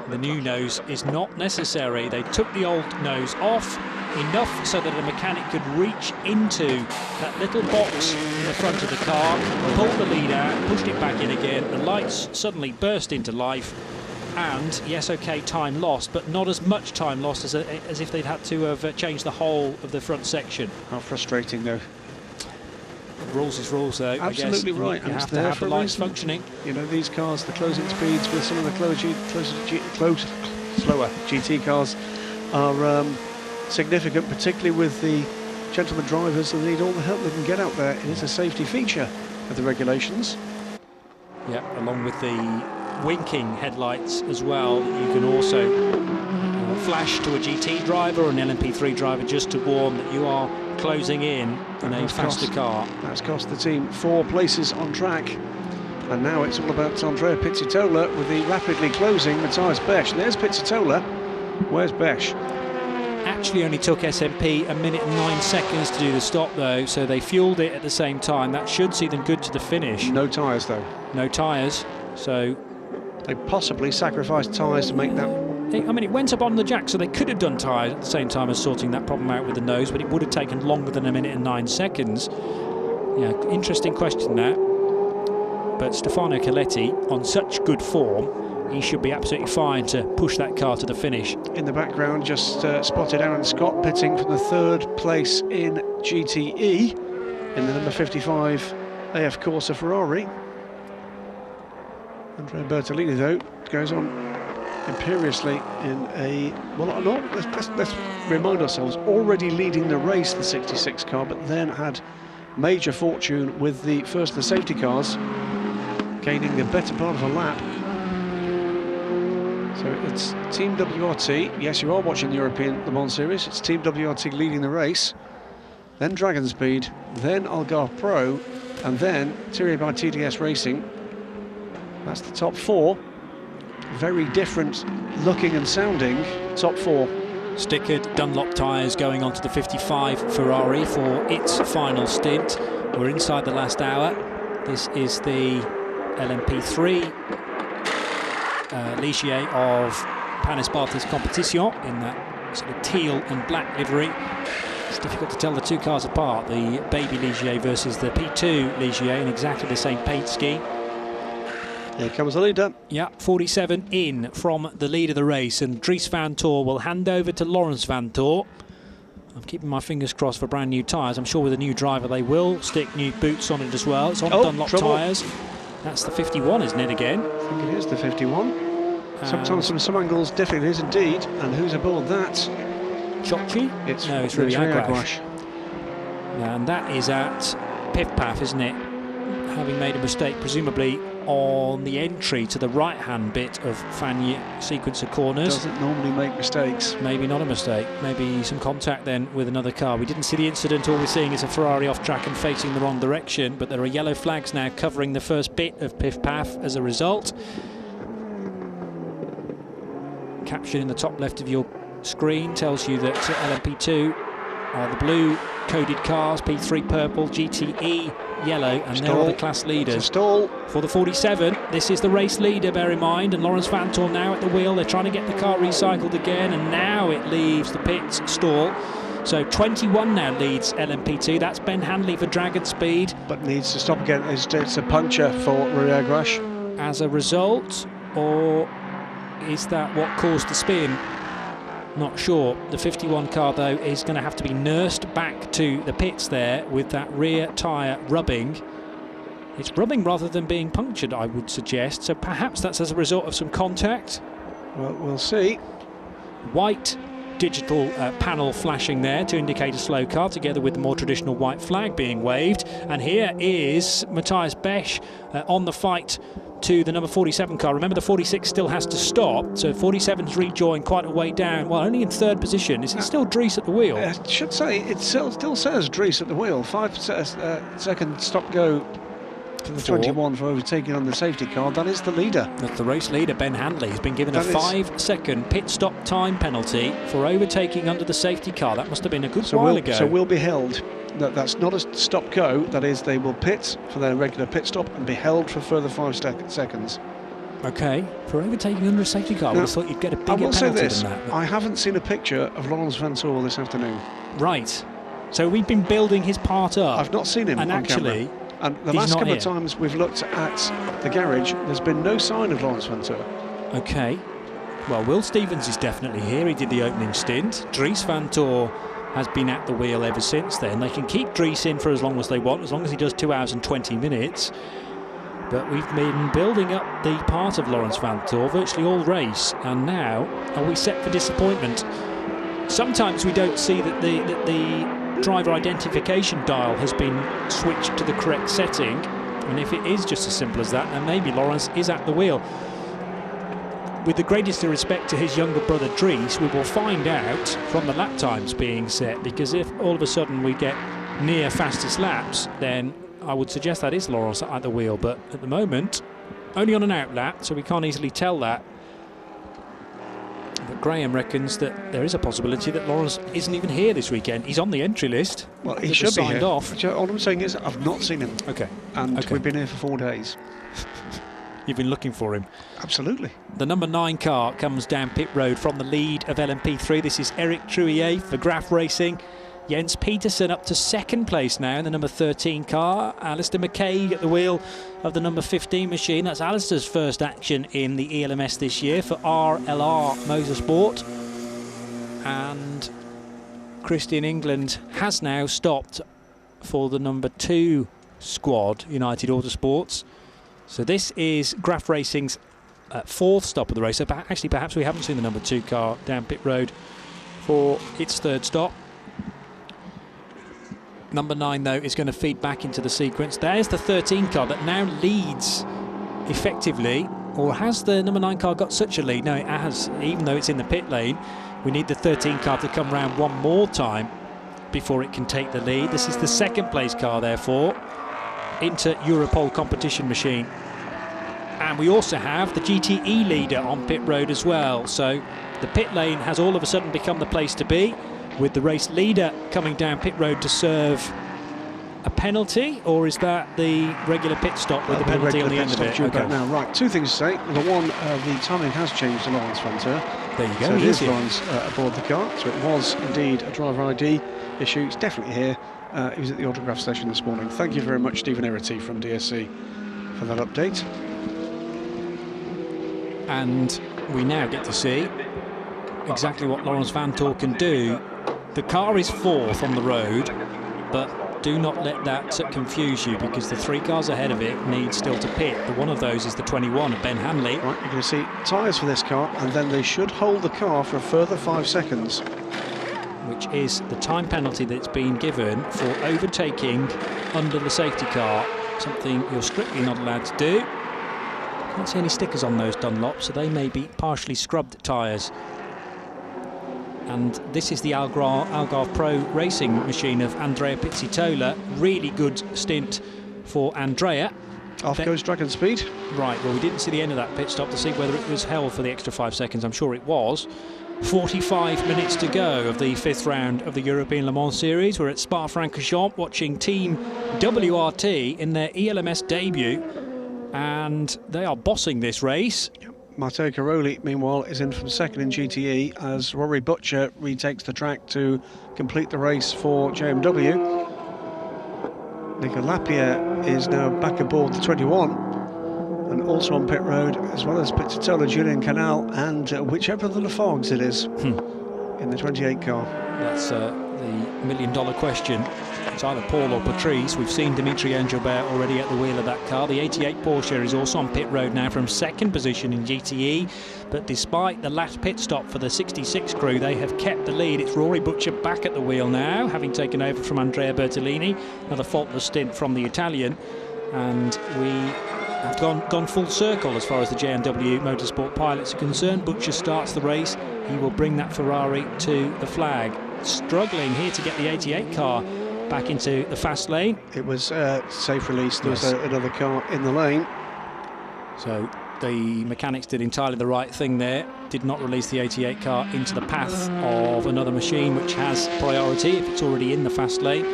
[SPEAKER 3] The new nose is not necessary. They took the old nose off enough so that a mechanic could reach into that little box in the front of the car, pulled the lead out, pushed it back in again. The lights suddenly burst into life, and yes, okay, time lost, but not as much time lost as if they'd had to have changed the whole of the front section.
[SPEAKER 4] How frustrating, though.
[SPEAKER 3] Rules is rules, though.
[SPEAKER 4] Absolutely
[SPEAKER 3] I guess.
[SPEAKER 4] right.
[SPEAKER 3] You have to have the lights functioning.
[SPEAKER 4] You know, these cars, the closing speeds with some of the slower GT cars are significant, particularly with the gentlemen drivers that need all the help they can get out there. It is a safety feature of the regulations.
[SPEAKER 3] Yeah, along with the winking headlights as well. You can also flash to a GT driver or an LMP3 driver just to warn that you are closing in a faster car.
[SPEAKER 4] That's cost the team 4 places on track. And now it's all about Andrea Pizzitola with the rapidly closing Matthias Besch. There's Pizzitola. Where's Besch?
[SPEAKER 3] Actually only took SMP 1 minute and 9 seconds to do the stop, though, so they fueled it at the same time. That should see them good to the finish.
[SPEAKER 4] No tyres, though.
[SPEAKER 3] No tyres, so...
[SPEAKER 4] They possibly sacrificed tyres to make that...
[SPEAKER 3] I mean, it went up on the jack, so they could have done tyres at the same time as sorting that problem out with the nose, but it would have taken longer than 1 minute and 9 seconds. Yeah, interesting question, that. But Stefano Coletti, on such good form, he should be absolutely fine to push that car to the finish.
[SPEAKER 4] In the background, just spotted Aaron Scott pitting from the 3rd place in GTE in the number 55 AF Corsa Ferrari. Andrea Bertolini, though, goes on imperiously in a... Well, let's remind ourselves, already leading the race, the 66 car, but then had major fortune with the first of the safety cars, gaining the better part of a lap. So it's Team WRT. Yes, you are watching the European Le Mans Series. It's Team WRT leading the race, then Dragon Speed, then Algarve Pro, and then Thierry by TDS Racing. That's the top 4. Very different looking and sounding top 4.
[SPEAKER 3] Stickered Dunlop tyres going onto the 55 Ferrari for its final stint. We're inside the last hour. This is the LMP3 Ligier of Panis Barthes Competition in that sort of teal and black livery. It's difficult to tell the two cars apart, the baby Ligier versus the P2 Ligier in exactly the same paint scheme.
[SPEAKER 4] Here comes the leader.
[SPEAKER 3] Yeah, 47 in from the lead of the race, and Dries van Tor will hand over to Lawrence van Tor. I'm keeping my fingers crossed for brand new tyres. I'm sure with a new driver they will stick new boots on it as well. It's on Dunlop tyres. That's the 51, isn't it, again?
[SPEAKER 4] I think it is the 51. Sometimes from some angles, definitely it is indeed. And who's aboard that?
[SPEAKER 3] Chocchi?
[SPEAKER 4] No, it's
[SPEAKER 3] Rui
[SPEAKER 4] Agwash.
[SPEAKER 3] Agwash. Yeah, and that is at Pif-Paf, isn't it? Having made a mistake, presumably on the entry to the right-hand bit of Fagnes sequence of corners.
[SPEAKER 4] Doesn't normally make mistakes.
[SPEAKER 3] Maybe not a mistake. Maybe some contact then with another car. We didn't see the incident. All we're seeing is a Ferrari off track and facing the wrong direction. But there are yellow flags now covering the first bit of Pif-Paf as a result. Caption in the top left of your screen tells you that LMP2 are the blue coded cars, P3 purple, GTE yellow, and there are the class leaders.
[SPEAKER 4] Stall
[SPEAKER 3] for the 47. This is the race leader, bear in mind, and Lawrence van Tor now at the wheel. They're trying to get the car recycled again, and now it leaves the pits stall. So 21 now leads LMP2. That's Ben Hanley for Dragon Speed,
[SPEAKER 4] but needs to stop again. It's a puncher for Rui Agwash.
[SPEAKER 3] As a result, or is that what caused the spin? Not sure. The 51 car, though, is going to have to be nursed back to the pits there with that rear tyre rubbing. It's rubbing rather than being punctured, I would suggest. So perhaps that's as a result of some contact.
[SPEAKER 4] Well, we'll see.
[SPEAKER 3] White digital panel flashing there to indicate a slow car, together with the more traditional white flag being waved. And here is Matthias Besch on the fight to the number 47 car. Remember, the 46 still has to stop, so 47's rejoined quite a way down. Well, only in third position. Is it still Dries at the wheel?
[SPEAKER 4] I should say it still says Dries at the wheel. 5 second stop go for the 21 for overtaking on the safety car. That is the leader.
[SPEAKER 3] That's the race leader, Ben Handley. He's been given a 5-second pit stop time penalty for overtaking under the safety car. That must have been a good while ago.
[SPEAKER 4] So we'll be held. That's not a stop go. That is, they will pit for their regular pit stop and be held for a further 5 seconds.
[SPEAKER 3] Okay, for overtaking under a safety car, I would have thought you'd get a bigger penalty than that.
[SPEAKER 4] I haven't seen a picture of Laurens Vanthoor this afternoon.
[SPEAKER 3] Right. So we've been building his part up.
[SPEAKER 4] I've not seen him
[SPEAKER 3] and
[SPEAKER 4] on
[SPEAKER 3] actually,
[SPEAKER 4] camera. And the last couple of times we've looked at the garage, there's been no sign of Laurens Vanthoor.
[SPEAKER 3] Okay. Well, Will Stevens is definitely here. He did the opening stint. Dries Vanthoor has been at the wheel ever since then. They can keep Dries in for as long as they want, as long as he does 2 hours and 20 minutes. But we've been building up the part of Laurens Vanthoor virtually all race, and now are we set for disappointment? Sometimes we don't see that the driver identification dial has been switched to the correct setting, and if it is just as simple as that, then maybe Laurens is at the wheel. With the greatest respect to his younger brother Dries, we will find out from the lap times being set, because if all of a sudden we get near fastest laps, then I would suggest that is Laurens at the wheel, but at the moment only on an out lap, so we can't easily tell that. But Graham reckons that there is a possibility that Laurens isn't even here this weekend. He's on the entry list.
[SPEAKER 4] Well, he should be
[SPEAKER 3] signed
[SPEAKER 4] here.
[SPEAKER 3] off.
[SPEAKER 4] All I'm saying is I've not seen him.
[SPEAKER 3] Okay.
[SPEAKER 4] And we've been here for 4 days.
[SPEAKER 3] You've been looking for him?
[SPEAKER 4] Absolutely.
[SPEAKER 3] The number 9 car comes down pit road from the lead of LMP3. This is Eric Trouillet for Graf Racing. Jens Petersen up to second place now in the number 13 car. Alistair McCaig at the wheel of the number 15 machine. That's Alistair's first action in the ELMS this year for RLR Motorsport. And Christian England has now stopped for the number 2 squad, United Autosports. So this is Graf Racing's 4th stop of the race. So actually, perhaps we haven't seen the number 2 car down pit road for its 3rd stop. Number 9, though, is going to feed back into the sequence. There's the 13 car that now leads effectively. Or has the number 9 car got such a lead? No, it has, even though it's in the pit lane. We need the 13 car to come round one more time before it can take the lead. This is the 2nd place car, therefore, into Europol competition machine. And we also have the GTE leader on pit road as well. So the pit lane has all of a sudden become the place to be, with the race leader coming down pit road to serve a penalty, or is that the regular pit stop with the penalty on the end of it?
[SPEAKER 4] Okay. Now, right, 2 things to say. Number 1, the timing has changed to Laurens Vanthoor.
[SPEAKER 3] There you go.
[SPEAKER 4] So it is Laurens aboard the car. So it was indeed a driver ID issue. It's definitely here. He was at the autograph session this morning. Thank you very much, Stephen Erity from DSC, for that update.
[SPEAKER 3] And we now get to see exactly what Laurens Vanthoor can do. The car is 4th on the road, but do not let that confuse you, because the 3 cars ahead of it need still to pit. One of those is the 21 of Ben Hanley.
[SPEAKER 4] Right, you're going to see tyres for this car, and then they should hold the car for a further 5 seconds.
[SPEAKER 3] Which is the time penalty that's been given for overtaking under the safety car, something you're strictly not allowed to do. Can't see any stickers on those Dunlop, so they may be partially scrubbed tyres. And this is the Algarve Pro racing machine of Andrea Pizzitola. Really good stint for Andrea.
[SPEAKER 4] Off goes Dragon Speed.
[SPEAKER 3] Right, well, we didn't see the end of that pit stop to see whether it was held for the extra 5 seconds. I'm sure it was. 45 minutes to go of the 5th round of the European Le Mans Series. We're at Spa-Francorchamps watching Team WRT in their ELMS debut, and they are bossing this race.
[SPEAKER 4] Matteo Caroli, meanwhile, is in from 2nd in GTE as Rory Butcher retakes the track to complete the race for JMW. Nico Lapierre is now back aboard the 21, and also on pit road, as well as Pizzitola, Julian Canal, and whichever of the Lafargues it is in the 28 car.
[SPEAKER 3] That's the $1 million question. It's either Paul or Patrice. We've seen Dimitri Engelbert already at the wheel of that car. The 88 Porsche is also on pit road now from second position in GTE. But despite the last pit stop for the 66 crew, they have kept the lead. It's Rory Butcher back at the wheel now, having taken over from Andrea Bertolini. Another faultless stint from the Italian. And we have gone full circle as far as the J&W Motorsport pilots are concerned. Butcher starts the race. He will bring that Ferrari to the flag. Struggling here to get the 88 car back into the fast lane.
[SPEAKER 4] It was safe release. There was another car in the lane.
[SPEAKER 3] So the mechanics did entirely the right thing there. Did not release the 88 car into the path of another machine which has priority if it's already in the fast lane.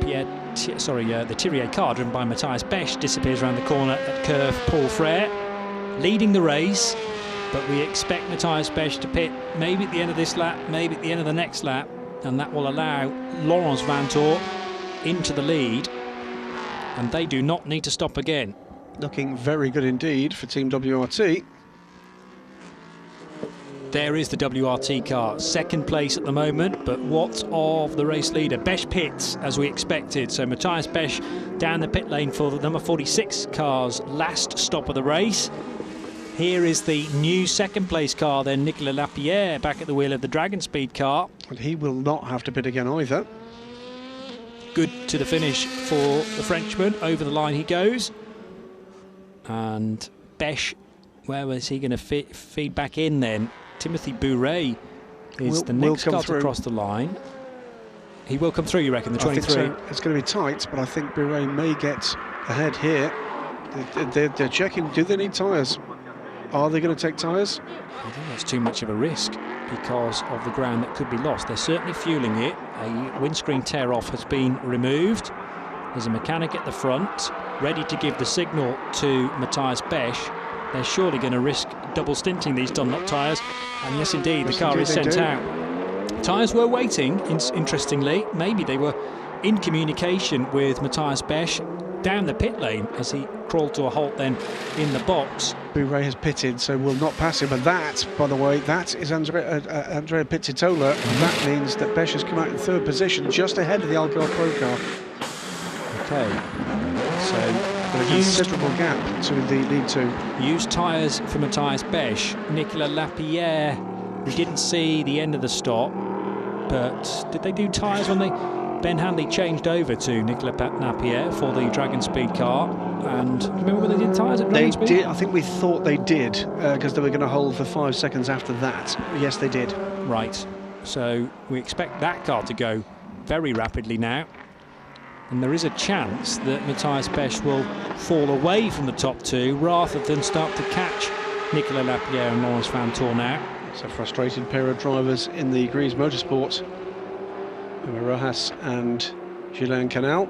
[SPEAKER 3] The Thierry car driven by Matthias Besch disappears around the corner at curve Paul Frere, leading the race. But we expect Matthias Besch to pit maybe at the end of this lap, maybe at the end of the next lap, and that will allow Laurens Vanthoor into the lead, and they do not need to stop again.
[SPEAKER 4] Looking very good indeed for Team WRT.
[SPEAKER 3] There is the WRT car, second place at the moment, but what of the race leader? Besch pits, as we expected, so Matthias Besch down the pit lane for the number 46 car's last stop of the race. Here is the new second place car then, Nicolas Lapierre back at the wheel of the Dragon Speed car.
[SPEAKER 4] And he will not have to pit again either.
[SPEAKER 3] Good to the finish for the Frenchman, over the line he goes. And Besch, where was he going to feed back in then? Timothy Bouret is the next car to cross the line. He will come through, you reckon, the 23?
[SPEAKER 4] I think so. It's going to be tight, but I think Bouret may get ahead here. They're checking, do they need tyres? Are they going to take tyres?
[SPEAKER 3] I think that's too much of a risk because of the ground that could be lost. They're certainly fueling it. A windscreen tear-off has been removed. There's a mechanic at the front, ready to give the signal to Matthias Besch. They're surely going to risk double stinting these Dunlop tyres. And yes, indeed, the car is sent out. Tyres were waiting, interestingly. Maybe they were in communication with Matthias Besch down the pit lane as he crawled to a halt then in the box.
[SPEAKER 4] Bouret has pitted, so will not pass him. But that, by the way, that is Andrea Pizzitola. And that means that Besch has come out in third position, just ahead of the Algarve Pro car.
[SPEAKER 3] Okay, so
[SPEAKER 4] a considerable gap to the lead two.
[SPEAKER 3] Used tyres for Matthias Besch. Nicolas Lapierre, we didn't see the end of the stop, but did they do tyres when they... Ben Handley changed over to Nicolas Lapierre for the Dragon Speed car, and remember when they did tyres at Dragon Speed?
[SPEAKER 4] They did. I think we thought they did because they were going to hold for 5 seconds after that. Yes, they did.
[SPEAKER 3] Right. So we expect that car to go very rapidly now, and there is a chance that Matthias Besch will fall away from the top two rather than start to catch Nicolas Lapierre and Laurens Vanthoor now.
[SPEAKER 4] It's a frustrated pair of drivers in the Grease Motorsport. Rojas and Gilles Canal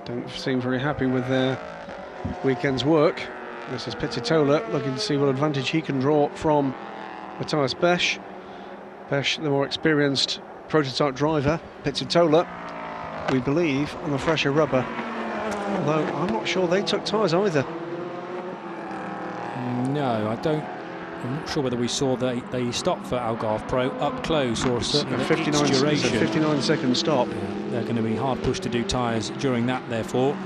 [SPEAKER 4] don't seem very happy with their weekend's work. This is Pizzitola looking to see what advantage he can draw from Matthias Besch. Besch, the more experienced prototype driver. Pizzitola, we believe, on the fresher rubber. Although I'm not sure they took tyres either.
[SPEAKER 3] No, I'm not sure whether we saw they stopped for Algarve Pro up close or certainly
[SPEAKER 4] a 59-second stop.
[SPEAKER 3] They're going to be hard pushed to do tyres during that, therefore.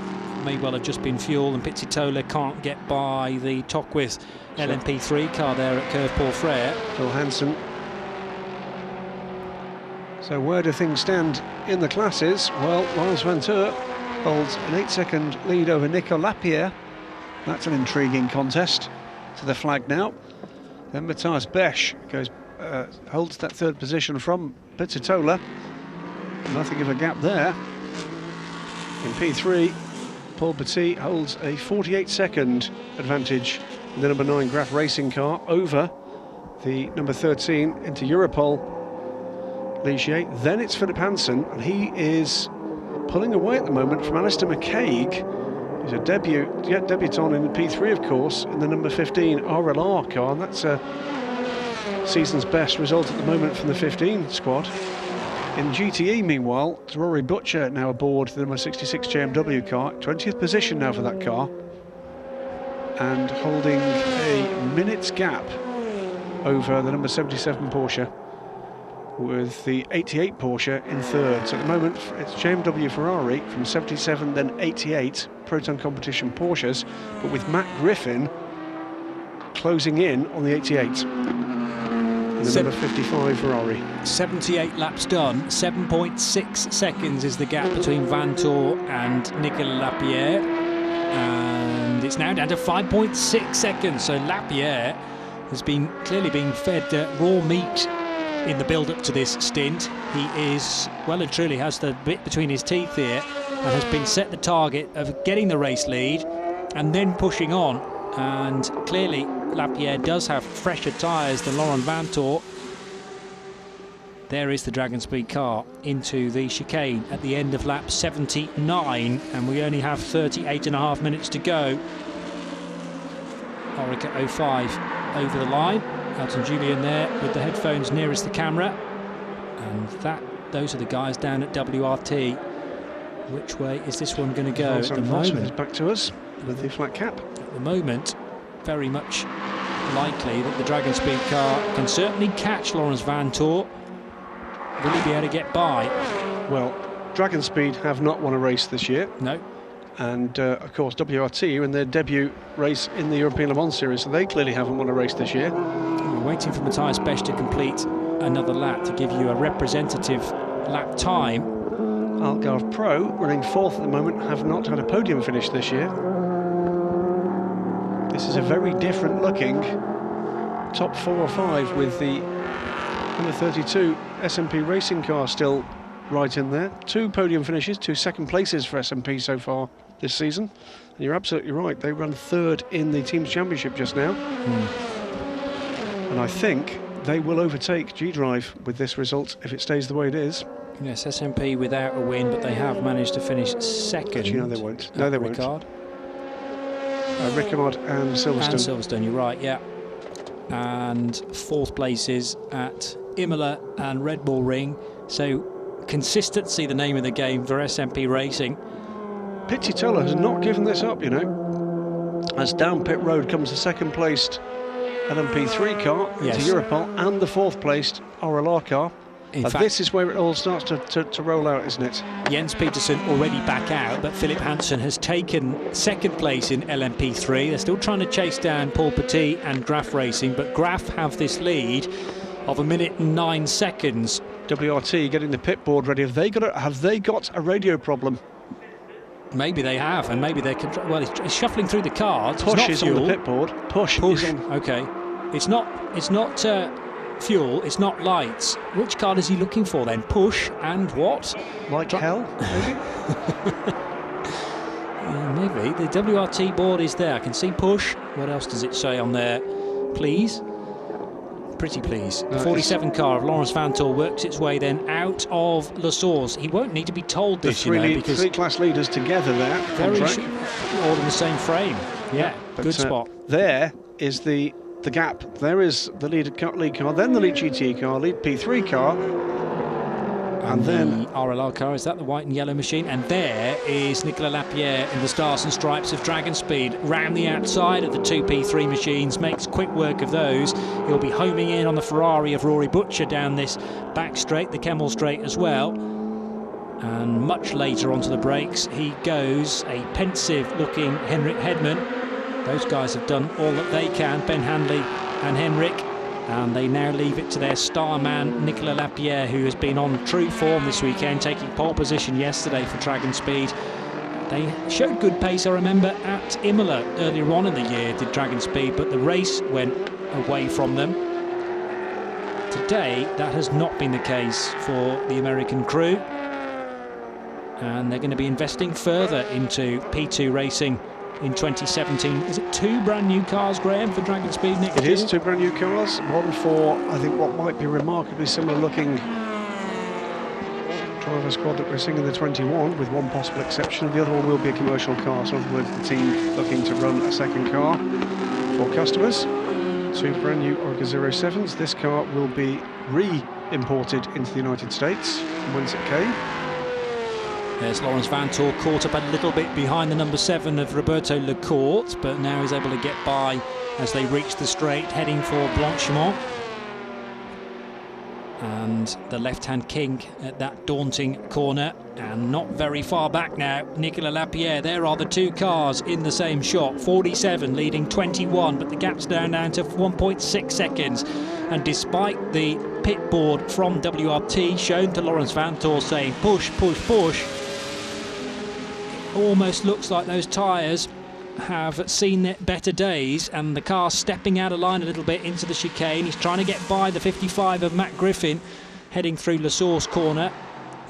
[SPEAKER 3] May well have just been fuel, and Pizzitola can't get by the Tocqueville LMP3 car there at Curve Paul Frere.
[SPEAKER 4] Phil Hansen. So where do things stand in the classes? Well, Laurens Vanthoor holds an 8-second lead over Nicolas Lapierre. That's an intriguing contest. To the flag now. Then Matthias Besch holds that third position from Pizzitola. Nothing of a gap there. In P3, Paul Petit holds a 48-second advantage in the number 9 Graf Racing car over the number 13 into Europol Ligier. Then it's Philip Hansen, and he is pulling away at the moment from Alistair McCaig. He's a debutant in the P3, of course, in the number 15 RLR car, and that's a season's best result at the moment from the 15 squad. In GTE, meanwhile, it's Rory Butcher now aboard the number 66 JMW car, 20th position now for that car, and holding a minute's gap over the number 77 Porsche. with the 88 Porsche in third. So at the moment it's JMW Ferrari from 77, then 88 Proton Competition Porsches, but with Matt Griffin closing in on the 88. And the number 55 Ferrari.
[SPEAKER 3] 78 laps done, 7.6 seconds is the gap between Vantor and Nicolas Lapierre, and it's now down to 5.6 seconds. So Lapierre has been clearly being fed raw meat in the build-up to this stint. He is well and truly has the bit between his teeth here, and has been set the target of getting the race lead and then pushing on. And clearly Lapierre does have fresher tyres than Laurent Vantor. There is the Dragon Speed car into the chicane at the end of lap 79, and we only have 38.5 minutes to go. Orica 05 over the line. Elton Julian there with the headphones nearest the camera, and those are the guys down at WRT. Which way is this one going to go? At the moment,
[SPEAKER 4] is back to us with the flat cap.
[SPEAKER 3] At the moment, very much likely that the Dragon Speed car can certainly catch Laurens Vantor. Will he be able to get by?
[SPEAKER 4] Well, Dragon Speed have not won a race this year.
[SPEAKER 3] No.
[SPEAKER 4] And of course WRT are in their debut race in the European Le Mans Series, so they clearly haven't won a race this year.
[SPEAKER 3] We're waiting for Matthias Besch to complete another lap to give you a representative lap time.
[SPEAKER 4] Algarve Pro, running fourth at the moment, have not had a podium finish this year. This is a very different looking top 4 or 5 with the number 32 SMP racing car still right in there. 2 podium finishes, 2 second places for SMP so far this season. And you're absolutely right, they run third in the Teams Championship just now. And I think they will overtake G-Drive with this result if it stays the way it is.
[SPEAKER 3] Yes, SMP without a win, but they have managed to finish second.
[SPEAKER 4] Actually, no, they won't. No, they won't. Ricard and Silverstone.
[SPEAKER 3] And Silverstone, you're right, yeah. And fourth places at Imola and Red Bull Ring. So consistency, the name of the game for SMP Racing.
[SPEAKER 4] Pizzitola has not given this up, you know. As down pit road comes the second placed LMP3 car into Europol and the fourth placed RLR car. In fact, this is where it all starts to roll out, isn't it?
[SPEAKER 3] Jens Peterson already back out, but Philip Hansen has taken second place in LMP3. They're still trying to chase down Paul Petit and Graf Racing, but Graf have this lead of 1 minute and 9 seconds.
[SPEAKER 4] WRT getting the pit board ready. Have they got a radio problem?
[SPEAKER 3] Maybe they have, and maybe they're well. It's shuffling through the cars.
[SPEAKER 4] Push is on the pit board. Push. Is on.
[SPEAKER 3] Okay, it's not fuel. It's not lights. Which car is he looking for then? Push and what?
[SPEAKER 4] Like hell, maybe.
[SPEAKER 3] Maybe the WRT board is there. I can see push. What else does it say on there? Please. Pretty please. The 47 car of Laurens Vantor works its way then out of Le Source. He won't need to be told this, because
[SPEAKER 4] 3 class leaders together there.
[SPEAKER 3] Very all in the same frame. Yeah, good spot.
[SPEAKER 4] There is the gap. There is the lead car, then the lead GT car, lead P3 car, and then
[SPEAKER 3] the RLR car. Is that the white and yellow machine? And there is Nicolas Lapierre in the Stars and Stripes of Dragon Speed, round the outside of the 2 P3 machines, makes quick work of those. He'll be homing in on the Ferrari of Rory Butcher down this back straight, the Kemmel straight as well. And much later onto the brakes he goes, a pensive looking Henrik Hedman. Those guys have done all that they can, Ben Handley and Henrik, and they now leave it to their star man Nicolas Lapierre, who has been on true form this weekend, taking pole position yesterday for Dragon Speed. They showed good pace, I remember, at Imola earlier on in the year, did Dragon Speed, but the race went away from them. Today that has not been the case for the American crew, and they're going to be investing further into P2 racing in 2017. Is it 2 brand new cars, Graham, for Dragon Speed next year?
[SPEAKER 4] It is 2 brand new cars. One for, I think, what might be remarkably similar looking driver squad that we're seeing in the 21, with one possible exception. The other one will be a commercial car, so in other words, the team looking to run a second car for customers. 2 brand new Orica 07s. This car will be re-imported into the United States whence it came.
[SPEAKER 3] There's Laurens Vantor caught up a little bit behind the number 7 of Roberto Lecourt, but now he's able to get by as they reach the straight, heading for Blanchimont. And the left-hand king at that daunting corner, and not very far back now, Nicolas Lapierre. There are the two cars in the same shot, 47 leading 21, but the gap's down to 1.6 seconds. And despite the pit board from WRT shown to Laurens Vanthoor saying push, push, push, it almost looks like those tyres have seen their better days, and the car stepping out of line a little bit into the chicane. He's trying to get by the 55 of Matt Griffin heading through Le Source corner,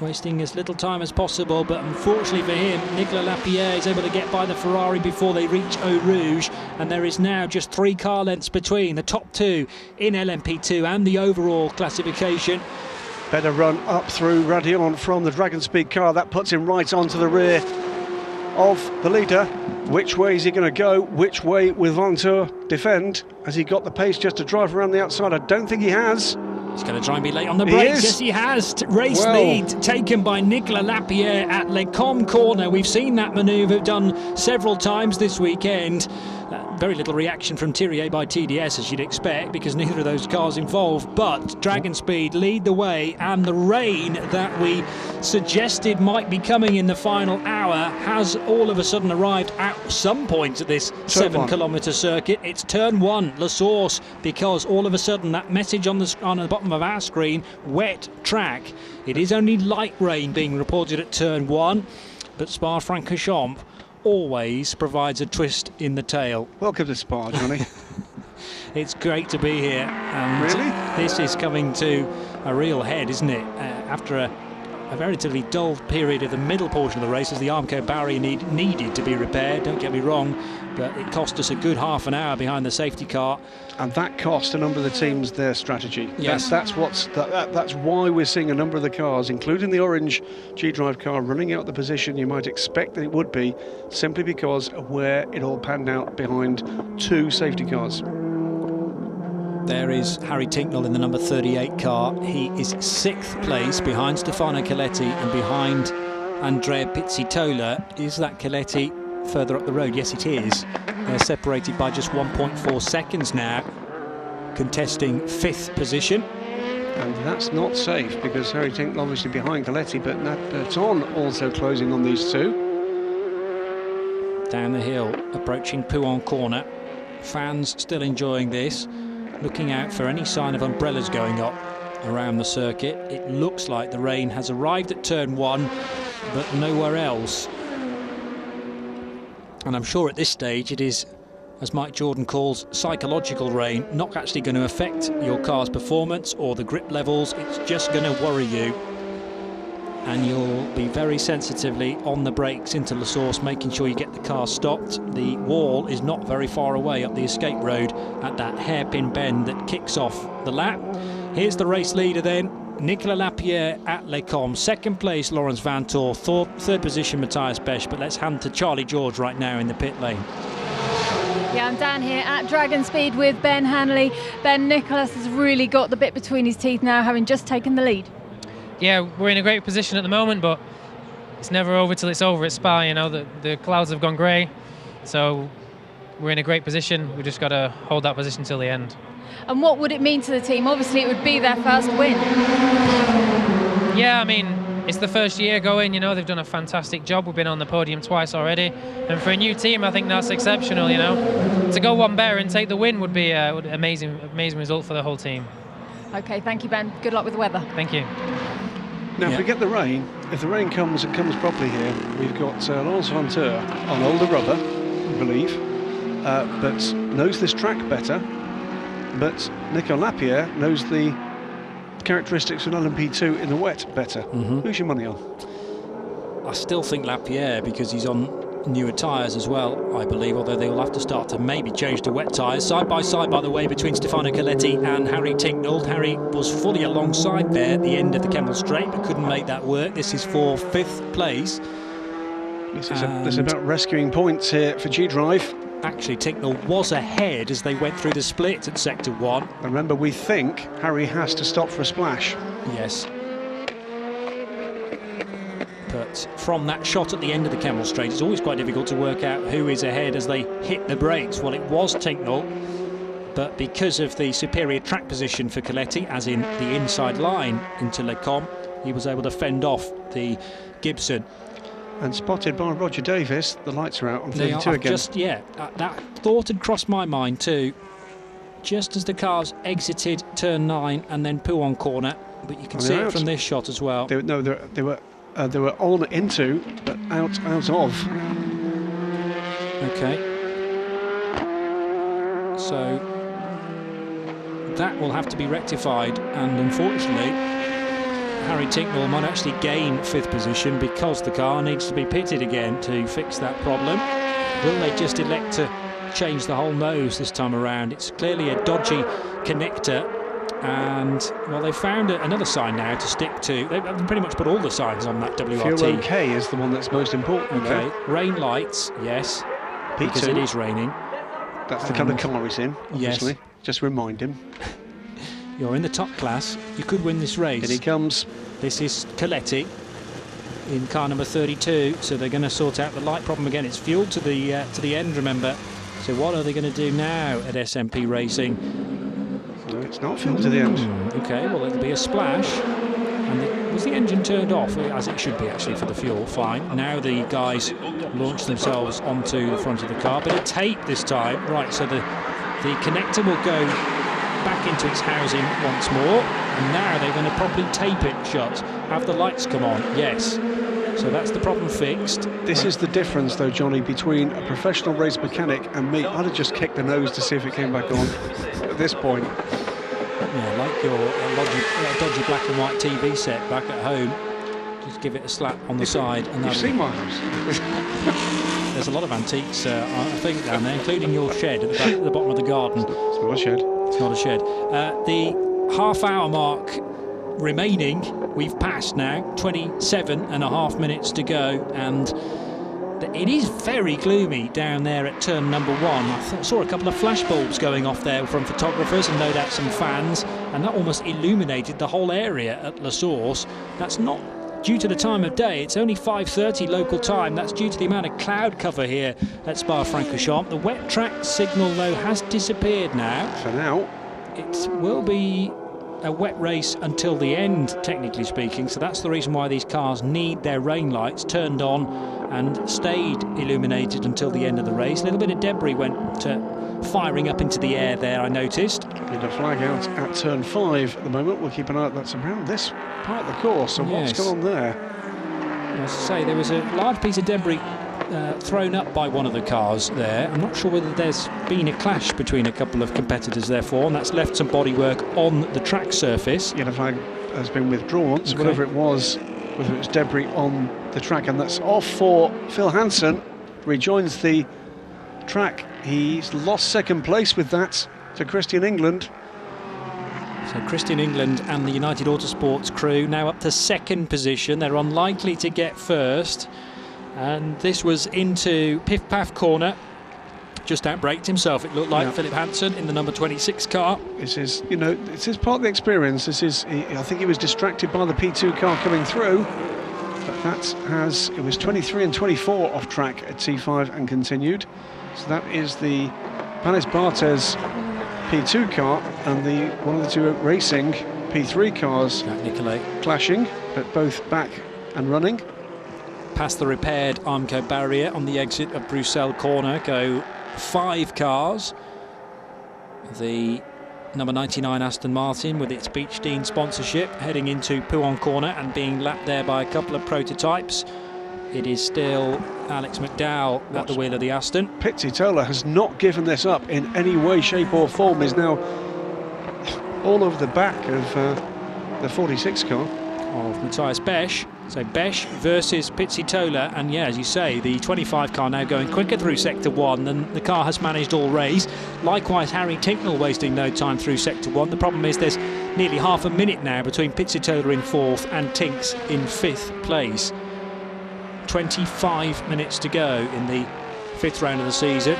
[SPEAKER 3] wasting as little time as possible, but unfortunately for him, Nicolas Lapierre is able to get by the Ferrari before they reach Eau Rouge, and there is now just 3 car lengths between the top 2 in LMP2 and the overall classification.
[SPEAKER 4] Better run up through Radillon from the Dragon Speed car. That puts him right onto the rear of the leader. Which way is he going to go? Which way will Vanthoor defend? Has he got the pace just to drive around the outside? I don't think he has.
[SPEAKER 3] He's going to try and be late on the brakes. Yes, he has. Race lead taken by Nicolas Lapierre at Les Combes corner. We've seen that manoeuvre done several times this weekend. Very little reaction from Thierry by TDS, as you'd expect, because neither of those cars involved. But Dragon Speed lead the way, and the rain that we suggested might be coming in the final hour has all of a sudden arrived at some point at this 7-kilometre circuit. It's turn 1, La Source, because all of a sudden that message on the bottom of our screen, wet track. It is only light rain being reported at turn 1, but Spa-Francorchamps always provides a twist in the tail.
[SPEAKER 4] Welcome to Spa, Johnny.
[SPEAKER 3] It's great to be here. And
[SPEAKER 4] really?
[SPEAKER 3] This is coming to a real head, isn't it? After a relatively dull period of the middle portion of the race, as the Armco barrier needed to be repaired, don't get me wrong, but it cost us a good half an hour behind the safety car.
[SPEAKER 4] And that cost a number of the teams their strategy.
[SPEAKER 3] Yes.
[SPEAKER 4] That's why we're seeing a number of the cars, including the orange G-Drive car, running out the position you might expect that it would be, simply because of where it all panned out behind 2 safety cars.
[SPEAKER 3] There is Harry Tinknell in the number 38 car. He is 6th place behind Stefano Coletti and behind Andrea Pizzitola. Is that Coletti further up the road? Yes, it is. They're separated by just 1.4 seconds now, contesting 5th position.
[SPEAKER 4] And that's not safe, because Harry Tinknell obviously behind Coletti, but Nat Berton also closing on these 2.
[SPEAKER 3] Down the hill, approaching Pouhon corner. Fans still enjoying this, looking out for any sign of umbrellas going up around the circuit. It looks like the rain has arrived at turn 1, but nowhere else. And I'm sure at this stage it is, as Mike Jordan calls, psychological rain, not actually going to affect your car's performance or the grip levels. It's just going to worry you, and you'll be very sensitively on the brakes into La Source, making sure you get the car stopped. The wall is not very far away up the escape road at that hairpin bend that kicks off the lap. Here's the race leader then, Nicolas Lapierre at Les Combes. 2nd place, Laurens Vanthoor. 3rd position, Matthias Besch. But let's hand to Charlie George right now in the pit lane.
[SPEAKER 5] Yeah, I'm down here at Dragon Speed with Ben Hanley. Ben, Nicolas has really got the bit between his teeth now, having just taken the lead.
[SPEAKER 15] Yeah, we're in a great position at the moment, but it's never over till it's over at Spa. You know, the clouds have gone grey, so we're in a great position. We just got to hold that position till the end.
[SPEAKER 5] And what would it mean to the team? Obviously, it would be their first win.
[SPEAKER 15] Yeah, I mean, it's the first year going. You know, they've done a fantastic job. We've been on the podium twice already, and for a new team, I think that's exceptional. You know, to go one better and take the win would be an amazing result for the whole team.
[SPEAKER 5] Okay, thank you, Ben. Good luck with the weather.
[SPEAKER 15] Thank you.
[SPEAKER 4] Now, if we get the rain, if the rain comes and comes properly here, we've got Laurens Vanthoor on older rubber, I believe, but knows this track better. But Nicolas Lapierre knows the characteristics of an LMP2 in the wet better. Who's your money on?
[SPEAKER 3] I still think Lapierre, because he's on newer tyres as well, I believe, although they will have to start to maybe change to wet tyres. Side by side, by the way, between Stefano Coletti and Harry Tinknell. Harry was fully alongside there at the end of the Kemmel Straight, but couldn't make that work. This is for 5th place.
[SPEAKER 4] This is about rescuing points here for G-Drive.
[SPEAKER 3] Actually, Tinknell was ahead as they went through the split at Sector 1.
[SPEAKER 4] Remember, we think Harry has to stop for a splash.
[SPEAKER 3] Yes. But from that shot at the end of the Kemmel Straight, it's always quite difficult to work out who is ahead as they hit the brakes. Well, it was Tinknell. but because of the superior track position for Coletti, as in the inside line into Les Combes, he was able to fend off the Gibson.
[SPEAKER 4] And spotted by Roger Davis, the lights are out on 32 again.
[SPEAKER 3] That thought had crossed my mind too, just as the cars exited turn 9 and then Pouhon corner, but you can see it from this shot as well.
[SPEAKER 4] They were on into, but out of.
[SPEAKER 3] Okay. So that will have to be rectified, and unfortunately Harry Tinknell might actually gain 5th position because the car needs to be pitted again to fix that problem. Will they just elect to change the whole nose this time around? It's clearly a dodgy connector, and well, they found another sign now to stick to. They've pretty much put all the signs on that WRT.
[SPEAKER 4] Fuel OK is the one that's most important.
[SPEAKER 3] Okay, rain lights, yes, because it is raining.
[SPEAKER 4] That's the kind of car he's in, obviously.
[SPEAKER 3] Yes.
[SPEAKER 4] Just remind him.
[SPEAKER 3] You're in the top class, you could win this race.
[SPEAKER 4] Here he comes.
[SPEAKER 3] This is Coletti in car number 32, so they're going to sort out the light problem again. It's fuel to the end, remember. So what are they going to do now at SMP Racing?
[SPEAKER 4] No, it's not fuel to the end.
[SPEAKER 3] Okay, well, it'll be a splash. And was the engine turned off, as it should be actually for the fuel? Fine. Now the guys launch themselves onto the front of the car. Bit of tape this time. Right, so the connector will go back into its housing once more, and now they're going to properly tape it shut. Have the lights come on? Yes. So that's the problem fixed.
[SPEAKER 4] This is the difference, though, Johnny, between a professional race mechanic and me. I'd have just kicked the nose to see if it came back on at this point.
[SPEAKER 3] Yeah, like your dodgy black and white TV set back at home. Just give it a slap on the side. And
[SPEAKER 4] you've seen my house.
[SPEAKER 3] There's a lot of antiques, I think, down there, including your shed at the bottom of the garden.
[SPEAKER 4] It's not a shed.
[SPEAKER 3] It's not a shed. The half-hour mark remaining, we've passed now, 27.5 minutes to go, and it is very gloomy down there at turn number 1. I saw a couple of flash bulbs going off there from photographers and no doubt some fans, and that almost illuminated the whole area at La Source. That's not due to the time of day, it's only 5:30 local time. That's due to the amount of cloud cover here at Spa-Francorchamps. The wet track signal, though, has disappeared now.
[SPEAKER 4] For now.
[SPEAKER 3] It will be a wet race until the end, technically speaking, so that's the reason why these cars need their rain lights turned on and stayed illuminated until the end of the race. A little bit of debris went firing up into the air there, I noticed.
[SPEAKER 4] Get a flag out at turn 5 at the moment. We'll keep an eye out. That's around this part of the course. So what's going on there?
[SPEAKER 3] As I say, there was a large piece of debris thrown up by one of the cars there. I'm not sure whether there's been a clash between a couple of competitors, therefore, and that's left some bodywork on the track surface.
[SPEAKER 4] Yellow flag has been withdrawn, so whatever it was, whether it was debris on the track, and that's off for Phil Hansen. Rejoins the track. He's lost second place with that to Christian England.
[SPEAKER 3] So Christian England and the United Autosports crew now up to second position. They're unlikely to get first. And this was into Piff Paff corner. Just outbraked himself, it looked like, Philip Hansen in the number 26 car.
[SPEAKER 4] This is, you know, this is part of the experience. This is, I think he was distracted by the P2 car coming through. But that has, it was 23 and 24 off track at T5 and continued. So that is the Panis Barthez P2 car and the one of the two racing P3 cars clashing, but both back and running.
[SPEAKER 3] Past the repaired Armco barrier on the exit of Bruxelles corner go 5 cars. The number 99 Aston Martin with its Beach Dean sponsorship heading into Pouhon corner and being lapped there by a couple of prototypes. It is still Alex McDowell at the wheel of the Aston.
[SPEAKER 4] Pizzitola has not given this up in any way, shape or form. Is now all over the back of the 46 car
[SPEAKER 3] of Matthias Besch. So Besch versus Pizzitola, and yeah, as you say, the 25 car now going quicker through sector 1 than the car has managed all race. Likewise, Harry Tinknell wasting no time through sector 1. The problem is there's nearly half a minute now between Pizzitola in 4th and Tinks in 5th place. 25 minutes to go in the 5th round of the season.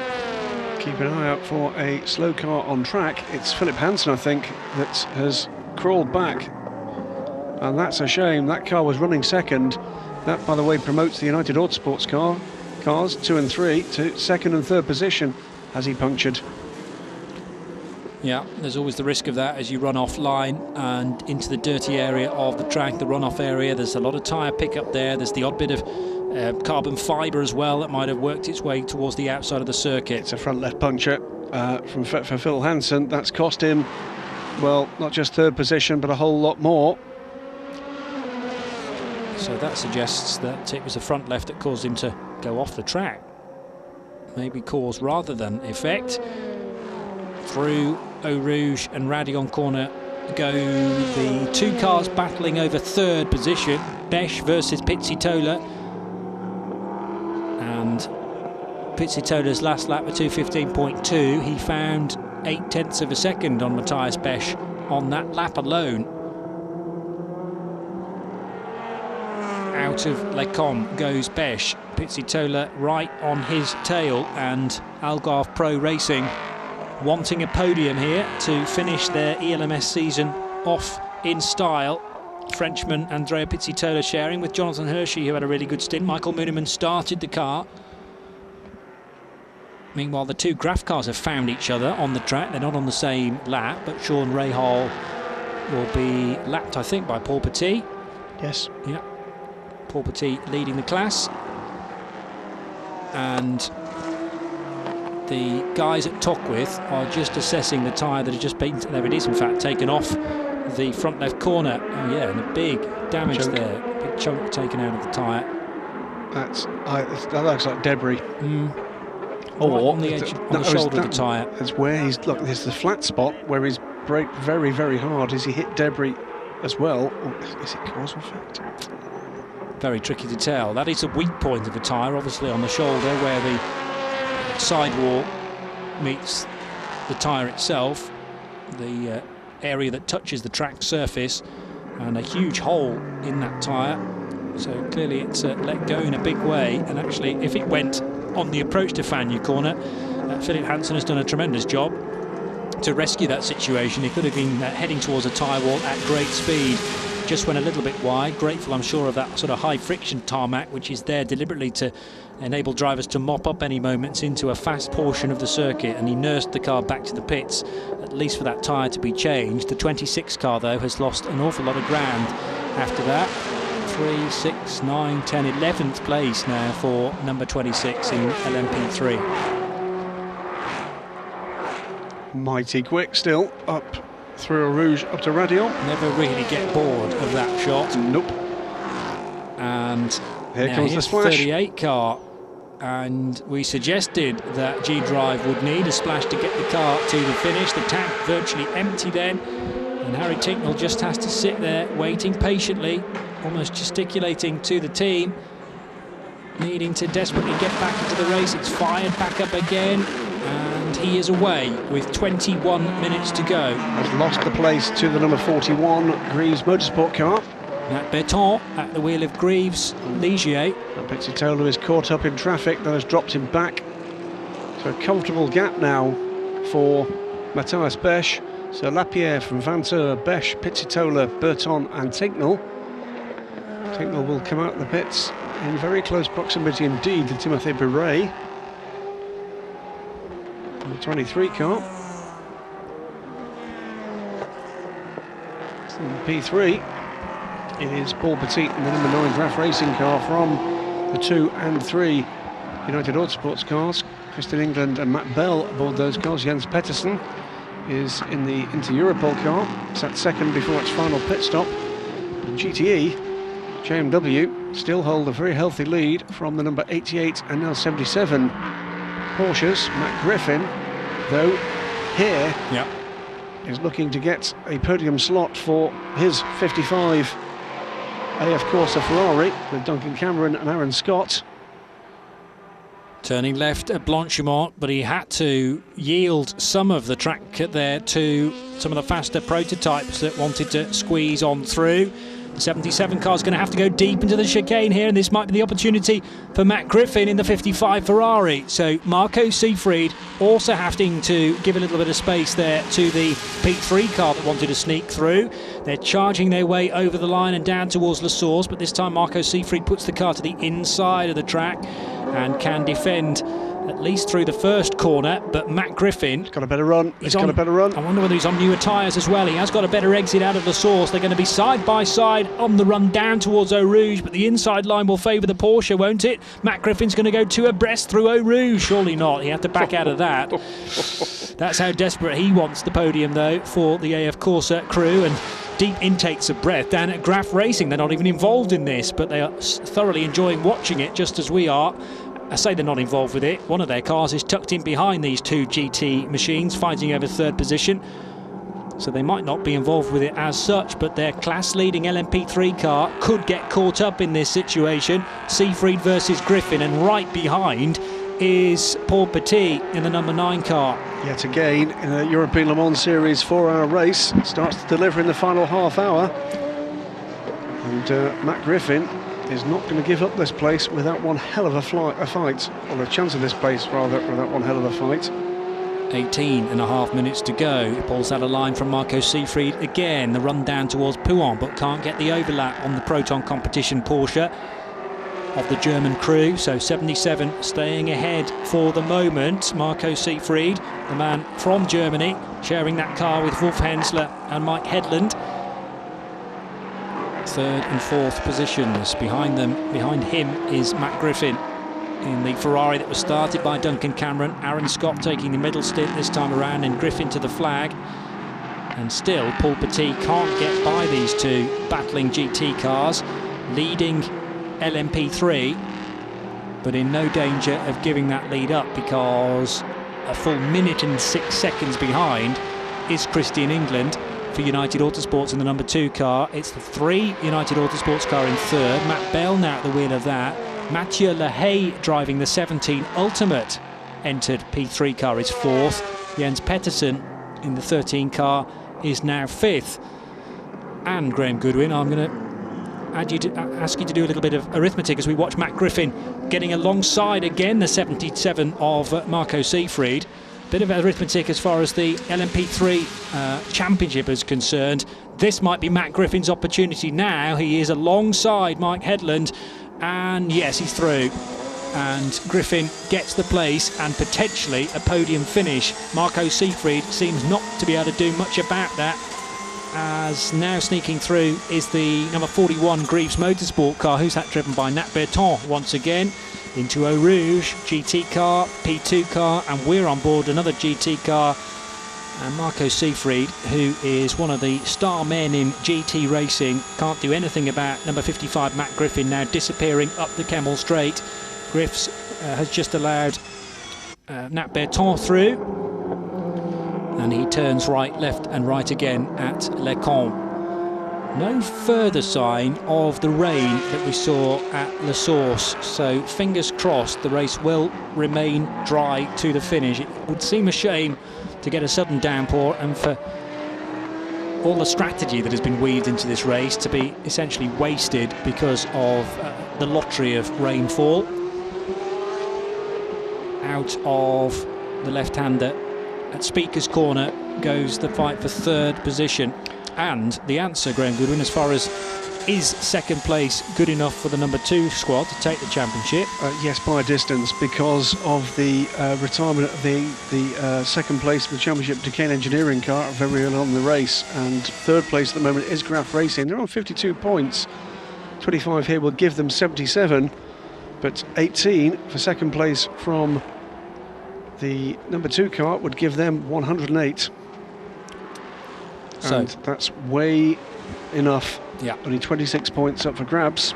[SPEAKER 4] Keep an eye out for a slow car on track. It's Philip Hansen, I think, that has crawled back. And that's a shame. That car was running second. That, by the way, promotes the United Autosports cars 2 and 3 to second and third position as he punctured.
[SPEAKER 3] Yeah, there's always the risk of that as you run offline and into the dirty area of the track, the runoff area. There's a lot of tyre pickup there. There's the odd bit of carbon fibre as well that might have worked its way towards the outside of the circuit.
[SPEAKER 4] It's a front left puncture for Phil Hansen. That's cost him, well, not just third position, but a whole lot more.
[SPEAKER 3] So that suggests that it was the front left that caused him to go off the track. Maybe cause rather than effect. Through Eau Rouge and Radion corner go the two cars battling over third position. Besh versus Pizzitola. And Pizzitola's last lap at 2:15.2, he found 0.8 of a second on Matthias Besh on that lap alone. Out of Les Combes goes Besh. Pizzitola right on his tail, and Algarve Pro Racing wanting a podium here to finish their ELMS season off in style. Frenchman Andrea Pizzitola sharing with Jonathan Hershey, who had a really good stint. Michael Muniman started the car. Meanwhile, the two Graf cars have found each other on the track. They're not on the same lap, but Sean Rahal will be lapped, I think, by Paul Petit.
[SPEAKER 4] Yes.
[SPEAKER 3] Yeah. Paul Petit leading the class. And the guys at Tockwith are just assessing the tyre that has just been, there it is, in fact, taken off the front left corner. Oh yeah, and a big damage there, a big chunk taken out of the tyre.
[SPEAKER 4] That looks like debris.
[SPEAKER 3] Or on the edge, on the shoulder of the tyre.
[SPEAKER 4] That's where he's, look, there's the flat spot where he's braked very, very hard. Is he hit debris as well? Or is it cause and effect?
[SPEAKER 3] Very tricky to tell. That is a weak point of the tyre, obviously on the shoulder where the sidewall meets the tyre itself, the area that touches the track surface, and a huge hole in that tyre. So clearly it's let go in a big way, and actually if it went on the approach to Fanyu corner, Philip Hansen has done a tremendous job to rescue that situation. He could have been heading towards a tyre wall at great speed, just went a little bit wide. Grateful, I'm sure, of that sort of high friction tarmac, which is there deliberately to enable drivers to mop up any moments into a fast portion of the circuit, and he nursed the car back to the pits, at least for that tyre to be changed. The 26 car, though, has lost an awful lot of ground after that. 3, 6, 9, 10, 11th place now for number 26 in LMP3.
[SPEAKER 4] Mighty quick still, up through Eau Rouge up to Radion.
[SPEAKER 3] Never really get bored of that shot.
[SPEAKER 4] Nope.
[SPEAKER 3] And
[SPEAKER 4] here comes the splash.
[SPEAKER 3] 38 car, and we suggested that G-Drive would need a splash to get the car to the finish. The tank virtually empty then, and Harry Tinknell just has to sit there waiting patiently, almost gesticulating to the team, needing to desperately get back into the race. It's fired back up again, and he is away with 21 minutes to go.
[SPEAKER 4] Has lost the place to the number 41 Greaves Motorsport car.
[SPEAKER 3] Nat Berton at the wheel of Greaves Ligier.
[SPEAKER 4] And Pizzitola is caught up in traffic that has dropped him back. So a comfortable gap now for Matthias Besh. So Lapierre from Vanteur, Besh, Pizzitola, Berton and Tinknell. Tinknell will come out of the pits in very close proximity indeed to Timothy Beret. The 23 car. It's in P3. It is Paul Petit and the number 9 Graf Racing car from the 2 and 3 United Autosports cars. Kristen England and Matt Bell aboard those cars. Jens Pettersson is in the Inter Europol car. Sat second before its final pit stop. GTE, JMW still hold a very healthy lead from the number 88 and now 77 Porsches. Matt Griffin, though, here is looking to get a podium slot for his 55 AF Corsa Ferrari with Duncan Cameron and Aaron Scott.
[SPEAKER 3] Turning left at Blanchimont, but he had to yield some of the track there to some of the faster prototypes that wanted to squeeze on through. The 77 car is going to have to go deep into the chicane here, and this might be the opportunity for Matt Griffin in the 55 Ferrari. So Marco Seefried also having to give a little bit of space there to the P3 car that wanted to sneak through. They're charging their way over the line and down towards La Source, but this time Marco Seefried puts the car to the inside of the track and can defend at least through the first corner, but Matt Griffin...
[SPEAKER 4] He's got a better run. He's got a better run.
[SPEAKER 3] I wonder whether he's on newer tyres as well. He has got a better exit out of the source. They're going to be side by side on the run down towards Eau Rouge, but the inside line will favour the Porsche, won't it? Matt Griffin's going to go two abreast through Eau Rouge. Surely not. He had to back out of that. That's how desperate he wants the podium, though, for the AF Corsa crew. And deep intakes of breath down at Graf Racing. They're not even involved in this, but they are thoroughly enjoying watching it, just as we are. I say they're not involved with it. One of their cars is tucked in behind these two GT machines, fighting over third position. So they might not be involved with it as such, but their class-leading LMP3 car could get caught up in this situation. Seyfried versus Griffin, and right behind is Paul Petit in the number 9 car.
[SPEAKER 4] Yet again, in a European Le Mans Series 4-hour race, starts to deliver in the final half hour. And Matt Griffin is not going to give up this place without one hell of a fight, or a chance of this place rather, without one hell of a fight.
[SPEAKER 3] 18.5 minutes to go. He pulls out a line from Marco Seyfried again. The run down towards Pouhon, but can't get the overlap on the Proton Competition Porsche of the German crew. So 77 staying ahead for the moment. Marco Seyfried, the man from Germany, sharing that car with Wolf Hensler and Mike Headland. Third and fourth positions. Behind him is Matt Griffin in the Ferrari that was started by Duncan Cameron. Aaron Scott taking the middle stint this time around, and Griffin to the flag. And still Paul Petit can't get by these two battling GT cars, leading LMP3, but in no danger of giving that lead up, because a full minute and 6 seconds behind is Christian England for United Autosports in the number 2 car. It's the 3 United Autosports car in third. Matt Bell now at the wheel of that. Mathieu Lehay driving the 17 Ultimate entered P3 car is fourth. Jens Pettersson in the 13 car is now fifth. And Graham Goodwin, I'm going to ask you to do a little bit of arithmetic as we watch Matt Griffin getting alongside again the 77 of Marco Seyfried. Bit of arithmetic as far as the LMP3 championship is concerned. This might be Matt Griffin's opportunity now. He is alongside Mike Headland, and yes, he's through. And Griffin gets the place and potentially a podium finish. Marco Seyfried seems not to be able to do much about that, as now sneaking through is the number 41 Greaves Motorsport car. Who's that driven by Nat Berton once again? Into Eau Rouge, GT car, P2 car, and we're on board another GT car. And Marco Seyfried, who is one of the star men in GT racing, can't do anything about number 55 Matt Griffin now disappearing up the Kemmel Straight. Griffs has just allowed Nat Berton through, and he turns right, left and right again at Les Camps. No further sign of the rain that we saw at La Source, so fingers crossed the race will remain dry to the finish. It would seem a shame to get a sudden downpour, and for all the strategy that has been weaved into this race to be essentially wasted because of the lottery of rainfall. Out of the left-hander at Speaker's Corner goes the fight for third position. And the answer, Graham Goodwin, as far as is second place good enough for the number 2 squad to take the championship?
[SPEAKER 4] Yes, by a distance, because of the retirement of the second place of the championship Duquesne Engineering car very early on in the race. And third place at the moment is Graf Racing. They're on 52 points. 25 here will give them 77, but 18 for second place from the number 2 car would give them 108. And so that's way enough.
[SPEAKER 3] Yeah.
[SPEAKER 4] Only 26 points up for grabs.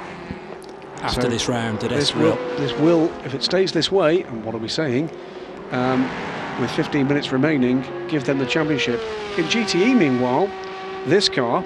[SPEAKER 3] After so this round at
[SPEAKER 4] this will, if it stays this way, and what are we saying, with 15 minutes remaining, give them the championship. In GTE, meanwhile, this car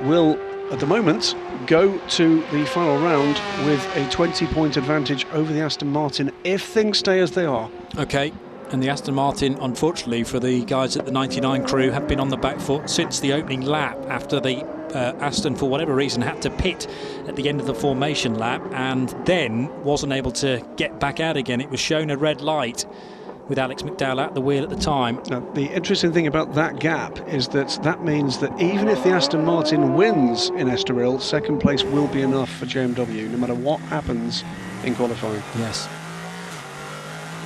[SPEAKER 4] will, at the moment, go to the final round with a 20-point advantage over the Aston Martin if things stay as they are.
[SPEAKER 3] Okay. And the Aston Martin, unfortunately for the guys at the 99 crew, have been on the back foot since the opening lap, after the Aston, for whatever reason, had to pit at the end of the formation lap and then wasn't able to get back out again. It was shown a red light with Alex McDowell at the wheel at the time.
[SPEAKER 4] Now, the interesting thing about that gap is that means that even if the Aston Martin wins in Estoril, second place will be enough for JMW, no matter what happens in qualifying.
[SPEAKER 3] Yes.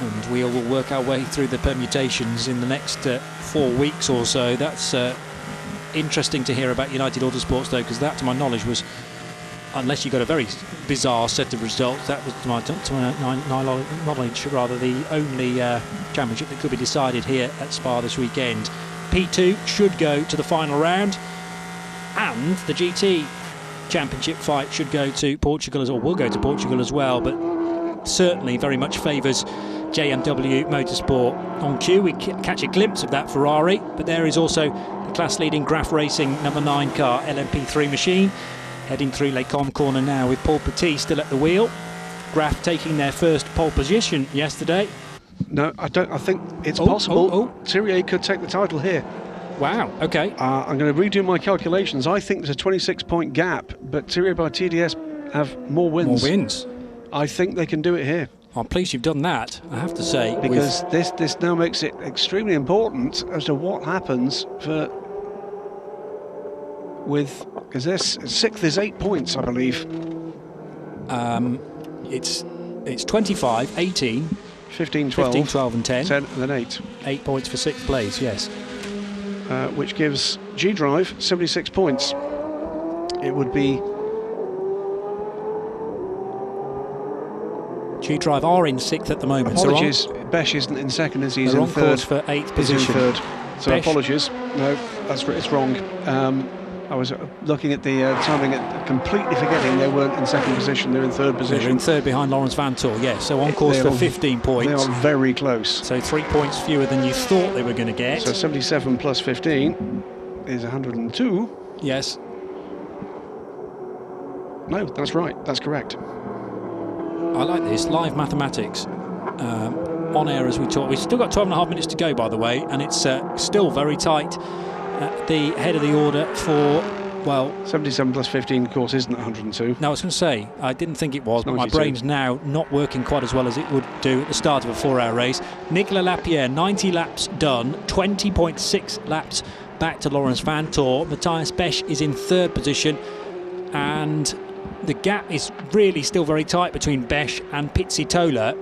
[SPEAKER 3] and we will work our way through the permutations in the next 4 weeks or so. That's interesting to hear about United Autosports, though, because that, to my knowledge, was, unless you got a very bizarre set of results, that was, to my knowledge, rather the only championship that could be decided here at Spa this weekend. P2 should go to the final round, and the GT championship fight should go to Portugal, or will go to Portugal as well, but certainly very much favours JMW Motorsport on cue. We catch a glimpse of that Ferrari, but there is also the class-leading Graf Racing number 9 car, LMP3 machine, heading through Les Combes corner now with Paul Petit still at the wheel. Graf taking their first pole position yesterday.
[SPEAKER 4] No, I don't. I think it's possible. Thierry could take the title here.
[SPEAKER 3] Wow, okay.
[SPEAKER 4] I'm going to redo my calculations. I think there's a 26-point gap, but Thierry by TDS have more wins.
[SPEAKER 3] More wins.
[SPEAKER 4] I think they can do it here.
[SPEAKER 3] I'm pleased you've done that, I have to say.
[SPEAKER 4] Because this now makes it extremely important as to what happens because this 6th is 8 points, I believe.
[SPEAKER 3] It's 25, 18,
[SPEAKER 4] 15, 12,
[SPEAKER 3] 15, 12 and 10.
[SPEAKER 4] 10 and then 8.
[SPEAKER 3] 8 points for 6th place, yes.
[SPEAKER 4] Which gives G-Drive 76 points. It would be...
[SPEAKER 3] G-Drive are in 6th at the moment.
[SPEAKER 4] Apologies, Besh isn't in 2nd as he's
[SPEAKER 3] in 3rd.
[SPEAKER 4] They're on course
[SPEAKER 3] for 8th
[SPEAKER 4] He's
[SPEAKER 3] position.
[SPEAKER 4] in 3rd. So Besh. Apologies. No, it's wrong. I was looking at the timing, completely forgetting they weren't in 2nd position. They're in 3rd position.
[SPEAKER 3] They're in 3rd behind Lawrence Vanthoor, yes. So on course for 15 points.
[SPEAKER 4] They are very close.
[SPEAKER 3] So 3 points fewer than you thought they were going to get.
[SPEAKER 4] So 77 plus 15 is 102.
[SPEAKER 3] Yes.
[SPEAKER 4] No, that's right. That's correct.
[SPEAKER 3] I like this, live mathematics. On air as we talk. We've still got 12.5 minutes to go, by the way, and it's still very tight at the head of the order for, well...
[SPEAKER 4] 77 plus 15, of course, isn't 102.
[SPEAKER 3] No, I was going to say, I didn't think it was, but
[SPEAKER 4] 92.
[SPEAKER 3] my brain's now not working quite as well as it would do at the start of a 4-hour race. Nicolas Lapierre, 90 laps done, 20.6 laps back to Lawrence Vanthoor. Matthias Besch is in 3rd position, and the gap is really still very tight between Besch and Pizzitola.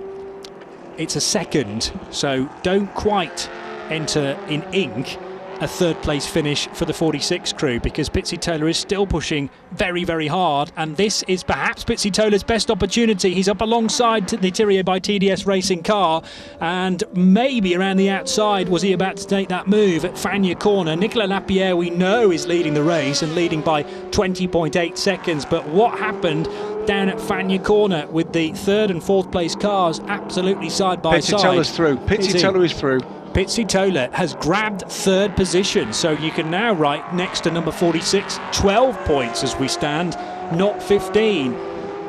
[SPEAKER 3] It's a 2nd, so don't quite enter in ink a 3rd place finish for the 46 crew, because Pizzitola is still pushing very, very hard, and this is perhaps Pizzitola's best opportunity. He's up alongside the Thierry by TDS racing car, and maybe around the outside was he about to take that move at Fagnes corner. Nicolas Lapierre, we know, is leading the race and leading by 20.8 seconds, but what happened down at Fagnes corner with the 3rd and 4th place cars absolutely side by side?
[SPEAKER 4] Pizzitola's through. Pizzitola is through.
[SPEAKER 3] Pizzitola has grabbed 3rd position, so you can now write next to number 46 12 points as we stand, not 15,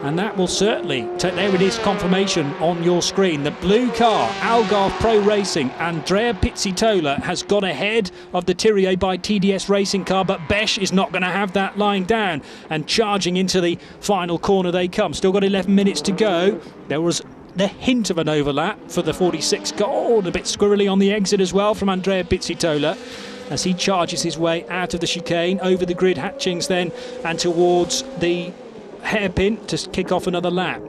[SPEAKER 3] and that will certainly take, there it is, confirmation on your screen. The blue car, Algarve Pro Racing, Andrea Pizzitola has got ahead of the Thierry by TDS racing car, but Besch is not going to have that lying down, and charging into the final corner they come. Still got 11 minutes to go. There was the hint of an overlap for the 46 car. Oh, a bit squirrely on the exit as well from Andrea Pizzitola as he charges his way out of the chicane, over the grid hatchings then, and towards the hairpin to kick off another lap.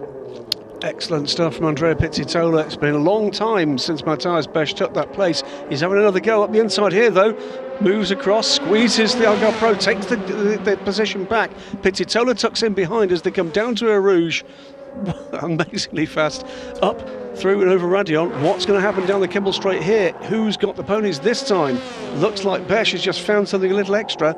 [SPEAKER 4] Excellent stuff from Andrea Pizzitola. It's been a long time since Matthias Besch took that place. He's having another go up the inside here, though. Moves across, squeezes the Algarve Pro, takes the position back. Pizzitola tucks in behind as they come down to Eau Rouge. Amazingly fast up through and over Radion. What's going to happen down the Kimball Straight here? Who's got the ponies this time? Looks like Besch has just found something a little extra,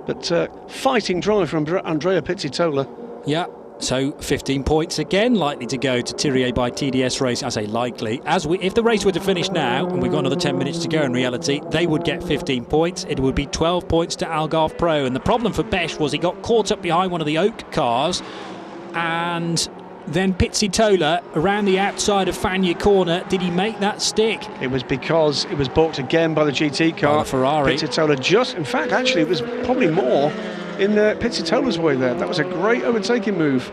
[SPEAKER 4] but fighting drive from Andrea Pizzitola.
[SPEAKER 3] Yeah, so 15 points again likely to go to Thierry by TDS race. I say likely, if the race were to finish now, and we've got another 10 minutes to go in reality, they would get 15 points. It would be 12 points to Algarve Pro, and the problem for Besch was he got caught up behind one of the Oak cars, and then Pizzitola around the outside of Fagnes corner. Did he make that stick?
[SPEAKER 4] It was because it was balked again by the GT car.
[SPEAKER 3] By the Ferrari.
[SPEAKER 4] Pizzitola just, in fact, actually, it was probably more in Pizzitola's way there. That was a great overtaking move.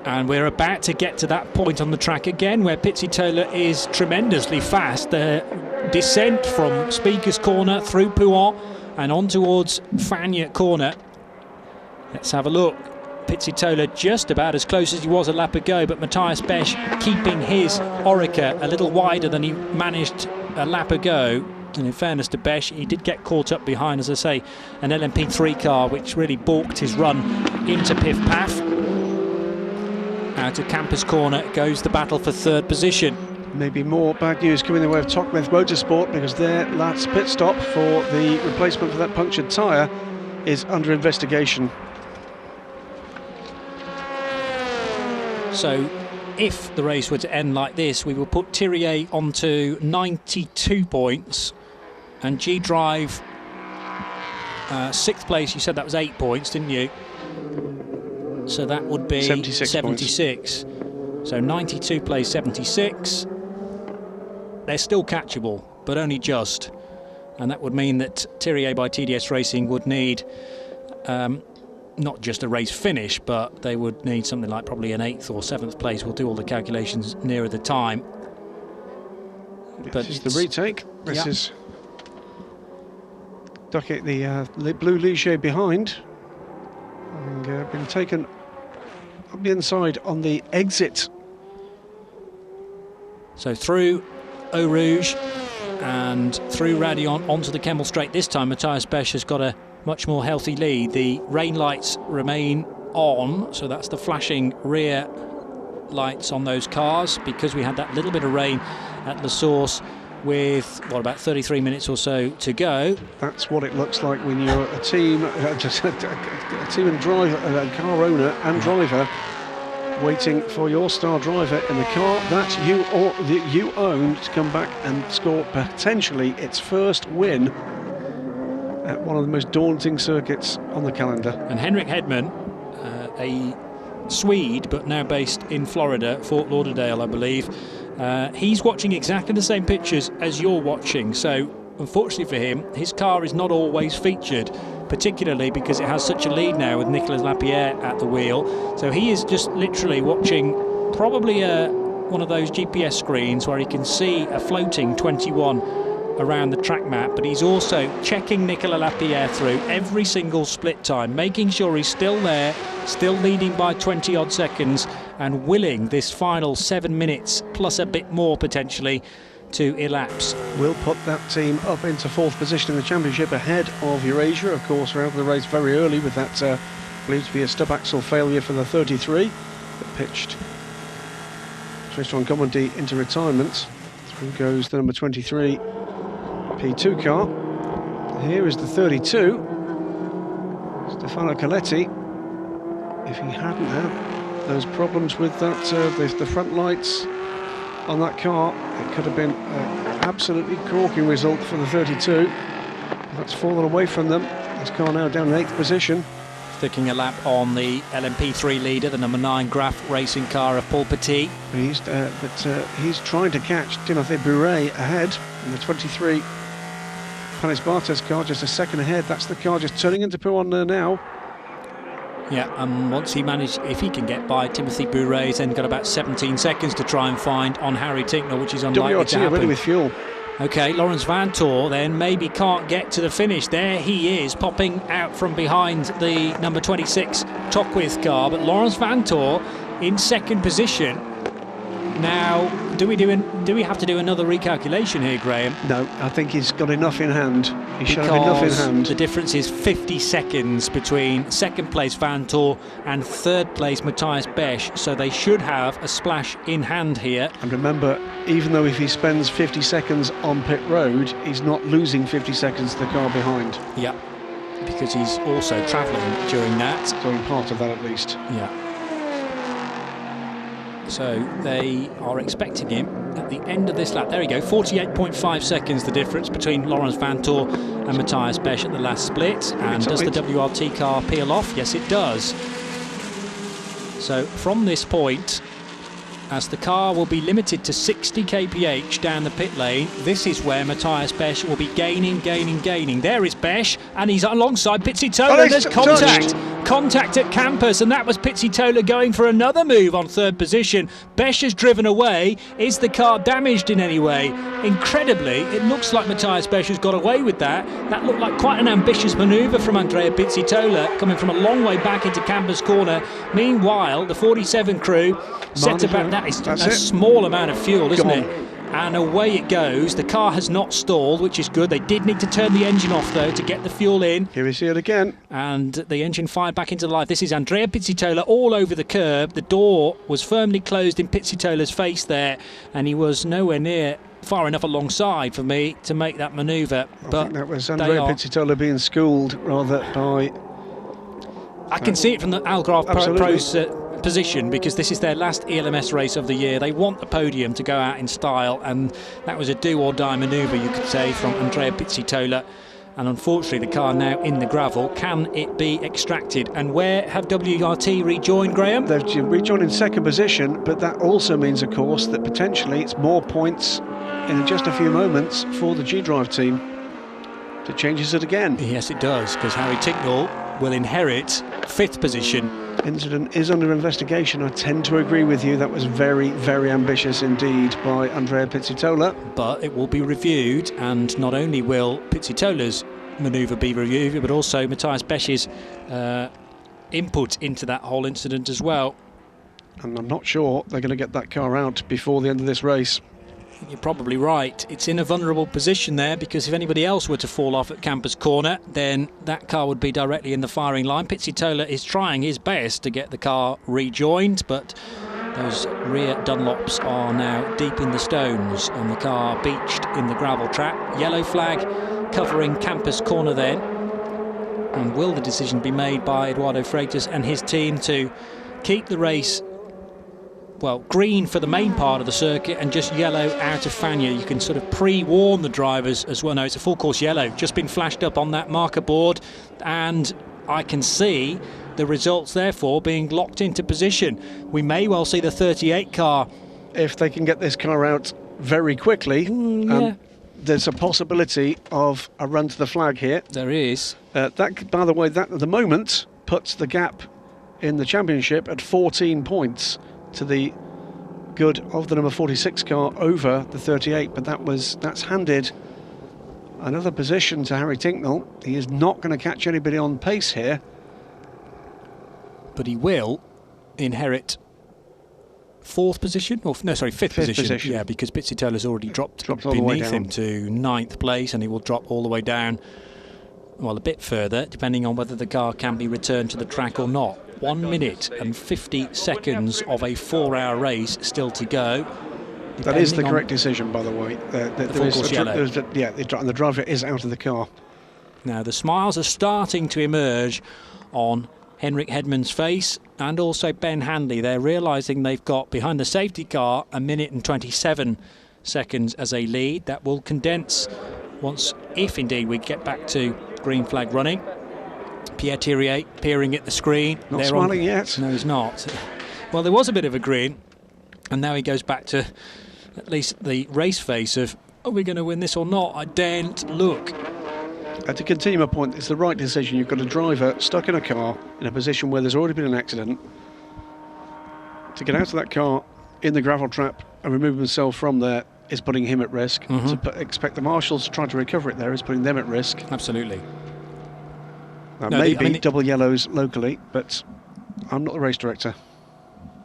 [SPEAKER 3] And we're about to get to that point on the track again where Pizzitola is tremendously fast. The descent from Speaker's corner through Pouhon and on towards Fagnes corner. Let's have a look. Pizzitola just about as close as he was a lap ago, but Matthias Besch keeping his Orica a little wider than he managed a lap ago. And in fairness to Besch, he did get caught up behind, as I say, an LMP3 car, which really balked his run into Piff Paff. Out of Campus Corner goes the battle for third position.
[SPEAKER 4] Maybe more bad news coming the way of Tokmeth Motorsport, because their last pit stop for the replacement for that punctured tyre is under investigation.
[SPEAKER 3] So if the race were to end like this, we will put Thirier onto 92 points and G-Drive 6th place. You said that was 8 points, didn't you? So that would be 76. So 92 plays 76. They're still catchable, but only just. And that would mean that Thirier by TDS Racing would need not just a race finish, but they would need something like probably an 8th or 7th place. We'll do all the calculations nearer the time.
[SPEAKER 4] But
[SPEAKER 3] this
[SPEAKER 4] is the retake. This is Duckett, the blue Ligier behind, and been taken up the inside on the exit.
[SPEAKER 3] So through Eau Rouge and through Radion onto the Kemmel Straight. This time Matthias Besch has got a much more healthy lead. The rain lights remain on, so that's the flashing rear lights on those cars, because we had that little bit of rain at La Source with, what, about 33 minutes or so to go.
[SPEAKER 4] That's what it looks like when you're a team, just a team and driver, a car owner and driver, waiting for your star driver in the car that you own to come back and score potentially its first win at one of the most daunting circuits on the calendar.
[SPEAKER 3] And Henrik Hedman, a Swede but now based in Florida, Fort Lauderdale I believe, he's watching exactly the same pictures as you're watching, so unfortunately for him his car is not always featured, particularly because it has such a lead now with Nicolas Lapierre at the wheel. So he is just literally watching probably one of those GPS screens where he can see a floating 21 around the track map, but he's also checking Nicolas Lapierre through every single split time, making sure he's still there, still leading by 20 odd seconds and willing this final 7 minutes plus a bit more potentially to elapse.
[SPEAKER 4] Will put that team up into 4th position in the championship ahead of Eurasia. Of course, we're out of the race very early with that believed to be a stub axle failure for the 33 that pitched Tristan Commandy into retirement. Through goes the number 23 P2 car. Here is the 32 Stefano Coletti. If he hadn't had those problems with that the front lights on that car, it could have been an absolutely corking result for the 32. That's fallen away from them. This car now down in 8th position.
[SPEAKER 3] Sticking a lap on the LMP3 leader, the number 9 Graf racing car of Paul Petit.
[SPEAKER 4] He's trying to catch Timothy Bouret ahead in the 23 Panis Bartes car, just a second ahead. That's the car just turning into Pouhon now.
[SPEAKER 3] Yeah, and once he managed, if he can get by Timothy Bouret, he's then got about 17 seconds to try and find on Harry Tinknell, which is unlikely to happen.
[SPEAKER 4] Ready with fuel.
[SPEAKER 3] Okay, Lawrence Vantor then maybe can't get to the finish. There he is, popping out from behind the number 26 Tockwith car, but Lawrence Vantor in 2nd position. Now, do we have to do another recalculation here, Graham?
[SPEAKER 4] No, I think he's got enough in hand. He should have enough in hand.
[SPEAKER 3] The difference is 50 seconds between 2nd place Vantor and 3rd place Matthias Besch, so they should have a splash in hand here.
[SPEAKER 4] And remember, even though if he spends 50 seconds on pit road, he's not losing 50 seconds to the car behind.
[SPEAKER 3] Yeah, because he's also travelling during that.
[SPEAKER 4] So part of that at least.
[SPEAKER 3] Yeah. So they are expecting him at the end of this lap. There we go, 48.5 seconds the difference between Lawrence Vantor and Matthias Besch at the last split. And does the WRT car peel off? Yes, it does. So from this point, as the car will be limited to 60 kph down the pit lane, this is where Matthias Besch will be gaining. There is Besch, and he's alongside Pizzitola. There's contact. contact at campus, and that was Pizzitola going for another move on third position. Besch has driven away. Is the car damaged in any way? Incredibly, it looks like Matthias Besch has got away with that. That looked like quite an ambitious manoeuvre from Andrea Pizzitola, coming from a long way back into campus corner. Meanwhile, the 47 crew set about that. It's a small amount of fuel, isn't it? And away it goes. The car has not stalled, which is good. They did need to turn the engine off, though, to get the fuel in.
[SPEAKER 4] Here we see it again.
[SPEAKER 3] And the engine fired back into life. This is Andrea Pizzitola all over the curb. The door was firmly closed in Pizzitola's face there, and he was nowhere near far enough alongside for me to make that manoeuvre.
[SPEAKER 4] I think that was Andrea Pizzitola being schooled rather by...
[SPEAKER 3] I can see it from the Algarve Pro's position, because this is their last ELMS race of the year. They want the podium to go out in style, and that was a do-or-die manoeuvre, you could say, from Andrea Pizzitola. And unfortunately, the car now in the gravel. Can it be extracted? And where have WRT rejoined, Graham?
[SPEAKER 4] They've rejoined in second position, but that also means, of course, that potentially it's more points in just a few moments for the G-Drive team. It changes it again.
[SPEAKER 3] Yes, it does, because Harry Ticknell will inherit fifth position.
[SPEAKER 4] Incident is under investigation. I tend to agree with you. That was very, very ambitious indeed by Andrea Pizzitola.
[SPEAKER 3] But it will be reviewed, and not only will Pizzitola's manoeuvre be reviewed, but also Matthias Besch's input into that whole incident as well.
[SPEAKER 4] And I'm not sure they're going to get that car out before the end of this race.
[SPEAKER 3] You're probably right. It's in a vulnerable position there, because if anybody else were to fall off at Campus Corner, then that car would be directly in the firing line. Pizzitola is trying his best to get the car rejoined, but those rear Dunlops are now deep in the stones, and the car beached in the gravel trap. Yellow flag covering Campus Corner then. And will the decision be made by Eduardo Freitas and his team to keep the race, well, green for the main part of the circuit and just yellow out of Fagnes? You can sort of pre-warn the drivers as well. No, it's a full course yellow, just been flashed up on that marker board, and I can see the results therefore being locked into position. We may well see the 38 car.
[SPEAKER 4] If they can get this car out very quickly, there's a possibility of a run to the flag here.
[SPEAKER 3] There is.
[SPEAKER 4] That, by the way, that at the moment puts the gap in the championship at 14 points to the good of the number 46 car over the 38, but that's handed another position to Harry Tinknell. He is not going to catch anybody on pace here,
[SPEAKER 3] but he will inherit fifth position. Yeah, because Pizzitola's already dropped beneath him to 9th place, and he will drop all the way down, well, a bit further, depending on whether the car can be returned to the track or not. 1 minute and 50 seconds of a 4-hour race still to go.
[SPEAKER 4] That is the correct decision, by the way. The driver is out of the car.
[SPEAKER 3] Now the smiles are starting to emerge on Henrik Hedman's face, and also Ben Handley. They're realising they've got behind the safety car 1 minute and 27 seconds as a lead. That will condense once, if indeed we get back to green flag running. Pierre Thiriet peering at the screen.
[SPEAKER 4] Not smiling yet.
[SPEAKER 3] No, he's not. Well, there was a bit of a grin, and now he goes back to at least the race face of, are we going to win this or not? I daren't look.
[SPEAKER 4] To continue my point, it's the right decision. You've got a driver stuck in a car in a position where there's already been an accident. To get out of that car in the gravel trap and remove himself from there is putting him at risk. To expect the marshals to try to recover it there is putting them at risk.
[SPEAKER 3] Absolutely.
[SPEAKER 4] Maybe double yellows locally, but I'm not the race director.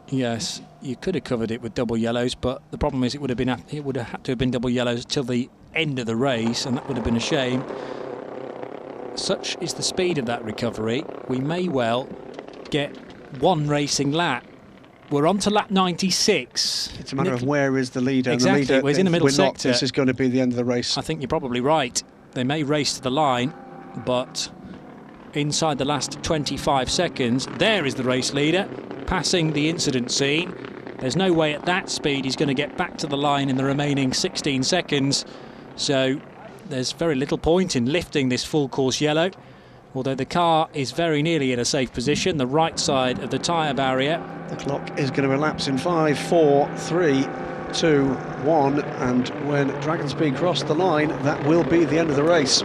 [SPEAKER 3] Yes, you could have covered it with double yellows, but the problem is it would have had to have been double yellows till the end of the race, and that would have been a shame. Such is the speed of that recovery. We may well get one racing lap. We're on to lap 96.
[SPEAKER 4] It's a matter of where is the leader.
[SPEAKER 3] Exactly,
[SPEAKER 4] and the leader,
[SPEAKER 3] he's in the middle sector.
[SPEAKER 4] This is going to be the end of the race.
[SPEAKER 3] I think you're probably right. They may race to the line, but inside the last 25 seconds, there is the race leader passing the incident scene. There's no way at that speed he's going to get back to the line in the remaining 16 seconds. So there's very little point in lifting this full course yellow, although the car is very nearly in a safe position, the right side of the tyre barrier.
[SPEAKER 4] The clock is going to elapse in 5, 4, 3, 2, 1, and when Dragon Speed cross the line, that will be the end of the race.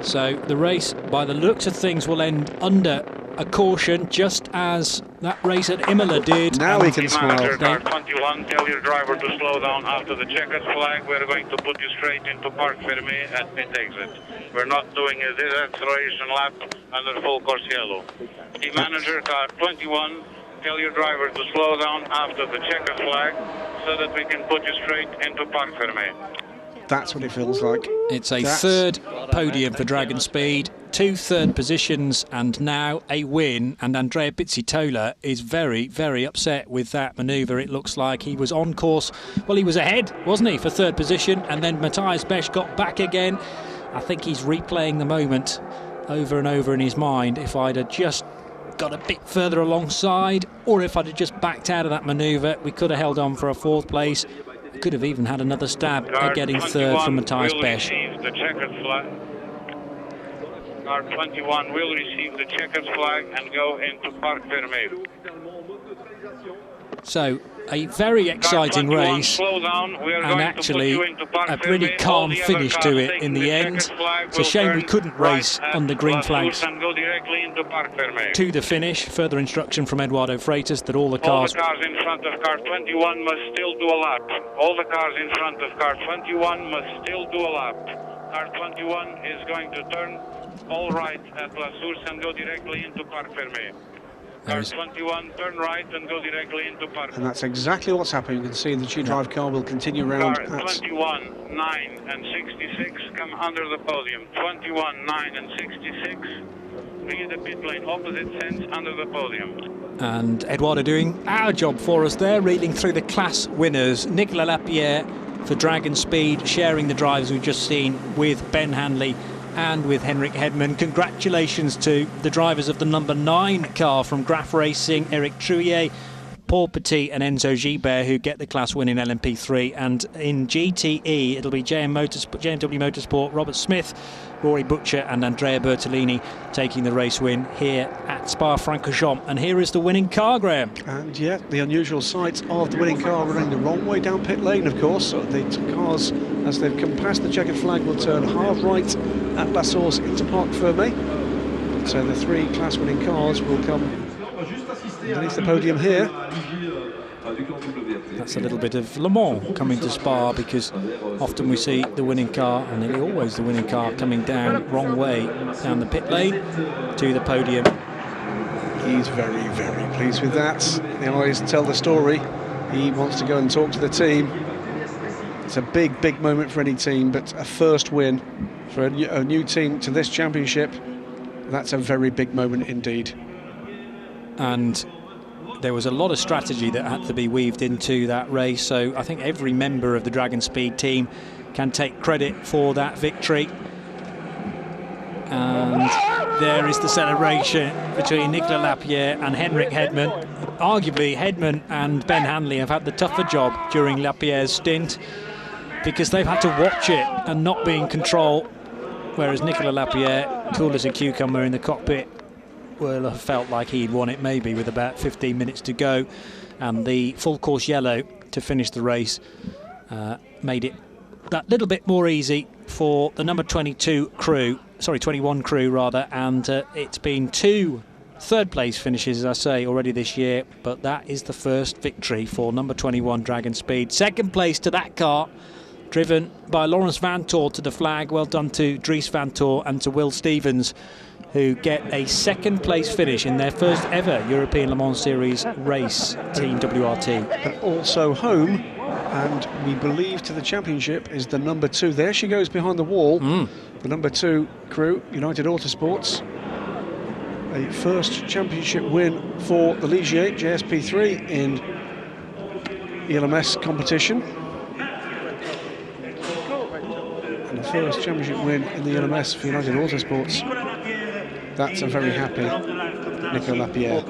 [SPEAKER 3] So the race, by the looks of things, will end under a caution, just as that race at Imola did.
[SPEAKER 4] Now we can smile.
[SPEAKER 1] Manager, car 21, tell your driver to slow down after the checkered flag. We're going to put you straight into Parc Fermé at pit exit. We're not doing a deceleration lap under full course yellow. Team manager, car 21, tell your driver to slow down after the checkered flag so that we can put you straight into Parc Fermé.
[SPEAKER 4] That's what it feels like.
[SPEAKER 3] It's a third podium for Dragon Speed, 2 third positions, and now a win. And Andrea Pizzitola is very, very upset with that manoeuvre. It looks like he was on course. Well, he was ahead, wasn't he, for third position, and then Matthias Besch got back again. I think he's replaying the moment over and over in his mind. If I'd have just got a bit further alongside, or if I'd have just backed out of that manoeuvre, we could have held on for a 4th place. Could have even had another stab at getting 3rd from Matthias Besch.
[SPEAKER 1] The checkered flag. Car 21 will receive the checkered flag and go into Parc Fermé.
[SPEAKER 3] So, a very exciting race, and actually a pretty calm finish to it in the end. It's a shame we couldn't race under green flags to the finish. Further instruction from Eduardo Freitas that all the cars...
[SPEAKER 1] All the cars in front of car 21 must still do a lap. All the cars in front of car 21 must still do a lap. Car 21 is going to turn all right at La Source and go directly into Parc Fermé. Car 21, turn right and go directly into Parc.
[SPEAKER 4] And that's exactly what's happening. You can see the G-Drive car will continue around.
[SPEAKER 1] Car 21, 9 and 66 come under the podium. 21, 9 and 66 via the pit lane, opposite sense under the podium.
[SPEAKER 3] And Eduardo doing our job for us there, reeling through the class winners. Nicolas Lapierre for Dragon Speed, sharing the drives we've just seen with Ben Hanley and with Henrik Hedman. Congratulations to the drivers of the number 9 car from Graf Racing, Eric Trouillet, Paul Petit and Enzo Gibert, who get the class win in LMP3. And in GTE, it'll be JMW Motorsport, Robert Smith, Rory Butcher and Andrea Bertolini taking the race win here at Spa-Francorchamps. And here is the winning car, Graham.
[SPEAKER 4] And yeah, the unusual sight of the winning car running the wrong way down pit lane, of course. So the cars, as they've come past the checkered flag, will turn hard right at La Source into Parc Fermé. So the 3 class-winning cars will come underneath the podium here.
[SPEAKER 3] That's a little bit of Le Mans coming to Spa, because often we see the winning car, and nearly always the winning car, coming down wrong way down the pit lane to the podium.
[SPEAKER 4] He's very, very pleased with that. They always tell the story. He wants to go and talk to the team. It's a big, big moment for any team, but a first win for a new team to this championship, that's a very big moment indeed.
[SPEAKER 3] And there was a lot of strategy that had to be weaved into that race, so I think every member of the Dragon Speed team can take credit for that victory. And there is the celebration between Nicolas Lapierre and Henrik Hedman. Arguably, Hedman and Ben Hanley have had the tougher job during Lapierre's stint, because they've had to watch it and not be in control, whereas Nicolas Lapierre, cool as a cucumber in the cockpit, will have felt like he'd won it maybe with about 15 minutes to go. And the full course yellow to finish the race made it that little bit more easy for the number 21 crew rather, and it's been 2 third place finishes, as I say, already this year, but that is the first victory for number 21 Dragon Speed. Second place to that car, driven by Lawrence Vantor to the flag. Well done to Dries Vantor and to Will Stevens, who get a second place finish in their first ever European Le Mans Series race, Team WRT.
[SPEAKER 4] But also home, and we believe to the championship, is the number 2. There she goes behind the wall. The number 2 crew, United Autosports. A first championship win for the Ligier JSP3 in ELMS competition. And the first championship win in the ELMS for United Autosports. That's a very happy Nicolas Lapierre.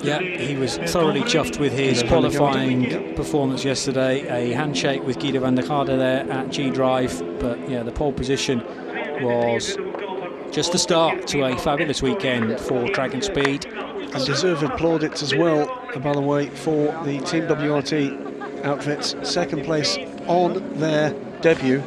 [SPEAKER 3] Yeah, he was thoroughly chuffed with his qualifying performance yesterday. A handshake with Guido van der Garde there at G-Drive, but yeah, the pole position was just the start to a fabulous weekend for Dragon Speed.
[SPEAKER 4] And deserved plaudits as well, by the way, for the Team WRT outfits. Second place on their debut.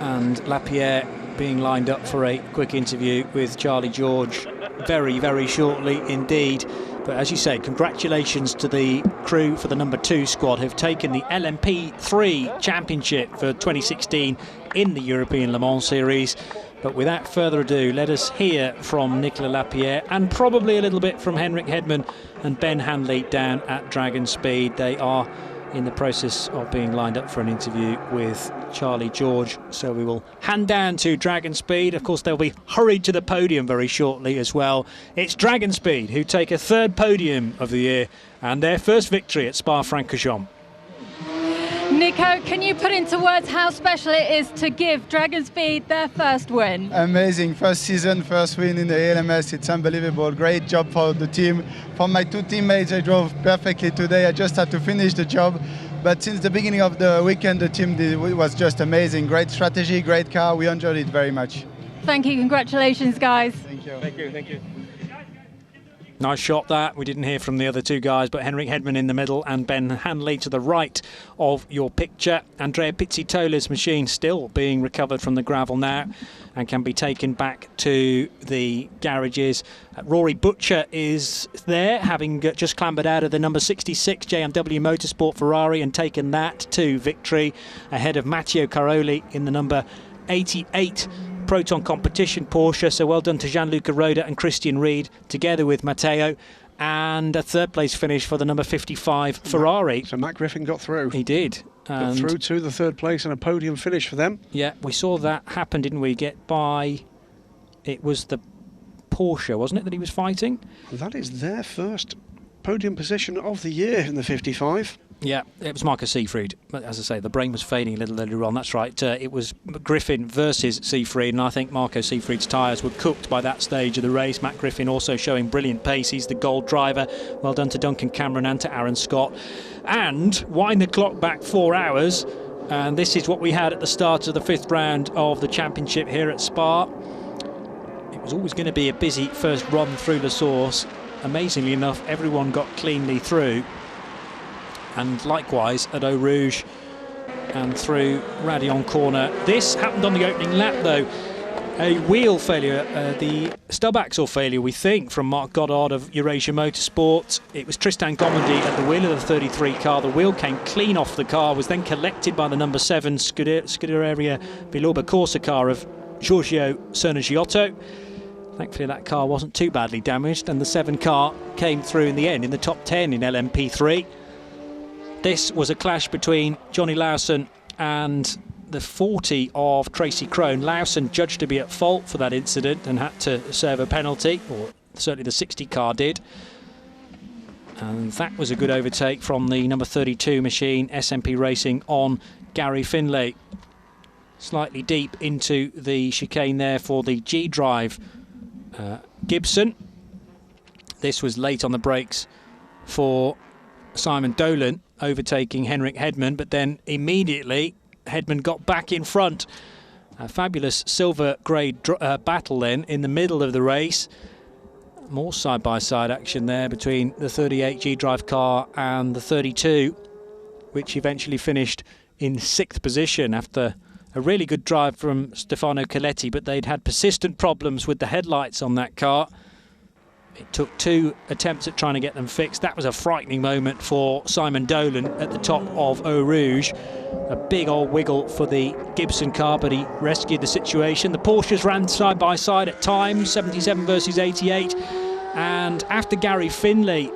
[SPEAKER 3] And Lapierre being lined up for a quick interview with Charlie George very, very shortly indeed. But as you say, congratulations to the crew for the number 2 squad who've taken the LMP3 championship for 2016 in the European Le Mans Series. But without further ado, let us hear from Nicolas Lapierre and probably a little bit from Henrik Hedman and Ben Hanley down at Dragon Speed. They are in the process of being lined up for an interview with Charlie George, so we will hand down to Dragon Speed. Of course, they'll be hurried to the podium very shortly as well. It's Dragon Speed who take a 3rd podium of the year and their first victory at Spa-Francorchamps.
[SPEAKER 5] Nico, can you put into words how special it is to give Dragon Speed their first win?
[SPEAKER 16] Amazing, first season, first win in the ELMS. It's unbelievable. Great job for the team. For my 2 teammates, I drove perfectly today. I just had to finish the job. But since the beginning of the weekend, the team was just amazing. Great strategy, great car. We enjoyed it very much.
[SPEAKER 5] Thank you. Congratulations, guys.
[SPEAKER 16] Thank you.
[SPEAKER 14] Thank you. Thank you.
[SPEAKER 3] Nice shot that. We didn't hear from the other 2 guys, but Henrik Hedman in the middle and Ben Hanley to the right of your picture. Andrea Pizzitola's machine still being recovered from the gravel now and can be taken back to the garages. Rory Butcher is there, having just clambered out of the number 66 JMW Motorsport Ferrari and taken that to victory ahead of Matteo Caroli in the number 88 Proton Competition Porsche. So well done to Gianluca Roda and Christian Reed together with Matteo, and a 3rd place finish for the number 55 Ferrari.
[SPEAKER 4] So Matt Griffin got through.
[SPEAKER 3] He did.
[SPEAKER 4] Got through to the 3rd place and a podium finish for them.
[SPEAKER 3] Yeah, we saw that happen, didn't we? Get by, it was the Porsche, wasn't it, that he was fighting?
[SPEAKER 4] That is their first podium position of the year in the 55.
[SPEAKER 3] Yeah, it was Marco Seefried. But as I say, the brain was fading a little earlier on. That's right. It was Griffin versus Seefried, and I think Marco Seefried's tyres were cooked by that stage of the race. Matt Griffin also showing brilliant pace. He's the gold driver. Well done to Duncan Cameron and to Aaron Scott. And wind the clock back 4 hours, and this is what we had at the start of the 5th round of the championship here at Spa. It was always going to be a busy first run through La Source. Amazingly enough, everyone got cleanly through. And likewise at Eau Rouge and through Radeon Corner. This happened on the opening lap though. A wheel failure, the stub axle failure, we think, from Mark Goddard of Eurasia Motorsport. It was Tristan Gomendy at the wheel of the 33 car. The wheel came clean off the car, was then collected by the number 7 Scuderia Biloba Corsa car of Giorgio Cernagiotto. Thankfully that car wasn't too badly damaged, and the 7 car came through in the end in the top 10 in LMP3. This was a clash between Johnny Lawson and the 40 of Tracy Crone. Lawson judged to be at fault for that incident and had to serve a penalty, or certainly the 60 car did. And that was a good overtake from the number 32 machine, SMP Racing, on Gary Finlay. Slightly deep into the chicane there for the G-Drive Gibson. This was late on the brakes for Simon Dolan, overtaking Henrik Hedman, but then immediately Hedman got back in front. A fabulous silver grey battle then in the middle of the race. More side-by-side action there between the 38 G-Drive car and the 32, which eventually finished in 6th position after a really good drive from Stefano Coletti, but they'd had persistent problems with the headlights on that car. It took 2 attempts at trying to get them fixed. That was a frightening moment for Simon Dolan at the top of Eau Rouge. A big old wiggle for the Gibson car, but he rescued the situation. The Porsches ran side by side at times, 77 versus 88. And after Gary Finlay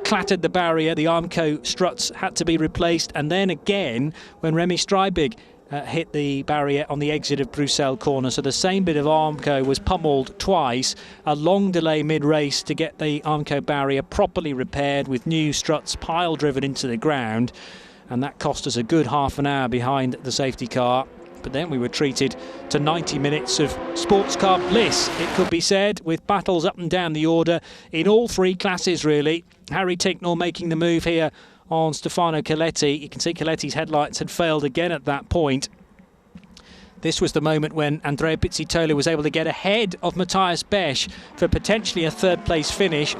[SPEAKER 3] clattered the barrier, the Armco struts had to be replaced. And then again, when Remy Streibig hit the barrier on the exit of Bruxelles corner. So the same bit of Armco was pummeled twice. A long delay mid-race to get the Armco barrier properly repaired with new struts pile driven into the ground. And that cost us a good half an hour behind the safety car. But then we were treated to 90 minutes of sports car bliss, it could be said, with battles up and down the order in all 3 classes, really. Harry Tinknell making the move here on Stefano Coletti. You can see Coletti's headlights had failed again at that point. This was the moment when Andrea Pizzitola was able to get ahead of Matthias Besch for potentially a 3rd place finish.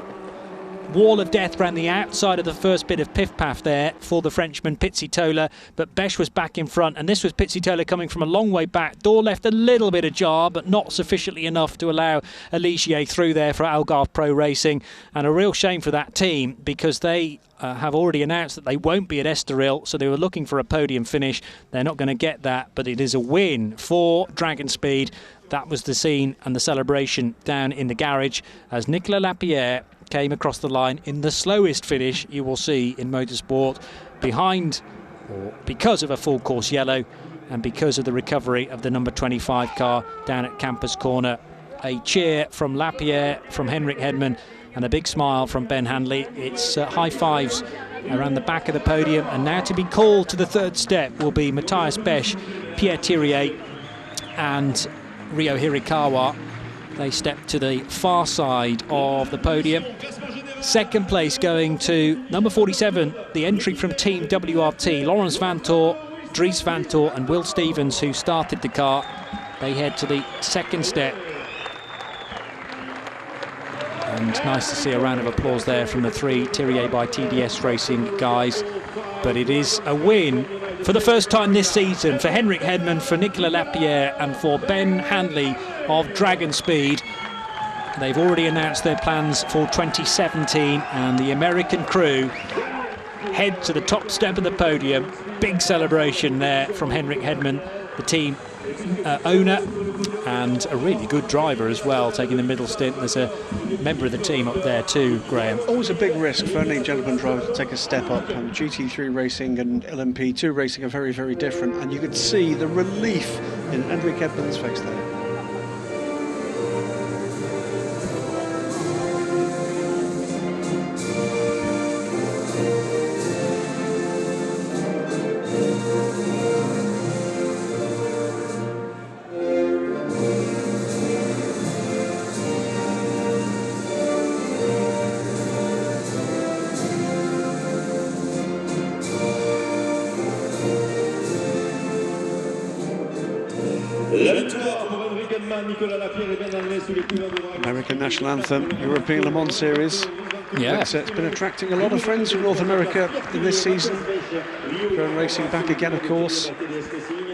[SPEAKER 3] wall of death around the outside of the first bit of piff-paff there for the Frenchman Pizzitola, but Besh was back in front, and this was Pizzitola coming from a long way back. Door left a little bit ajar, but not sufficiently enough to allow Aligier through there for Algarve Pro Racing, and a real shame for that team because they have already announced that they won't be at Estoril, so they were looking for a podium finish. They're not going to get that, but it is a win for Dragon Speed. That was the scene and the celebration down in the garage as Nicolas Lapierre came across the line in the slowest finish you will see in motorsport, behind or because of a full course yellow and because of the recovery of the number 25 car down at Campus Corner. A cheer from Lapierre, from Henrik Hedman, and a big smile from Ben Handley. It's high fives around the back of the podium, and now to be called to the third step will be Matthias Besch, Pierre Thirier and Ryo Hirakawa. They step to the far side of the podium. Second place going to number 47, the entry from Team WRT, Lawrence Vantor, Dries Vantor and Will Stevens, who started the car. They head to the second step. And nice to see a round of applause there from the three Thirier by TDS Racing guys. But it is a win for the first time this season for Henrik Hedman, for Nicolas Lapierre and for Ben Handley of Dragon Speed. They've already announced their plans for 2017, and the American crew head to the top step of the podium. Big celebration there from Henrik Hedman, the team owner, and a really good driver as well, taking the middle stint. There's a member of the team up there too, Graham.
[SPEAKER 4] Always a big risk for any gentleman driver to take a step up, and GT3 racing and LMP2 racing are very, very different, and you could see the relief in Henrik Hedman's face there. American National Anthem, European Le Mans Series.
[SPEAKER 3] Yeah.
[SPEAKER 4] It's been attracting a lot of friends from North America in this season. Pro Racing back again, of course.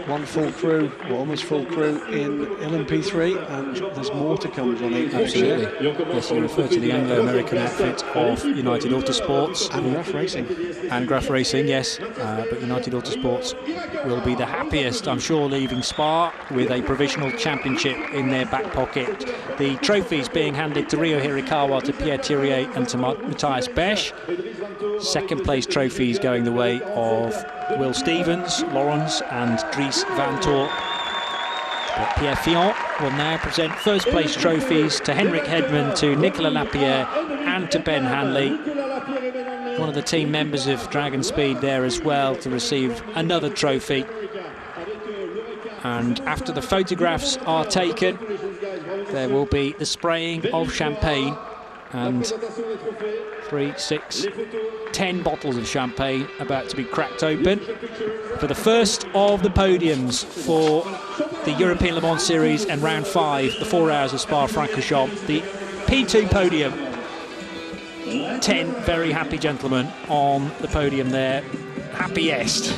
[SPEAKER 4] One full crew, or almost full crew, in LMP3, and there's more to come, Johnny.
[SPEAKER 3] Absolutely. Yes, you refer to the Anglo-American outfit of United Autosports.
[SPEAKER 4] And Graf Racing.
[SPEAKER 3] And Graf Racing, yes. But United Autosports will be the happiest, I'm sure, leaving Spa with a provisional championship in their back pocket. The trophies being handed to Ryo Hirakawa, to Pierre Thirier and to Matthias Besch. Second place trophies going the way of Will Stevens, Lawrence and Dries Vantor. But Pierre Fillon will now present first place trophies to Henrik Hedman, to Nicolas Lapierre and to Ben Handley. One of the team members of Dragon Speed there as well to receive another trophy. And after the photographs are taken, there will be the spraying of champagne, and 3, 6, 10 bottles of champagne about to be cracked open for the first of the podiums for the European Le Mans Series and round 5, the 4 hours of Spa-Francorchamps. The P2 podium, 10 very happy gentlemen on the podium there. Happiest.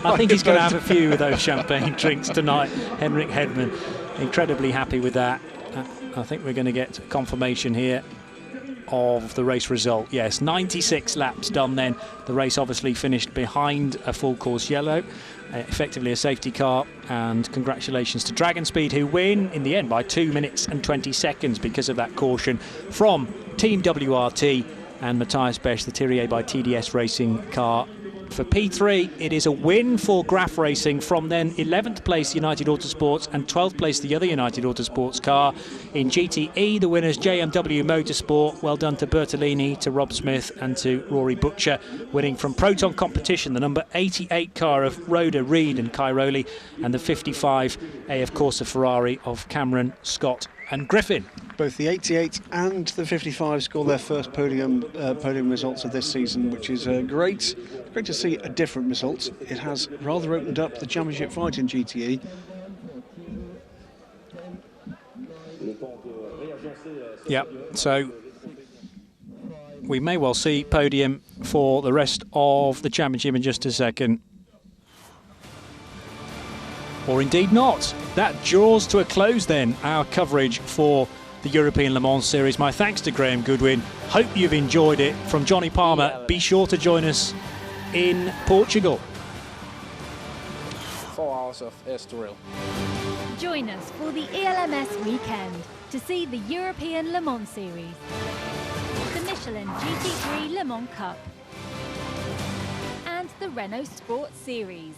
[SPEAKER 3] I think he's going to have a few of those champagne drinks tonight, Henrik Hedman. Incredibly happy with that. I think we're going to get confirmation here of the race result. Yes, 96 laps done then. The race obviously finished behind a full course yellow, effectively a safety car, and congratulations to Dragon Speed, who win in the end by 2 minutes and 20 seconds because of that caution from Team WRT and Matthias Besch, the Thirier by TDS Racing car. For P3, it is a win for Graf Racing from then 11th place United Autosports and 12th place the other United Autosports car. In GTE, the winners JMW Motorsport. Well done to Bertolini, to Rob Smith and to Rory Butcher. Winning from Proton Competition, the number 88 car of Rhoda, Reed and Cairoli, and the 55 AF Corsa Ferrari of Cameron, Scott and Griffin.
[SPEAKER 4] Both the 88 and the 55 score their first podium results of this season, which is great. Great to see a different result. It has rather opened up the championship fight in GTE.
[SPEAKER 3] Yeah, so we may well see podium for the rest of the championship in just a second. Or indeed not. That draws to a close then our coverage for the European Le Mans Series. My thanks to Graham Goodwin. Hope you've enjoyed it. From Johnny Palmer, be sure to join us in Portugal.
[SPEAKER 17] 4 hours of Estoril.
[SPEAKER 18] Join us for the ELMS weekend to see the European Le Mans Series, the Michelin GT3 Le Mans Cup, and the Renault Sport Series.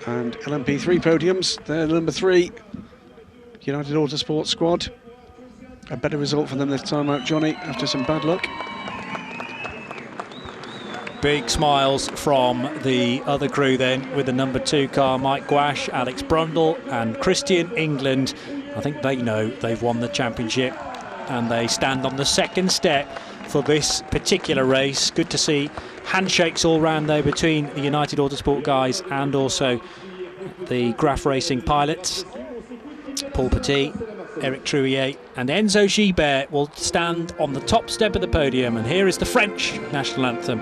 [SPEAKER 4] And LMP3 podiums, they're number 3, United Autosport squad. A better result for them this time out, Johnny, after some bad luck.
[SPEAKER 3] Big smiles from the other crew then, with the number 2 car, Mike Gouache, Alex Brundle and Christian England. I think they know they've won the championship and they stand on the second step for this particular race. Good to see handshakes all round though between the United Autosport guys and also the Graf Racing pilots. Paul Petit, Eric Trouillet and Enzo Gibert will stand on the top step of the podium, and here is the French national anthem.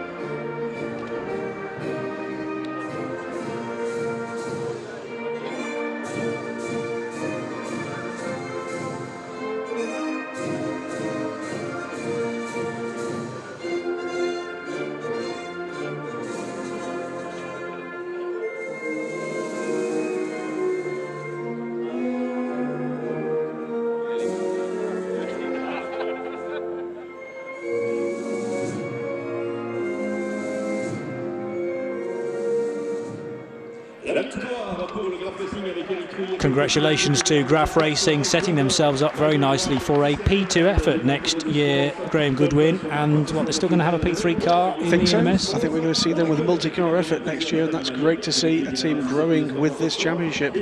[SPEAKER 3] Congratulations to Graf Racing, setting themselves up very nicely for a P2 effort next year, Graham Goodwin. And what, they're still going to have a P3 car in the ELMS?
[SPEAKER 4] I think we're going to see them with a multi-car effort next year, and that's great to see a team growing with this championship.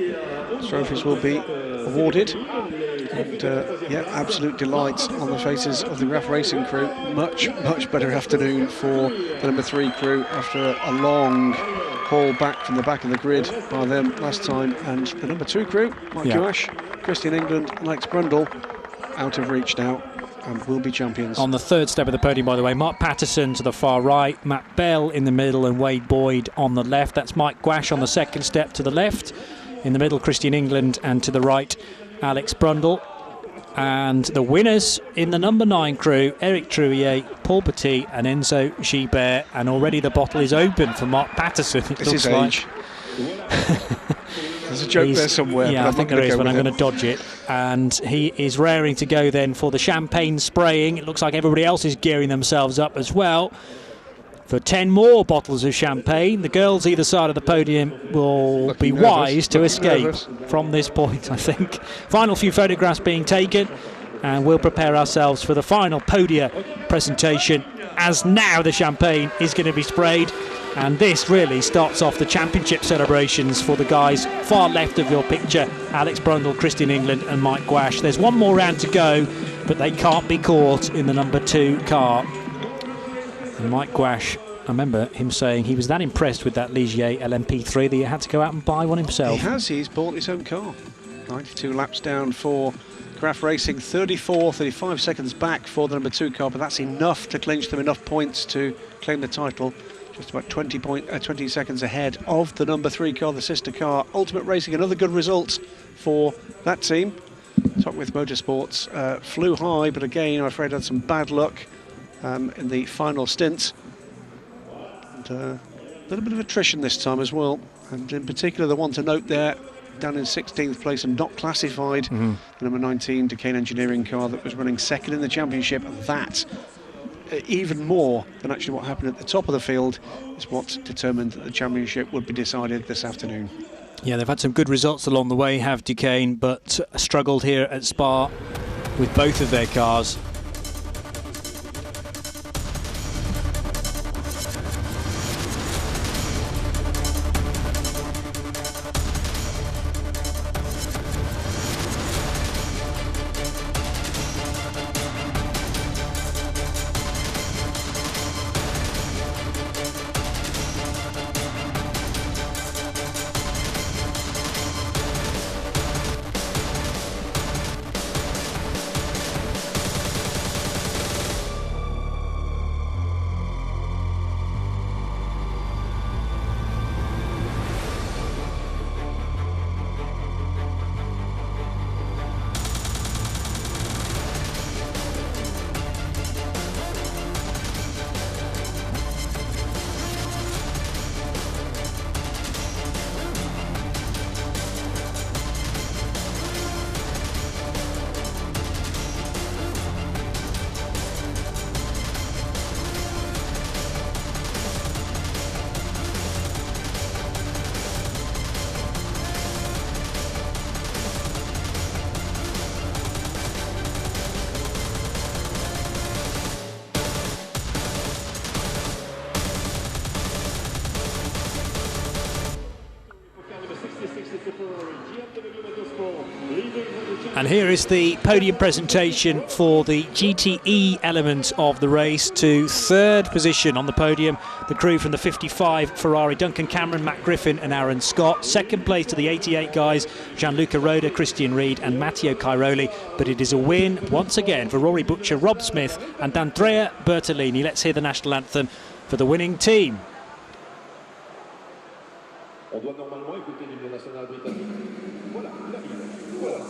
[SPEAKER 4] Trophies will be awarded, and yeah, absolute delight on the faces of the Graf Racing crew. Much better afternoon for the number 3 crew after a long haul back from the back of the grid by them last time, and the number 2 crew, Mike Gouache, Christian England and Alex Brundle, out of reach now and will be champions.
[SPEAKER 3] On the third step of the podium, by the way, Mark Patterson to the far right, Matt Bell in the middle and Wade Boyd on the left. That's Mike Gouache on the second step to the left. In the middle, Christian England, and to the right, Alex Brundle. And the winners in the number 9 crew, Eric Trouillet, Paul Petit and Enzo Gibert. And already the bottle is open for Mark Patterson.
[SPEAKER 4] It's his age. There's a joke there somewhere.
[SPEAKER 3] Yeah,
[SPEAKER 4] but
[SPEAKER 3] I think there is, but I'm going to dodge it. And he is raring to go then for the champagne spraying. It looks like everybody else is gearing themselves up as well for 10 more bottles of champagne. The girls either side of the podium will be wise to escape from this point, I think. Final few photographs being taken, and we'll prepare ourselves for the final podia presentation, as now the champagne is going to be sprayed. And this really starts off the championship celebrations for the guys far left of your picture, Alex Brundle, Christian England and Mike Gouache. There's one more round to go, but they can't be caught in the number 2 car. And Mike Gouache, I remember him saying he was that impressed with that Ligier LMP3 that he had to go out and buy one himself.
[SPEAKER 4] He's bought his own car. 92 laps down for Graf Racing, 35 seconds back for the number 2 car, but that's enough to clinch them enough points to claim the title. Just about 20 seconds ahead of the number 3 car, the sister car. Ultimate Racing, another good result for that team. Top with Motorsports flew high, but again, I'm afraid had some bad luck in the final stint. And a little bit of attrition this time as well. And in particular, the one to note there, down in 16th place and not classified, the number 19 Decane Engineering car that was running second in the championship. That, even more than actually what happened at the top of the field, is what determined that the championship would be decided this afternoon.
[SPEAKER 3] Yeah, they've had some good results along the way, have Decane, but struggled here at Spa with both of their cars. And here is the podium presentation for the GTE element of the race. To third position on the podium, the crew from the 55 Ferrari, Duncan Cameron, Matt Griffin and Aaron Scott. Second place to the 88 guys, Gianluca Roda, Christian Reed and Matteo Cairoli. But it is a win once again for Rory Butcher, Rob Smith and Andrea Bertolini. Let's hear the national anthem for the winning team.
[SPEAKER 17] On doit normalement écouter l'hymne national britannique. Voilà, il arrive. Voilà.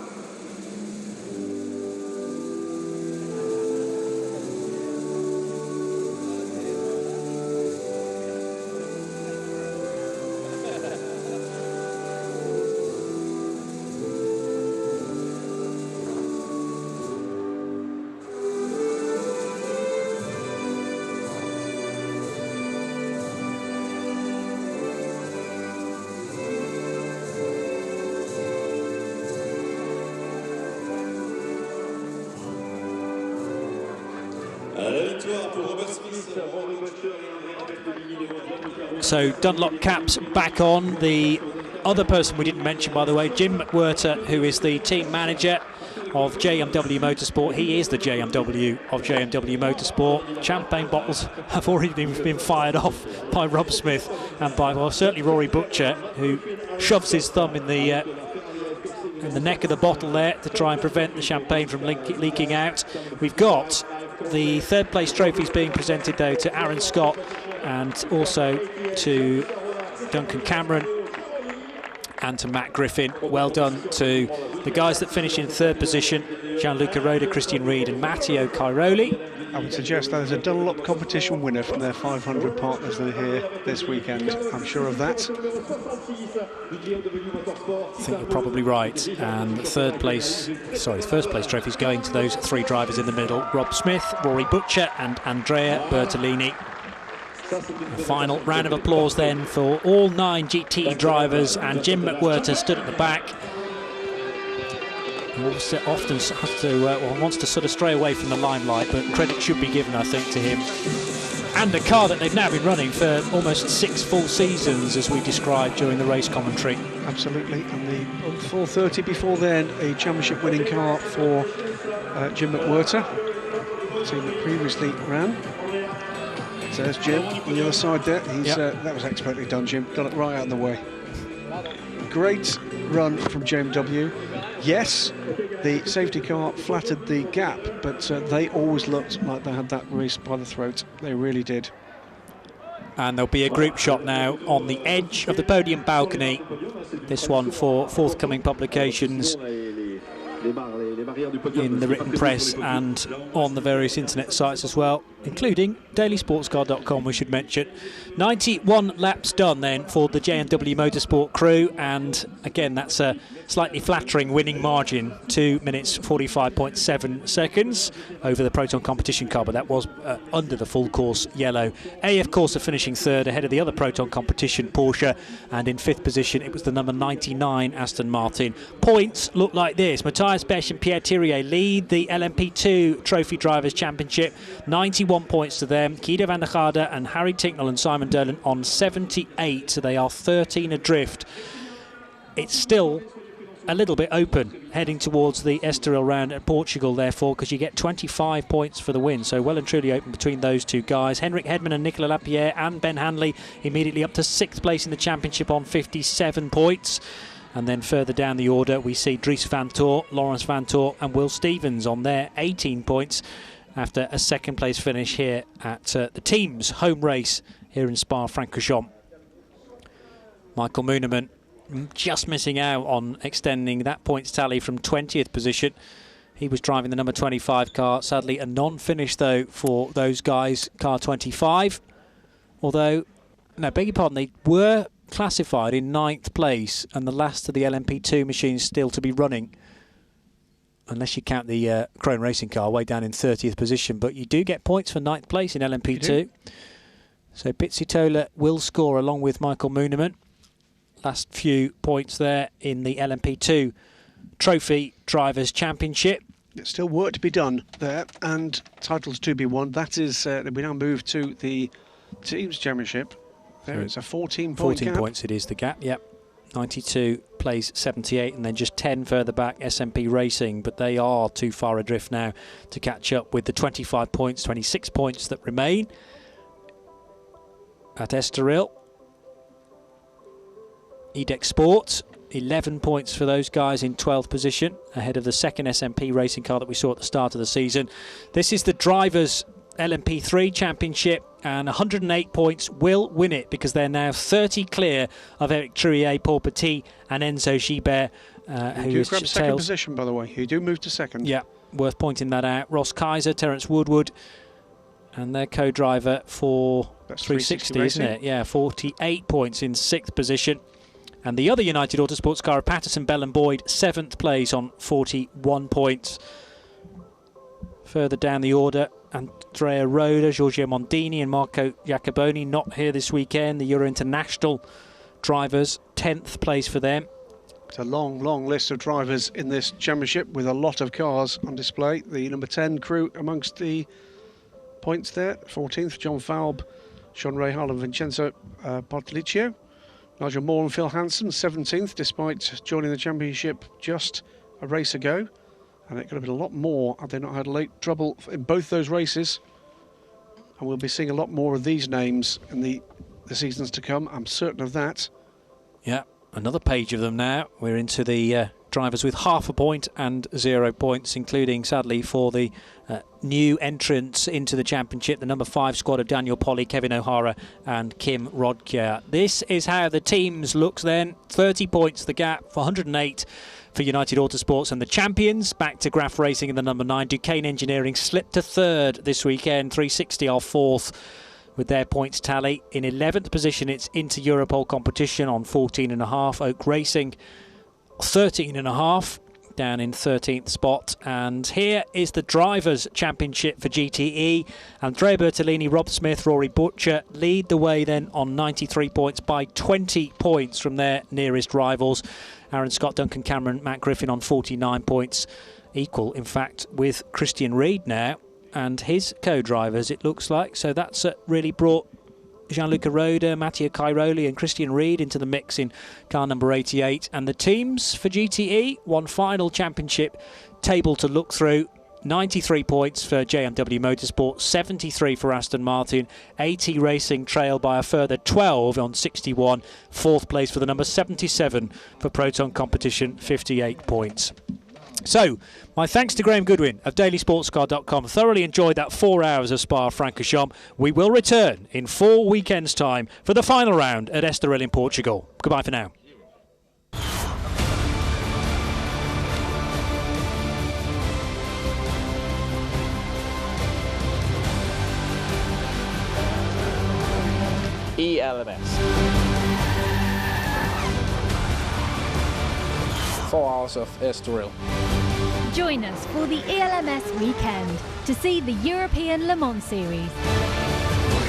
[SPEAKER 3] So Dunlop caps back on. The other person we didn't mention, by the way, Jim McWhirter, who is the team manager of JMW Motorsport. He is the JMW of JMW Motorsport. Champagne bottles have already been fired off by Rob Smith and by, well, certainly Rory Butcher, who shoves his thumb in the neck of the bottle there to try and prevent the champagne from leaking out. We've got the third place trophies being presented though to Aaron Scott and also to Duncan Cameron and to Matt Griffin. Well done to the guys that finish in third position, Gianluca Roda, Christian Reed and Matteo Cairoli.
[SPEAKER 4] I would suggest that is a Dunlop competition winner from their 500 partners that are here this weekend. I'm sure of that.
[SPEAKER 3] I think you're probably right. And first place trophy is going to those three drivers in the middle: Rob Smith, Rory Butcher and Andrea Bertolini. A final round of applause then for all 9 GT drivers, and Jim McWhirter stood at the back. He often has to, wants to sort of stray away from the limelight, but credit should be given, I think, to him. And a car that they've now been running for almost 6 full seasons, as we described during the race commentary.
[SPEAKER 4] Absolutely, and the 430 before then, a championship winning car for Jim McWhirter, the team that previously ran. So there's Jim on the other side there. That was expertly done, Jim. Got it right out of the way. Great run from JMW. Yes, the safety car flattered the gap, but they always looked like they had that race by the throat. They really did.
[SPEAKER 3] And there'll be a group shot now on the edge of the podium balcony. This one for forthcoming publications in the written press and on the various internet sites as well, including dailysportscar.com, we should mention. 91 laps done then for the JMW Motorsport crew, and again that's a slightly flattering winning margin, 2 minutes 45.7 seconds over the Proton competition car, but that was under the full course yellow. AF Corsa finishing third ahead of the other Proton competition Porsche, and in fifth position it was the number 99 Aston Martin. Points look like this: Matthias Besch and Pierre Thirier lead the LMP2 Trophy Drivers' Championship, 91 points to them. Guido van der Garde and Harry Tinknell and Simon Derlin on 78, so they are 13 adrift. It's still a little bit open heading towards the Estoril round at Portugal, therefore, because you get 25 points for the win, so well and truly open between those two guys. Henrik Hedman and Nicolas Lapierre and Ben Hanley immediately up to 6th place in the championship on 57 points. And then further down the order we see Dries van Tor, Lawrence van Tor and Will Stevens on their 18 points after a second place finish here at the team's home race here in Spa-Francorchamps. Michael Mooneman just missing out on extending that points tally from 20th position. He was driving the number 25 car. Sadly a non-finish though for those guys, car 25. Although, no, beg your pardon, they were classified in 9th place and the last of the LMP2 machines still to be running, unless you count the Chrome Racing car way down in 30th position. But you do get points for 9th place in LMP2. So Pizzitola will score along with Michael Mooneman. Last few points there in the LMP2 Trophy Drivers' Championship.
[SPEAKER 4] There's still work to be done there and titles to be won. That is, we now move to the Teams Championship. There, it's a 14-point
[SPEAKER 3] 14
[SPEAKER 4] gap.
[SPEAKER 3] points it is, the gap, yep. 92 plays 78, and then just 10 further back SMP Racing, but they are too far adrift now to catch up with the 25 points, 26 points that remain at Estoril. EDEC Sport, 11 points for those guys in 12th position, ahead of the second SMP racing car that we saw at the start of the season. This is the Drivers' LMP3 Championship, and 108 points will win it because they're now 30 clear of Eric Trouillet, Paul Petit and Enzo Gibert.
[SPEAKER 4] You do grab second position, by the way. You do move to second.
[SPEAKER 3] Yeah, worth pointing that out. Ross Kaiser, Terence Woodward, and their co-driver for 360, isn't it? Yeah, 48 points in 6th position. And the other United Autosports car, Patterson, Bell and Boyd, 7th place on 41 points. Further down the order, Andrea Roda, Giorgio Mondini and Marco Giacoboni not here this weekend. The Euro International drivers, 10th place for them.
[SPEAKER 4] It's a long, long list of drivers in this championship with a lot of cars on display. The number 10 crew amongst the points there. 14th, John Falb, Sean Rahal and Vincenzo Portolicio. Nigel Moore and Phil Hansen, 17th, despite joining the championship just a race ago. And it could have been a lot more had they not had late trouble in both those races. And we'll be seeing a lot more of these names in the seasons to come. I'm certain of that.
[SPEAKER 3] Yeah, another page of them now. We're into the drivers with half a point and 0 points, including, sadly, for the new entrants into the championship, the number 5 squad of Daniel Polly, Kevin O'Hara and Kim Rodkier. This is how the teams looks then. 30 points the gap for 108 for United Autosports, and the champions back to Graf Racing in the number 9. Duquesne Engineering slipped to 3rd this weekend. 360 are 4th with their points tally. In 11th position, it's Inter Europol competition on 14.5. Oak Racing 13.5, down in 13th spot. And here is the Drivers' Championship for GTE. Andrea Bertolini, Rob Smith, Rory Butcher lead the way then on 93 points by 20 points from their nearest rivals. Aaron Scott, Duncan Cameron, Matt Griffin on 49 points, equal in fact with Christian Reed now and his co-drivers, it looks like. So that's really brought Gianluca Roda, Mattia Cairoli and Christian Reed into the mix in car number 88. And the teams for GTE, one final championship table to look through. 93 points for JMW Motorsport, 73 for Aston Martin. AT Racing trail by a further 12 on 61. 4th place for the number 77 for Proton Competition, 58 points. So, my thanks to Graham Goodwin of dailysportscar.com. Thoroughly enjoyed that 4 hours of Spa-Francorchamps. We will return in 4 weekends' time for the final round at Estoril in Portugal. Goodbye for now.
[SPEAKER 19] ELMS. 4 hours of Estoril.
[SPEAKER 18] Join us for the ELMS weekend to see the European Le Mans Series,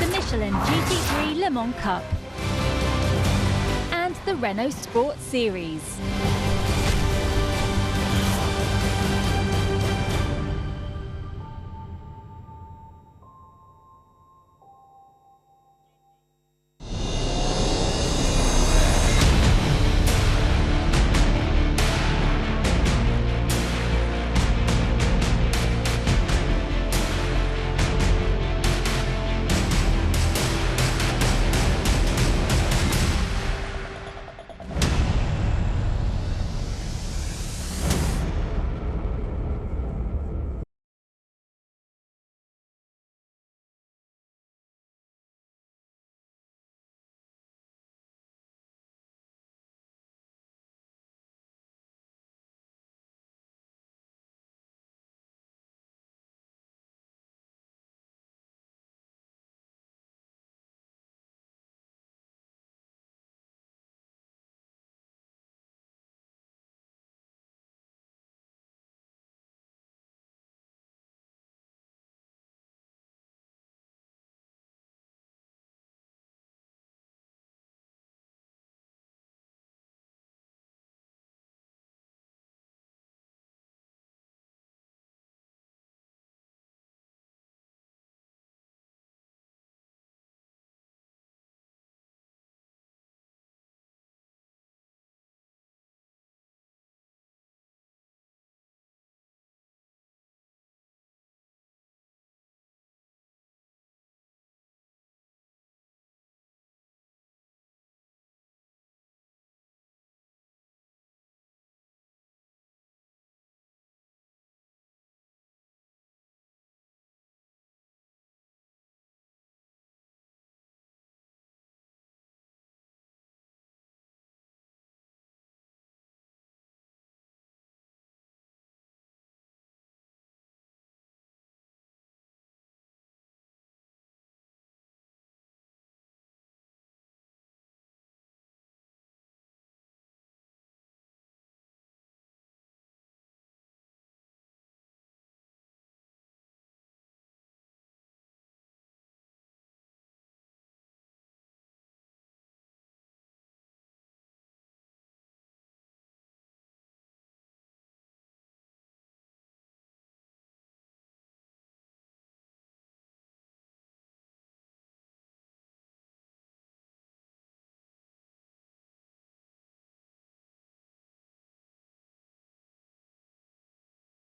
[SPEAKER 18] the Michelin GT3 Le Mans Cup, and the Renault Sport Series.